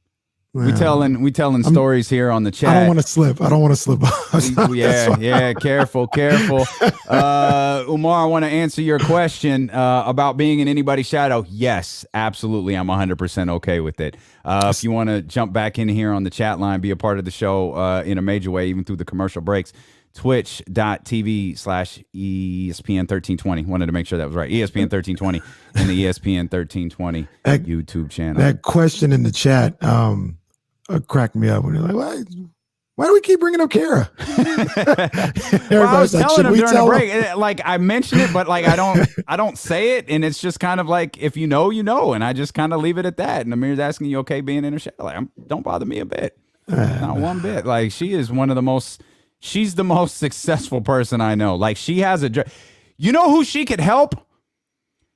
We telling stories here on the chat. I don't want to slip. Yeah. Careful. Umar, I want to answer your question about being in anybody's shadow. Yes, absolutely. I'm 100% okay with it. If you want to jump back in here on the chat line, be a part of the show in a major way, even through the commercial breaks. Twitch.tv/ESPN1320. Wanted to make sure that was right. ESPN1320 and the ESPN 1320 YouTube channel. That question in the chat cracked me up when you're like, why do we keep bringing up Kara? Well, I was telling him during the break, like I mentioned it, but like I don't say it, and it's just kind of like if you know, you know, and I just kind of leave it at that. And Amir's asking, you okay being in her shadow? Like, don't bother me a bit, not one bit. Like she is one of the most. She's the most successful person I know. Like she has you know who she could help?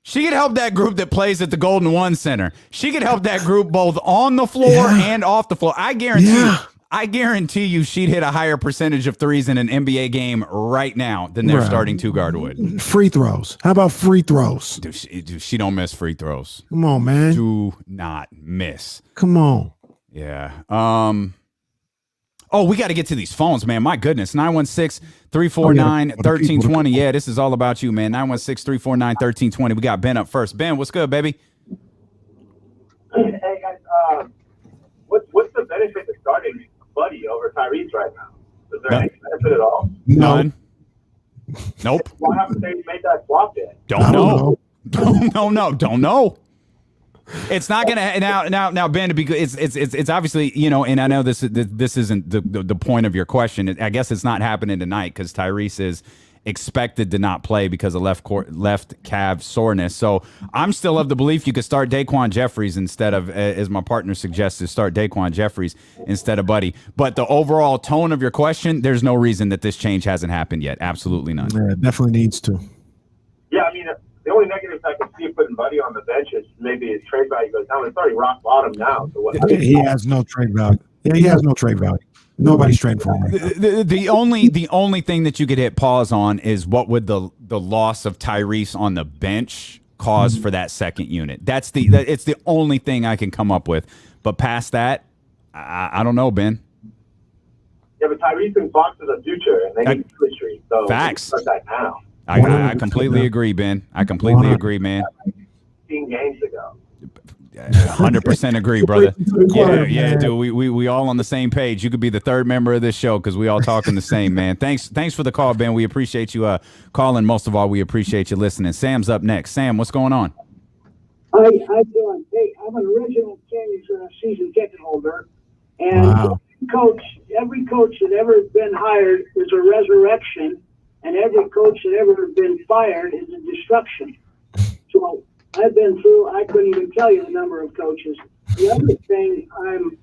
She could help that group that plays at the Golden One Center. She could help that group both on the floor and off the floor. I guarantee you she'd hit a higher percentage of threes in an NBA game right now than their starting two guard would. Free throws. How about free throws? Dude, she don't miss free throws. Come on, man. Do not miss. Come on. Yeah. Oh, we got to get to these phones, man. My goodness. 916-349-1320. Yeah, this is all about you, man. 916-349-1320. We got Ben up first. Ben, what's good, baby? Hey, guys. What's the benefit of starting Buddy over Tyrese right now? Is there any benefit at all? None. Nope. Why haven't they made that swap yet? Don't know. Don't know. It's not gonna now Ben, to be good. It's obviously, you know, and I know this isn't the point of your question. I guess it's not happening tonight because Tyrese is expected to not play because of left calf soreness. So I'm still of the belief you could start Daquan Jeffries instead of, as my partner suggested, start Daquan Jeffries instead of Buddy. But the overall tone of your question, there's no reason that this change hasn't happened yet. Absolutely none. Yeah, it definitely needs to. Yeah, I mean, the only negatives I can see putting Buddy on the bench is maybe his trade value goes down. It's already rock bottom now. So he has no trade value. Yeah, he has no trade value. Nobody's trading for him. Right the only thing that you could hit pause on is what would the loss of Tyrese on the bench cause for that second unit. It's the only thing I can come up with. But past that, I don't know, Ben. Yeah, but Tyrese and Fox is a future, and they need chemistry. So facts. Start that now. I completely agree, Ben. I completely agree, man. 15 games ago. 100% agree, brother. Yeah, dude. We all on the same page. You could be the third member of this show because we all talking the same, man. Thanks for the call, Ben. We appreciate you calling. Most of all, we appreciate you listening. Sam's up next. Sam, what's going on? How you doing? Hey, I'm an original Kings season ticket holder, and every coach that ever been hired is a resurrection, and every coach that ever been fired is a destruction. So I've been through, I couldn't even tell you the number of coaches. The other thing I'm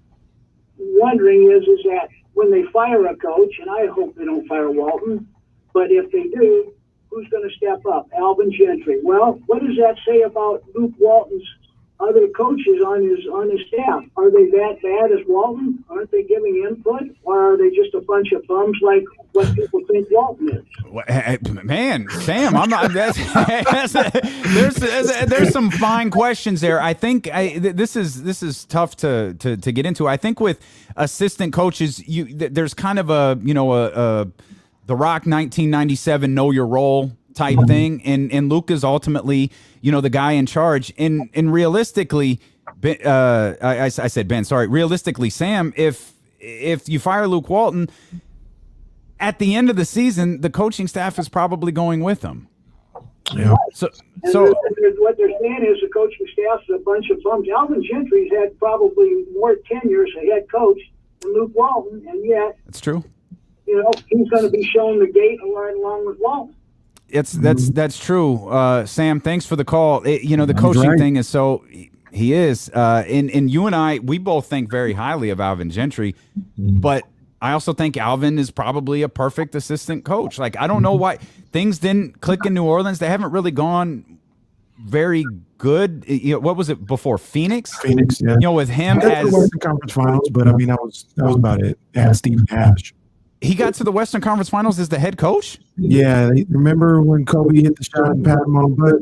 wondering is that when they fire a coach, and I hope they don't fire Walton, but if they do, who's going to step up? Alvin Gentry. Well, what does that say about Luke Walton's other coaches on his staff? Are they that bad as Walton? Aren't they giving input, or are they just a bunch of bums like what people think Walton is? Man, Sam, I'm not. There's some fine questions there. I think this is tough to get into. I think with assistant coaches, there's kind of a The Rock 1997 know your role type thing, and Luke is ultimately the guy in charge. And realistically, I said Ben, sorry. Realistically, Sam, if you fire Luke Walton at the end of the season, the coaching staff is probably going with him. Yeah. So what they're saying is the coaching staff is a bunch of bums. Alvin Gentry's had probably more tenure as a head coach than Luke Walton, and yet that's true. He's going to be shown the gate along with Walton. That's true. Sam, thanks for the call. The coaching thing is so he is. And you and I, we both think very highly of Alvin Gentry, but I also think Alvin is probably a perfect assistant coach. Like, I don't know why things didn't click in New Orleans. They haven't really gone very good. What was it before Phoenix? Phoenix, yeah. With him as the Western Conference Finals, but I mean that was about it. And Steve Nash. He got to the Western Conference Finals as the head coach? Yeah. Remember when Kobe hit the shot and pat him on the butt?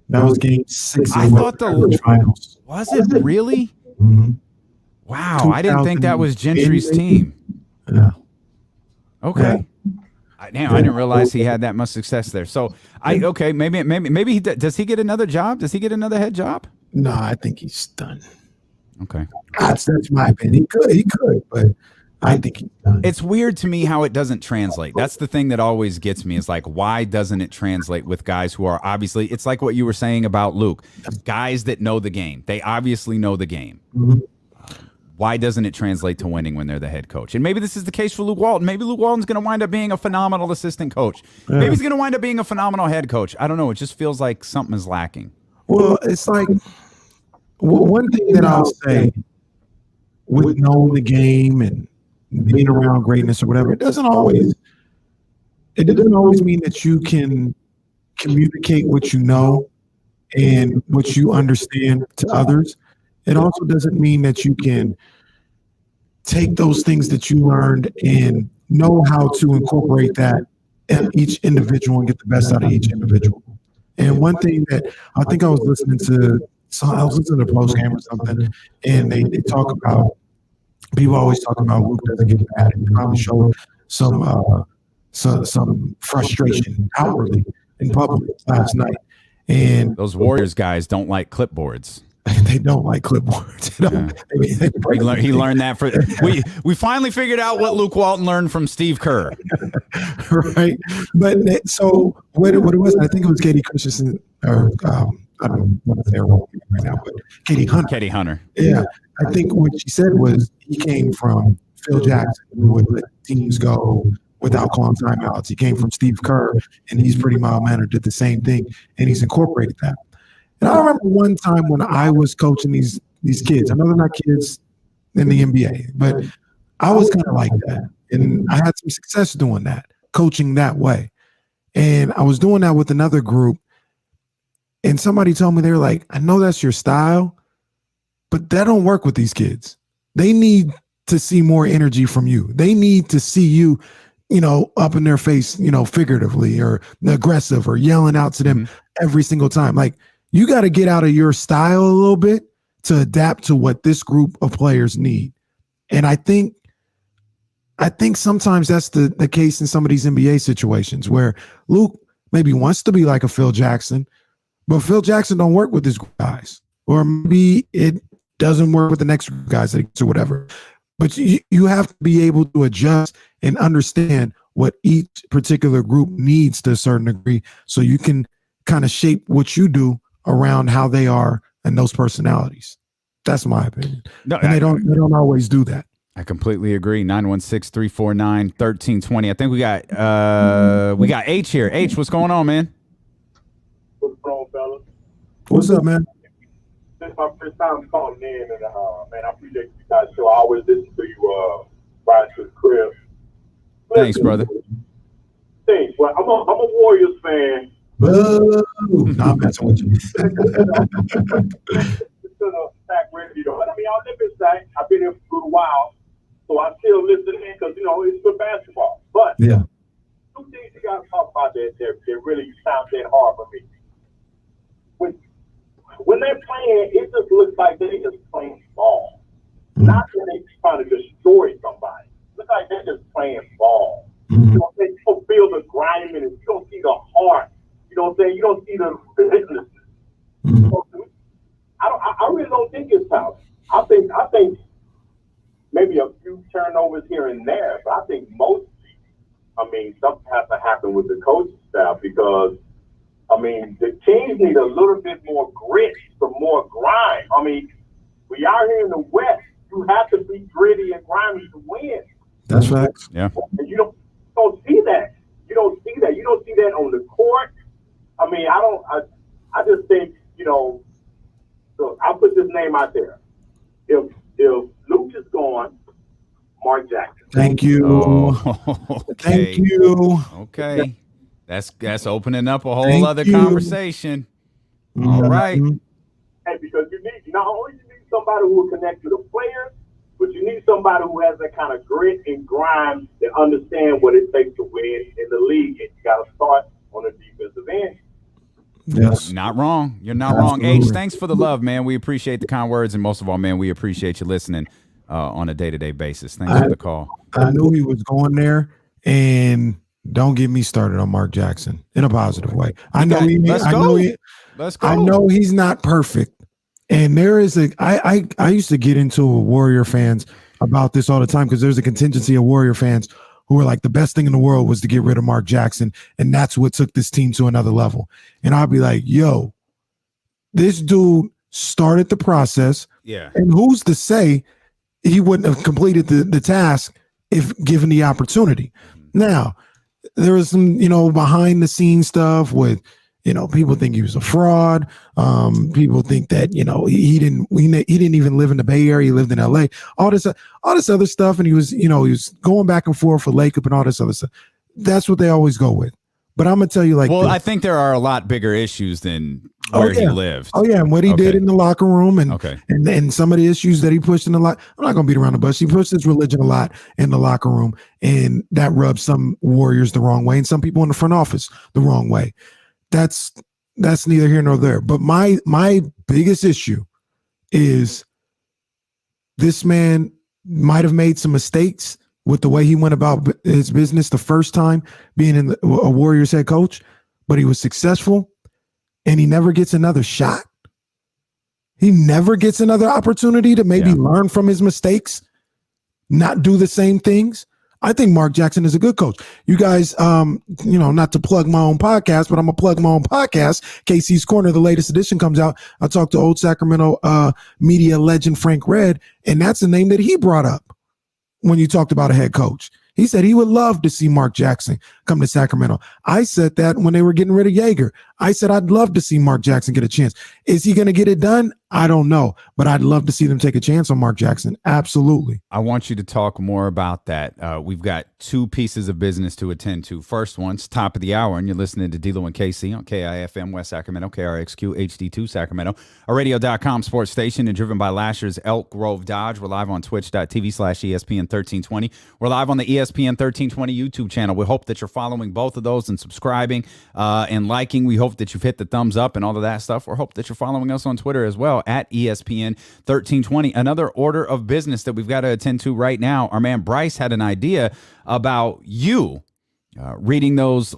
That was game 6 I thought the finals. Was it really? Mm-hmm. Wow. I didn't think that was Gentry's team. Yeah. Okay. Yeah. I didn't realize he had that much success there. So maybe he does he get another job? Does he get another head job? No, I think he's done. Okay. That's my opinion. He could, but I think he's done. It's weird to me how it doesn't translate. That's the thing that always gets me is like, why doesn't it translate with guys who are obviously, it's like what you were saying about Luke, guys that know the game. They obviously know the game. Mm-hmm. Why doesn't it translate to winning when they're the head coach? And maybe this is the case for Luke Walton. Maybe Luke Walton's going to wind up being a phenomenal assistant coach. Yeah. Maybe he's going to wind up being a phenomenal head coach. I don't know. It just feels like something is lacking. Well, it's like one thing that I'll say with knowing the game and being around greatness or whatever, it doesn't always mean that you can communicate what you know and what you understand to others. It also doesn't mean that you can take those things that you learned and know how to incorporate that in each individual and get the best out of each individual. And one thing that I think I was listening to the post game or something, and they talk about, people always talk about Luke doesn't get mad, and probably showed some frustration outwardly in public last night. And those Warriors guys don't like clipboards. They don't like clipboards. He learned that we finally figured out what Luke Walton learned from Steve Kerr. Right. But so what it was, I think it was Katie Christensen, or I don't know what they're right now, but Katie Hunter. Yeah. I think what she said was he came from Phil Jackson, who would let teams go without calling timeouts. He came from Steve Kerr, and he's pretty mild-mannered, did the same thing, and he's incorporated that. And I remember one time when I was coaching these kids. I know they're not kids in the NBA, but I was kind of like that. And I had some success doing that, coaching that way. And I was doing that with another group. And somebody told me, they were like, I know that's your style, but that don't work with these kids. They need to see more energy from you. They need to see you, up in their face, figuratively or aggressive or yelling out to them every single time. Like, you got to get out of your style a little bit to adapt to what this group of players need. And I think sometimes that's the case in some of these NBA situations where Luke maybe wants to be like a Phil Jackson, but Phil Jackson don't work with his guys. Or maybe it doesn't work with the next guys or whatever. But you have to be able to adjust and understand what each particular group needs to a certain degree so you can kind of shape what you do around how they are and those personalities. That's my opinion. No, and they don't always do that. I completely agree. 916-349-1320. I think we got H here. H, what's going on, man? What's wrong, fellas? What's up, man? This is my first time calling in, and man, I appreciate you guys' show. I always listen to you riding to the crib. Thanks, brother. think. Well, I'm a Warriors fan. Boo. No, I'm messing with you. But I mean, I'll live in Sac. I've been here for a while, so I still listen in because it's good basketball. But Yeah. two things you got to talk about that really sound that hard for me. When they're playing, it just looks like they're just playing ball. Not that they're trying to destroy somebody. It looks like they're just playing ball. You don't feel the grinding, and you don't see the heart. You know what I'm saying? You don't see the relentlessness. I really don't think it's talent. I think maybe a few turnovers here and there, but I think mostly, something has to happen with the coaching staff because, the teams need a little bit more grit, some more grind. We are here in the West. You have to be gritty and grimy to win. That's facts. Yeah. And you don't see that. You don't see that. You don't see that on the court. I just think, so I'll put this name out there. If Luke is gone, Mark Jackson. Thank you. Oh, okay. Thank you. Okay. That's opening up a whole other conversation. All right. Hey, because you need not only you need somebody who will connect to the players, but you need somebody who has that kind of grit and grind that understand what it takes to win in the league. And you got to start on the defensive end. Yes. Not wrong. You're not wrong. H, thanks for the love, man. We appreciate the kind words, and most of all, man, we appreciate you listening on a day-to-day basis. Thanks for the call. I knew he was going there, and don't get me started on Mark Jackson in a positive way. Let's go. I know he's not perfect, and there is I used to get into Warrior fans about this all the time because there's a contingency of Warrior fans who were like, the best thing in the world was to get rid of Mark Jackson, and that's what took this team to another level. And I'll be like, yo, this dude started the process. Yeah. And who's to say he wouldn't have completed the task if given the opportunity? Now, there was some, behind the scenes stuff with, people think he was a fraud. People think that, he didn't even live in the Bay Area. He lived in LA, all this other stuff. And he was going back and forth for Lacob and all this other stuff. That's what they always go with. But I'm going to tell you I think there are a lot bigger issues than where he lived. Oh yeah. And what he did in the locker room and some of the issues that he pushed in the lot. I'm not going to beat around the bush. He pushed his religion a lot in the locker room, and that rubs some Warriors the wrong way and some people in the front office the wrong way. That's neither here nor there. But my biggest issue is this man might have made some mistakes with the way he went about his business the first time being a Warriors head coach, but he was successful, and he never gets another shot. He never gets another opportunity to maybe learn from his mistakes, not do the same things. I think Mark Jackson is a good coach. You guys, not to plug my own podcast, but I'm going to plug my own podcast. KC's Corner, the latest edition comes out. I talked to old Sacramento media legend Frank Red, and that's the name that he brought up when you talked about a head coach. He said he would love to see Mark Jackson come to Sacramento. I said that when they were getting rid of Yeager. I said I'd love to see Mark Jackson get a chance. Is he going to get it done? I don't know, but I'd love to see them take a chance on Mark Jackson. Absolutely. I want you to talk more about that. We've got two pieces of business to attend to. First one's top of the hour, and you're listening to D'Lo and KC on KIFM West Sacramento, KRXQ HD2 Sacramento, a radio.com sports station and driven by Lasher's Elk Grove Dodge. We're live on twitch.tv/ESPN 1320. We're live on the ESPN 1320 YouTube channel. We hope that you're following both of those and subscribing and liking. We hope that you've hit the thumbs up and all of that stuff. We hope that you're following us on Twitter as well at ESPN 1320. Another order of business that we've got to attend to right now. Our man Bryce had an idea about you reading those.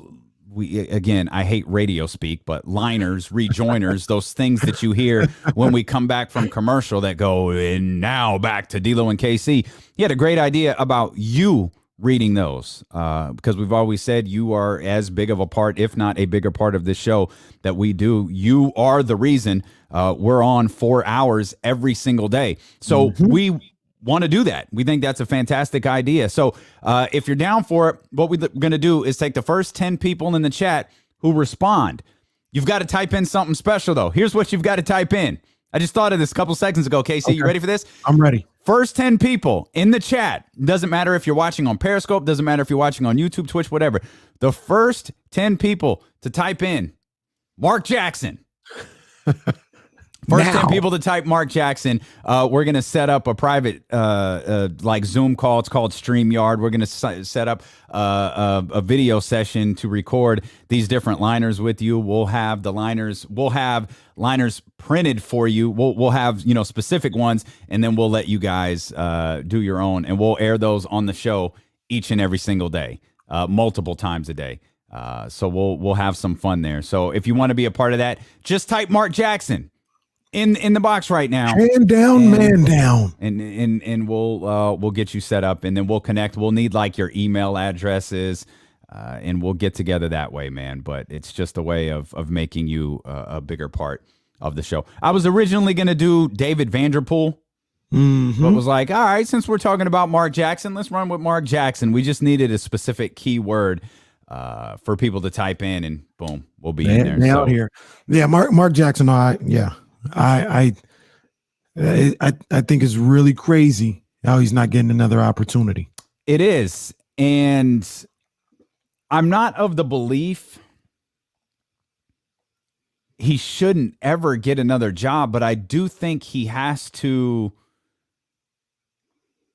I hate radio speak, but liners, rejoiners, those things that you hear when we come back from commercial that go, and now back to D'Lo and KC. He had a great idea about you reading those because we've always said you are as big of a part, if not a bigger part of this show that we do. You are the reason we're on 4 hours every single day. So we want to do that. We think that's a fantastic idea. So if you're down for it, what we're going to do is take the first 10 people in the chat who respond. You've got to type in something special, though. Here's what you've got to type in. I just thought of this a couple seconds ago. Casey, you ready for this? I'm ready. First 10 people in the chat, doesn't matter if you're watching on Periscope, doesn't matter if you're watching on YouTube, Twitch, whatever. The first 10 people to type in Mark Jackson. First 10 people to type Mark Jackson. We're going to set up a private like Zoom call. It's called StreamYard. We're going to set up a video session to record these different liners with you. We'll have the liners. We'll have liners printed for you. We'll have, you know, specific ones, and then we'll let you guys do your own, and we'll air those on the show each and every single day, multiple times a day. So we'll have some fun there. So if you want to be a part of that, just type Mark Jackson in the box right now. Man down, man down. And we'll get you set up, and then we'll connect. We'll need like your email addresses, and we'll get together that way, man. But it's just a way of making you a bigger part of the show. I was originally going to do David Vanderpool, but was like, all right, since we're talking about Mark Jackson, let's run with Mark Jackson. We just needed a specific keyword for people to type in, and boom, we'll be in there. Out here. Yeah, Mark Jackson. I think it's really crazy how he's not getting another opportunity. It is, and I'm not of the belief he shouldn't ever get another job, but I do think he has to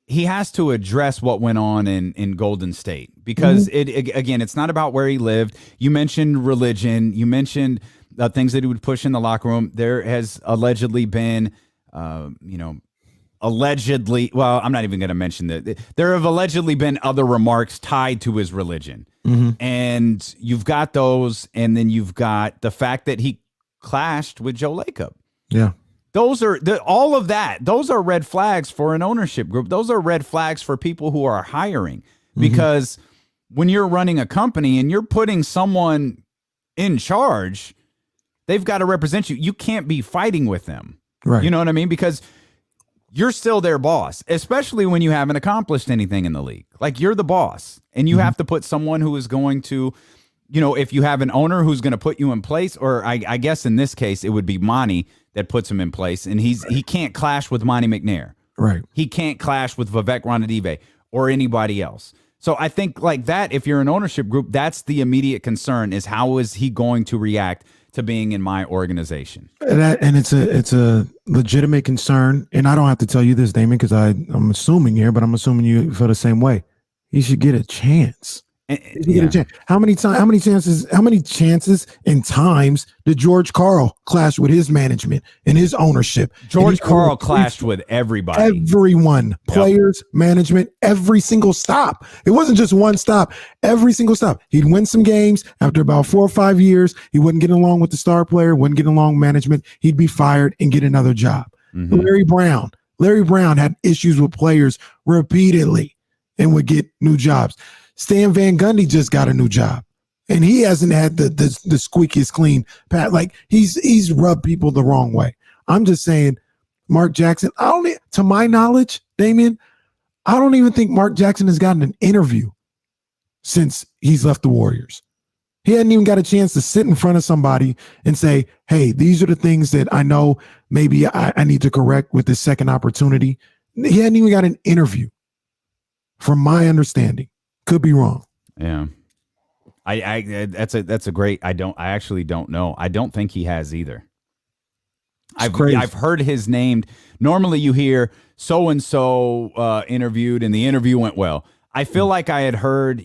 address what went on in Golden State, because again, it's not about where he lived. You mentioned religion. You mentioned things that he would push in the locker room. There has allegedly been, allegedly, well, I'm not even going to mention that. There have allegedly been other remarks tied to his religion. And you've got those, and then you've got the fact that he clashed with Joe Lacob. Yeah. Those are all of that. Those are red flags for an ownership group. Those are red flags for people who are hiring, because when you're running a company and you're putting someone in charge, they've got to represent you. You can't be fighting with them. Right. You know what I mean? Because you're still their boss, especially when you haven't accomplished anything in the league. Like, you're the boss, and you have to put someone who is going to, you know, if you have an owner who's going to put you in place, or I guess in this case, it would be Monty that puts him in place, and he can't clash with Monty McNair. Right. He can't clash with Vivek Ranadive or anybody else. So I think like that, if you're an ownership group, that's the immediate concern, is how is he going to react to being in my organization? And it's a legitimate concern. And I don't have to tell you this, Damon, because I'm assuming here, but I'm assuming you feel the same way. He should get a chance. How many chances and times did George Karl clash with his management and his ownership? George Karl clashed with everybody. Everyone, players, management, every single stop. It wasn't just one stop, every single stop. He'd win some games. After about 4 or 5 years, he wouldn't get along with the star player, wouldn't get along with management. He'd be fired and get another job. Larry Brown had issues with players repeatedly and would get new jobs. Stan Van Gundy just got a new job, and he hasn't had the squeakiest clean pat. Like, he's rubbed people the wrong way. I'm just saying, Mark Jackson, to my knowledge, Damien, I don't even think Mark Jackson has gotten an interview since he's left the Warriors. He hadn't even got a chance to sit in front of somebody and say, hey, these are the things that I know maybe I need to correct with this second opportunity. He hadn't even got an interview, from my understanding. Could be wrong. Yeah. That's a great, I actually don't know. I don't think he has either. I've heard his name. Normally you hear so-and-so interviewed and the interview went well. I feel like I had heard,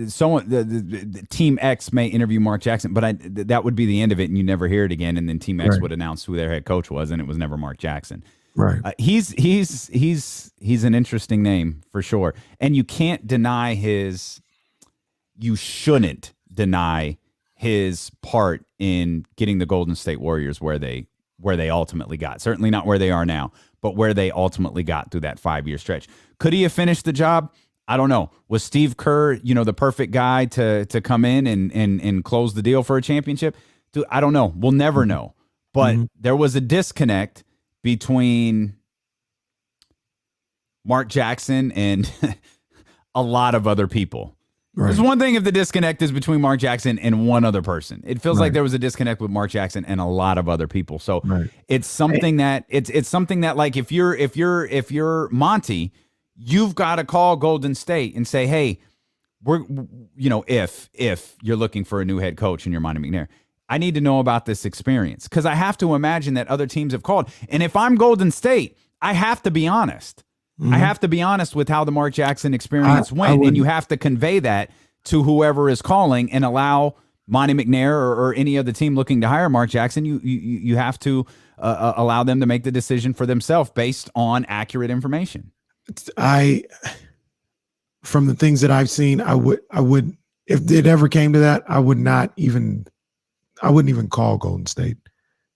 someone, the Team X may interview Mark Jackson, but that would be the end of it, and you never hear it again. And then Team X would announce who their head coach was, and it was never Mark Jackson. Right. He's an interesting name for sure. And you can't deny you shouldn't deny his part in getting the Golden State Warriors where they ultimately got. Certainly not where they are now, but where they ultimately got through that 5-year stretch. Could he have finished the job? I don't know. Was Steve Kerr, the perfect guy to come in and close the deal for a championship? Dude, I don't know. We'll never know. But there was a disconnect between Mark Jackson and a lot of other people. Right. There's one thing if the disconnect is between Mark Jackson and one other person. It feels like there was a disconnect with Mark Jackson and a lot of other people. So it's something that it's something that, like, if you're Monty, you've got to call Golden State and say, hey, if you're looking for a new head coach and you're Monty McNair, I need to know about this experience, because I have to imagine that other teams have called. And if I'm Golden State, I have to be honest. I have to be honest with how the Mark Jackson experience went, and you have to convey that to whoever is calling and allow Monty McNair or any other team looking to hire Mark Jackson. You have to allow them to make the decision for themselves based on accurate information. From the things that I've seen, I would, if it ever came to that, I wouldn't even call Golden State,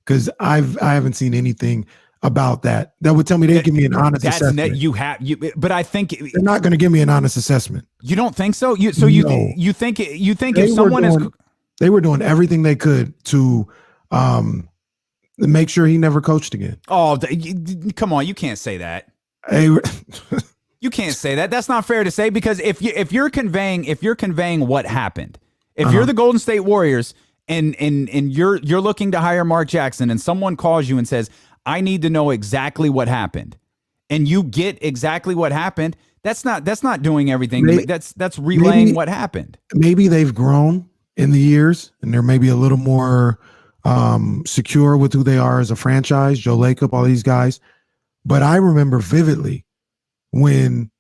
because I haven't seen anything about that would tell me they'd give me an honest assessment. But I think they're not going to give me an honest assessment. You don't think so? You think they if someone they were doing everything they could to make sure he never coached again. Oh, come on! You can't say that. You can't say that. That's not fair to say, because if you're conveying what happened, if you're the Golden State Warriors and you're looking to hire Mark Jackson, and someone calls you and says, I need to know exactly what happened, and you get exactly what happened, that's not doing everything. That's relaying what happened. Maybe they've grown in the years, and they're maybe a little more secure with who they are as a franchise. Joe Lacob, all these guys. But I remember vividly when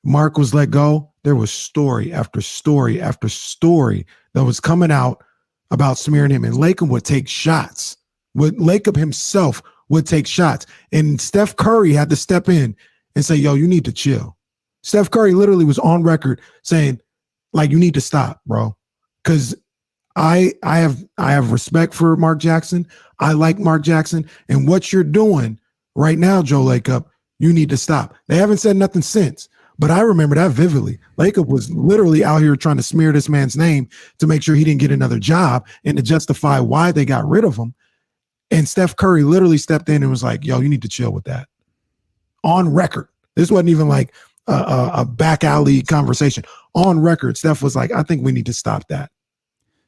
Mark was let go, there was story after story after story that was coming out about smearing him, and Lacob would take shots. Lacob himself would take shots, and Steph Curry had to step in and say, yo, you need to chill. Steph Curry literally was on record saying, like, you need to stop, bro. Because I have respect for Mark Jackson. I like Mark Jackson, and what you're doing right now, Joe Lacob, you need to stop. They haven't said nothing since, but I remember that vividly. Lacob was literally out here trying to smear this man's name to make sure he didn't get another job and to justify why they got rid of him. And Steph Curry literally stepped in and was like, yo, you need to chill with that. On record. This wasn't even like a back alley conversation. On record, Steph was like, I think we need to stop that.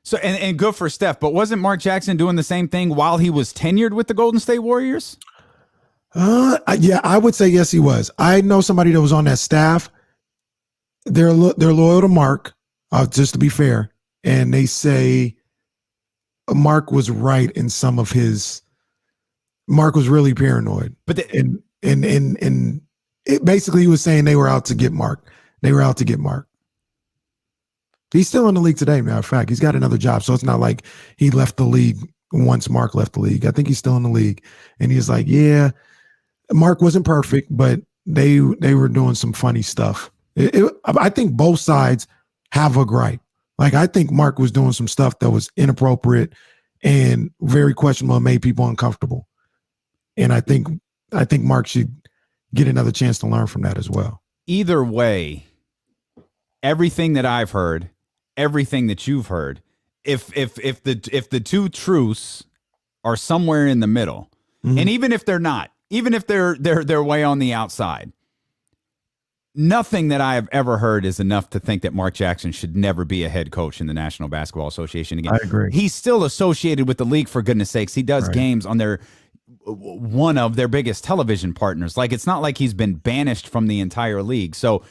So, and good for Steph, but wasn't Mark Jackson doing the same thing while he was tenured with the Golden State Warriors? Yeah, I would say yes, he was. I know somebody that was on that staff. They're loyal to Mark, just to be fair, and they say Mark was right in some of his. Mark was really paranoid, but and it basically, he was saying they were out to get Mark. They were out to get Mark. He's still in the league today. Matter of fact, he's got another job, so it's not like he left the league once Mark left the league. I think he's still in the league, and he's like, yeah, Mark wasn't perfect, but they were doing some funny stuff. I think both sides have a gripe. Like, I think Mark was doing some stuff that was inappropriate and very questionable and made people uncomfortable. And I think Mark should get another chance to learn from that as well. Either way, everything that I've heard, everything that you've heard, if the two truths are somewhere in the middle, and even if they're not, even if they're way on the outside, nothing that I have ever heard is enough to think that Mark Jackson should never be a head coach in the National Basketball Association again. I agree. He's still associated with the league, for goodness sakes. He does games on one of their biggest television partners. Like, it's not like he's been banished from the entire league. So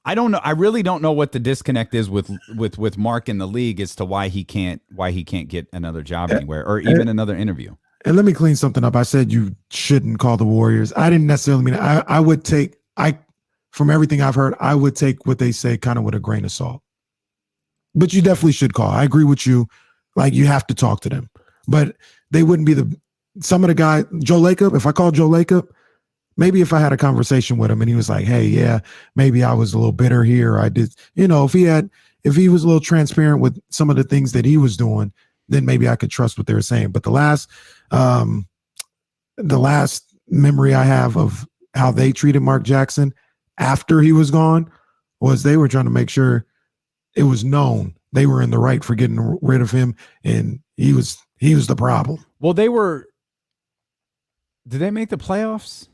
I don't know. I really don't know what the disconnect is with Mark in the league as to why he can't get another job anywhere or even another interview. And let me clean something up. I said you shouldn't call the Warriors. I didn't necessarily mean it. I would take from everything I've heard, I would take what they say kind of with a grain of salt. But you definitely should call. I agree with you. Like, you have to talk to them. But they wouldn't be some of the guys, Joe Lacob, if I called Joe Lacob, maybe if I had a conversation with him and he was like, hey, yeah, maybe I was a little bitter here. I did, if he was a little transparent with some of the things that he was doing, then maybe I could trust what they were saying. But the last memory I have of how they treated Mark Jackson after he was gone was they were trying to make sure it was known they were in the right for getting rid of him, and he was the problem. Well, did they make the playoffs?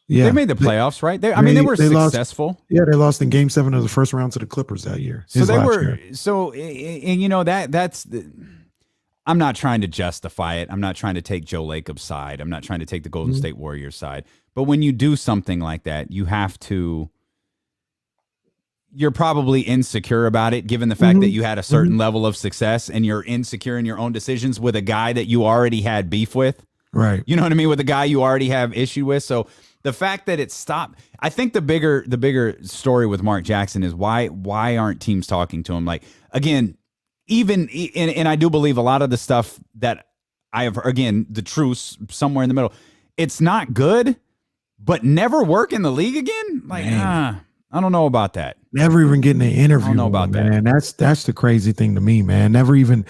Yeah, They made the playoffs, right? I mean, they were successful. They lost in Game 7 of the first round to the Clippers that year. So they were. Year. So and you know that's. I'm not trying to justify it. I'm not trying to take Joe Lacob's side. I'm not trying to take the Golden State Warriors side. But when you do something like that, you have to. You're probably insecure about it, given the fact that you had a certain level of success, and you're insecure in your own decisions with a guy that you already had beef with. Right. You know what I mean? With a guy you already have issue with. So the fact that it stopped, I think the bigger story with Mark Jackson is why aren't teams talking to him? Like, again, even and I do believe a lot of the stuff that I have, again, the truth somewhere in the middle, it's not good, but never work in the league again. Like, I don't know about that. Never even getting an interview. I don't know about that. Man. That's the crazy thing to me, man. Never even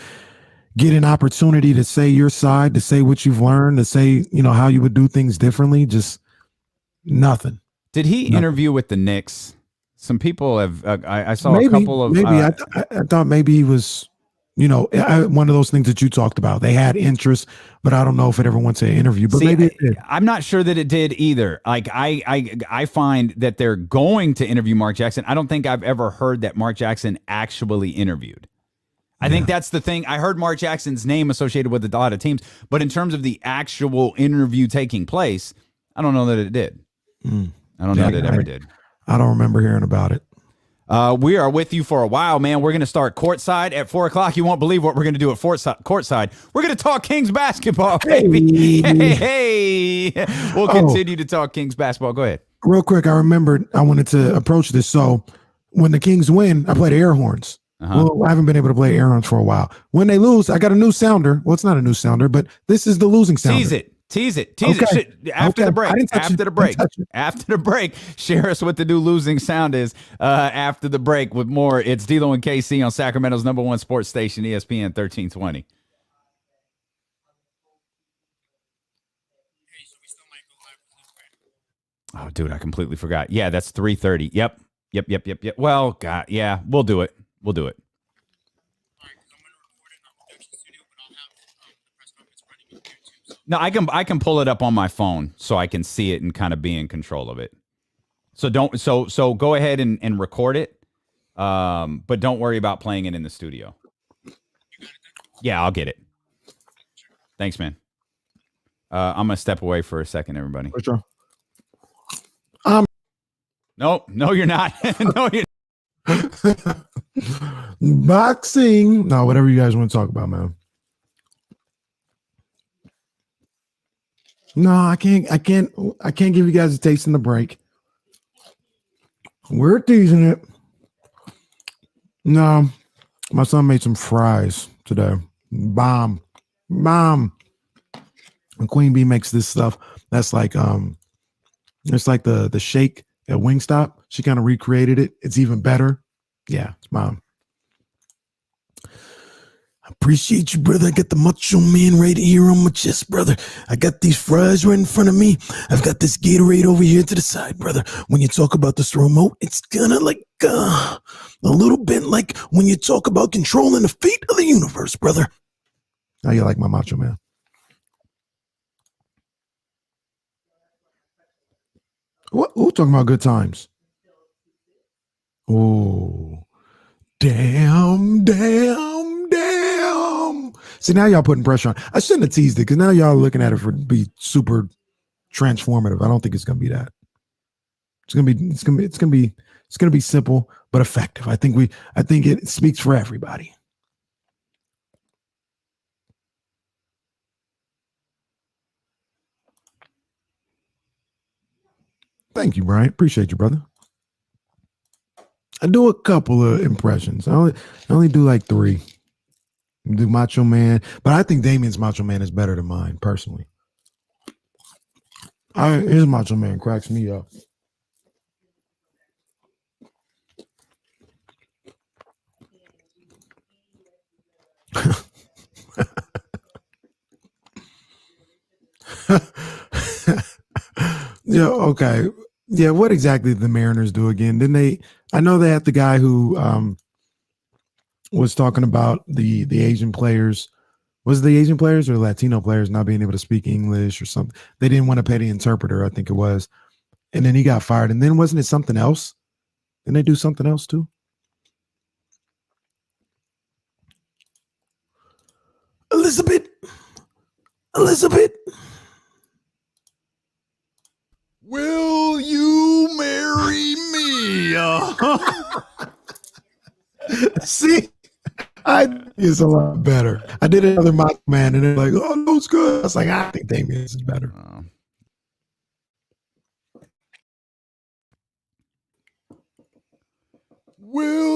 get an opportunity to say your side, to say what you've learned, to say, how you would do things differently. Just nothing. Did he interview with the Knicks? Some people have. I saw maybe, a couple of. Maybe I thought maybe he was. One of those things that you talked about. They had interest, but I don't know if it ever went to an interview. But maybe it did. I'm not sure that it did either. Like I find that they're going to interview Mark Jackson. I don't think I've ever heard that Mark Jackson actually interviewed. I think that's the thing. I heard Mark Jackson's name associated with a lot of teams, but in terms of the actual interview taking place, I don't know that it did. I don't know that it ever did. I don't remember hearing about it. We are with you for a while, man. We're going to start Courtside at 4:00. You won't believe what we're going to do at Courtside. We're going to talk Kings basketball, baby. Hey. We'll continue to talk Kings basketball. Go ahead. Real quick, I remembered I wanted to approach this. So when the Kings win, I play the air horns. Well, I haven't been able to play air horns for a while. When they lose, I got a new sounder. Well, it's not a new sounder, but this is the losing sounder. Tease it. After the break, share us what the new losing sound is after the break with more. It's D'Lo and KC on Sacramento's #1 sports station, ESPN 1320. Oh, dude, I completely forgot. Yeah, that's 3:30. Yep. Well, God, yeah, we'll do it. No, I can pull it up on my phone so I can see it and kind of be in control of it. So go ahead and record it, but don't worry about playing it in the studio. Yeah, I'll get it. Thanks, man. I'm gonna step away for a second, everybody. For sure. No, you're not. No, you're. Boxing. No, whatever you guys want to talk about, man. No, I can't give you guys a taste in the break. We're teasing it. No, my son made some fries today. Bomb. And Queen Bee makes this stuff that's like it's like the shake at Wingstop. She kind of recreated it. It's even better. Yeah, it's bomb. I appreciate you, brother. I got the Macho Man right here on my chest, brother. I got these fries right in front of me. I've got this Gatorade over here to the side, brother. When you talk about the slow-mo, it's kind of like a little bit like when you talk about controlling the fate of the universe, brother. How you like my Macho Man? Who talking about good times? Oh, damn. See, now y'all putting pressure on. I shouldn't have teased it because now y'all looking at it for be super transformative. I don't think it's gonna be that. It's gonna be simple but effective. I think it speaks for everybody. Thank you, Brian. Appreciate you, brother. I do a couple of impressions. I only do like 3. Do Macho Man, but I think Damien's Macho Man is better than mine, personally. His Macho Man cracks me up. Yeah, okay. Yeah, what exactly did the Mariners do again? Didn't they? I know they had the guy who was talking about the Asian players. Was it the Asian players or Latino players not being able to speak English or something? They didn't want to pay the interpreter, I think it was. and then he got fired. And then wasn't it something else? Didn't they do something else too? Elizabeth. Will you marry me? See, it's a lot better. I did another mock man, and they're like, "Oh, no, it's good." I was like, "I think Damien's is better."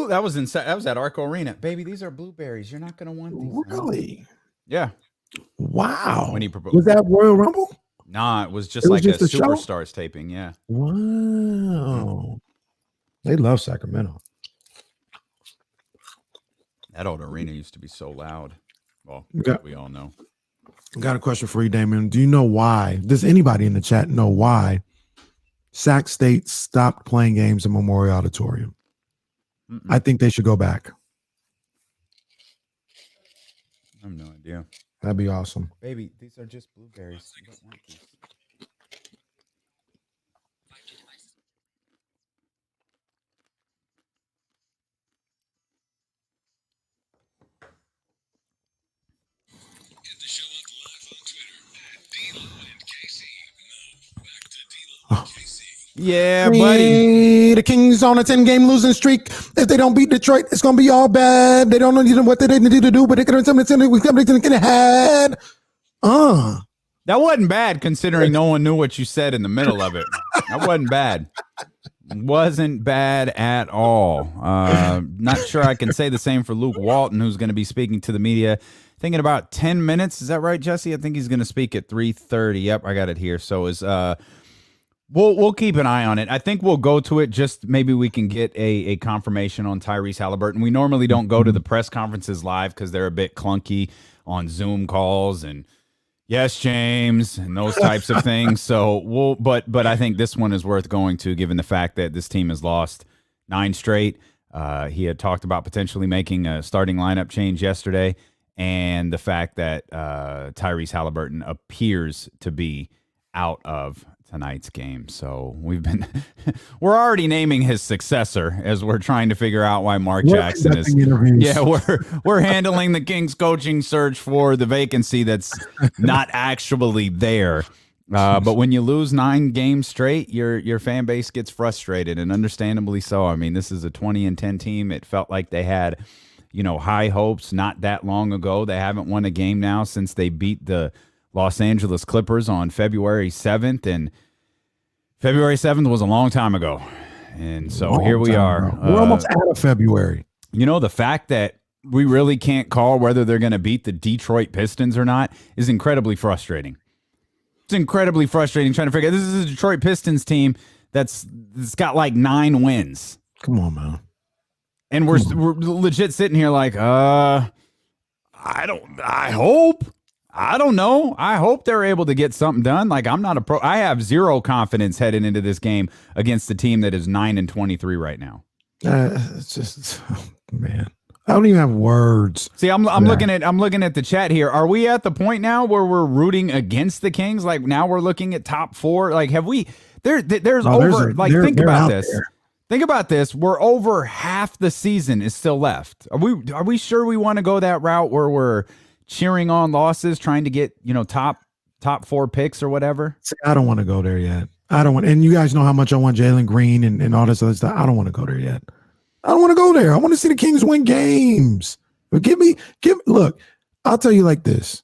That was at Arco Arena, baby. These are blueberries. You're not gonna want these. Really? Yeah. Wow. When he proposed, was that Royal Rumble? Nah, it was just like a Superstars taping. Yeah. Wow. They love Sacramento. That old arena used to be so loud. Well, we all know. I got a question for you, Damien. Do you know why? Does anybody in the chat know why Sac State stopped playing games in Memorial Auditorium? I think they should go back. I have no idea. That'd be awesome. Baby, these are just blueberries. You don't want these. Yeah, buddy. The Kings on a 10-game losing streak. If they don't beat Detroit, it's gonna be all bad. They don't know what they need to do, but they're gonna get ahead. That wasn't bad considering no one knew what you said in the middle of it. That wasn't bad. Wasn't bad at all. Not sure I can say the same for Luke Walton, who's going to be speaking to the media. Thinking about 10 minutes. Is that right, Jesse? I think he's going to speak at 3:30. Yep, I got it here. So we'll keep an eye on it. I think we'll go to it. Just maybe we can get a confirmation on Tyrese Halliburton. We normally don't go to the press conferences live because they're a bit clunky on Zoom calls and yes, James, and those types of things. So but I think this one is worth going to, given the fact that this team has lost 9 straight. He had talked about potentially making a starting lineup change yesterday, and the fact that Tyrese Halliburton appears to be out of tonight's game. So we're already naming his successor as we're trying to figure out why Mark Jackson is. Yeah, we're handling the Kings coaching search for the vacancy that's not actually there. But when you lose 9 games straight, your fan base gets frustrated, and understandably so. I mean, this is a 20-10 team. It felt like they had, high hopes not that long ago. They haven't won a game now since they beat the Los Angeles Clippers on February 7th, and February 7th was a long time ago. And so here we are. We're almost out of February. The fact that we really can't call whether they're going to beat the Detroit Pistons or not is incredibly frustrating. It's incredibly frustrating trying to figure out. This is a Detroit Pistons team that's got like 9 wins. Come on, man. And we're legit sitting here like, I hope. I don't know. I hope they're able to get something done. Like, I'm not a pro. I have zero confidence heading into this game against the team that is 9-23 right now. It's just, man, I don't even have words. See, I'm looking at the chat here. Are we at the point now where we're rooting against the Kings? Like, now we're looking at top 4. Like, have we? Think about this. There. Think about this. We're over half the season is still left. Are we sure we want to go that route where we're cheering on losses, trying to get, top 4 picks or whatever? See, I don't want to go there yet. I don't want, and you guys know how much I want Jalen Green and all this other stuff. I don't want to go there yet. I don't want to go there. I want to see the Kings win games. But look, I'll tell you like this.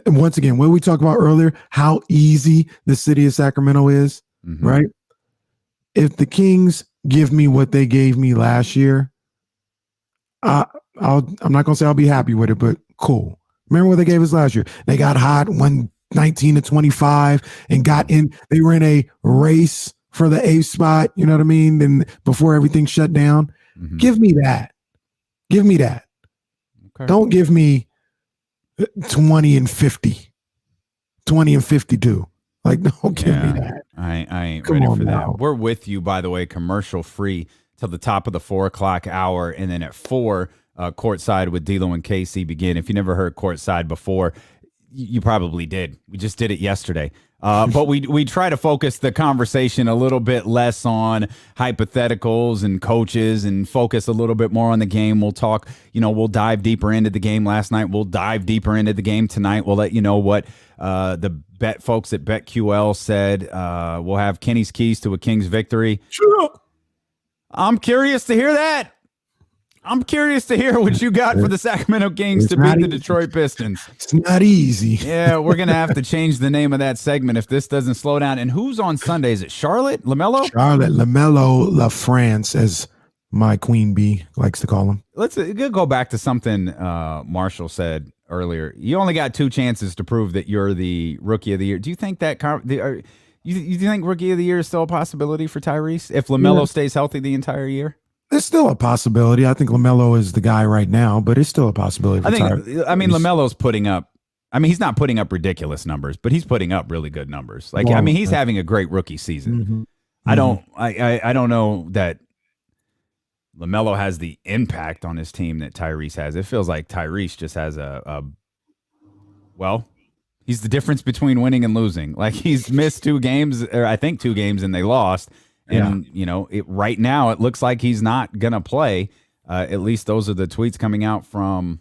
Once again, what we talked about earlier, how easy the city of Sacramento is, right? If the Kings give me what they gave me last year, I'm not gonna say I'll be happy with it, but cool. Remember what they gave us last year? They got hot, won 19-25, and got in. They were in a race for the 8th spot. You know what I mean? And before everything shut down, give me that. Give me that. Okay. Don't give me 20-50, 20-52. Like, don't give me that. I ain't ready for that. We're with you, by the way, commercial free till the top of the 4 o'clock hour, and then at 4. Courtside with D'Lo and KC begin. If you never heard Courtside before, you probably did. We just did it yesterday. But we try to focus the conversation a little bit less on hypotheticals and coaches and focus a little bit more on the game. We'll talk, we'll dive deeper into the game last night. We'll dive deeper into the game tonight. We'll let you know what the bet folks at BetQL said. We'll have Kenny's keys to a Kings victory. Sure. I'm curious to hear that. I'm curious to hear what you got for the Sacramento Kings to beat the Detroit Pistons. It's not easy. Yeah, we're going to have to change the name of that segment if this doesn't slow down. And who's on Sunday? Is it Charlotte? LaMelo? Charlotte, LaMelo La France, as my queen bee likes to call him. Let's go back to something Marshall said earlier. You only got 2 chances to prove that you're the Rookie of the Year. Do you think that you think Rookie of the Year is still a possibility for Tyrese if LaMelo stays healthy the entire year? It's still a possibility. I think LaMelo is the guy right now, but it's still a possibility. LaMelo's putting up. He's not putting up ridiculous numbers, but he's putting up really good numbers. He's having a great rookie season. Mm-hmm. I don't know that LaMelo has the impact on his team that Tyrese has. It feels like Tyrese just has he's the difference between winning and losing. Like he's missed 2 games, or I think 2 games, and they lost. And, right now it looks like he's not going to play. At least those are the tweets coming out from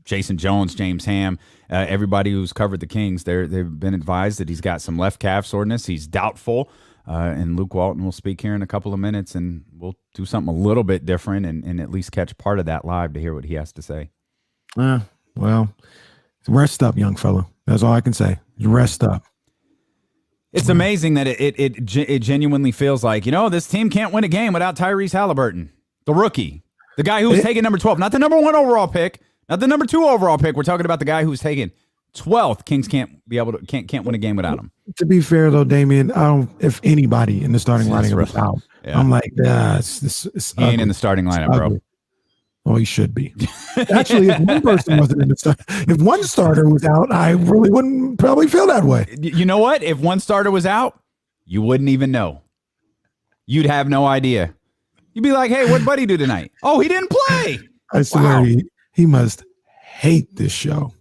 Jason Jones, James Ham, everybody who's covered the Kings. They've been advised that he's got some left calf soreness. He's doubtful. And Luke Walton will speak here in a couple of minutes, and we'll do something a little bit different and at least catch part of that live to hear what he has to say. Well, rest up, young fella. That's all I can say. Rest up. It's amazing that it genuinely feels like, this team can't win a game without Tyrese Halliburton, the rookie, the guy who was taken number 12, not the number 1 overall pick, not the number 2 overall pick. We're talking about the guy who's taken 12th. Kings can't win a game without him. To be fair though, Damian, if anybody in the starting lineup is out, I'm like, it's he ain't in the starting lineup, bro. Well, he should be. Actually, if one person wasn't in the if one starter was out, I really wouldn't probably feel that way. You know what? If one starter was out, you wouldn't even know. You'd have no idea. You'd be like, hey, what'd Buddy do tonight? Oh, he didn't play. I swear he must hate this show.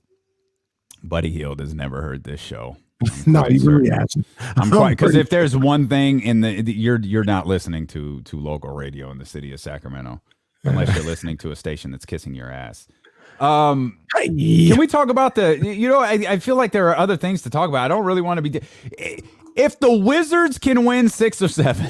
Buddy Hield has never heard this show. No, he really hasn't. I'm quite, because if there's one thing you're not listening to local radio in the city of Sacramento. Unless you're listening to a station that's kissing your ass. Can we talk about I feel like there are other things to talk about. I don't really want to be. If the Wizards can win 6 or 7,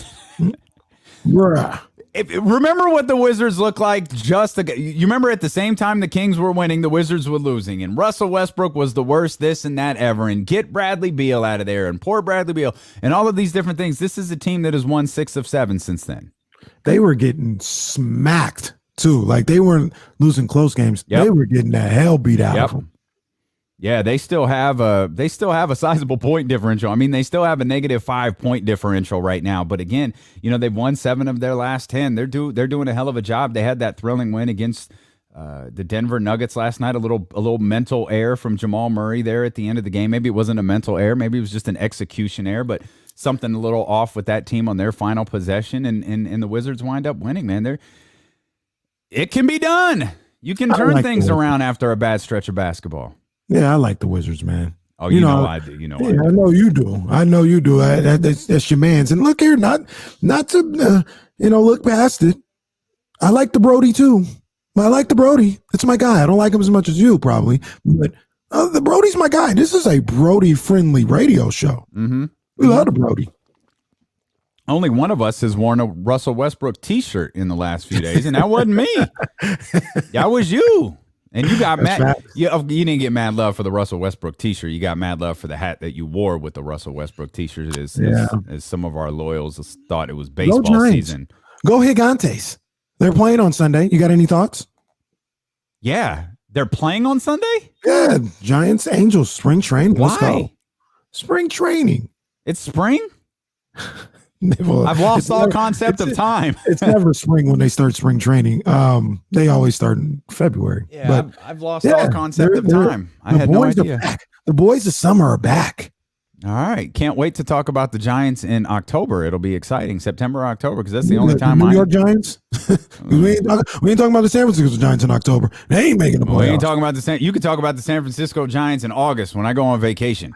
remember what the Wizards look like? You remember at the same time the Kings were winning, the Wizards were losing, and Russell Westbrook was the worst this and that ever, and get Bradley Beal out of there, and poor Bradley Beal, and all of these different things. This is a team that has won 6 of 7 since then. They were getting smacked too. Like they weren't losing close games. Yep. They were getting the hell beat out of them. Yeah, they still have a sizable point differential. They still have a -5 point differential right now. But again, they've won 7 of their last 10. They're doing a hell of a job. They had that thrilling win against the Denver Nuggets last night. A little mental error from Jamal Murray there at the end of the game. Maybe it wasn't a mental error. Maybe it was just an execution error, but something a little off with that team on their final possession, and the Wizards wind up winning, man. It can be done. You can turn things around after a bad stretch of basketball. Yeah, I like the Wizards, man. Oh, I do. I do. I know you do. I know you do. That's your man's. And look here, not to look past it. I like the Brody too. I like the Brody. It's my guy. I don't like him as much as you probably, but the Brody's my guy. This is a Brody-friendly radio show. Mm-hmm. We love the Brody. Only one of us has worn a Russell Westbrook T-shirt in the last few days, and that wasn't me. That was you. And you got mad. You didn't get mad love for the Russell Westbrook T-shirt. You got mad love for the hat that you wore with the Russell Westbrook T-shirt. As some of our loyals thought it was baseball season. Go Gigantes. They're playing on Sunday. You got any thoughts? Yeah, they're playing on Sunday. Yeah, Giants, Angels, spring training. Why? Let's go. Spring training. It's spring. I've lost all concept of time. It's never spring when they start spring training. They always start in February. Yeah, but I've lost all concept of time. I had no idea. The boys of summer are back. All right. Can't wait to talk about the Giants in October. It'll be exciting. September, October, because that's the only time New York Giants. we ain't talking about the San Francisco Giants in October. They ain't making the playoffs. We ain't talking about you could talk about the San Francisco Giants in August when I go on vacation.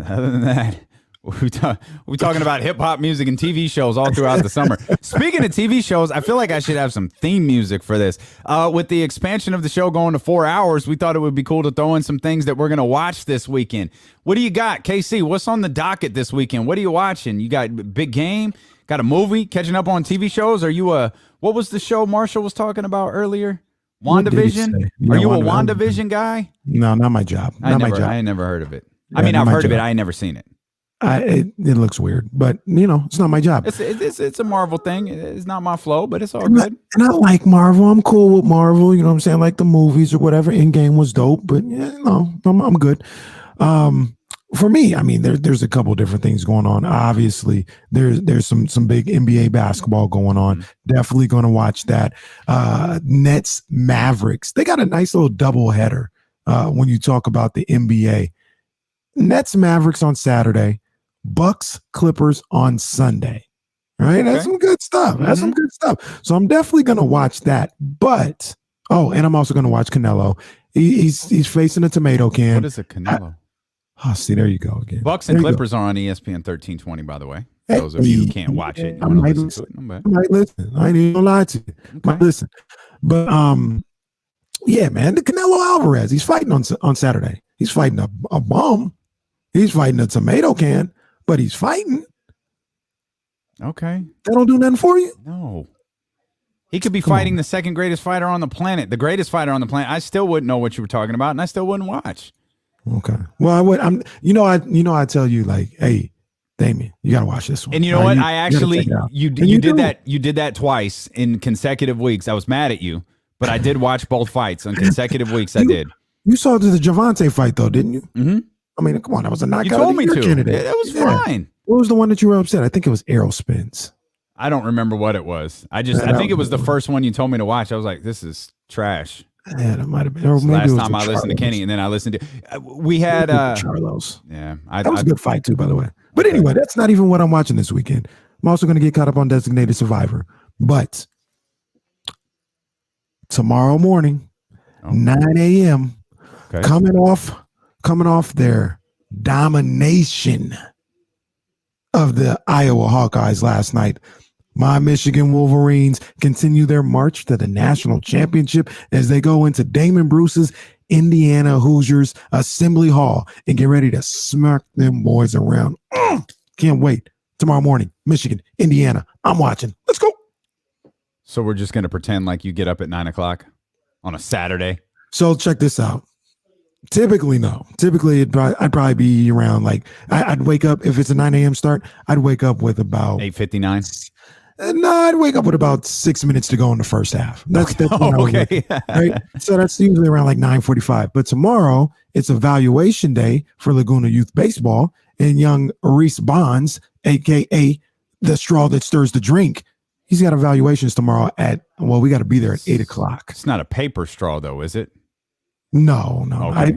Other than that, we're talking about hip hop music and TV shows all throughout the summer. Speaking of TV shows, I feel like I should have some theme music for this. With the expansion of the show going to 4 hours, we thought it would be cool to throw in some things that we're going to watch this weekend. What do you got, KC? What's on the docket this weekend? What are you watching? You got big game? Got a movie? Catching up on TV shows? Are you what was the show Marshall was talking about earlier? WandaVision? Are you a WandaVision guy? No, not my job. Not my job. I ain't never heard of it. I mean, I've heard of it. I ain't never seen it. It looks weird, but it's not my job. It's a Marvel thing. It's not my flow, but it's all good. And I like Marvel. I'm cool with Marvel. You know what I'm saying? Like the movies or whatever. Endgame was dope, but I'm good. For me, I mean, there's a couple different things going on. Obviously, there's some big NBA basketball going on. Definitely going to watch that. Nets Mavericks. They got a nice little double header when you talk about the NBA. Nets Mavericks on Saturday. Bucks Clippers on Sunday. All right, that's some good stuff. That's some good stuff. So I'm definitely going to watch that. But and I'm also going to watch Canelo. He's facing a tomato can. What is a Canelo? See, there you go again. Bucks and Clippers are on ESPN 1320, by the way. Those of you who can't watch it, I might listen. I ain't even gonna lie to you. Might listen. But yeah, man, the Canelo Alvarez, he's fighting on Saturday. He's fighting a bum. He's fighting a tomato can, but he's fighting. Okay. That don't do nothing for you? No. He could be fighting the second greatest fighter on the planet, the greatest fighter on the planet. I still wouldn't know what you were talking about, and I still wouldn't watch. Okay. Well, I would. I tell you, like, hey, Damien, you gotta watch this one. And you know what? I actually you did that twice in consecutive weeks. I was mad at you, but I did watch both fights on consecutive weeks. I did. You saw the Javante fight though, didn't you? Mm-hmm. I mean, come on, that was a knockout. You told me to. Candidate. That was fine. What was the one that you were upset? I think it was Arrow Spins. I don't remember what it was. I think it was the first one you told me to watch. I was like, this is trash. Yeah, that might have been. Or maybe last time I listened to Kenny, and then I listened to. We had Charlos. Yeah, that was a good fight too, by the way. But anyway, that's not even what I'm watching this weekend. I'm also going to get caught up on Designated Survivor. But tomorrow morning, 9 a.m., coming off their domination of the Iowa Hawkeyes last night. My Michigan Wolverines continue their march to the national championship as they go into Damon Bruce's Indiana Hoosiers Assembly Hall and get ready to smack them boys around. Can't wait. Tomorrow morning, Michigan, Indiana. I'm watching. Let's go. So we're just going to pretend like you get up at 9 o'clock on a Saturday. So check this out. Typically, no. Typically, I'd probably be around I'd wake up, if it's a 9 a.m. start, I'd wake up with about 8:59. No, I'd wake up with about 6 minutes to go in the first half. That's okay. Right? So that's usually around 9:45. But tomorrow, it's evaluation day for Laguna Youth Baseball, and young Reese Bonds, a.k.a. the straw that stirs the drink, he's got evaluations tomorrow we got to be there at 8 o'clock. It's not a paper straw, though, is it? No. Okay,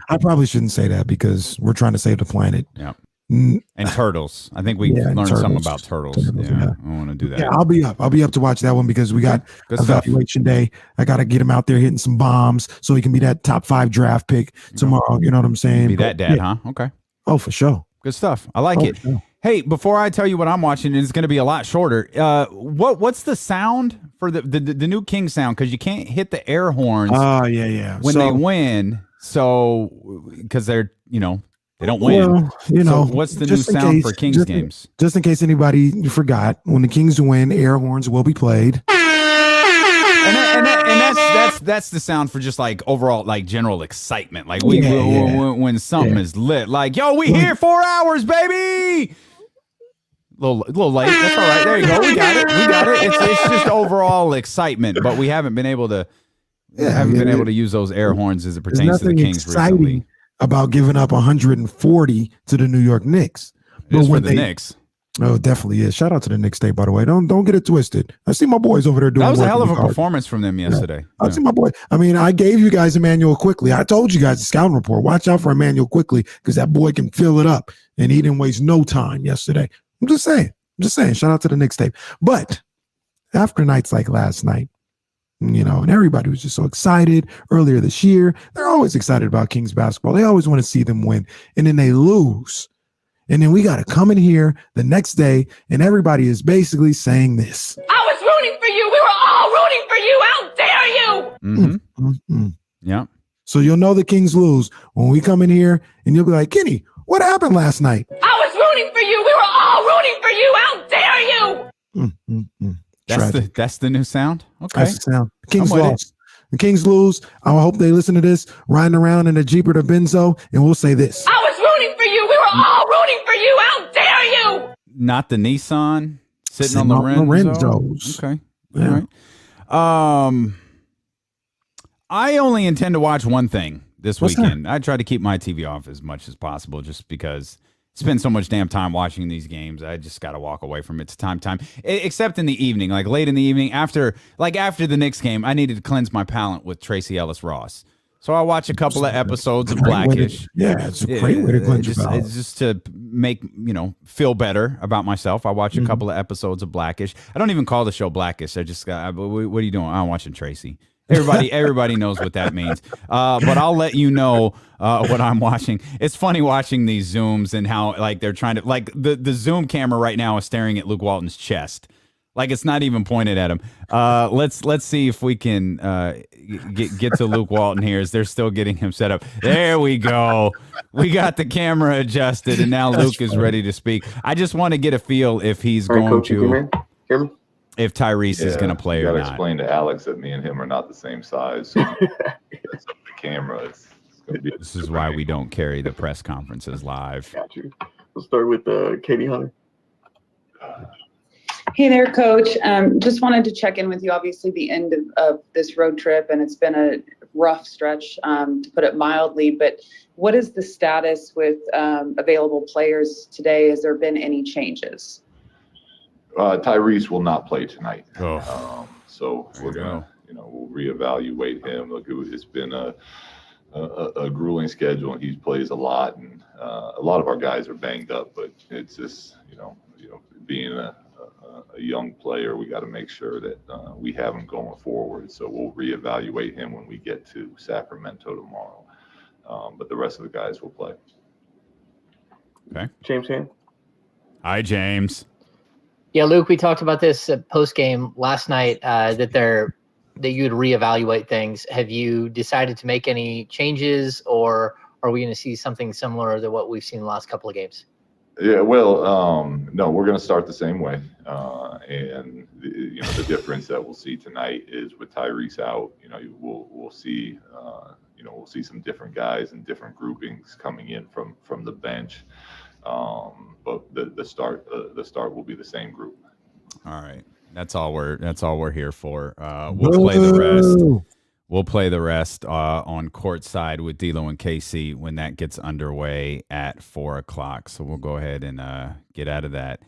I probably shouldn't say that because we're trying to save the planet. Yeah. And turtles. I think we learned something about turtles. Yeah, I want to do that. Yeah, I'll be up to watch that one because we got evaluation day. I got to get him out there hitting some bombs so he can be that top 5 draft pick tomorrow. You know what I'm saying? Be that dad, huh? Okay. Oh, for sure. Good stuff. I like it. Sure. Hey, before I tell you what I'm watching, it's going to be a lot shorter. What's the sound for the new King sound? Because you can't hit the air horns. When they win. So because they're they don't win. Well, so what's the new sound for Kings games? Just in case anybody forgot, when the Kings win, air horns will be played. And that's the sound for just overall general excitement. When something is lit, yo, we here 4 hours, baby. Little late. That's all right. There you go. We got it. It's just overall excitement, but we haven't been able to able to use those air horns as it pertains to the Kings recently. About giving up 140 to the New York Knicks. But when the Knicks. Oh, it definitely is. Shout out to the Knicks State, by the way. Don't get it twisted. I see my boys over there doing. That was a hell of a performance from them yesterday. I see my boy. I mean, I gave you guys Emmanuel Quickly. I told you guys the scouting report. Watch out for Emmanuel Quickly because that boy can fill it up, and he didn't waste no time yesterday. I'm just saying. Shout out to the Knicks State. But after nights like last night, And everybody was just so excited earlier this year. They're always excited about Kings basketball. They always want to see them win, and then they lose. And then we got to come in here the next day, and everybody is basically saying this. I was rooting for you. We were all rooting for you. How dare you? Yeah. So you'll know the Kings lose when we come in here, and you'll be like, Kenny, what happened last night? I was rooting for you. We were all rooting for you. How dare you? That's the new sound. Okay, that's the sound. The Kings lost. The Kings lose. I hope they listen to this, riding around in a Jeeper to Benzo, and we'll say this. I was rooting for you. We were all rooting for you. How dare you? Not the Nissan sitting on the Lorenzo's. Okay. Yeah. All right. I only intend to watch one thing this weekend. I try to keep my TV off as much as possible just because I spend so much damn time watching these games. I just got to walk away from it to time. Except in the evening, like late in the evening after the Knicks game, I needed to cleanse my palate with Tracy Ellis Ross. So I watch a couple of episodes of Blackish. It's a great way to cleanse your palate. It's just to make, feel better about myself. I watch a couple of episodes of Blackish. I don't even call the show Blackish. I just got, what are you doing? I'm watching Tracy. Everybody knows what that means. But I'll let you know what I'm watching. It's funny watching these Zooms and how they're trying to the Zoom camera right now is staring at Luke Walton's chest. It's not even pointed at him. Let's see if we can get to Luke Walton here as they're still getting him set up. There we go. We got the camera adjusted and now Luke is ready to speak. I just want to get a feel if he's going to hear me? If Tyrese is going to play or not. Explain to Alex that me and him are not the same size. So that's up the camera. This is why we don't carry the press conferences live. Got you. We'll start with Katie Hunter. Hey there, Coach. Just wanted to check in with you. Obviously, the end of this road trip, and it's been a rough stretch, to put it mildly. But what is the status with available players today? Has there been any changes? Tyrese will not play tonight. So we're gonna, we'll reevaluate him. Look, it's been a grueling schedule, and he plays a lot, and a lot of our guys are banged up. But it's just, being a young player, we got to make sure that we have him going forward. So we'll reevaluate him when we get to Sacramento tomorrow. But the rest of the guys will play. Okay. James Hand. Hi, James. Yeah, Luke, we talked about this post game last night that you would reevaluate things. Have you decided to make any changes, or are we going to see something similar to what we've seen the last couple of games? Yeah, well, no, we're going to start the same way, and the difference that we'll see tonight is with Tyrese out. We'll see we'll see some different guys and different groupings coming in from the bench. But the start will be the same group. All right, that's all we're here for. We'll play the rest. We'll play the rest on Courtside with D'Lo and KC when that gets underway at 4:00. So we'll go ahead and get out of that.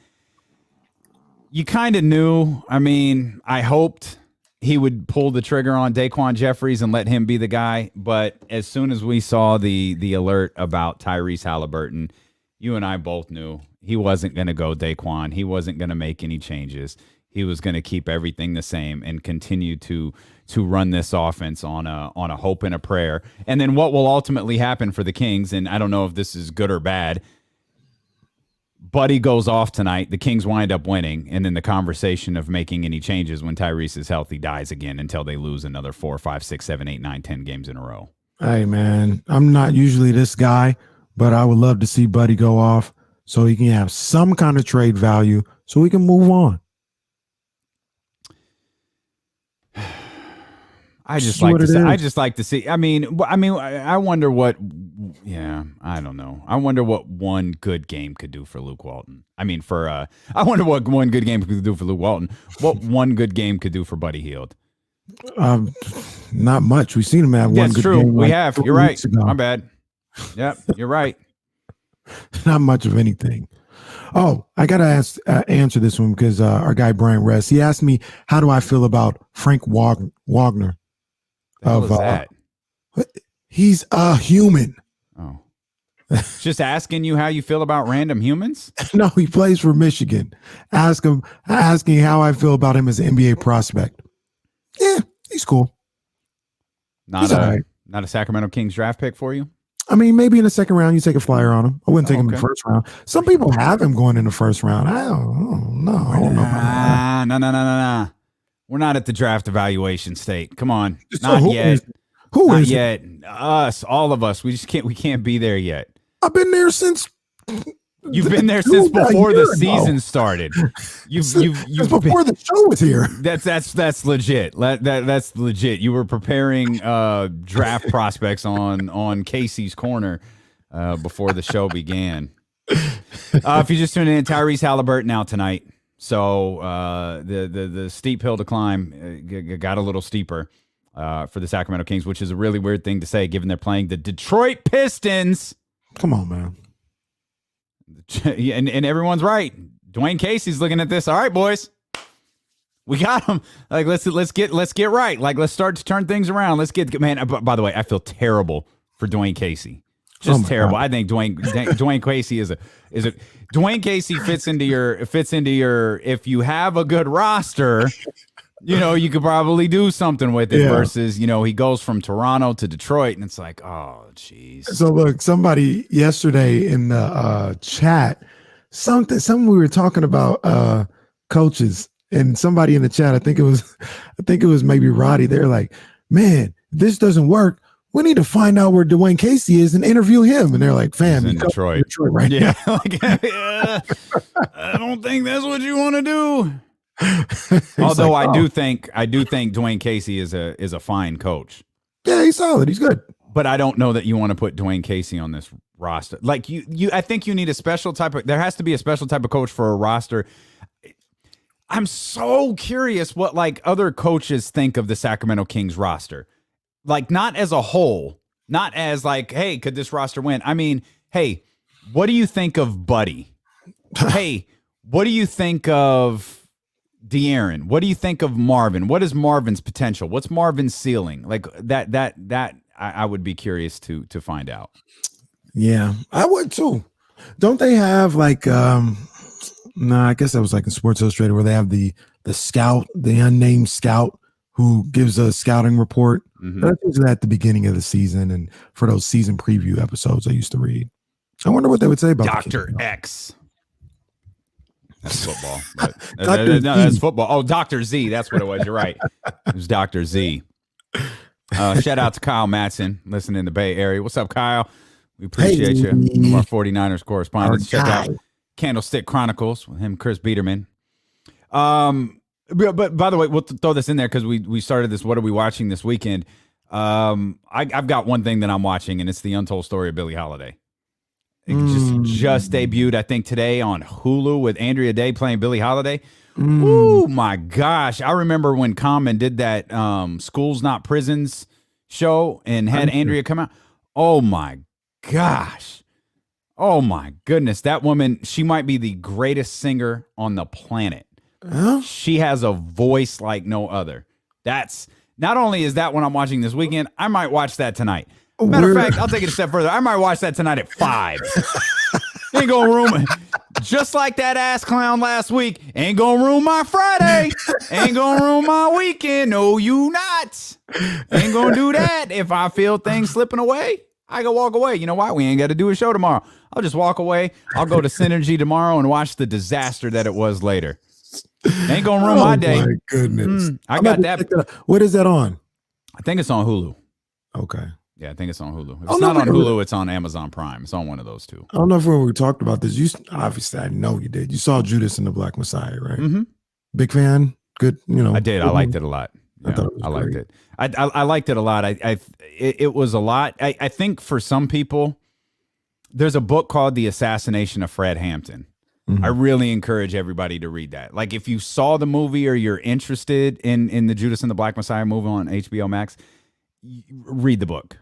You kind of knew. I mean, I hoped he would pull the trigger on Daquan Jeffries and let him be the guy. But as soon as we saw the alert about Tyrese Halliburton, you and I both knew he wasn't going to go Daquan. He wasn't going to make any changes. He was going to keep everything the same and continue to run this offense on a hope and a prayer. And then what will ultimately happen for the Kings, and I don't know if this is good or bad, Buddy goes off tonight. The Kings wind up winning, and then the conversation of making any changes when Tyrese is healthy dies again until they lose another 4, 5, 6, 7, 8, 9, 10 games in a row. Hey, man, I'm not usually this guy, but I would love to see Buddy go off so he can have some kind of trade value so we can move on. I just like to see. I mean, I wonder what. Yeah, I don't know. I wonder what one good game could do for Luke Walton. I mean, I wonder what one good game could do for Luke Walton. What one good game could do for Buddy Hield? Not much. We've seen him have one good game. That's true. We have. You're right. My bad. Yep, you're right. Not much of anything. Oh, I gotta answer this one because our guy Brian Rest, he asked me, how do I feel about Frank Wagner? That? He's a human. Oh, just asking you how you feel about random humans? No, he plays for Michigan. Asking how I feel about him as an NBA prospect. Yeah, He's cool. Not a Sacramento Kings draft pick for you? I mean, maybe in the second round you take a flyer on him. I wouldn't take him in the first round. Some people have him going in the first round. I don't know. I don't know. No. We're not at the draft evaluation state. Come on. So Not yet. Who Not is yet. Us, all of us. We can't be there yet. I've been there since. You've been there since before the season started. You've before the show was here. That's legit. That's legit. You were preparing draft prospects on Casey's Corner before the show began. If you just tuned in, Tyrese Halliburton out tonight. So the steep hill to climb got a little steeper for the Sacramento Kings, which is a really weird thing to say given they're playing the Detroit Pistons. Come on, man. And everyone's right. Dwayne Casey's looking at this. All right, boys, we got him. Like let's get right. Like let's start to turn things around. Let's get man. By the way, I feel terrible for Dwayne Casey. Just terrible. God. I think Dwayne Casey is a Dwayne Casey fits into your if you have a good roster, you could probably do something with it versus, he goes from Toronto to Detroit and it's like, oh, geez. So look, somebody yesterday in the chat, something we were talking about coaches, and somebody in the chat, I think it was maybe Roddy. They're like, man, this doesn't work. We need to find out where Dwayne Casey is and interview him. And they're like, fam, in Detroit right now. I don't think that's what you want to do. Although like, I do think Dwayne Casey is a fine coach. Yeah, he's solid. He's good. But I don't know that you want to put Dwayne Casey on this roster. Like I think you need a special there has to be a special type of coach for a roster. I'm so curious what like other coaches think of the Sacramento Kings roster. Like not as a whole, not as like, hey, could this roster win? I mean, hey, what do you think of Buddy? Hey, what do you think of De'Aaron? What do you think of Marvin? What is Marvin's potential? What's Marvin's ceiling? Like that I would be curious to find out. Yeah, I would too. Don't they have like I guess that was like in Sports Illustrated where they have the scout, the unnamed scout who gives a scouting report. Mm-hmm. That's usually at the beginning of the season and for those season preview episodes I used to read. I wonder what they would say about Dr. X. That's football. That's football. Oh, Dr. Z. That's what it was. You're right. It was Dr. Z. Shout out to Kyle Matson, listening in the Bay Area. What's up, Kyle? We appreciate you. Our 49ers correspondents. Check out Candlestick Chronicles with him, Chris Biederman. But by the way, we'll throw this in there because we started this. What are we watching this weekend? I've got one thing that I'm watching, and it's the untold story of Billie Holiday. It just debuted, I think, today on Hulu with Andrea Day playing Billie Holiday. Oh my gosh! I remember when Common did that "Schools Not Prisons" show and had Andrea come out. Oh my gosh! Oh my goodness! That woman, she might be the greatest singer on the planet. Huh? She has a voice like no other. That's not only is that what I'm watching this weekend, I might watch that tonight. Matter of fact, I'll take it a step further. I might watch that tonight at 5. Ain't gonna ruin just like that ass clown last week. Ain't gonna ruin my Friday. Ain't gonna ruin my weekend. No, you not. Ain't gonna do that. If I feel things slipping away, I can walk away. You know why? We ain't got to do a show tomorrow. I'll just walk away. I'll go to Synergy tomorrow and watch the disaster that it was later. Ain't gonna ruin my day. Oh my goodness! I got that. What is that on? I think it's on Hulu. Okay. Yeah, I think it's on Hulu. If it's not on Hulu, it's on Amazon Prime. It's on one of those two. I don't know if we talked about this. You obviously, I know you did. You saw Judas and the Black Messiah, right? Mm-hmm. Big fan. Good. I did. I liked it a lot. Yeah, I liked it. I liked it a lot. It was a lot. I think for some people, there's a book called The Assassination of Fred Hampton. Mm-hmm. I really encourage everybody to read that. Like if you saw the movie or you're interested in the Judas and the Black Messiah movie on HBO Max, read the book.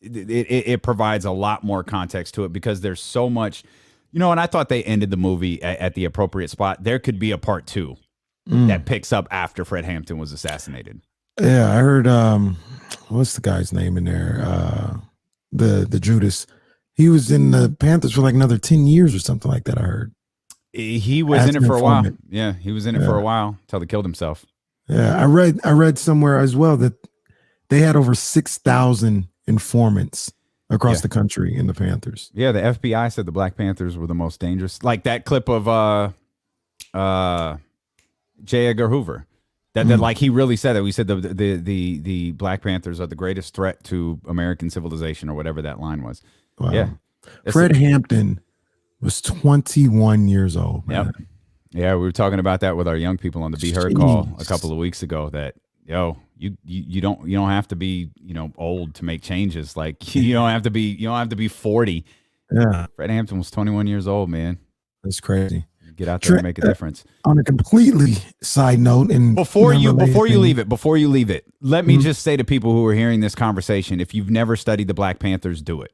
It provides a lot more context to it because there's so much, and I thought they ended the movie at the appropriate spot. There could be a part 2 that picks up after Fred Hampton was assassinated. Yeah, I heard, what's the guy's name in there? The Judas. He was in the Panthers for like another 10 years or something like that, I heard. He was in it for a while. Yeah, he was in it for a while until he killed himself. Yeah, I read somewhere as well that they had over 6,000 informants across the country in the Panthers. Yeah, the FBI said the Black Panthers were the most dangerous. Like that clip of J. Edgar Hoover. That like he really said that. We said the Black Panthers are the greatest threat to American civilization, or whatever that line was. Wow. Yeah. Fred Hampton was 21 years old. Man. Yep. Yeah, we were talking about that with our young people on the Be Heard call a couple of weeks ago. That you don't have to be old to make changes. Like you don't have to be 40. Yeah. Fred Hampton was 21 years old, man. That's crazy. Get out there and make a difference. On a completely side note, and before you leave it, let me just say to people who are hearing this conversation, if you've never studied the Black Panthers, do it.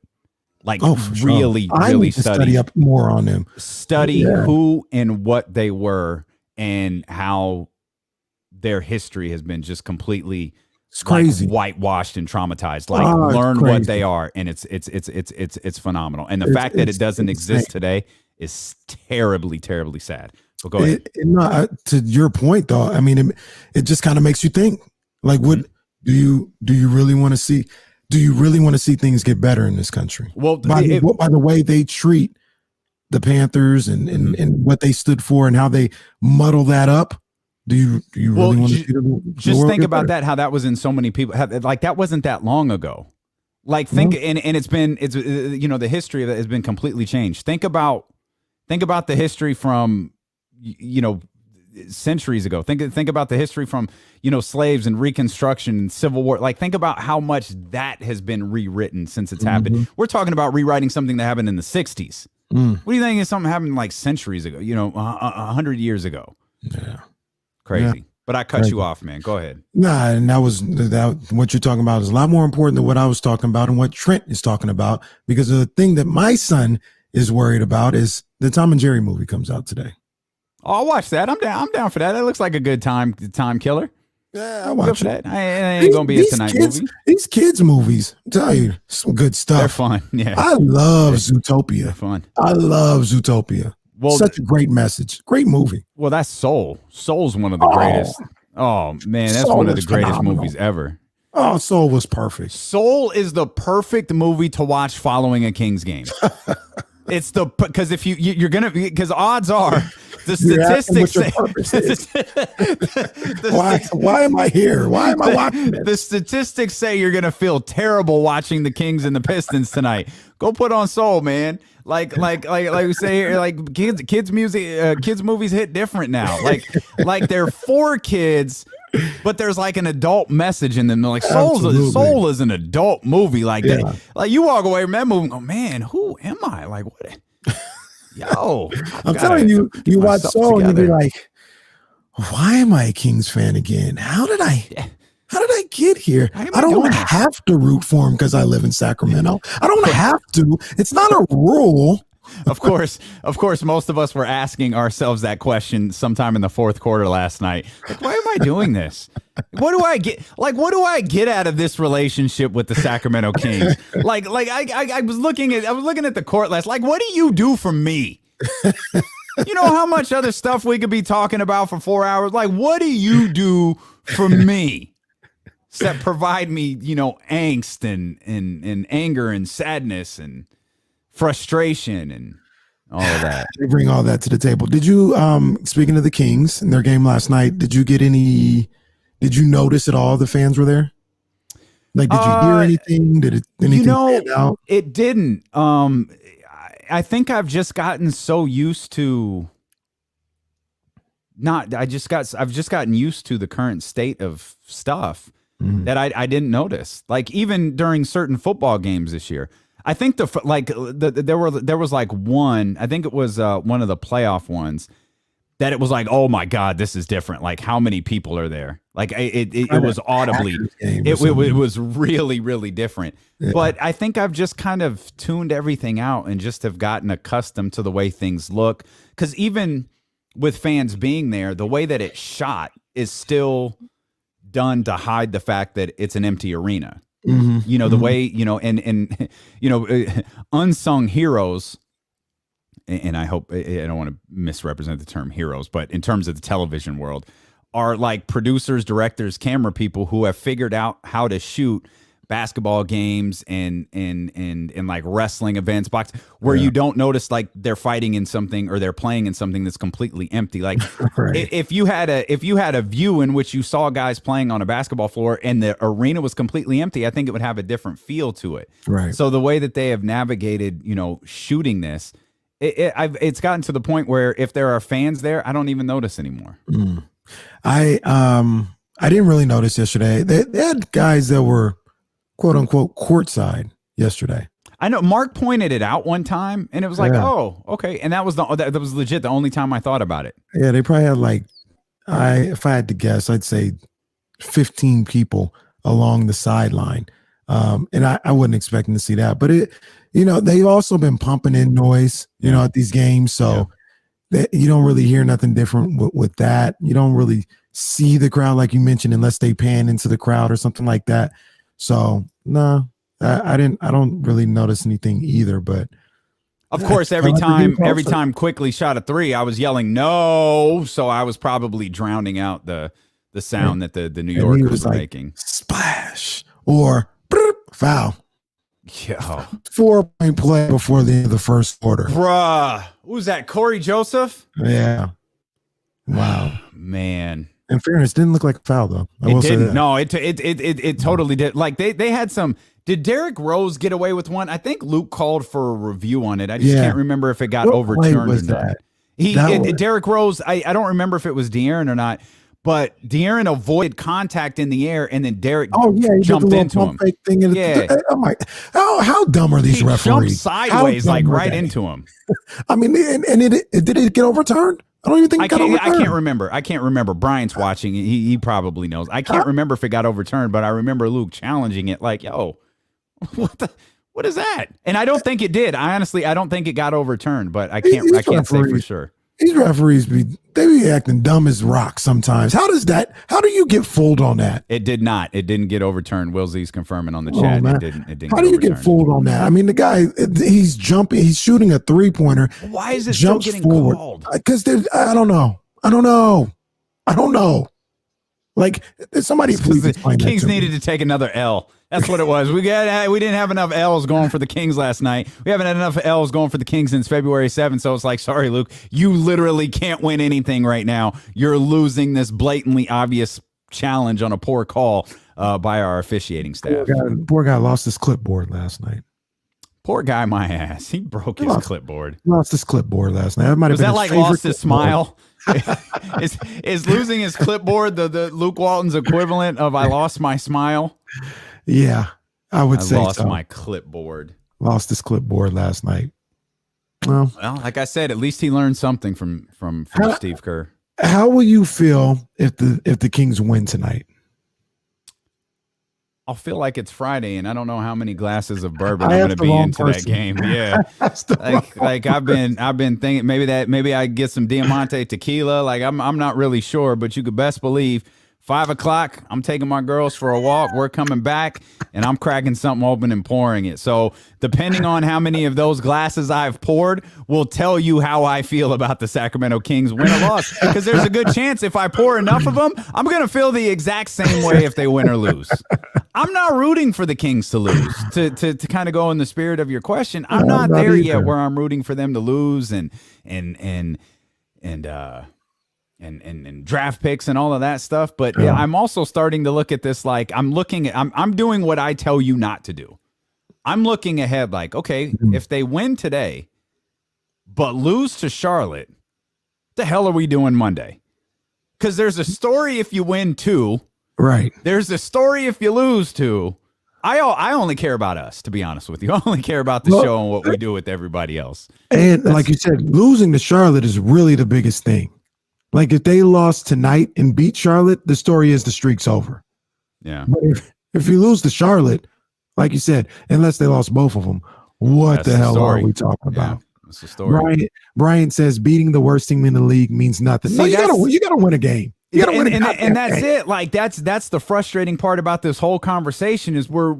Like really study up more on them. Study who and what they were and how their history has been just completely crazy, whitewashed and traumatized. Like learn what they are, and it's phenomenal. And the fact that it doesn't exist today is terribly, terribly sad. But go ahead. To your point, though, I mean, it just kind of makes you think. Like, what do you really want to see? Do you really want to see things get better in this country? Well, by the way they treat the Panthers and what they stood for and how they muddle that up. Do you really want to see just think about that? How that was in so many people. Like that wasn't that long ago. Like think and it's the history of it has been completely changed. Think about the history from centuries ago. Think about the history from slaves and Reconstruction and Civil War. Like think about how much that has been rewritten since it's happened. We're talking about rewriting something that happened in the 60s. What do you think is something happened like centuries ago? 100 years ago. Yeah, crazy. Yeah. But I cut you off, man. Go ahead. Nah, and what you're talking about is a lot more important than what I was talking about and what Trent is talking about, because the thing that my son is worried about is the Tom and Jerry movie comes out today. Oh, I'll watch that. I'm down for that. That looks like a good time killer. Yeah, I'll watch that. I ain't gonna be a tonight movie. These kids movies, I tell you, some good stuff. They're fun. Yeah, I love Zootopia. They're fun. I love Zootopia. Well, such a great message. Great movie. Well, that's Soul. Soul's one of the greatest. Oh man, that's Soul one of the greatest phenomenal. movies ever. Oh, Soul was perfect. Soul is the perfect movie to watch following a Kings game. It's because if you're gonna, because odds are the statistics say why am I here? Why am I watching this? The statistics say you're gonna feel terrible watching the Kings and the Pistons tonight. Go put on Soul, man. Like we say here, like kids movies hit different now. Like they're for kids, but there's like an adult message in them. They're like Soul is an adult movie. Like that. Like you walk away from that movie and go, man, who am I? Like what? Yo, I'm telling you, you watch Soul and you be like, why am I a Kings fan again? How did I get here? I don't have to root for him because I live in Sacramento. I don't have to. It's not a rule. Of course, most of us were asking ourselves that question sometime in the fourth quarter last night. Like, why am I doing this? What do I get? Like, what do I get out of this relationship with the Sacramento Kings? Like I was looking at the court last. Like, what do you do for me? You know how much other stuff we could be talking about for 4 hours? Like, what do you do for me? Except provide me, angst and anger and sadness and frustration and all of that. They bring all that to the table. Did you, speaking of the Kings and their game last night, did you notice at all the fans were there? Like, did you hear anything? Did anything stand out? It didn't. I think I've just gotten so used to I've just gotten used to the current state of stuff that I didn't notice. Like even during certain football games this year, I think there was like one. I think it was one of the playoff ones that it was like, oh my God, this is different. Like how many people are there? Like it was audibly, it was really, really different. Yeah. But I think I've just kind of tuned everything out and just have gotten accustomed to the way things look. Because even with fans being there, the way that it's shot is still done to hide the fact that it's an empty arena. Mm-hmm. The way, and unsung heroes, and I hope I don't want to misrepresent the term heroes, but in terms of the television world, are like producers, directors, camera people who have figured out how to shoot basketball games and like wrestling events, where you don't notice like they're fighting in something or they're playing in something that's completely empty. Like if you had a view in which you saw guys playing on a basketball floor and the arena was completely empty, I think it would have a different feel to it. Right. So the way that they have navigated, shooting this, it's gotten to the point where if there are fans there, I don't even notice anymore. I didn't really notice yesterday. They had guys that were quote unquote courtside yesterday. I know Mark pointed it out one time and it was like, oh, okay. And that was legit the only time I thought about it. Yeah, they probably had like, if I had to guess, I'd say 15 people along the sideline. And I wasn't expecting to see that, but they've also been pumping in noise, at these games. So you don't really hear nothing different with that. You don't really see the crowd, like you mentioned, unless they pan into the crowd or something like that. So no, I don't really notice anything either, but of course, every time Quickly shot a three, I was yelling no. So I was probably drowning out the sound that the New Yorkers were making. Splash or foul. Yeah. 4-point play before the end of the first quarter. Bruh. Who's that? Corey Joseph? Yeah. Wow. Man. In fairness, didn't look like a foul though. It didn't. No, it totally did. Like they had some. Did Derrick Rose get away with one? I think Luke called for a review on it. I just can't remember if it got overturned or not. Derrick Rose. I don't remember if it was De'Aaron or not. But De'Aaron avoided contact in the air, and then Derrick jumped into him. I'm like, how dumb are these referees? Jumped sideways, like right into him. I mean, and did it get overturned? I don't even think it got overturned. I can't remember. Brian's watching. He probably knows. I can't remember if it got overturned, but I remember Luke challenging it like, yo, what is that? And I don't think it did. I don't think it got overturned, but I can't say for sure. These referees they be acting dumb as rocks sometimes. How do you get fooled on that? It did not. It didn't get overturned. Will Z's confirming on the chat. It didn't. How do you get fooled on that? I mean, the guy, he's jumping, he's shooting a 3-pointer. Why is it still getting called? Because I don't know. Like somebody please explain that. Kings needed to take another L. That's what it was. We didn't have enough L's going for the Kings last night. We haven't had enough L's going for the Kings since February 7th. So it's like, sorry, Luke, you literally can't win anything right now. You're losing this blatantly obvious challenge on a poor call by our officiating staff. Poor guy lost his clipboard last night. Poor guy, my ass. He broke his clipboard. Lost his clipboard last night. Was that like lost his smile? is losing his clipboard the Luke Walton's equivalent of I lost my smile? Yeah, I would say lost my clipboard. Lost his clipboard last night. Well, like I said, at least he learned something from Steve Kerr. How will you feel if the Kings win tonight? I'll feel like it's Friday, and I don't know how many glasses of bourbon I'm going to be into that game. Yeah, like I've been thinking maybe I get some Diamante tequila. Like I'm not really sure, but you could best believe 5 o'clock, I'm taking my girls for a walk. We're coming back, and I'm cracking something open and pouring it. So depending on how many of those glasses I've poured will tell you how I feel about the Sacramento Kings win or loss. Because there's a good chance if I pour enough of them, I'm going to feel the exact same way if they win or lose. I'm not rooting for the Kings to lose. To kind of go in the spirit of your question, I'm not there yet where I'm rooting for them to lose and draft picks and all of that stuff. But yeah, I'm also starting to look at this like I'm doing what I tell you not to do. I'm looking ahead like, okay, if they win today, but lose to Charlotte, the hell are we doing Monday? Because there's a story if you win 2. Right. There's a story if you lose 2. I only care about us, to be honest with you. I only care about the show and what we do with everybody else. And like you said, losing to Charlotte is really the biggest thing. Like if they lost tonight and beat Charlotte, the story is the streak's over. Yeah. But if you lose to Charlotte, like you said, unless they lost both of them, that's the hell are we talking about? That's the story. Brian says beating the worst team in the league means nothing. See, no, you gotta win a game. You gotta win a game. And that's it. Like that's the frustrating part about this whole conversation is we're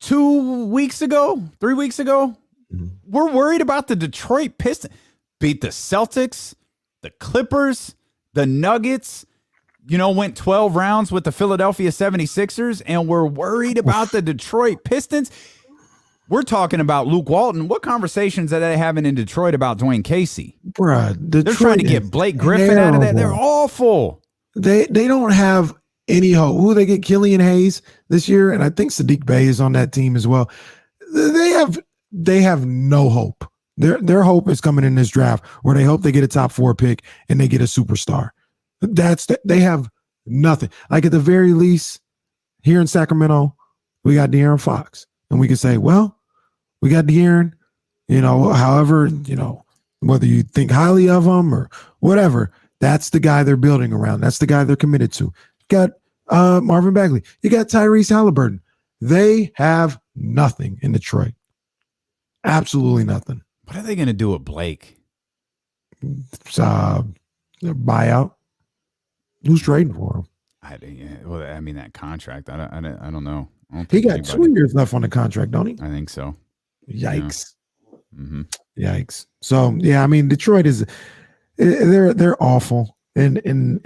3 weeks ago, we're worried about the Detroit Pistons. Beat the Celtics, the Clippers, The Nuggets, went 12 rounds with the Philadelphia 76ers, and we're worried about the Detroit Pistons. We're talking about Luke Walton. What conversations are they having in Detroit about Dwayne Casey? Bruh, they're trying to get Blake Griffin out of that. They're awful. They don't have any hope. Who they get? Killian Hayes this year, and I think Sadiq Bey is on that team as well. They have no hope. Their hope is coming in this draft, where they hope they get a top 4 pick and they get a superstar. They have nothing. Like at the very least, here in Sacramento, we got De'Aaron Fox, and we can say, well, we got De'Aaron. However, whether you think highly of him or whatever, that's the guy they're building around. That's the guy they're committed to. You got Marvin Bagley. You got Tyrese Halliburton. They have nothing in Detroit. Absolutely nothing. What are they going to do with Blake? Buyout. Who's trading for him? That contract. I don't know. He got 2 years left on the contract, don't he? I think so. Yikes. Yeah. Mm-hmm. Yikes. So yeah, Detroit is they're awful. And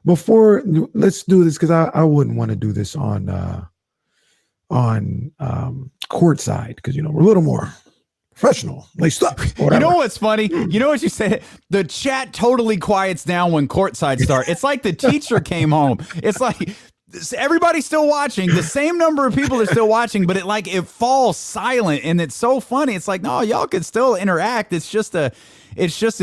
before, let's do this, because I wouldn't want to do this on Courtside, because we're a little more professional. Laced up. You know what's funny? You know what you said? The chat totally quiets down when Courtside starts. It's like the teacher came home. It's like everybody's still watching. The same number of people are still watching, but it falls silent, and it's so funny. It's like, no, y'all can still interact. It's just a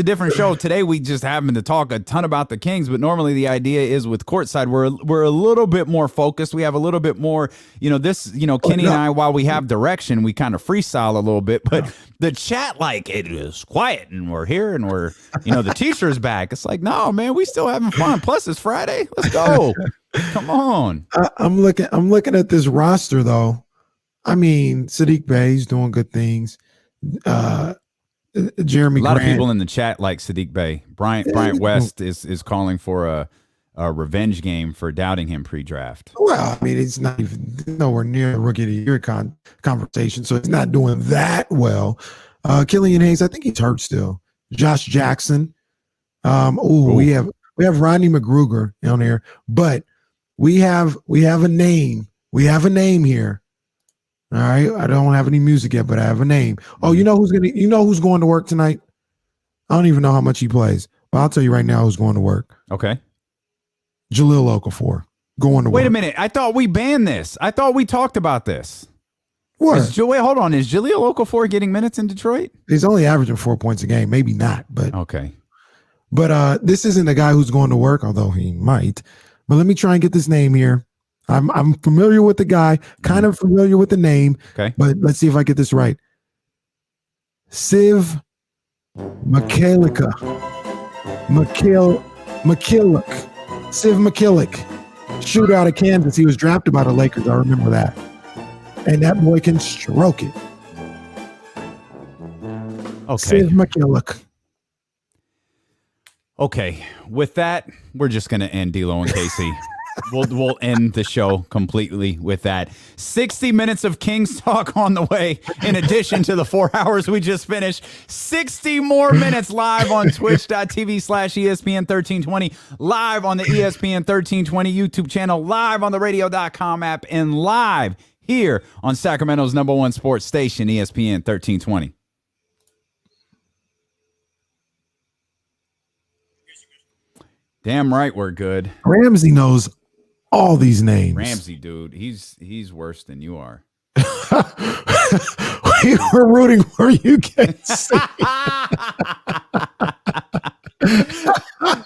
different show. Today we just happen to talk a ton about the Kings, but normally the idea is with Courtside, we're a little bit more focused. We have a little bit more, Kenny and I, while we have direction, we kind of freestyle a little bit, but the chat, it is quiet, and we're here, and we're, the teacher's back. It's like, no, man, we still having fun. Plus it's Friday. Let's go. Come on. I'm looking at this roster though. Sadiq Bey's doing good things. Jeremy a lot Grant. of people in the chat like Sadiq Bey. Bryant West is calling for a revenge game for doubting him pre-draft. Well, it's not even nowhere near the rookie of the year conversation, so he's not doing that well. Killian Hayes, I think he's hurt still. Josh Jackson. We have Rodney McGruger on here, but we have a name. We have a name here. All right. I don't have any music yet, but I have a name. Oh, who's going to work tonight? I don't even know how much he plays, but I'll tell you right now who's going to work. Okay. Jahlil Okafor going to work. Wait a minute. I thought we banned this. I thought we talked about this. What? Wait, hold on. Is Jahlil Okafor getting minutes in Detroit? He's only averaging 4 points a game. Maybe not, but okay. But this isn't a guy who's going to work, although he might. But let me try and get this name here. I'm familiar with the guy, kind of familiar with the name. Okay. But let's see if I get this right. Siv McKillick. Siv McKillick. Shooter out of Kansas. He was drafted by the Lakers. I remember that. And that boy can stroke it. Okay. Siv McKillick. Okay. With that, we're just going to end D'Lo and Casey. We'll end the show completely with that. 60 minutes of Kings talk on the way, in addition to the 4 hours we just finished. 60 more minutes live on twitch.tv/ESPN 1320, live on the ESPN 1320 YouTube channel, live on the radio.com app, and live here on Sacramento's #1 sports station, ESPN 1320. Damn right we're good. Ramsey knows all these names. Ramsey, dude, he's worse than you are. We were rooting for you, Casey.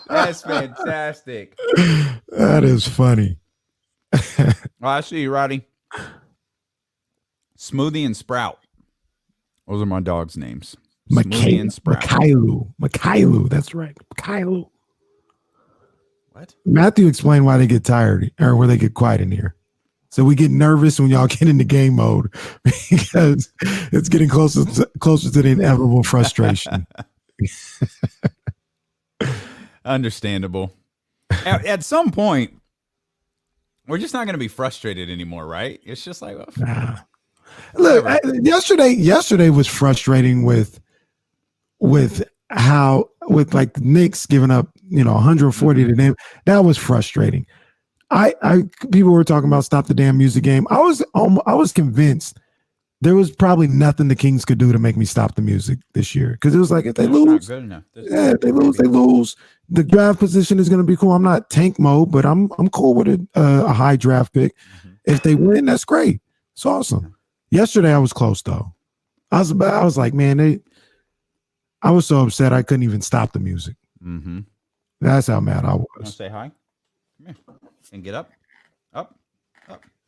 That's fantastic. That is funny. I see you, Roddy. Smoothie and Sprout. Those are my dog's names. Smoothie and Sprout. Mikhailu. That's right. Mikhailu. What? Matthew explained why they get tired or where they get quiet in here. So we get nervous when y'all get into game mode because it's getting closer to the inevitable frustration. Understandable. At some point, we're just not going to be frustrated anymore, right? It's just like, well, nah. Look, yesterday was frustrating with like the Knicks giving up 140 to them. That was frustrating. People were talking about stop the damn music game. I was convinced there was probably nothing the Kings could do to make me stop the music this year, because it was like, if they lose, if they lose. The draft position is going to be cool. I'm not tank mode, but I'm cool with a high draft pick. If they win, that's great. It's awesome. Yesterday I was close though. I was like, man, I was so upset I couldn't even stop the music. Mm-hmm. That's how mad I was. You want to say hi? Come here. And get up.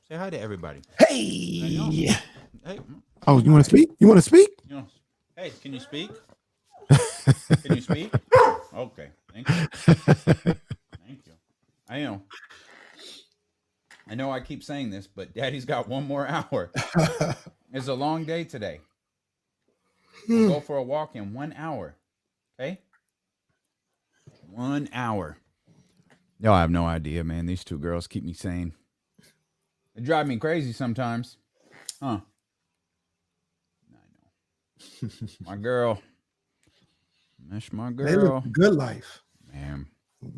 Say hi to everybody. Hey. Hey. Oh, you want to speak? You want to speak? Hey, can you speak? Can you speak? Okay. Thank you. Thank you. I know I keep saying this, but Daddy's got one more hour. It's a long day today. We'll go for a walk in 1 hour. Okay? 1 hour. No, I have no idea, man. These two girls keep me sane. They drive me crazy sometimes. Huh. I know. My girl. That's my girl. They live a good life. Man.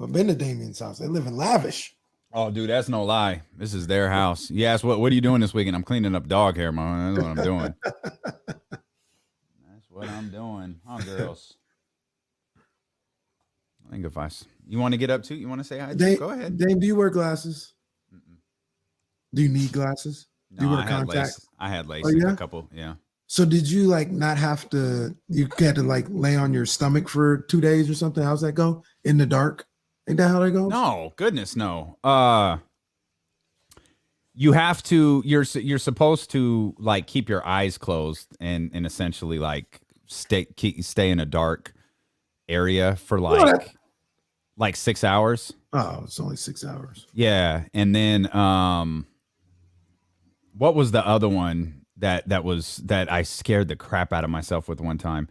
I've been to Damien's house. They live in lavish. Oh, dude, that's no lie. This is their house. You ask, what are you doing this weekend? I'm cleaning up dog hair, man. That's what I'm doing. That's what I'm doing. Huh, girls? I think you want to get up too? You want to say hi? Go ahead. Dame, do you wear glasses? Do you need glasses? Do you wear contacts? I had LASIK a couple, yeah. So did you not have to, you had to lay on your stomach for 2 days or something? How's that go? In the dark? Ain't that how that goes? No, goodness, no. You have to, you're supposed to keep your eyes closed and essentially stay in a dark area for like 6 hours. Oh, it's only 6 hours. Yeah. And then what was the other one that I scared the crap out of myself with one time?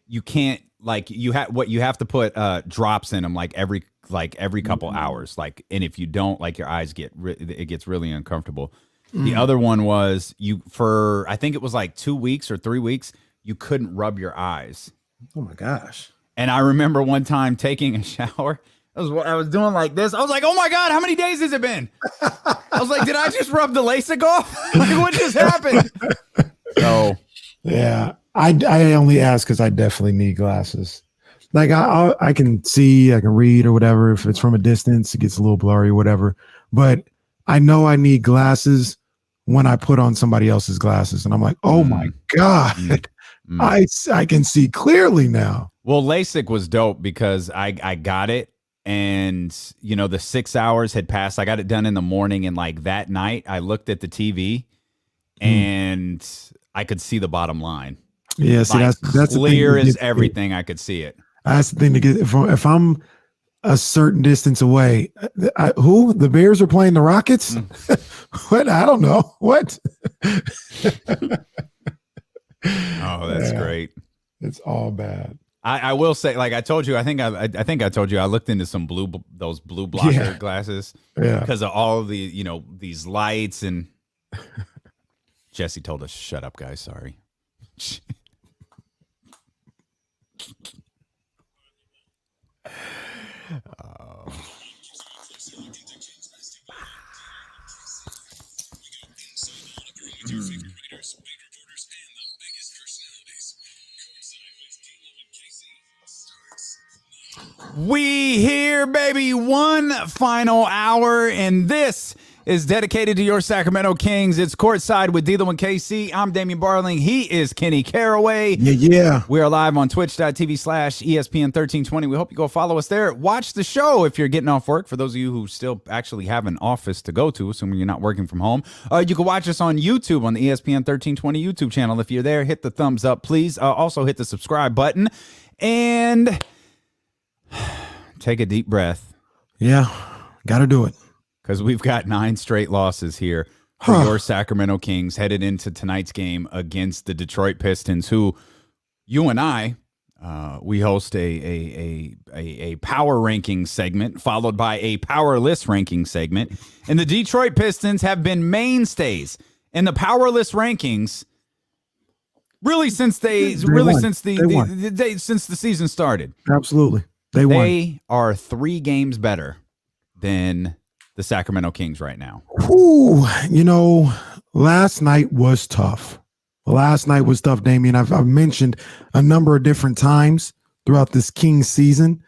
You can't you have to put drops in them every couple hours, and if you don't, your eyes it gets really uncomfortable. The other one was for I think it was 2 weeks or 3 weeks you couldn't rub your eyes. Oh my gosh. And I remember one time taking a shower. I was doing like this. I was like, oh my God, how many days has it been? I was like, did I just rub the LASIK off? What just happened? So yeah, I only ask because I definitely need glasses. I can see, I can read or whatever. If it's from a distance, it gets a little blurry or whatever. But I know I need glasses when I put on somebody else's glasses. And I'm like, oh my God, I can see clearly now. Well, LASIK was dope because I got it. And, the 6 hours had passed. I got it done in the morning. And that night I looked at the TV and I could see the bottom line. Yeah. See, that's clear as everything. I could see it. That's the thing to get. If I'm a certain distance away, the Bears are playing the Rockets? What? I don't know. What? Oh, that's great. It's all bad. I will say, I told you, I think I told you, I looked into some those blue blocker glasses, because of all of the, these lights, and Jesse told us, shut up, guys. Sorry. We here, baby. One final hour, and this is dedicated to your Sacramento Kings. It's Courtside with D'Lo and KC. I'm Damian Barling. He is Kenny Caraway. Yeah. We are live on twitch.tv/ESPN1320. We hope you go follow us there. Watch the show if you're getting off work. For those of you who still actually have an office to go to, assuming you're not working from home, you can watch us on YouTube on the ESPN 1320 YouTube channel. If you're there, hit the thumbs up, please. Also hit the subscribe button and take a deep breath. Yeah, got to do it. Because we've got 9 straight losses here for your Sacramento Kings headed into tonight's game against the Detroit Pistons, who you and I, we host a power ranking segment followed by a power list ranking segment. And the Detroit Pistons have been mainstays in the power list rankings since the season started. Absolutely. They are 3 games better than the Sacramento Kings right now. Ooh, last night was tough. Last night was tough, Damian. I've mentioned a number of different times throughout this Kings season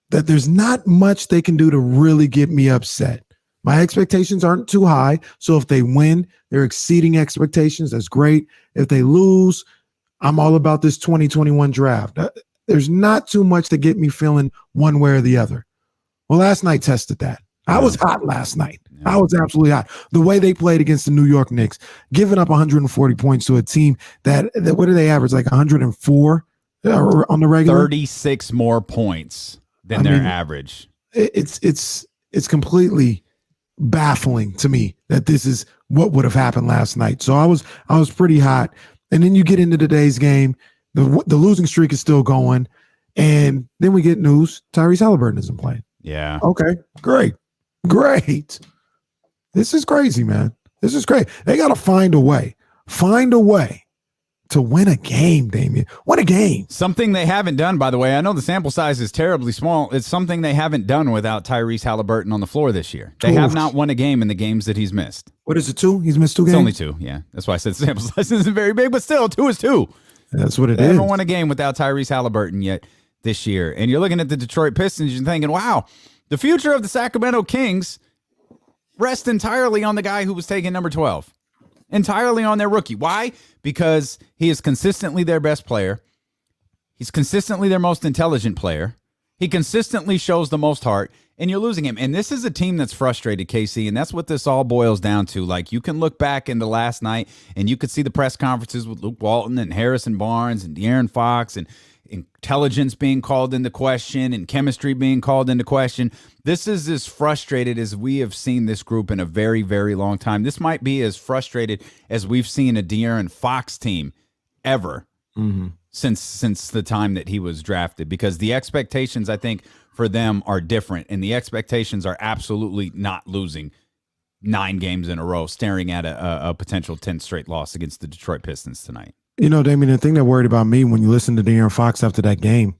that there's not much they can do to really get me upset. My expectations aren't too high, so if they win, they're exceeding expectations. That's great. If they lose, I'm all about this 2021 draft. There's not too much to get me feeling one way or the other. Well, last night tested that. I was hot last night. I was absolutely hot. The way they played against the New York Knicks, giving up 140 points to a team that what do they average, like 104 on the regular? 36 more points than their average. It's completely baffling to me that this is what would have happened last night. So I was pretty hot. And then you get into today's game. The losing streak is still going. And then we get news. Tyrese Halliburton isn't playing. Yeah. Okay. Great. This is crazy, man. This is great. They got to find a way to win a game, Damian. Win a game. Something they haven't done, by the way. I know the sample size is terribly small. It's something they haven't done without Tyrese Halliburton on the floor this year. They have not won a game in the games that he's missed. What is it, 2? He's missed 2 games? It's only 2, yeah. That's why I said sample size isn't very big, but still, 2 is 2. That's what it is. They haven't won a game without Tyrese Halliburton yet this year. And you're looking at the Detroit Pistons, you're thinking, wow, the future of the Sacramento Kings rests entirely on the guy who was taking number 12. Entirely on their rookie. Why? Because he is consistently their best player. He's consistently their most intelligent player. He consistently shows the most heart, and you're losing him. And this is a team that's frustrated, KC, and that's what this all boils down to. Like, you can look back into last night, and you could see the press conferences with Luke Walton and Harrison Barnes and De'Aaron Fox and intelligence being called into question and chemistry being called into question. This is as frustrated as we have seen this group in a very, very long time. This might be as frustrated as we've seen a De'Aaron Fox team ever since the time that he was drafted, because the expectations, I think, for them are different, and the expectations are absolutely not losing 9 games in a row, staring at a potential 10th straight loss against the Detroit Pistons tonight. Damian, the thing that worried about me when you listen to De'Aaron Fox after that game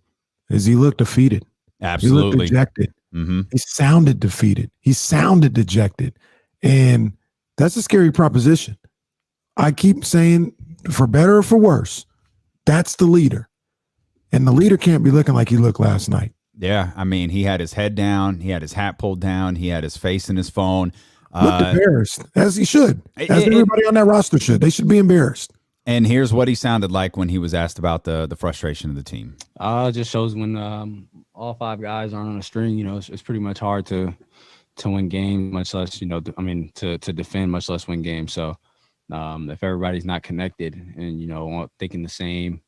is he looked defeated. Absolutely. He looked dejected. He sounded defeated. He sounded dejected. And that's a scary proposition. I keep saying, for better or for worse, that's the leader. And the leader can't be looking like he looked last night. Yeah, I mean, he had his head down. He had his hat pulled down. He had his face in his phone. Looked embarrassed, as he should. As everybody on that roster should. They should be embarrassed. And here's what he sounded like when he was asked about the frustration of the team. Just shows when all 5 guys aren't on a string. It's pretty much hard to win games, much less to defend, much less win games. So if everybody's not connected and thinking the same,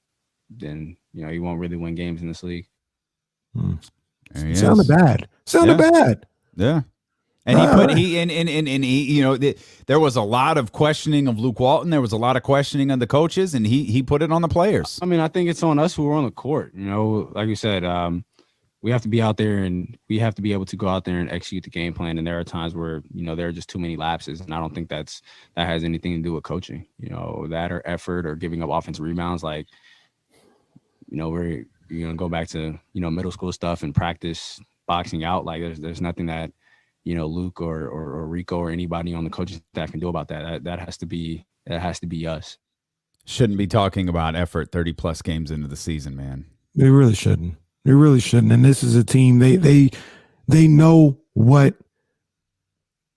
then you won't really win games in this league. Sounded bad. Bad. Yeah. And there was a lot of questioning of Luke Walton. There was a lot of questioning of the coaches, and he put it on the players. I mean, I think it's on us who are on the court. Like you said, we have to be out there, and we have to be able to go out there and execute the game plan. And there are times where there are just too many lapses, and I don't think that has anything to do with coaching. That or effort or giving up offensive rebounds. Like, we're gonna go back to middle school stuff and practice boxing out. Like, there's nothing that Luke or Rico or anybody on the coaching staff can do about that. That has to be us. Shouldn't be talking about effort 30 plus games into the season, man. They really shouldn't. They really shouldn't. And this is a team, they know what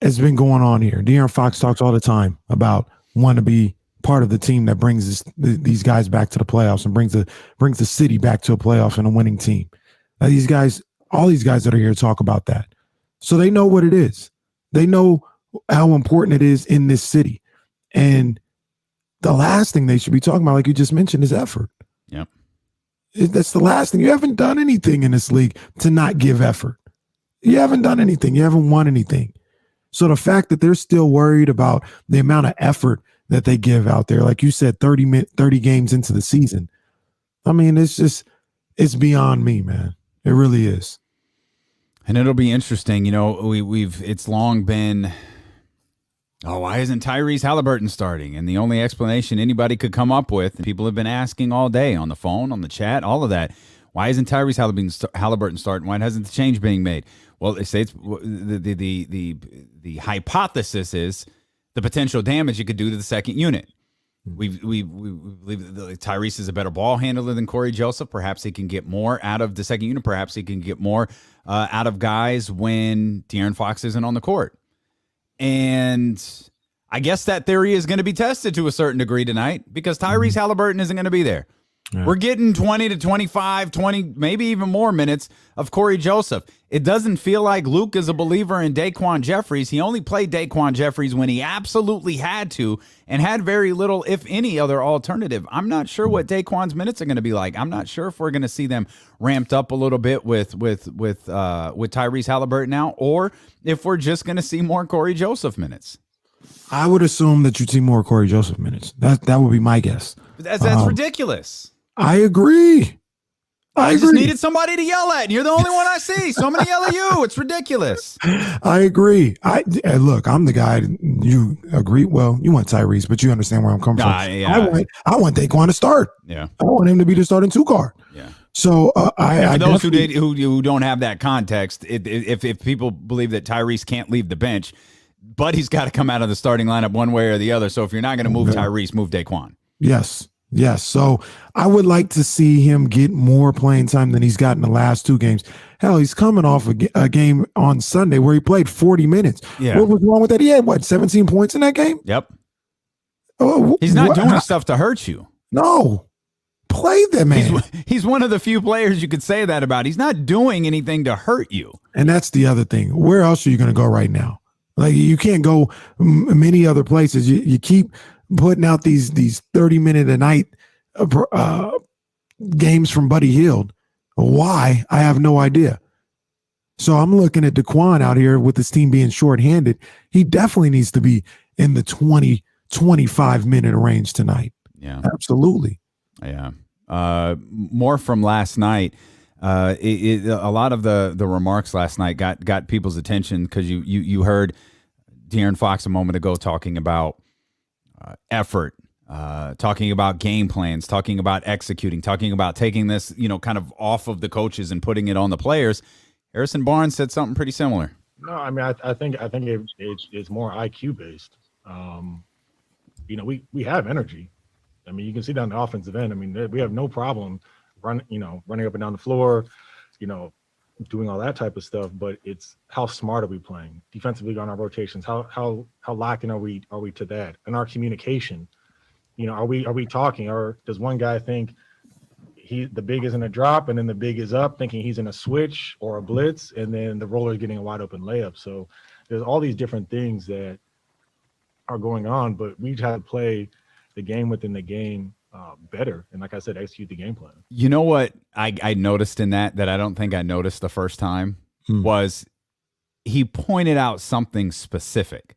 has been going on here. De'Aaron Fox talks all the time about wanting to be part of the team that brings these guys back to the playoffs and brings the city back to a playoff and a winning team. Now, all these guys that are here talk about that. So they know what it is. They know how important it is in this city. And the last thing they should be talking about, like you just mentioned, is effort. Yep. That's the last thing. You haven't done anything in this league to not give effort. You haven't done anything. You haven't won anything. So the fact that they're still worried about the amount of effort that they give out there, like you said, 30 games into the season, I mean, it's beyond me, man. It really is. And it'll be interesting. It's long been, why isn't Tyrese Halliburton starting? And the only explanation anybody could come up with, people have been asking all day on the phone, on the chat, all of that, Why isn't Tyrese Halliburton starting? Why hasn't the change being made? Well, they say it's the hypothesis is the potential damage it could do to the second unit. We believe that Tyrese is a better ball handler than Corey Joseph. Perhaps he can get more out of the second unit. Perhaps he can get more out of guys when De'Aaron Fox isn't on the court. And I guess that theory is going to be tested to a certain degree tonight because Tyrese Halliburton isn't going to be there. Yeah. We're getting 20 to 25, 20, maybe even more minutes of Corey Joseph. It doesn't feel like Luke is a believer in Daquan Jeffries. He only played Daquan Jeffries when he absolutely had to and had very little, if any, other alternative. I'm not sure what Daquan's minutes are going to be like. I'm not sure if we're going to see them ramped up a little bit with Tyrese Halliburton now, or if we're just going to see more Corey Joseph minutes. I would assume that you'd see more Corey Joseph minutes. That would be my guess. That's ridiculous. I agree. I just needed somebody to yell at, and you're the only one I see. So I'm going to yell at you. It's ridiculous. I agree. Look, I'm the guy. You agree? Well, you want Tyrese, but you understand where I'm coming from. Yeah. I want Daquan to start. Yeah. I want him to be the starting two guard. Yeah. So for those who don't have that context, if people believe that Tyrese can't leave the bench, Buddy's got to come out of the starting lineup one way or the other. So if you're not going to move Tyrese, move Daquan. Yes. So I would like to see him get more playing time than he's gotten the last two games. Hell, he's coming off a game on Sunday where he played 40 minutes. Yeah. What was wrong with that? He had, 17 points in that game? Yep. He's not doing stuff to hurt you. No. Play the man. He's one of the few players you could say that about. He's not doing anything to hurt you. And that's the other thing. Where else are you going to go right now? Like, you can't go many other places. You keep putting out these 30-minute a night games from Buddy Hield. Why? I have no idea. So I'm looking at Daquan out here with this team being shorthanded. He definitely needs to be in the 20, 25-minute range tonight. Yeah. Absolutely. Yeah. More from last night. A lot of the remarks last night got people's attention because you heard De'Aaron Fox a moment ago talking about effort, talking about game plans, talking about executing, talking about taking this, kind of off of the coaches and putting it on the players. Harrison Barnes said something pretty similar. No, I mean, I think it's more IQ based. We have energy. I mean, you can see down the offensive end. I mean, we have no problem running up and down the floor, doing all that type of stuff. But it's how smart are we playing defensively on our rotations? How locked in are we to that? And our communication, are we talking, or does one guy think the big is in a drop and then the big is up, thinking he's in a switch or a blitz, and then the roller is getting a wide open layup? So there's all these different things that are going on, but we try to play the game within the game better, and like I said, execute the game plan. You know what I noticed in that I don't think I noticed the first time was he pointed out something specific.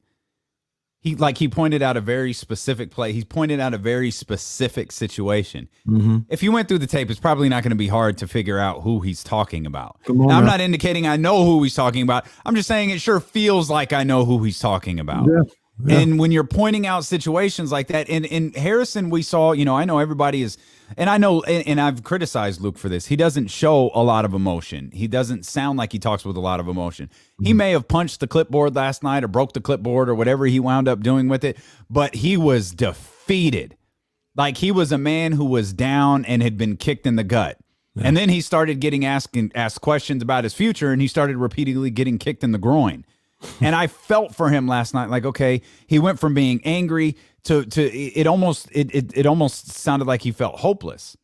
He pointed out a very specific play. He pointed out a very specific situation. Mm-hmm. If you went through the tape, it's probably not going to be hard to figure out who he's talking about. Now, I'm not indicating I know who he's talking about. I'm just saying it sure feels like I know who he's talking about. Yeah. Yeah. And when you're pointing out situations like that, and in Harrison, we saw, I know everybody is, and I know, and I've criticized Luke for this. He doesn't show a lot of emotion. He doesn't sound like he talks with a lot of emotion. He may have punched the clipboard last night or broke the clipboard or whatever he wound up doing with it, but he was defeated. Like, he was a man who was down and had been kicked in the gut. Yeah. And then he started getting asked questions about his future, and he started repeatedly getting kicked in the groin. And I felt for him last night, like, okay, he went from being angry to it almost sounded like he felt hopeless.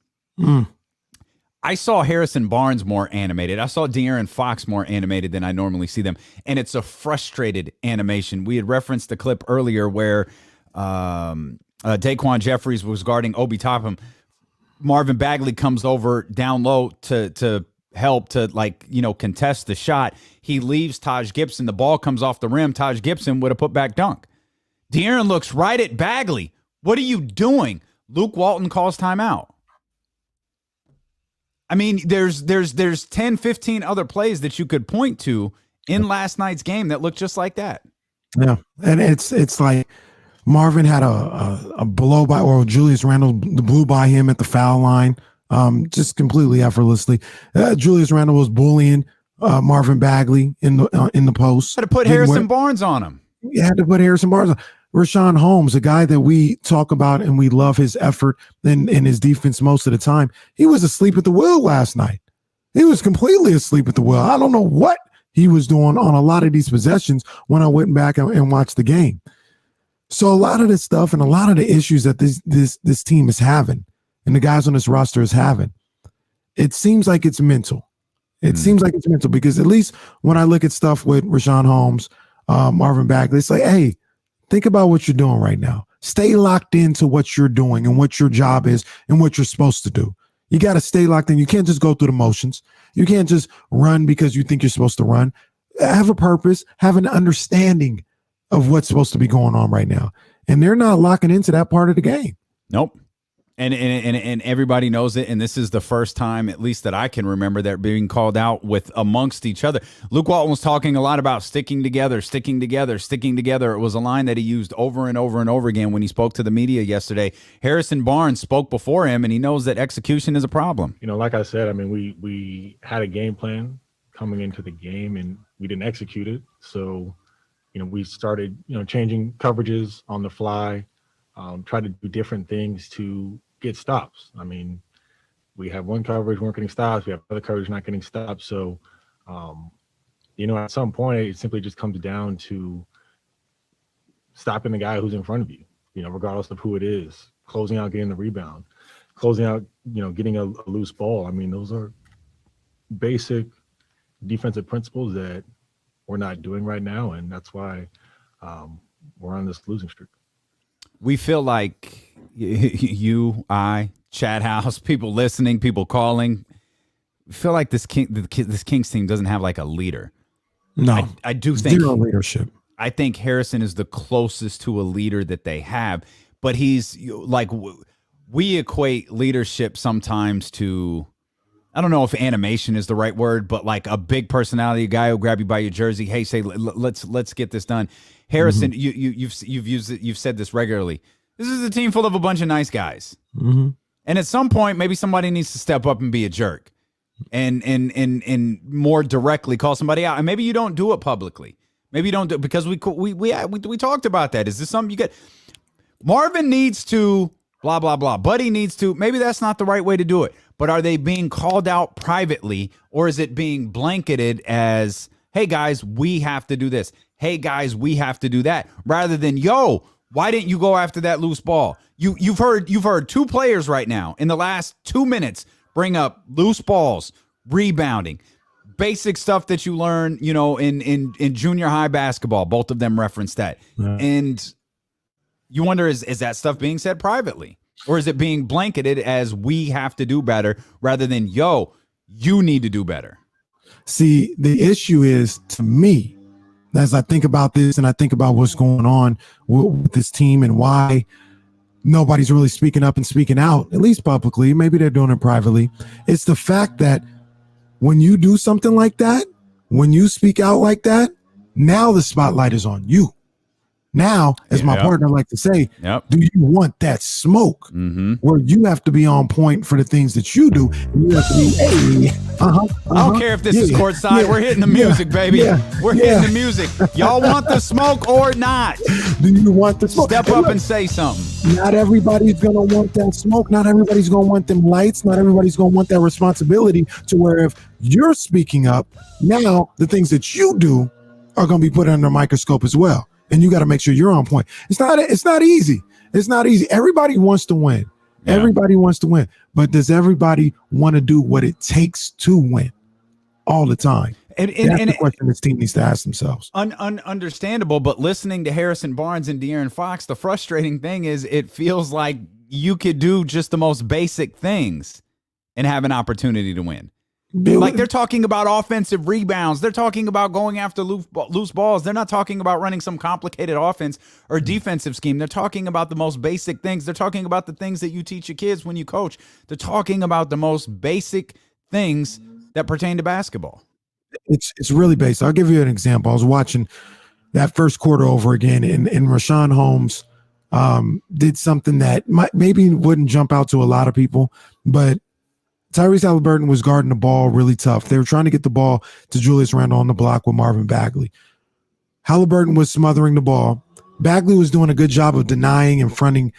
I saw Harrison Barnes more animated. I saw De'Aaron Fox more animated than I normally see them. And it's a frustrated animation. We had referenced the clip earlier where Daquan Jeffries was guarding Obi Toppin. Marvin Bagley comes over down low to help to contest the shot. He leaves Taj Gibson. The ball comes off the rim. Taj Gibson would have put back dunk. De'Aaron looks right at Bagley. What are you doing? Luke Walton calls timeout. I mean, there's 10, 15 other plays that you could point to in last night's game that looked just like that. Yeah. And it's like Marvin had a blow by, or Julius Randle blew by him at the foul line just completely effortlessly. Julius Randle was bullying Marvin Bagley in the post. Had to put Harrison Barnes on him. You had to put Harrison Barnes on. Rashawn Holmes, a guy that we talk about and we love his effort and his defense most of the time, he was asleep at the wheel last night. He was completely asleep at the wheel. I don't know what he was doing on a lot of these possessions when I went back and watched the game. So a lot of this stuff and a lot of the issues that this team is having and the guys on this roster is having, it seems like it's mental. It seems like it's mental because at least when I look at stuff with Rashawn Holmes, Marvin Bagley, it's like, hey, think about what you're doing right now. Stay locked into what you're doing and what your job is and what you're supposed to do. You got to stay locked in. You can't just go through the motions. You can't just run because you think you're supposed to run. Have a purpose, have an understanding of what's supposed to be going on right now. And they're not locking into that part of the game. Nope. And everybody knows it. And this is the first time, at least that I can remember, they're being called out with amongst each other. Luke Walton was talking a lot about sticking together. It was a line that he used over and over and over again when he spoke to the media yesterday. Harrison Barnes spoke before him, and he knows that execution is a problem. Like I said, I mean, we had a game plan coming into the game, and we didn't execute it. So, we started, changing coverages on the fly, tried to do different things to get stops. I mean, we have one coverage, weren't getting stops. We have other coverage not getting stops. So, at some point, it simply just comes down to stopping the guy who's in front of you, regardless of who it is, closing out, getting the rebound, closing out, getting a loose ball. I mean, those are basic defensive principles that we're not doing right now. And that's why we're on this losing streak. We feel like you, I, Chad House, people listening, people calling, feel like this Kings team doesn't have like a leader. No, I do think zero leadership. I think Harrison is the closest to a leader that they have, but he's like, we equate leadership sometimes to, I don't know if animation is the right word, but like a big personality, a guy who'll grab you by your jersey. Hey, say, let's get this done. Harrison, you've said this regularly. This is a team full of a bunch of nice guys. Mm-hmm. And at some point, maybe somebody needs to step up and be a jerk and more directly call somebody out. And maybe you don't do it publicly. Maybe you don't do it because we talked about that. Is this something you get? Marvin needs to blah, blah, blah. Buddy needs to. Maybe that's not the right way to do it. But are they being called out privately, or is it being blanketed as, hey, guys, we have to do this. Hey, guys, we have to do that. Rather than, yo, why didn't you go after that loose ball? You've heard two players right now in the last 2 minutes bring up loose balls, rebounding, basic stuff that you learn, in junior high basketball. Both of them referenced that. Yeah. And you wonder, is that stuff being said privately? Or is it being blanketed as we have to do better rather than, yo, you need to do better? See, the issue is, to me, as I think about this and I think about what's going on with this team and why nobody's really speaking up and speaking out, at least publicly, maybe they're doing it privately, it's the fact that when you do something like that, when you speak out like that, now the spotlight is on you. Now, as my partner like to say, do you want that smoke where you have to be on point for the things that you do? And you have to be, hey, I don't care if this is courtside. We're hitting the music, baby. We're hitting the music. Y'all want the smoke or not? Do you want the smoke? Step up and say something. Not everybody's going to want that smoke. Not everybody's going to want them lights. Not everybody's going to want that responsibility to where if you're speaking up, now the things that you do are going to be put under a microscope as well. And you got to make sure you're on point. It's not easy. It's not easy. Everybody wants to win. Yeah. Everybody wants to win. But does everybody want to do what it takes to win all the time? And that's the question this team needs to ask themselves. Understandable, but listening to Harrison Barnes and De'Aaron Fox, the frustrating thing is it feels like you could do just the most basic things and have an opportunity to win. Like they're talking about offensive rebounds. They're talking about going after loose balls. They're not talking about running some complicated offense or defensive scheme. They're talking about the most basic things. They're talking about the things that you teach your kids when you coach. They're talking about the most basic things that pertain to basketball. It's really basic. I'll give you an example. I was watching that first quarter over again, and Rashawn Holmes did something that maybe wouldn't jump out to a lot of people, but Tyrese Halliburton was guarding the ball really tough. They were trying to get the ball to Julius Randle on the block with Marvin Bagley. Halliburton was smothering the ball. Bagley was doing a good job of denying and fronting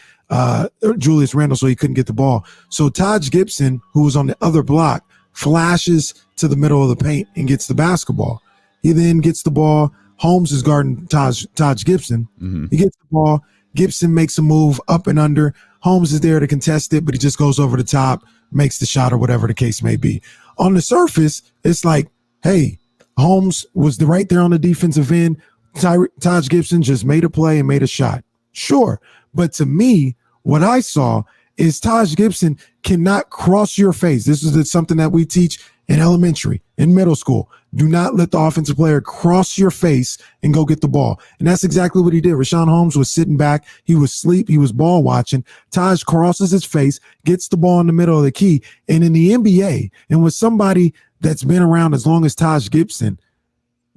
Julius Randle so he couldn't get the ball. So Taj Gibson, who was on the other block, flashes to the middle of the paint and gets the basketball. He then gets the ball. Holmes is guarding Taj Gibson. Mm-hmm. He gets the ball. Gibson makes a move up and under. Holmes is there to contest it, but he just goes over the top, makes the shot or whatever the case may be. On the surface, it's like, hey, Holmes was right there on the defensive end. Taj Gibson just made a play and made a shot. Sure. But to me, what I saw is Taj Gibson cannot cross your face. This is something that we teach in elementary, in middle school. Do not let the offensive player cross your face and go get the ball. And that's exactly what he did. Rashawn Holmes was sitting back. He was asleep. He was ball watching. Taj crosses his face, gets the ball in the middle of the key. And in the NBA, and with somebody that's been around as long as Taj Gibson,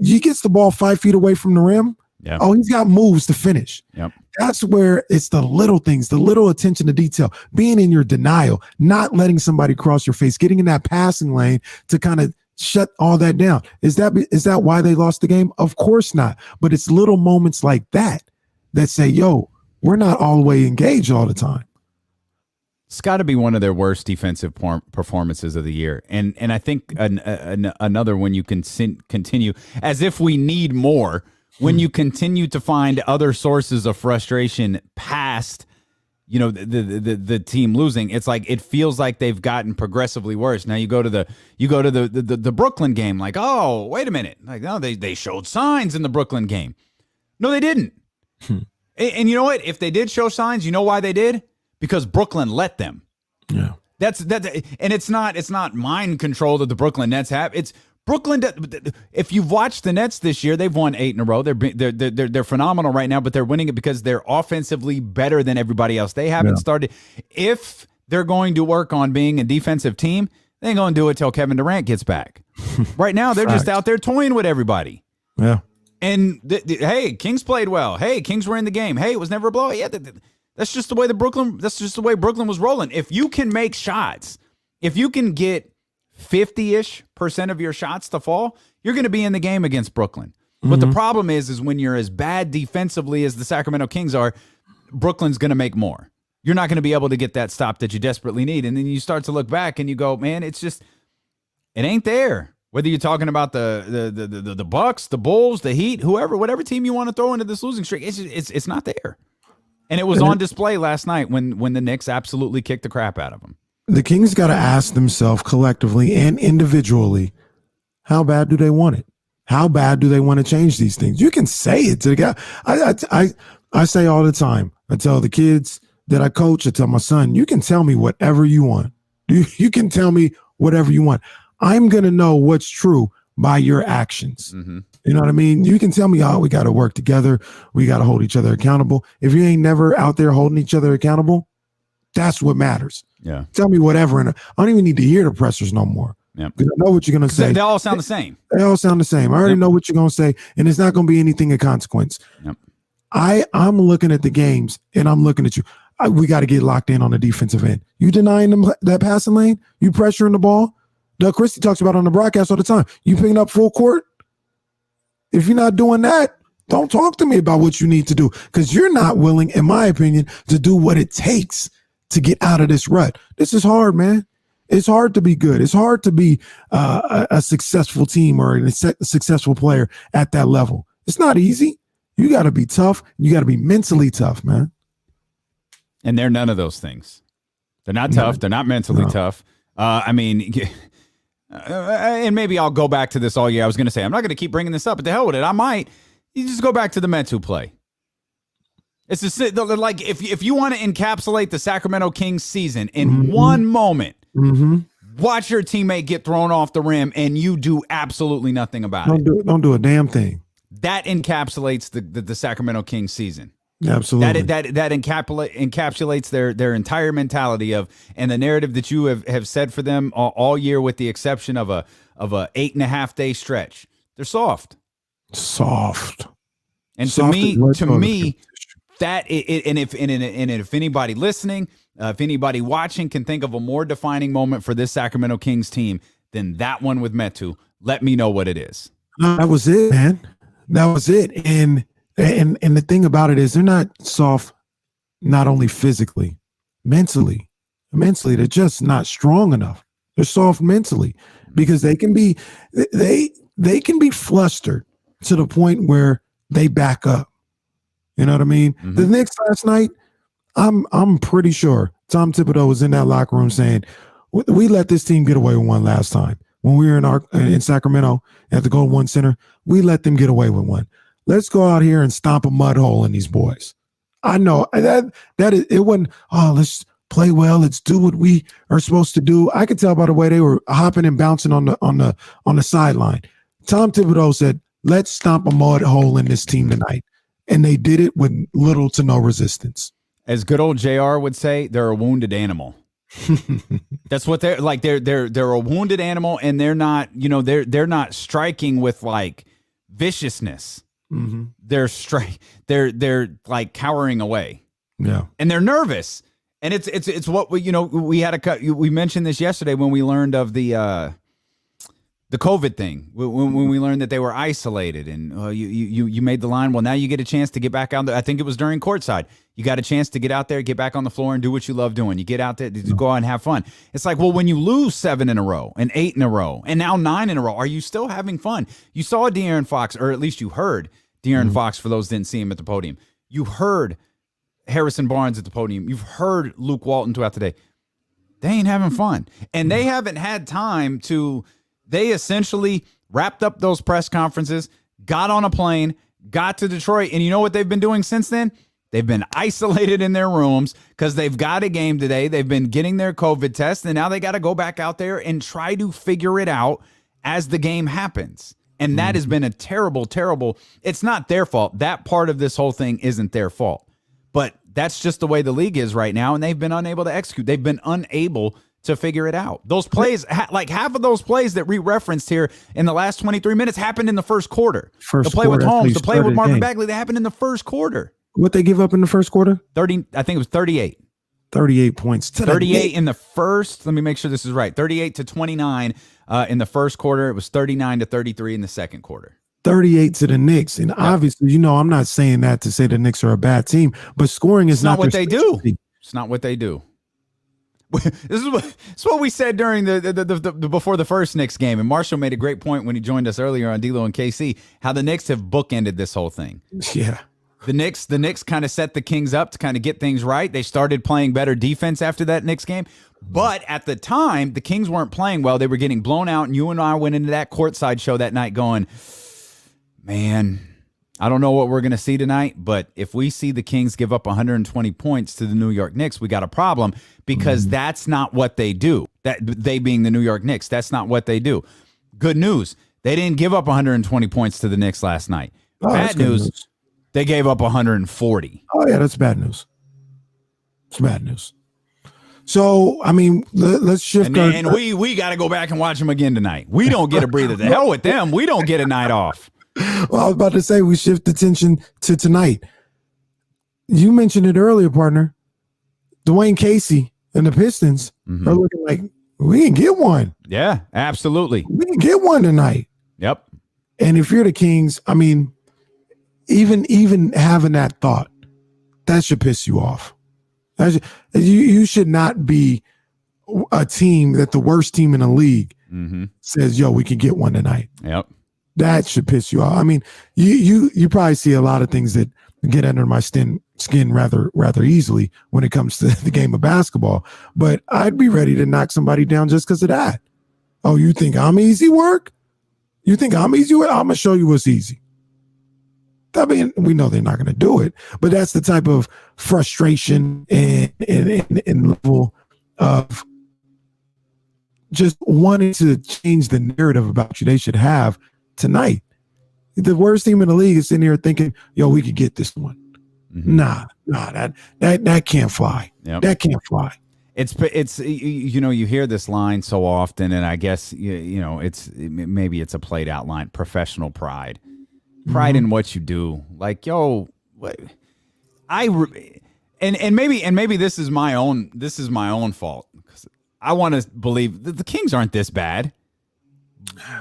he gets the ball 5 feet away from the rim. Yep. Oh, he's got moves to finish. Yep. That's where it's the little things, the little attention to detail, being in your denial, not letting somebody cross your face, getting in that passing lane to kind of shut all that down. Is that why they lost the game? Of course not. But it's little moments like that that say, yo, we're not all the way engaged all the time. It's got to be one of their worst defensive performances of the year. And I think another when you can continue, as if we need more, when you continue to find other sources of frustration past, the team losing, it's like it feels like they've gotten progressively worse. Now you go to the Brooklyn game, like, oh, wait a minute, like, no, they showed signs in the Brooklyn game. No, they didn't. And you know what? If they did show signs, you know why they did? Because Brooklyn let them. Yeah, that's and it's not mind control that the Brooklyn Nets have. It's Brooklyn. If you've watched the Nets this year, they've won 8 in a row. They're phenomenal right now, but they're winning it because they're offensively better than everybody else. They haven't started. If they're going to work on being a defensive team, they ain't going to do it till Kevin Durant gets back. Right now, they're just out there toying with everybody. Yeah. And hey, Kings played well. Hey, Kings were in the game. Hey, it was never a blowout. Yeah, that's just the way That's just the way Brooklyn was rolling. If you can make shots, if you can get 50-ish% of your shots to fall, you're going to be in the game against Brooklyn. Mm-hmm. But the problem is when you're as bad defensively as the Sacramento Kings are, Brooklyn's going to make more. You're not going to be able to get that stop that you desperately need. And then you start to look back and you go, man, it ain't there. Whether you're talking about the Bucks, the Bulls, the Heat, whatever team you want to throw into this losing streak, it's not there. And it was on display last night when the Knicks absolutely kicked the crap out of them. The Kings got to ask themselves collectively and individually, how bad do they want it? How bad do they want to change these things? You can say it to the guy. I say all the time. I tell the kids that I coach, I tell my son, you can tell me whatever you want. You can tell me whatever you want. I'm going to know what's true by your actions. Mm-hmm. You know what I mean? You can tell me, oh, we got to work together. We got to hold each other accountable. If you ain't never out there holding each other accountable, that's what matters. Yeah. Tell me whatever. And I don't even need to hear the pressers no more. Yeah. Because I know what you're going to say. They all sound the same. They all sound the same. I already know what you're going to say. And it's not going to be anything of consequence. Yep. I'm looking at the games and I'm looking at you. We got to get locked in on the defensive end. You denying them that passing lane? You pressuring the ball? Doug Christie talks about on the broadcast all the time. You picking up full court? If you're not doing that, don't talk to me about what you need to do because you're not willing, in my opinion, to do what it takes to get out of this rut. This is hard, man. It's hard to be good. It's hard to be a successful team or a successful player at that level. It's not easy. You got to be tough. You got to be mentally tough, man. And they're none of those things. They're not tough. They're not mentally tough. And maybe I'll go back to this all year. I was going to say, I'm not going to keep bringing this up, but the hell with it. I might. You just go back to the mental play. It's just like if you want to encapsulate the Sacramento Kings season in one moment, watch your teammate get thrown off the rim and you do absolutely nothing about it. Don't do a damn thing. That encapsulates the Sacramento Kings season. Absolutely. That encapsulates their entire mentality and the narrative that you have said for them all year, with the exception of a 8.5 day stretch. They're soft. And to me, that and if anybody listening, If anybody watching can think of a more defining moment for this Sacramento Kings team than that one with Metu, let me know what it is. That was it, man. That was it. And the thing about it is they're not soft, not only physically, mentally. They're just not strong enough. They're soft mentally because they can be flustered to the point where they back up. You know what I mean? Mm-hmm. The Knicks last night, I'm pretty sure Tom Thibodeau was in that locker room saying, we let this team get away with one last time. When we were in Sacramento at the Gold One Center, we let them get away with one. Let's go out here and stomp a mud hole in these boys. I know that it wasn't, let's play well, let's do what we are supposed to do. I could tell by the way they were hopping and bouncing on the sideline. Tom Thibodeau said, let's stomp a mud hole in this team tonight. And they did it with little to no resistance. As good old JR would say, they're a wounded animal. That's what they're like. They're a wounded animal, and they're not, they're not striking with like viciousness. Mm-hmm. They're like cowering away. Yeah. And they're nervous. And it's what we mentioned this yesterday when we learned of the COVID thing, when we learned that they were isolated, and you made the line. Well, now you get a chance to get back out there. I think it was during Courtside. You got a chance to get out there, get back on the floor, and do what you love doing. You get out there to go out and have fun. It's like, well, when you lose 7 in a row and 8 in a row and now 9 in a row, are you still having fun? You saw De'Aaron Fox, or at least you heard De'Aaron Fox, for those who didn't see him at the podium. You heard Harrison Barnes at the podium. You've heard Luke Walton throughout the day. They ain't having fun. And they haven't had time to... They essentially wrapped up those press conferences, got on a plane, got to Detroit, and you know what they've been doing since then? They've been isolated in their rooms because they've got a game today. They've been getting their COVID test, and now they got to go back out there and try to figure it out as the game happens. And that has been a terrible, terrible... It's not their fault. That part of this whole thing isn't their fault. But that's just the way the league is right now, and they've been unable to execute. They've been unable to figure it out. Those plays, like half of those plays that we referenced here in the last 23 minutes happened in the first quarter. The play with Holmes, the play with Marvin Bagley, they happened in the first quarter. What they give up in the first quarter? 30, I think it was 38. 38 points. 38 in the first. Let me make sure this is right. 38-29 in the first quarter. It was 39-33 in the second quarter. 38 to the Knicks. And obviously, I'm not saying that to say the Knicks are a bad team, but scoring is not what they do. It's not what they do. This is what we said during the before the first Knicks game, and Marshall made a great point when he joined us earlier on D'Lo and KC, how the Knicks have bookended this whole thing. Yeah, the Knicks kind of set the Kings up to kind of get things right. They started playing better defense after that Knicks game, but at the time the Kings weren't playing well. They were getting blown out, and you and I went into that Courtside show that night going, man, I don't know what we're going to see tonight, but if we see the Kings give up 120 points to the New York Knicks, we got a problem, because that's not what they do. That they being the New York Knicks, that's not what they do. Good news, they didn't give up 120 points to the Knicks last night. Bad news, they gave up 140. Oh, yeah, that's bad news. It's bad news. So, I mean, let's shift. And we got to go back and watch them again tonight. We don't get a breather. The hell with them. We don't get a night off. Well, I was about to say we shift attention to tonight. You mentioned it earlier, partner. Dwayne Casey and the Pistons are looking like we can get one. Yeah, absolutely. We can get one tonight. Yep. And if you're the Kings, I mean, even having that thought, that should piss you off. You should not be a team that the worst team in the league says, yo, we can get one tonight. Yep. That should piss you off. I mean, you probably see a lot of things that get under my skin rather easily when it comes to the game of basketball. But I'd be ready to knock somebody down just because of that. Oh, you think I'm easy work? You think I'm easy work? I'm going to show you what's easy. I mean, we know they're not going to do it, but that's the type of frustration and level of just wanting to change the narrative about you they should have tonight. The worst team in the league is sitting here thinking, yo, we could get this one. Nah, that can't fly. Yep. That can't fly. It's you hear this line so often, and I guess maybe it's a played out line. Professional pride in what you do. Like, yo, And maybe this is my own fault. I want to believe that the Kings aren't this bad,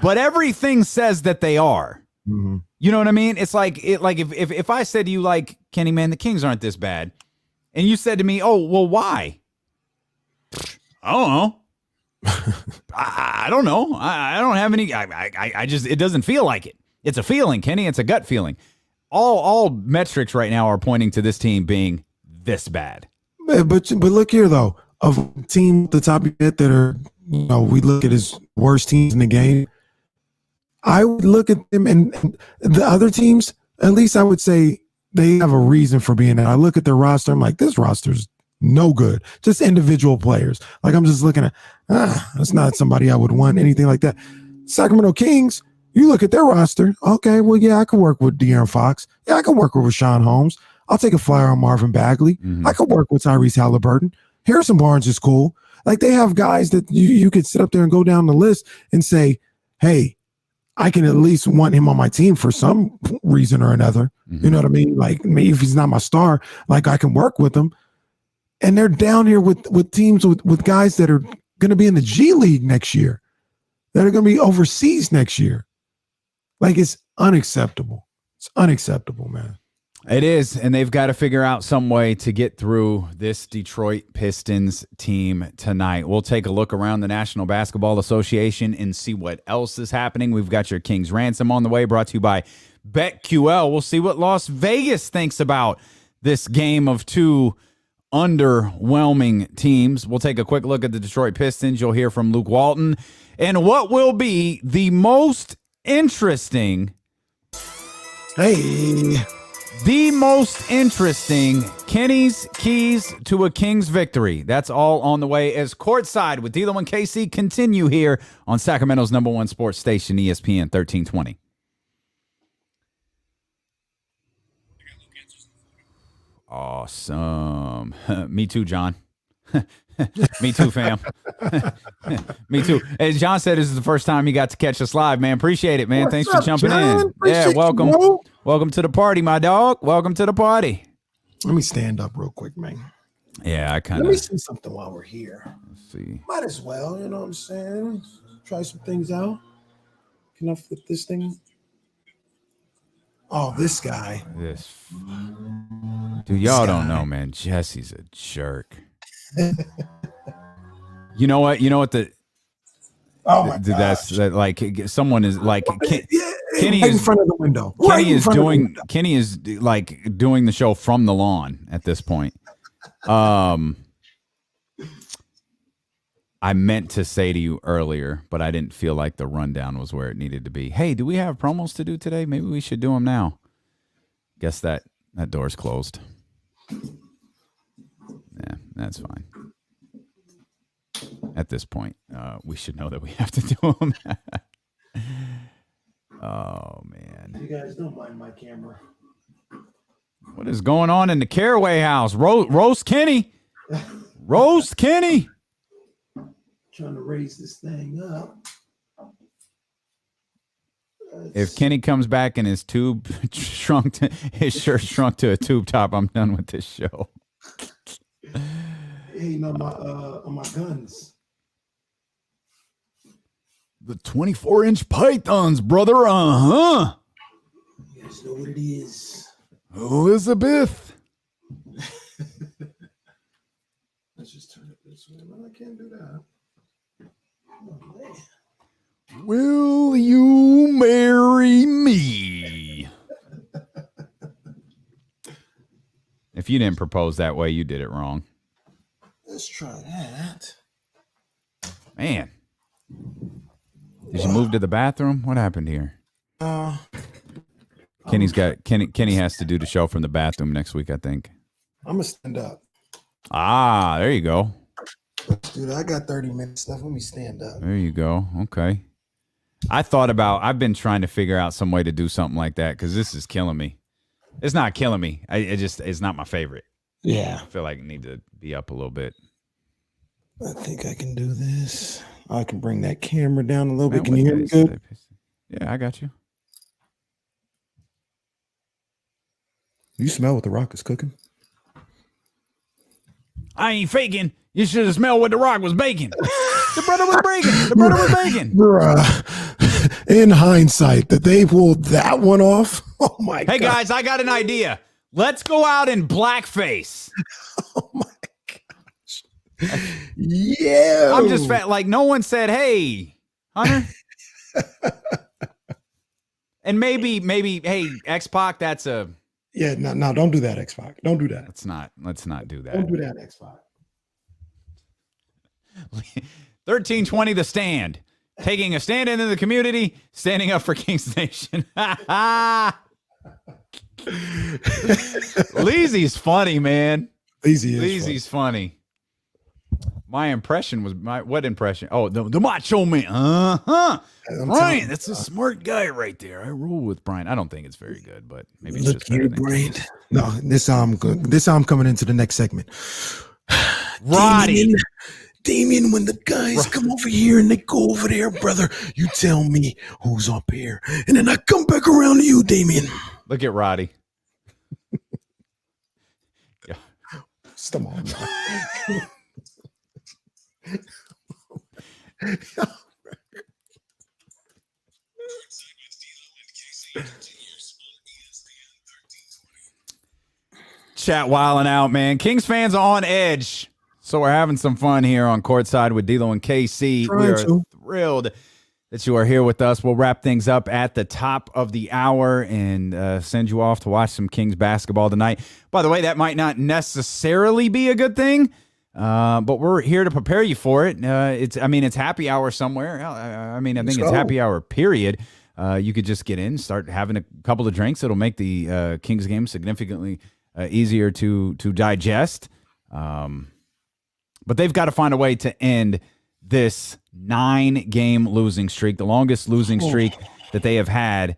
but everything says that they are. Mm-hmm. You know what I mean? It's like if I said to you, like, Kenny, man, the Kings aren't this bad, and you said to me, oh, well, why? I don't know. I don't know. I don't have any. I just, it doesn't feel like it. It's a feeling, Kenny. It's a gut feeling. All metrics right now are pointing to this team being this bad. But look here though, of a team at the top of your head that are, we look at as worst teams in the game. I would look at them and the other teams. At least I would say they have a reason for being there. I look at their roster. I'm like, this roster's no good. Just individual players. Like I'm just looking at, that's not somebody I would want, anything like that. Sacramento Kings, you look at their roster. Okay, well, yeah, I could work with De'Aaron Fox. Yeah, I could work with Rashawn Holmes. I'll take a flyer on Marvin Bagley. Mm-hmm. I could work with Tyrese Halliburton. Harrison Barnes is cool. Like they have guys that you could sit up there and go down the list and say, hey, I can at least want him on my team for some reason or another. Mm-hmm. You know what I mean? Like maybe if he's not my star, like I can work with him. And they're down here with teams with guys that are going to be in the G League next year, that are going to be overseas next year. Like it's unacceptable. It's unacceptable, man. It is, and they've got to figure out some way to get through this Detroit Pistons team tonight. We'll take a look around the National Basketball Association and see what else is happening. We've got your King's Ransom on the way, brought to you by BetQL. We'll see what Las Vegas thinks about this game of two underwhelming teams. We'll take a quick look at the Detroit Pistons. You'll hear from Luke Walton. And what will be the most interesting... The most interesting Kenny's keys to a Kings victory. That's all on the way as Courtside with D'Lo and KC continue here on Sacramento's #1 sports station, ESPN 1320. Awesome. Me too, John. Me too, fam. Me too. As John said, this is the first time you got to catch us live, man. Appreciate it, man. What's Thanks up, for jumping John? in. Appreciate Yeah, welcome. you, Welcome to the party, my dog. Welcome to the party. Let me stand up real quick, man. Yeah, I kind Let me of see something while we're here. see. Might as well, you know what I'm saying? Try some things out. Can I flip this thing? Oh, this guy. This dude, y'all don't know, man. Jesse's a jerk. You know what? The that's that. Like someone is like Kenny right is in front of the window. Kenny is like doing the show from the lawn at this point. I meant to say to you earlier, but I didn't feel like the rundown was where it needed to be. Hey, do we have promos to do today? Maybe we should do them now. Guess that door's closed. Yeah, that's fine. At this point, we should know that we have to do them. Oh, man. You guys don't mind my camera. What is going on in the Caraway house? Roast Kenny. Roast Kenny. Trying to raise this thing up. If Kenny comes back and his tube his shirt shrunk to a tube top, I'm done with this show. Hey, on my guns. The 24-inch pythons, brother. Uh-huh. You guys know what it is. Elizabeth. Let's just turn it this way. No, I can't do that. Oh, man. Will you marry me? If you didn't propose that way, you did it wrong. Let's try that. Man. Did you move to the bathroom? What happened here? Kenny has to do the show from the bathroom next week, I think. I'm gonna stand up. Ah, there you go. Dude, I got 30 minutes left. Let me stand up. There you go. Okay. I've been trying to figure out some way to do something like that because this is killing me. It's not killing me. It's not my favorite. Yeah. I feel like I need to be up a little bit. I think I can do this. I can bring that camera down a little bit. Can you hear me good? Yeah, I got you. You smell what the Rock is cooking? I ain't faking. You should have smelled what The Rock was baking. The brother was baking. The brother was baking. Bruh. In hindsight, that they pulled that one off. Oh my God. Hey guys, I got an idea. Let's go out in blackface. Oh my gosh. Yeah. I'm just like, no one said, hey, Hunter. And maybe, hey, X-Pac, that's a. Yeah, no, don't do that, X-Pac. Don't do that. Let's not do that. Don't do that, X-Pac. 1320 The Stand. Taking a stand in the community, standing up for Kings Nation. Leezy's funny, man. Leezy's funny. My impression was what impression? Oh, the Macho Man. Brian, that's a smart guy right there. I roll with Brian. I don't think it's very good, but maybe it's just better than Brian. No, this I'm good. This I'm coming into the next segment. Roddy. Damien, when the guys come over here and they go over there, brother, you tell me who's up here. And then I come back around to you, Damien. Look at Roddy. Yeah. Come on, Chat wilding out, man. Kings fans on edge. So we're having some fun here on Courtside with D'Lo and KC. We are thrilled that you are here with us. We'll wrap things up at the top of the hour and send you off to watch some Kings basketball tonight. By the way, that might not necessarily be a good thing, but we're here to prepare you for it. It's happy hour somewhere. I think it's happy hour, period. You could just get in, start having a couple of drinks. It'll make the Kings game significantly easier to digest. But they've got to find a way to end this 9-game losing streak, the longest losing streak that they have had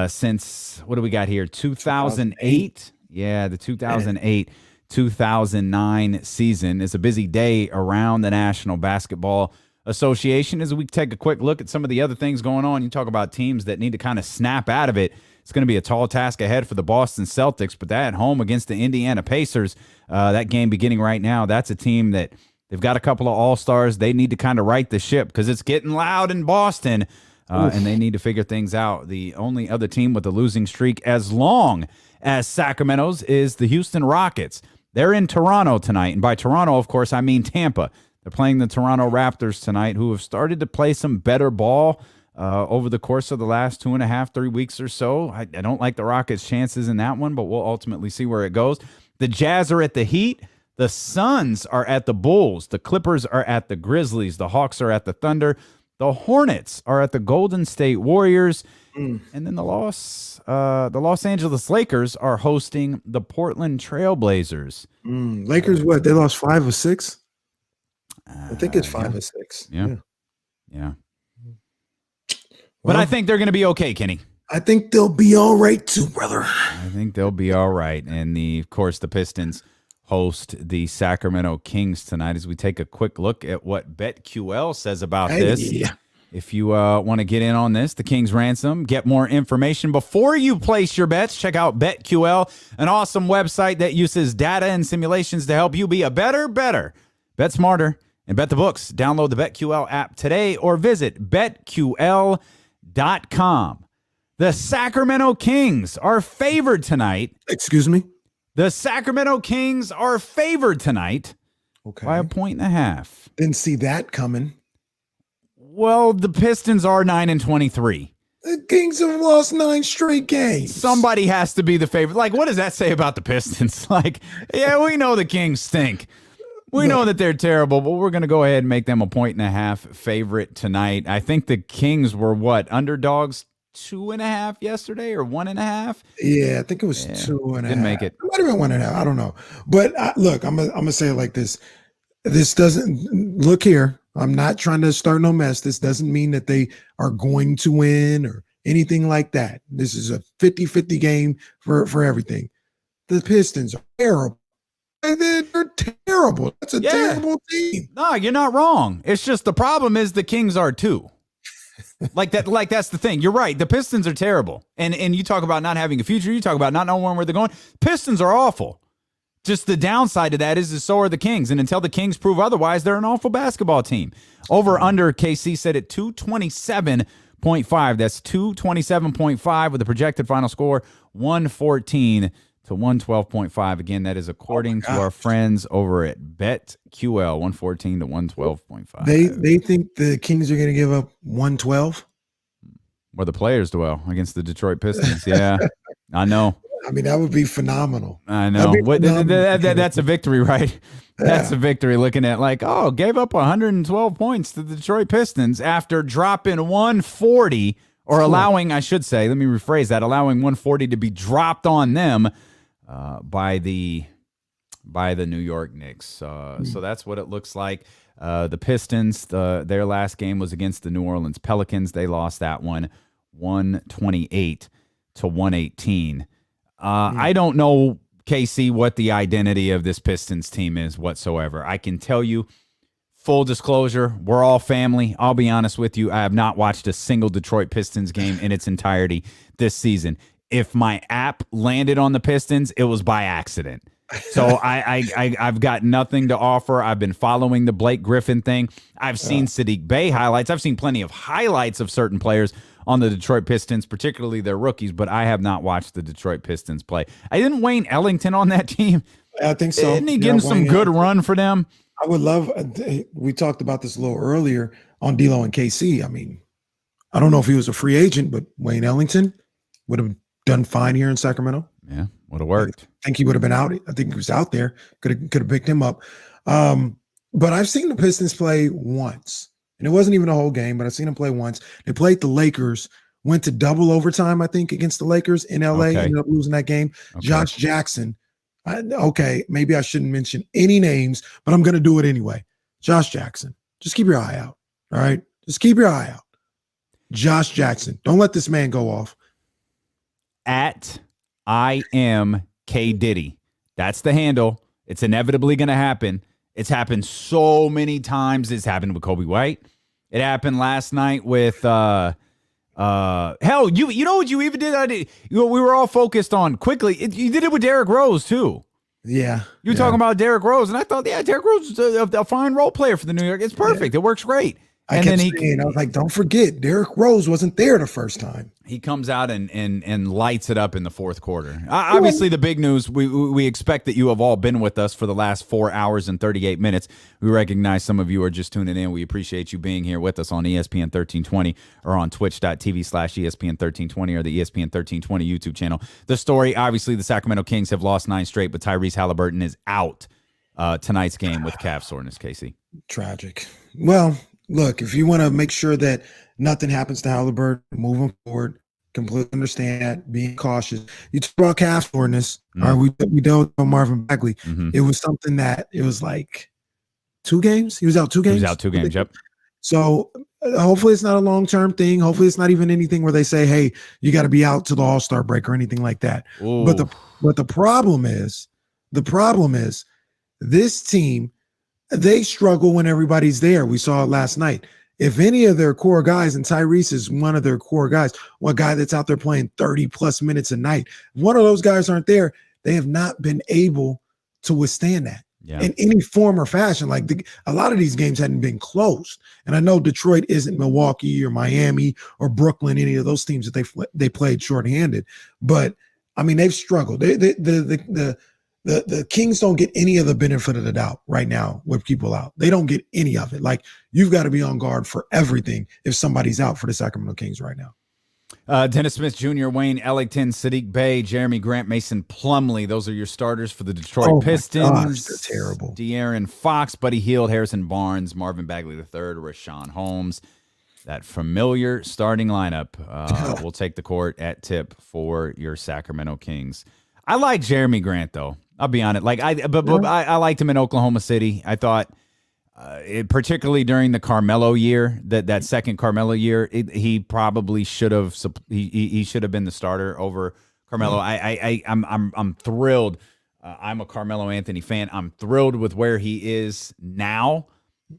since, what do we got here, 2008? Yeah, the 2008-2009 season. It's a busy day around the National Basketball Association. As we take a quick look at some of the other things going on, you talk about teams that need to kind of snap out of it. It's going to be a tall task ahead for the Boston Celtics, but that at home against the Indiana Pacers, that game beginning right now, that's a team that they've got a couple of all-stars. They need to kind of right the ship because it's getting loud in Boston, and they need to figure things out. The only other team with a losing streak as long as Sacramento's is the Houston Rockets. They're in Toronto tonight, and by Toronto, of course, I mean Tampa. They're playing the Toronto Raptors tonight, who have started to play some better ball over the course of the last 2.5, 3 weeks or so. I don't like the Rockets' chances in that one, but we'll ultimately see where it goes. The Jazz are at the Heat. The Suns are at the Bulls. The Clippers are at the Grizzlies. The Hawks are at the Thunder. The Hornets are at the Golden State Warriors. And then the Los Angeles Lakers are hosting the Portland Trailblazers. Lakers, what? They lost 5 or 6? I think it's 5 or 6. Yeah. But I think they're going to be okay, Kenny. I think they'll be all right too, brother. I think they'll be all right. And of course, the Pistons host the Sacramento Kings tonight as we take a quick look at what BetQL says about this. If you want to get in on this, the Kings Ransom, get more information before you place your bets, check out BetQL, an awesome website that uses data and simulations to help you be a better. Bet smarter and bet the books. Download the BetQL app today or visit BetQL.com. The Sacramento Kings are favored tonight. Excuse me? The Sacramento Kings are favored tonight by 1.5. Didn't see that coming. Well, the Pistons are 9-23. The Kings have lost 9 straight games. Somebody has to be the favorite. Like, what does that say about the Pistons? Like, yeah, we know the Kings stink. We know that they're terrible, but we're going to go ahead and make them a 1.5 favorite tonight. I think the Kings were underdogs 2.5 yesterday or 1.5. Yeah, I think it was 2.5. Didn't make it. It might have been 1.5. I don't know. But look, I'm gonna say it like this. This doesn't look here. I'm not trying to start no mess. This doesn't mean that they are going to win or anything like that. This is a 50-50 game for everything. The Pistons are terrible. They're terrible. That's a terrible team. No, you're not wrong. It's just the problem is the Kings are too. That's the thing. You're right. The Pistons are terrible. And you talk about not having a future. You talk about not knowing where they're going. Pistons are awful. Just the downside to that is so are the Kings. And until the Kings prove otherwise, they're an awful basketball team. Over under, KC said at 227.5. That's 227.5 with a projected final score 114 to 112.5. Again, that is according to our friends over at BetQL, 114 to 112.5. They think the Kings are going to give up 112? Where the players dwell against the Detroit Pistons. Yeah, I know. I mean, that would be phenomenal. I know. That's a victory, right? Yeah. That's a victory looking at gave up 112 points to the Detroit Pistons after dropping 140 or allowing, I should say, let me rephrase that, allowing 140 to be dropped on them by the New York Knicks. So that's what it looks like. The Pistons, their last game was against the New Orleans Pelicans. They lost that one 128 to 118. I don't know, KC, what the identity of this Pistons team is whatsoever. I can tell you, full disclosure, we're all family. I'll be honest with you. I have not watched a single Detroit Pistons game in its entirety this season. If my app landed on the Pistons, it was by accident. So I've got nothing to offer. I've been following the Blake Griffin thing. I've seen Sadiq Bey highlights. I've seen plenty of highlights of certain players on the Detroit Pistons, particularly their rookies, but I have not watched the Detroit Pistons play. I didn't Wayne Ellington on that team. I think so. Isn't he getting some good run for them? I would love, we talked about this a little earlier on D'Lo and KC. I mean, I don't know if he was a free agent, but Wayne Ellington would have done fine here in Sacramento. Yeah, would have worked. I think he would have been out. I think he was out there. Could have picked him up. But I've seen the Pistons play once. And it wasn't even a whole game, but I've seen them play once. They played the Lakers, went to double overtime, I think, against the Lakers in LA, ended up losing that game. Okay. Josh Jackson. Maybe I shouldn't mention any names, but I'm going to do it anyway. Josh Jackson. Just keep your eye out. All right? Just keep your eye out. Josh Jackson. Don't let this man go off. At I am K Diddy. That's the handle. It's inevitably going to happen. It's happened so many times. It's happened with Kobe White. It happened last night with hell. You know what you even did? We were all focused on quickly. You did it with Derrick Rose too. Yeah, you were talking about Derrick Rose, and I thought, Derrick Rose is a fine role player for the New York. It's perfect. It works great. I was like, don't forget, Derrick Rose wasn't there the first time. He comes out and lights it up in the fourth quarter. Obviously, the big news, we expect that you have all been with us for the last 4 hours and 38 minutes. We recognize some of you are just tuning in. We appreciate you being here with us on ESPN 1320 or on twitch.tv/ESPN 1320 or the ESPN 1320 YouTube channel. The story, obviously, the Sacramento Kings have lost 9 straight, but Tyrese Halliburton is out tonight's game with calf soreness, Casey. Tragic. Well, look, if you want to make sure that nothing happens to Halliburton moving forward, completely understand that, being cautious. You talk about calf soreness. All right, we dealt with Marvin Bagley. It was something that it was like 2 games. He was out 2 games. He was out 2 games, yep. So hopefully it's not a long-term thing. Hopefully it's not even anything where they say, hey, you got to be out to the All-Star break or anything like that. Ooh. But the problem is this team, they struggle when everybody's there. We saw it last night. If any of their core guys, and Tyrese is one of their core guys, one guy that's out there playing 30-plus minutes a night, if one of those guys aren't there, they have not been able to withstand that in any form or fashion. Like a lot of these games hadn't been close. And I know Detroit isn't Milwaukee or Miami or Brooklyn, any of those teams that they played shorthanded. But, I mean, they've struggled. The Kings don't get any of the benefit of the doubt right now with people out. They don't get any of it. Like, you've got to be on guard for everything if somebody's out for the Sacramento Kings right now. Dennis Smith Jr., Wayne Ellington, Sadiq Bey, Jeremy Grant, Mason Plumlee. Those are your starters for the Detroit Pistons. Gosh, they're terrible. De'Aaron Fox, Buddy Hield, Harrison Barnes, Marvin Bagley III, Rashawn Holmes. That familiar starting lineup will take the court at tip for your Sacramento Kings. I like Jeremy Grant, though. I'll be honest. I liked him in Oklahoma City. I thought, particularly during the Carmelo year, that second Carmelo year, he probably should have. He should have been the starter over Carmelo. I'm thrilled. I'm a Carmelo Anthony fan. I'm thrilled with where he is now.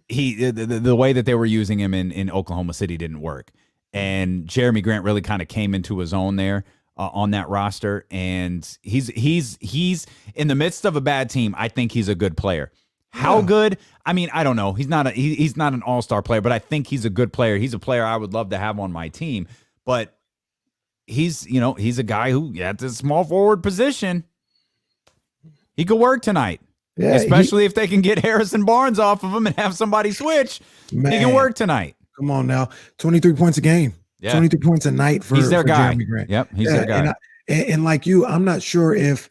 The way that they were using him in Oklahoma City didn't work, and Jeremy Grant really kind of came into his own there. on that roster, and he's in the midst of a bad team. I think he's a good player. How good? I mean, I don't know. He's not an all-star player, but I think he's a good player. He's a player I would love to have on my team. But he's a guy who at the small forward position, he could work tonight. Yeah, especially if they can get Harrison Barnes off of him and have somebody switch. Man, he can work tonight. Come on now, 23 points a game. Yeah. 23 points a night for he's their guy. Jeremy Grant. Yep, he's their guy. And like you, I'm not sure if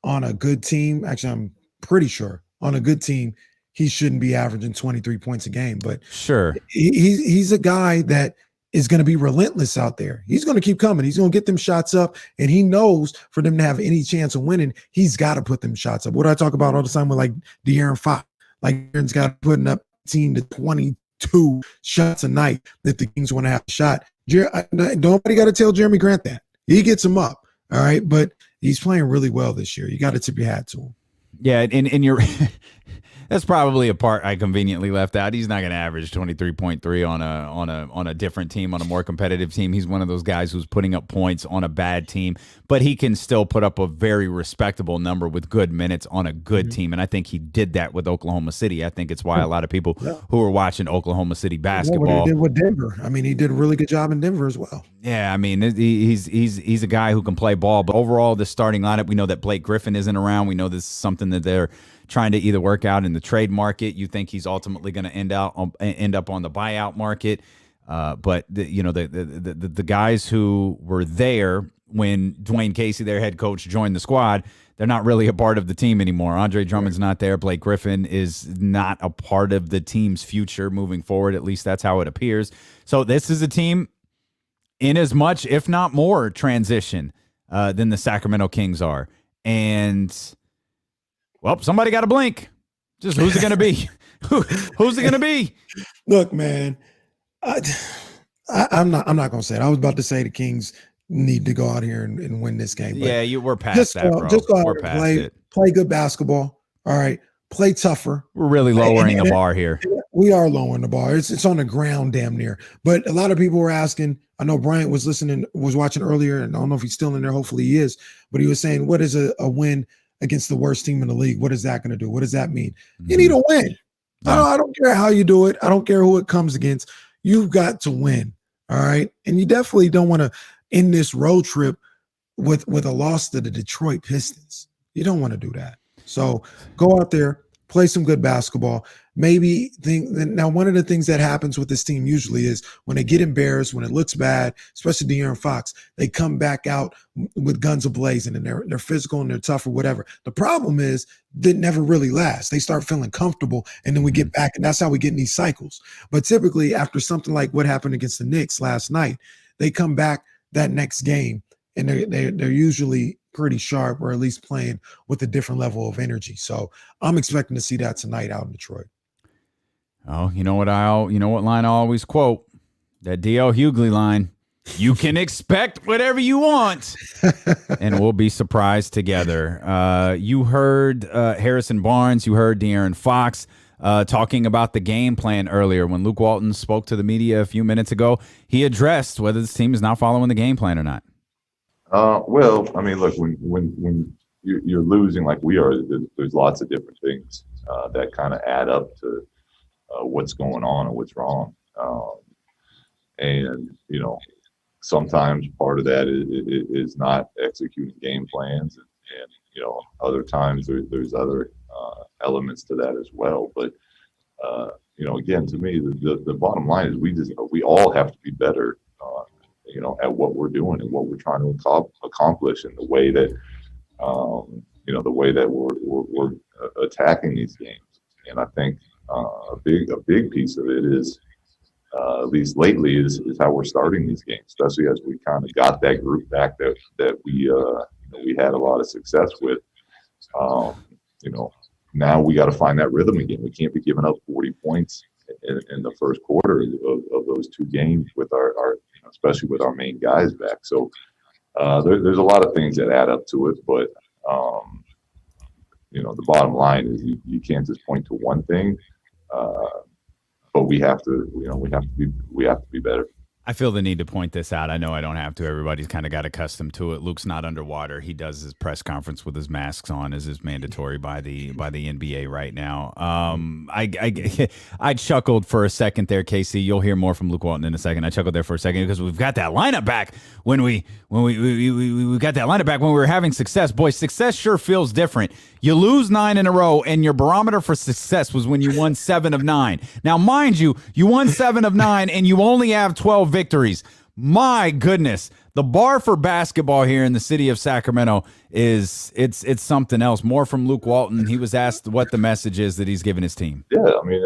on a good team, actually, I'm pretty sure on a good team, he shouldn't be averaging 23 points a game. But sure, he's a guy that is going to be relentless out there. He's going to keep coming. He's going to get them shots up, and he knows for them to have any chance of winning, he's got to put them shots up. What do I talk about all the time with like De'Aaron Fox? Like Aaron's got putting up 18 to 22 shots a night if the Kings want to have a shot. Nobody got to tell Jeremy Grant that. He gets him up, all right? But he's playing really well this year. You got to tip your hat to him. Yeah, and you're that's probably a part I conveniently left out. He's not going to average 23.3 on a different team, on a more competitive team. He's one of those guys who's putting up points on a bad team, but he can still put up a very respectable number with good minutes on a good team, and I think he did that with Oklahoma City. I think it's why a lot of people who are watching Oklahoma City basketball. What he did with Denver. I mean, he did a really good job in Denver as well. Yeah, I mean, he's a guy who can play ball, but overall, the starting lineup, we know that Blake Griffin isn't around. We know this is something that they're trying to either work out in the trade market. You think he's ultimately going to end up on the buyout market. But the guys who were there when Dwayne Casey, their head coach, joined the squad, they're not really a part of the team anymore. Andre Drummond's not there. Blake Griffin is not a part of the team's future moving forward. At least that's how it appears. So this is a team in as much, if not more, transition than the Sacramento Kings are. And well, somebody got to blink. Just who's it going to be? Who's it going to be? Look, man, I'm not going to say it. I was about to say the Kings need to go out here and win this game. Yeah, we're past that, bro. Just go out and play good basketball. All right, play tougher. We're really lowering the bar here. We are lowering the bar. It's on the ground damn near. But a lot of people were asking. I know Bryant was watching earlier, and I don't know if he's still in there. Hopefully he is. But he was saying, what is a win against the worst team in the league? What is that going to do? What does that mean? You need to win. I don't care how you do it. I don't care who it comes against. You've got to win. All right. And you definitely don't want to end this road trip with a loss to the Detroit Pistons. You don't want to do that. So go out there, play some good basketball. Maybe now one of the things that happens with this team usually is when they get embarrassed, when it looks bad, especially De'Aaron Fox, they come back out with guns a-blazing and they're physical and they're tough or whatever. The problem is that never really lasts. They start feeling comfortable and then we get back, and that's how we get in these cycles. But typically after something like what happened against the Knicks last night, they come back that next game and they're usually pretty sharp, or at least playing with a different level of energy. So I'm expecting to see that tonight out in Detroit. Oh, you know what line I always quote? That D.L. Hughley line. You can expect whatever you want, and we'll be surprised together. You heard Harrison Barnes. You heard De'Aaron Fox talking about the game plan earlier. When Luke Walton spoke to the media a few minutes ago, he addressed whether this team is not following the game plan or not. Well, I mean, look, when you're losing like we are, there's lots of different things that kind of add up to what's going on and what's wrong. And, sometimes part of that is not executing game plans. And other times there's other elements to that as well. But, again, to me, the bottom line is we all have to be better at what we're doing and what we're trying to accomplish, and the way that, we're attacking these games. And I think a big piece of it is, at least lately, is how we're starting these games, especially as we kind of got that group back that we had a lot of success with. Now we got to find that rhythm again. We can't be giving up 40 points in the first quarter of those two games with our especially with our main guys back. So there's a lot of things that add up to it, but the bottom line is you can't just point to one thing, but we have to be better. I feel the need to point this out. I know I don't have to. Everybody's kind of got accustomed to it. Luke's not underwater. He does his press conference with his masks on, as is mandatory by the NBA right now. I chuckled for a second there, Casey. You'll hear more from Luke Walton in a second. I chuckled there for a second because we've got that lineup back when we got that lineup back when we were having success. Boy, success sure feels different. You lose 9 in a row, and your barometer for success was when you won 7 of 9. Now, mind you, you won 7 of 9, and you only have 12 victories. My goodness, the bar for basketball here in the city of Sacramento it's something else. More from Luke Walton. He was asked what the message is that he's giving his team. Yeah, I mean,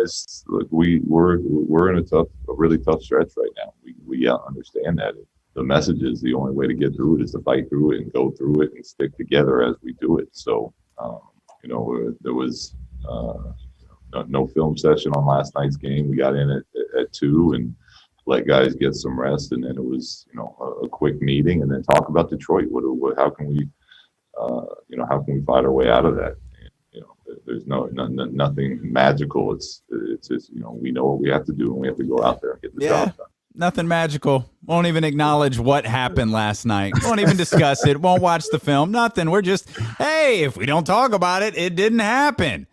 we're in a really tough stretch right now. We understand that. The message is the only way to get through it is to fight through it and go through it and stick together as we do it. So, there was no film session on last night's game. We got in at 2 and let guys get some rest, and then it was a quick meeting, and then talk about Detroit. How can we fight our way out of that? There's nothing magical. It's just we know what we have to do, and we have to go out there and get the job done. Nothing magical. Won't even acknowledge what happened last night. Won't even discuss it. Won't watch the film. Nothing. We're just, hey, if we don't talk about it, it didn't happen.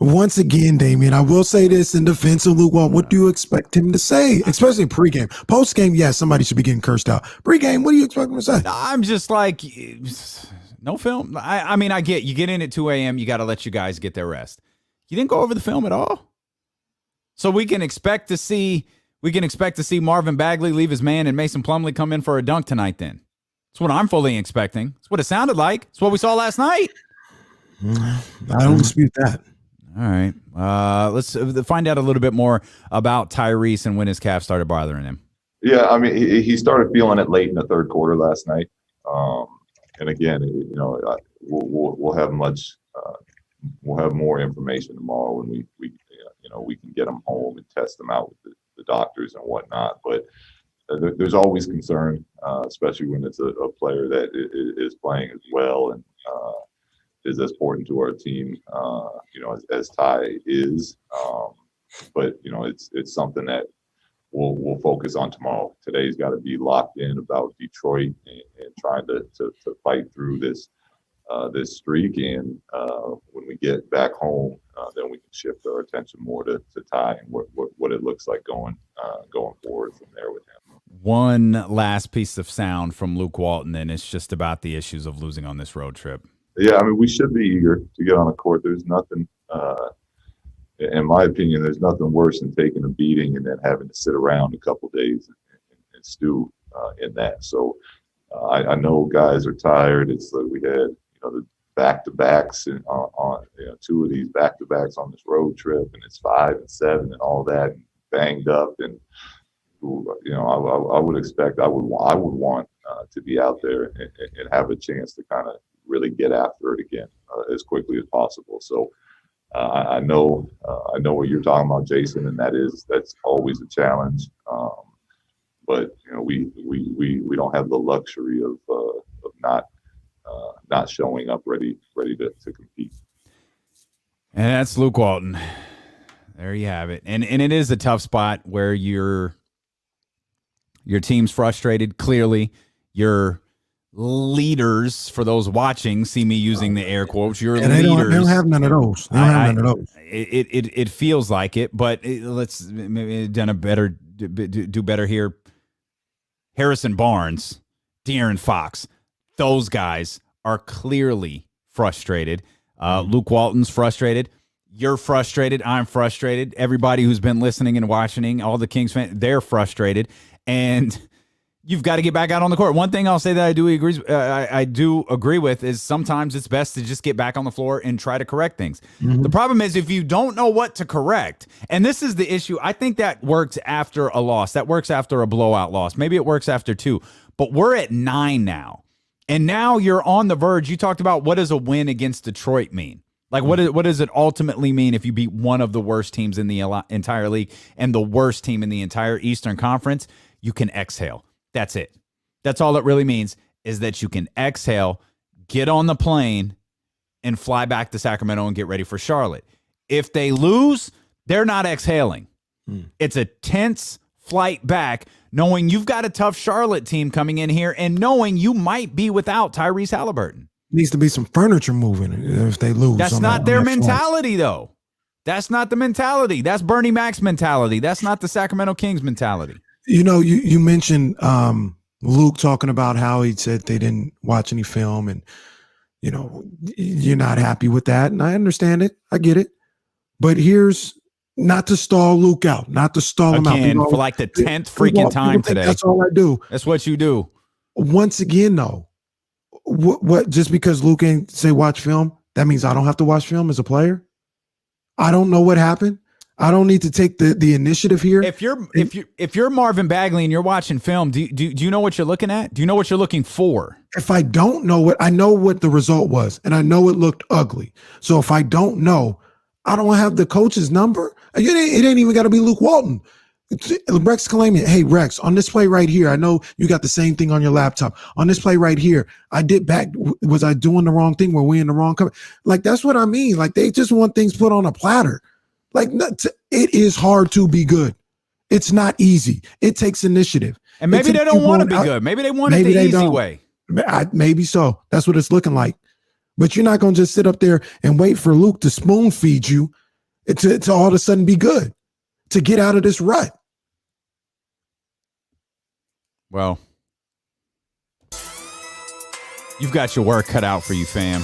Once again, Damian, I will say this in defense of Luke Walton. What do you expect him to say? Especially pregame. Postgame, yes, somebody should be getting cursed out. Pregame, what do you expect him to say? I'm just like, no film. I mean, I get you get in at 2 a.m. You got to let you guys get their rest. You didn't go over the film at all. So we can expect to see Marvin Bagley leave his man and Mason Plumlee come in for a dunk tonight then. That's what I'm fully expecting. That's what it sounded like. It's what we saw last night. I don't dispute that. All right. Let's find out a little bit more about Tyrese and when his calf started bothering him. Yeah, I mean, he started feeling it late in the third quarter last night. And again, we'll have more information tomorrow when we can get him home and test them out with the doctors and whatnot. But there's always concern, especially when it's a player that is playing as well and is as important to our team, as Ty is. But it's something that we'll focus on tomorrow. Today's got to be locked in about Detroit and trying to fight through this streak. And when we get back home, then we can shift our attention more to Ty and what it looks like going forward from there with him. One last piece of sound from Luke Walton, and it's just about the issues of losing on this road trip. Yeah, I mean, we should be eager to get on the court. There's nothing, in my opinion, there's nothing worse than taking a beating and then having to sit around a couple of days and stew in that. So I know guys are tired. It's like we had, the back-to-backs on 2 of these back-to-backs on this road trip, and it's 5 and 7 and all that, and banged up. And I would expect I would want to be out there and have a chance to kind of really get after it again as quickly as possible. So I know what you're talking about, Jason, and that's always a challenge. But we don't have the luxury of not showing up ready to compete. And that's Luke Walton. There you have it. And it is a tough spot where your team's frustrated. Clearly, your leaders, for those watching, see me using the air quotes. Your leaders. They don't have none of those. They don't have none of those. It feels like it, but let's maybe do better here. Harrison Barnes, De'Aaron Fox, those guys are clearly frustrated. Luke Walton's frustrated. You're frustrated. I'm frustrated. Everybody who's been listening and watching, all the Kings fans, they're frustrated. And you've got to get back out on the court. One thing I'll say that I do agree with is sometimes it's best to just get back on the floor and try to correct things. Mm-hmm. The problem is if you don't know what to correct, and this is the issue, I think that works after a loss. That works after a blowout loss. Maybe it works after 2. But we're at 9 now. And now you're on the verge. You talked about what does a win against Detroit mean? Like, what does it ultimately mean if you beat one of the worst teams in the entire league and the worst team in the entire Eastern Conference? You can exhale. That's it. That's all it really means, is that you can exhale, get on the plane, and fly back to Sacramento and get ready for Charlotte. If they lose, they're not exhaling. It's a tense flight back, knowing you've got a tough Charlotte team coming in here and knowing you might be without Tyrese Halliburton? Needs to be some furniture moving if they lose. That's not their mentality, though. That's not the mentality. That's Bernie Mac's mentality. That's not the Sacramento Kings mentality. You know, you mentioned Luke talking about how he said they didn't watch any film, and you know, you're not happy with that, and I understand it. I get it. But here's not to stall Luke out, not to stall him out. Again, for like the 10th freaking time today. That's all I do. That's what you do. Once again, though, what just because Luke ain't say watch film, that means I don't have to watch film as a player? I don't know what happened. I don't need to take the initiative here. If you're Marvin Bagley and you're watching film, do you know what you're looking at? Do you know what you're looking for? If I don't know I know what the result was, and I know it looked ugly. So if I don't know, I don't have the coach's number. It ain't even got to be Luke Walton. Rex claiming, hey, Rex, on this play right here, I know you got the same thing on your laptop. On this play right here, I did back. Was I doing the wrong thing? Were we in the wrong cover? Like, that's what I mean. Like, they just want things put on a platter. Like, it is hard to be good. It's not easy. It takes initiative. And maybe they don't want to be good. Maybe they want it the easy way. Maybe so. That's what it's looking like. But you're not going to just sit up there and wait for Luke to spoon feed you to all of a sudden be good, to get out of this rut. Well, you've got your work cut out for you, fam.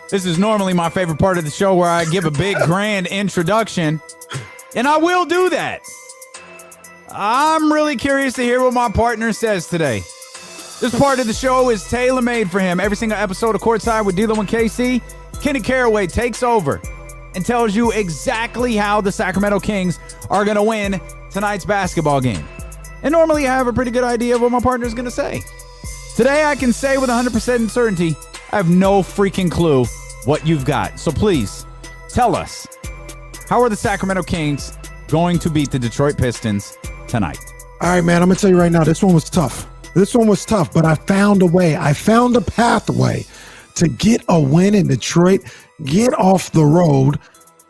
This is normally my favorite part of the show where I give a big grand introduction, and I will do that. I'm really curious to hear what my partner says today. This part of the show is tailor-made for him. Every single episode of Courtside with D'Lo and KC, Kenny Caraway takes over and tells you exactly how the Sacramento Kings are going to win tonight's basketball game. And normally I have a pretty good idea of what my partner is going to say. Today I can say with 100% certainty, I have no freaking clue what you've got. So please, tell us, how are the Sacramento Kings going to beat the Detroit Pistons tonight? All right, man, I'm going to tell you right now, this one was tough. But I found a way. I found a pathway to get a win in Detroit, get off the road,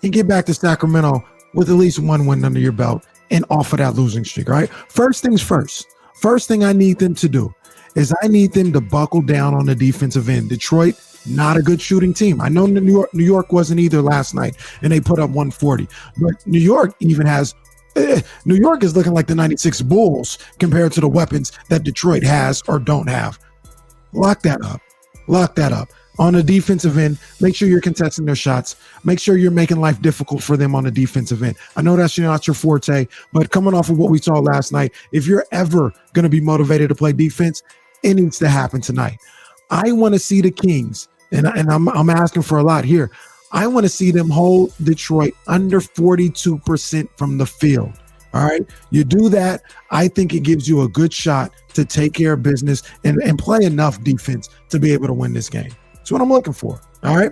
and get back to Sacramento with at least one win under your belt and off of that losing streak, all right? First things first. First thing I need them to do is I need them to buckle down on the defensive end. Detroit, not a good shooting team. I know New York wasn't either last night, and they put up 140. But New York even has New York is looking like the 96 Bulls compared to the weapons that Detroit has or don't have. Lock that up. On the defensive end, make sure you're contesting their shots. Make sure you're making life difficult for them on the defensive end. I know that's not your forte, but coming off of what we saw last night, if you're ever going to be motivated to play defense, it needs to happen tonight. I want to see the Kings, and I'm asking for a lot here. I want to see them hold Detroit under 42% from the field. All right. You do that, I think it gives you a good shot to take care of business and play enough defense to be able to win this game. That's what I'm looking for. All right.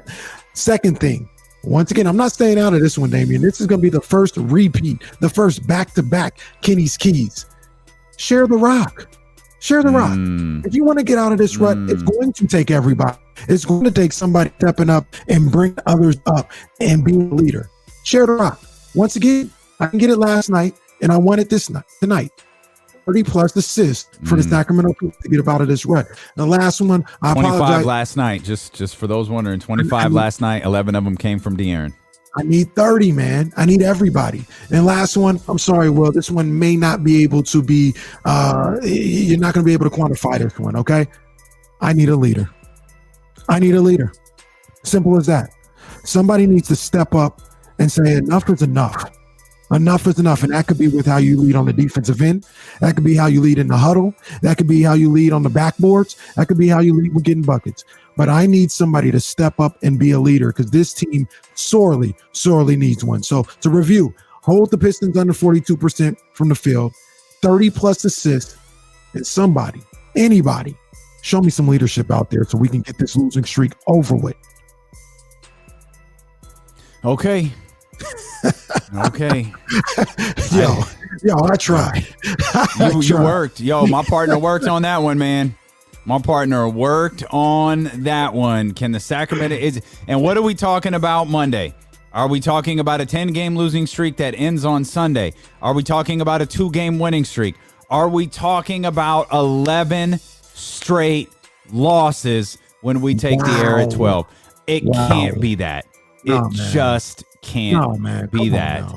Second thing, once again, I'm not staying out of this one, Damian. This is going to be the first repeat, the first back-to-back Kenny's Keys. Share the rock. If you want to get out of this rut, it's going to take everybody. It's going to take somebody stepping up and bring others up and being a leader. Share the rock. Once again, I didn't get it last night, and I want it tonight. 30-plus assists for the Sacramento Kings to get out of this rut. The last one, I 25 apologize. Last night, just for those wondering, 25 last night, 11 of them came from De'Aaron. I need 30, man. I need everybody. And last one, I'm sorry, Will, this one may not be able to be, you're not going to be able to quantify this one, okay? I need a leader. Simple as that. Somebody needs to step up and say enough is enough. Enough is enough. And that could be with how you lead on the defensive end. That could be how you lead in the huddle. That could be how you lead on the backboards. That could be how you lead with getting buckets. But I need somebody to step up and be a leader because this team sorely needs one. So to review, hold the Pistons under 42% from the field, 30-plus assists, and anybody, show me some leadership out there so we can get this losing streak over with. Okay. I tried. You worked. My partner worked on that one, man. My partner worked on that one. Can the Sacramento and what are we talking about Monday? Are we talking about a 10-game losing streak that ends on Sunday? Are we talking about a 2-game winning streak? Are we talking about 11 straight losses when we take the air at 12? It can't be that. It just can't be that.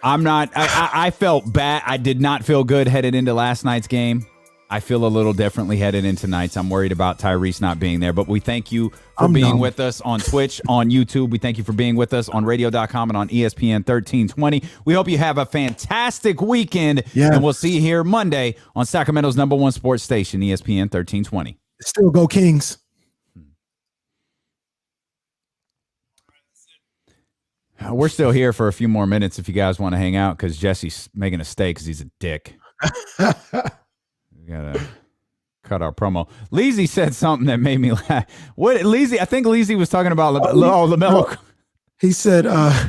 I'm not. I felt bad. I did not feel good headed into last night's game. I feel a little differently headed into tonight's. I'm worried about Tyrese not being there, but we thank you for being with us on Twitch, on YouTube. We thank you for being with us on radio.com and on ESPN 1320. We hope you have a fantastic weekend, and we'll see you here Monday on Sacramento's #1 sports station, ESPN 1320. Still go Kings. We're still here for a few more minutes if you guys want to hang out, because Jesse's making a stay because he's a dick. We gotta cut our promo. Leezy said something that made me laugh. What Leezy? I think Leezy was talking about LaMelo. He said,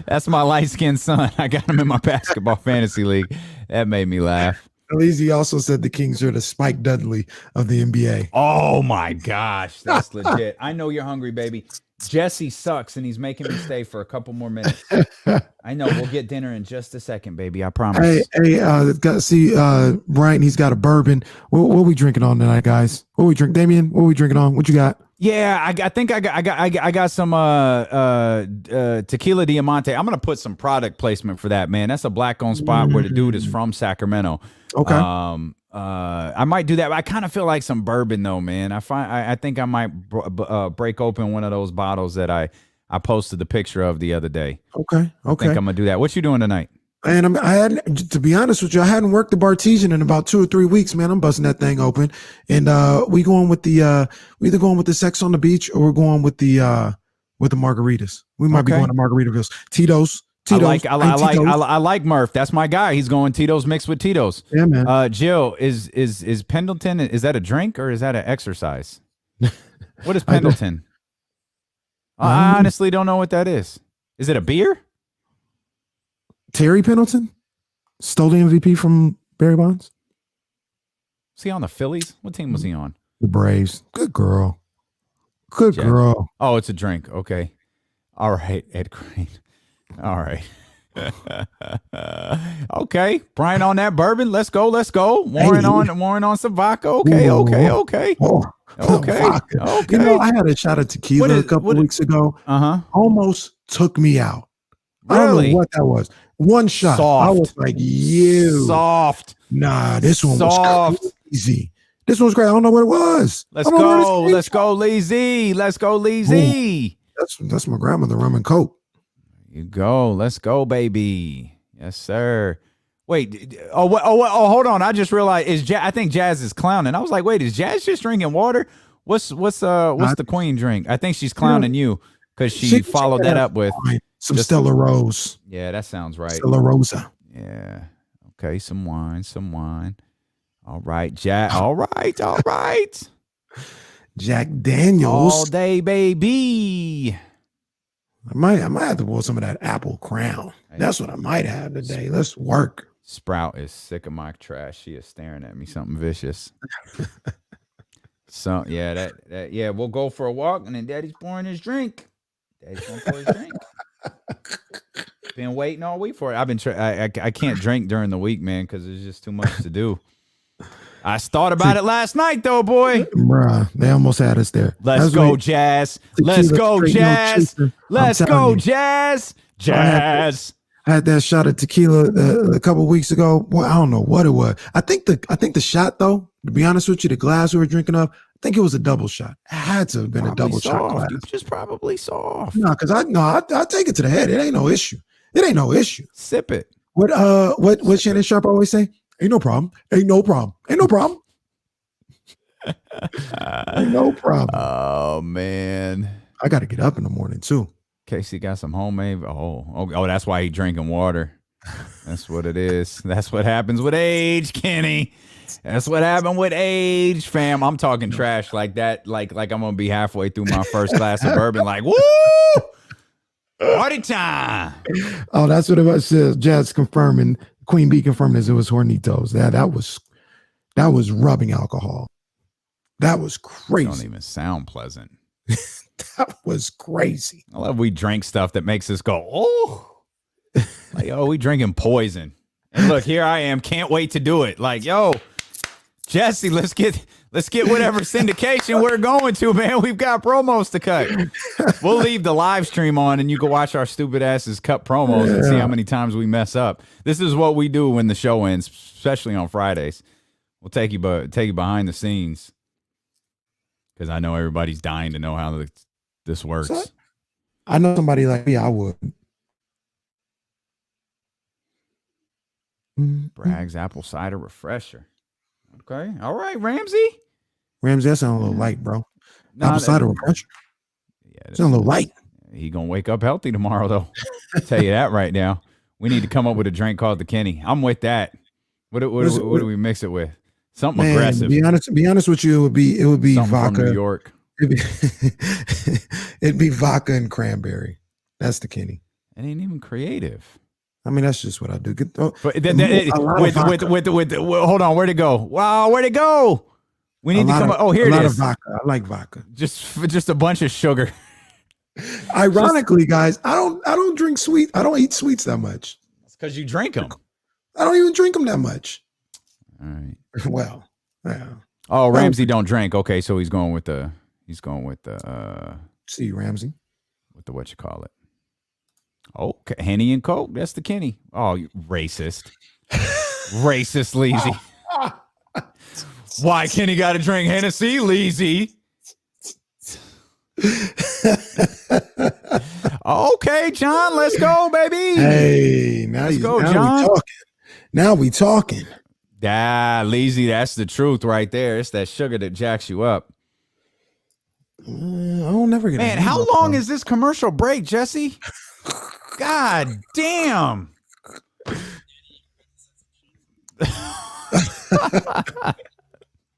"That's my light-skinned son. I got him in my basketball fantasy league." That made me laugh. Leezy also said the Kings are the Spike Dudley of the NBA. Oh my gosh, that's legit. I know you're hungry, baby. Jesse sucks, and he's making me stay for a couple more minutes. I know. We'll get dinner in just a second, baby. I promise. Hey, Brian, he's got a bourbon. What are we drinking on tonight, guys? What we drink, Damien? What are we drinking on? What you got? Yeah, I think I got some tequila Diamante. I'm gonna put some product placement for that, man. That's a black-owned spot where the dude is from Sacramento. Okay. I might do that. But I kind of feel like some bourbon though, man. I think I might break open one of those bottles that I posted the picture of the other day. Okay. I think I'm gonna do that. What you doing tonight? And I hadn't, to be honest with you, I hadn't worked the Bartesian in about 2 or 3 weeks, man. I'm busting that thing open, and we going with the we either going with the Sex on the Beach or we're going with the margaritas. We might be going to Margaritaville. Tito's. I like Murph. That's my guy. He's going Tito's mixed with Tito's. Yeah, man. Jill, is Pendleton? Is that a drink or is that an exercise? What is Pendleton? I honestly don't know what that is. Is it a beer? Terry Pendleton stole the MVP from Barry Bonds. Was he on the Phillies? What team was he on? The Braves. Good girl. Good girl. Oh, it's a drink. Okay. All right, Ed Crane. All right. Okay. Brian on that bourbon. Let's go. Warren on some vodka. Okay. Okay. You know, I had a shot of tequila a couple weeks ago. Almost took me out. Really? I don't know what that was. One shot. Soft. I was like, soft. Nah, this one was crazy. This one was great. I don't know what it was. Let's go, Lee. That's my grandmother rum and coke. You go. Let's go, baby. Yes, sir. Wait. Hold on. I just realized I think Jazz is clowning. I was like, wait, is Jazz just drinking water? What's the queen drink? I think she's clowning you because she followed that up with some Stella Rose. Yeah, that sounds right. Stella Rosa. Yeah. Okay, some wine. All right, Jack. All right. Jack Daniels. All day, baby. I might have to pull some of that Apple Crown. That's what I might have today. Let's work. Sprout is sick of my trash. She is staring at me, something vicious. So yeah, that we'll go for a walk, and then Daddy's pouring his drink. Daddy's going for his drink. Been waiting all week for it. I've been I can't drink during the week, man, because there's just too much to do. I thought about it last night, though, boy. Bruh, they almost had us there. Let's go, Jazz. Let's go, Jazz. Let's go, Jazz. Jazz. I had that shot of tequila a couple of weeks ago. Boy, I don't know what it was. I think the shot, though, to be honest with you, the glass we were drinking of, I think it was a double shot. It had to have been probably a double shot glass. You just probably soft. No, because I take it to the head. It ain't no issue. Sip it. What Shannon Sharp always say? Ain't no problem. Ain't no problem. Ain't no problem. Oh man, I got to get up in the morning too. Casey got some homemade. Oh, that's why he drinking water. That's what it is. That's what happens with age, Kenny. That's what happened with age, fam. I'm talking trash like that. Like I'm gonna be halfway through my first glass of bourbon. Like, woo! Party time. Oh, that's what it says. Jazz confirming. Queen Bee confirmed as it was Hornitos. That was rubbing alcohol. That was crazy. Don't even sound pleasant. That was crazy. I love we drink stuff that makes us go, oh, like, oh, we drinking poison. And look, here I am, can't wait to do it. Like, yo, Jesse, let's get whatever syndication we're going to, man. We've got promos to cut. We'll leave the live stream on, and you can watch our stupid asses cut promos and see how many times we mess up. This is what we do when the show ends, especially on Fridays. We'll take you behind the scenes because I know everybody's dying to know how this works. So, I know somebody like me, I would. Bragg's apple cider refresher. Okay. All right, Ramsey. Ramsey, that sounds a little light, bro. Apple cider refresher. Yeah, sounds a little light. He gonna wake up healthy tomorrow, though. I'll tell you that right now. We need to come up with a drink called the Kenny. I'm with that. What do we mix it with? Something aggressive. Be honest with you, it would be something vodka. from New York. It'd be vodka and cranberry. That's the Kenny. It ain't even creative. I mean, that's just what I do. Hold on, where'd it go? Wow, where'd it go? We need to come up. Oh, here it is. Of vodka. I like vodka. Just a bunch of sugar. Ironically, guys, I don't drink sweet. I don't eat sweets that much. It's because you drink them. I don't even drink them that much. All right. Well, yeah. Oh, Ramsey don't drink. Okay, so he's going with the see Ramsey with the what you call it. Okay, Henny and Coke. That's the Kenny. Oh, you racist. Racist, Leezy. Why Kenny got to drink Hennessy, Leezy? Okay, John, let's go, baby. Hey, now John. Now we talking. Yeah, Leezy, that's the truth right there. It's that sugar that jacks you up. I don't never get. Man, how long is this commercial break, Jesse? God damn.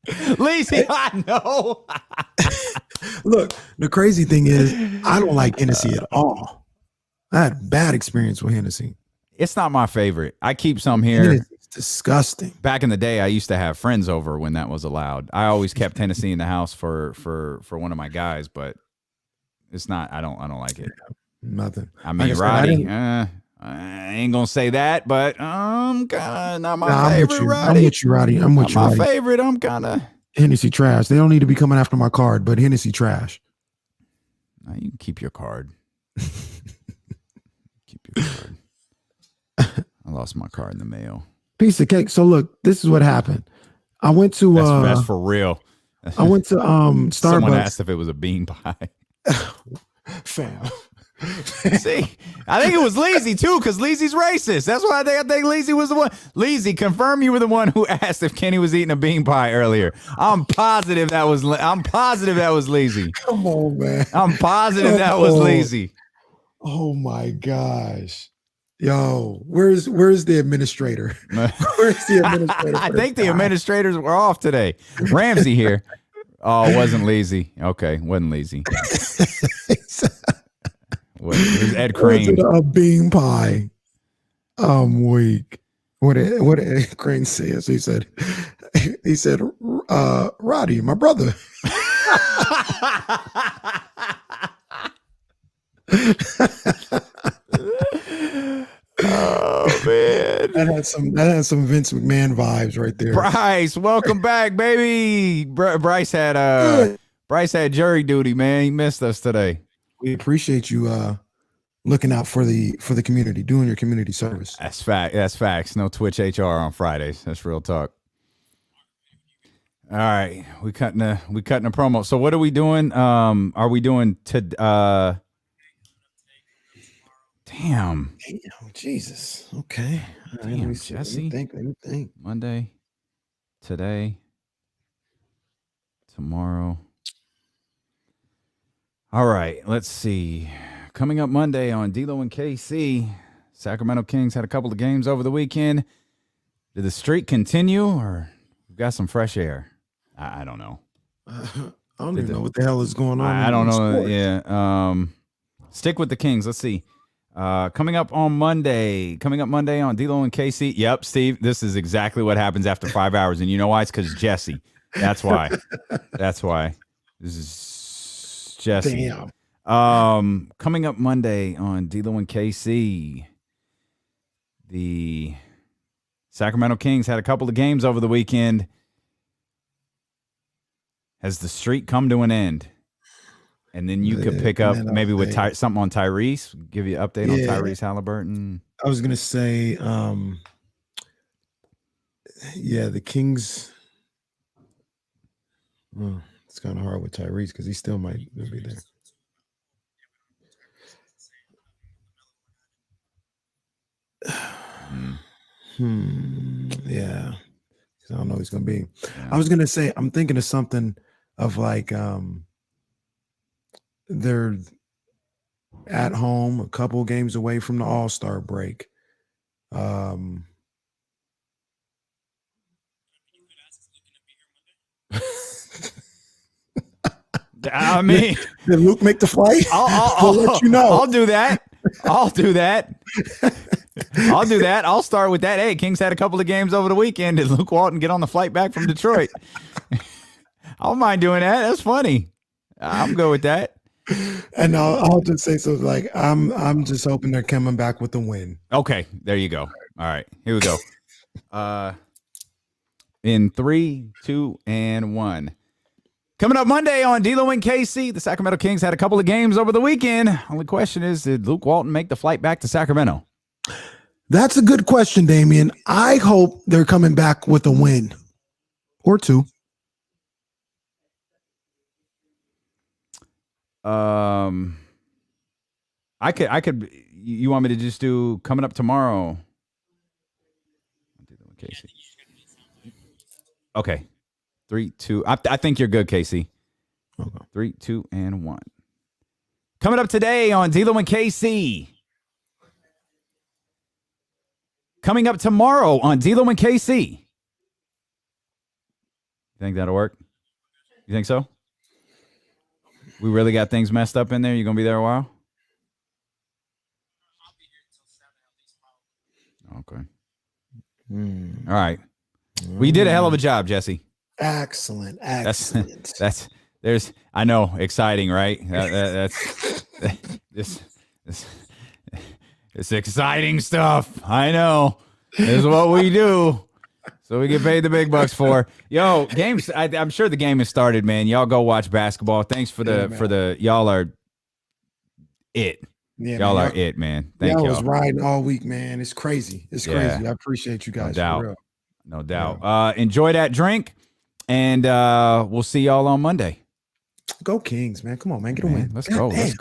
Leezy, I know. Look, the crazy thing is, I don't like Hennessy at all. I had a bad experience with Hennessy. It's not my favorite. I keep some here. It's disgusting. Back in the day, I used to have friends over when that was allowed. I always kept Hennessy in the house for one of my guys, but it's not. I don't like it. Nothing. I mean, Roddy. I ain't gonna say that, but kind of not my favorite. Roddy. I'm with you, Roddy. I'm with you. My favorite. I'm kind of Hennessy trash. They don't need to be coming after my card, but Hennessy trash. No, you can keep your card. Keep your card. I lost my card in the mail. Piece of cake. So look, this is what happened. I went to that's for real. I went to Starbucks. Someone asked if it was a bean pie. Fam. See, I think it was Leezy too, because Leezy's racist. That's why I think Leezy was the one. Leezy, confirm you were the one who asked if Kenny was eating a bean pie earlier. I'm positive that was Leezy. Come on, man. I'm positive that was Leezy. Oh my gosh. Yo, where's the administrator? Where's the administrator? I think the administrators were off today. Ramsey here. Oh, it wasn't Leezy. Okay, wasn't Leezy. It was Ed Crane. A bean pie. I'm weak. What Ed Crane says? He said, Roddy, my brother. Oh man, that had some Vince McMahon vibes right there. Bryce, welcome back, baby. Bryce had jury duty, man. He missed us today. We appreciate you looking out for the community, doing your community service. That's fact. That's facts. No Twitch HR on Fridays. That's real talk. All right, we cutting a promo. So what are we doing? Are we doing to? Damn, Jesus. Okay. Damn, Jesse. Let me think. Monday, today, tomorrow. All right, let's see. Coming up Monday on D-Lo and KC, Sacramento Kings had a couple of games over the weekend. Did the streak continue, or we've got some fresh air? I don't know. I don't even know what the hell is going on. I don't know. Yeah. Stick with the Kings. Let's see. Coming up Monday on D-Lo and KC. Yep, Steve, this is exactly what happens after 5 hours. And you know why? It's because Jesse. That's why. That's why. This is Jesse. Damn. Coming up Monday on D-Lo and KC, the Sacramento Kings had a couple of games over the weekend. Has the streak come to an end? And then you could pick up maybe with something on Tyrese, give you an update on Tyrese Halliburton. I was going to say, the Kings. Well, it's kind of hard with Tyrese because he still might be there. Yeah. I don't know who he's going to be. Yeah. I was going to say, I'm thinking of something of like they're at home, a couple games away from the All-Star break. I mean, did Luke make the flight? I'll let you know. I'll do that. I'll do that. I'll start with that. Hey, Kings had a couple of games over the weekend. Did Luke Walton get on the flight back from Detroit? I don't mind doing that. That's funny. I'm good with that. And I'll just say so. Like I'm just hoping they're coming back with a win. Okay, there you go. All right, here we go. In 3, 2, and 1. Coming up Monday on D-Lo and KC, the Sacramento Kings had a couple of games over the weekend. Only question is, did Luke Walton make the flight back to Sacramento? That's a good question, Damian. I hope they're coming back with a win or two. I could. You want me to just do coming up tomorrow? Okay. 3, 2. I think you're good, Casey. Okay. 3, 2, and 1. Coming up today on D-Lo and KC. Coming up tomorrow on D-Lo and KC. You think that'll work? You think so? We really got things messed up in there? You going to be there a while? Okay. All right. Well, you did a hell of a job, Jesse. Excellent. There's I know, exciting, right? It's exciting stuff. I know. This is what we do. So we get paid the big bucks for. Yo, games. I'm sure the game has started, man. Y'all go watch basketball. Thanks for the y'all are it. Yeah, y'all are it, man. Thank you. I was riding all week, man. It's crazy. It's crazy. I appreciate you guys. No doubt. For real. No doubt. Yeah. Enjoy that drink, and we'll see y'all on Monday. Go Kings, man. Come on, man. Get a win. Let's go. Let's go.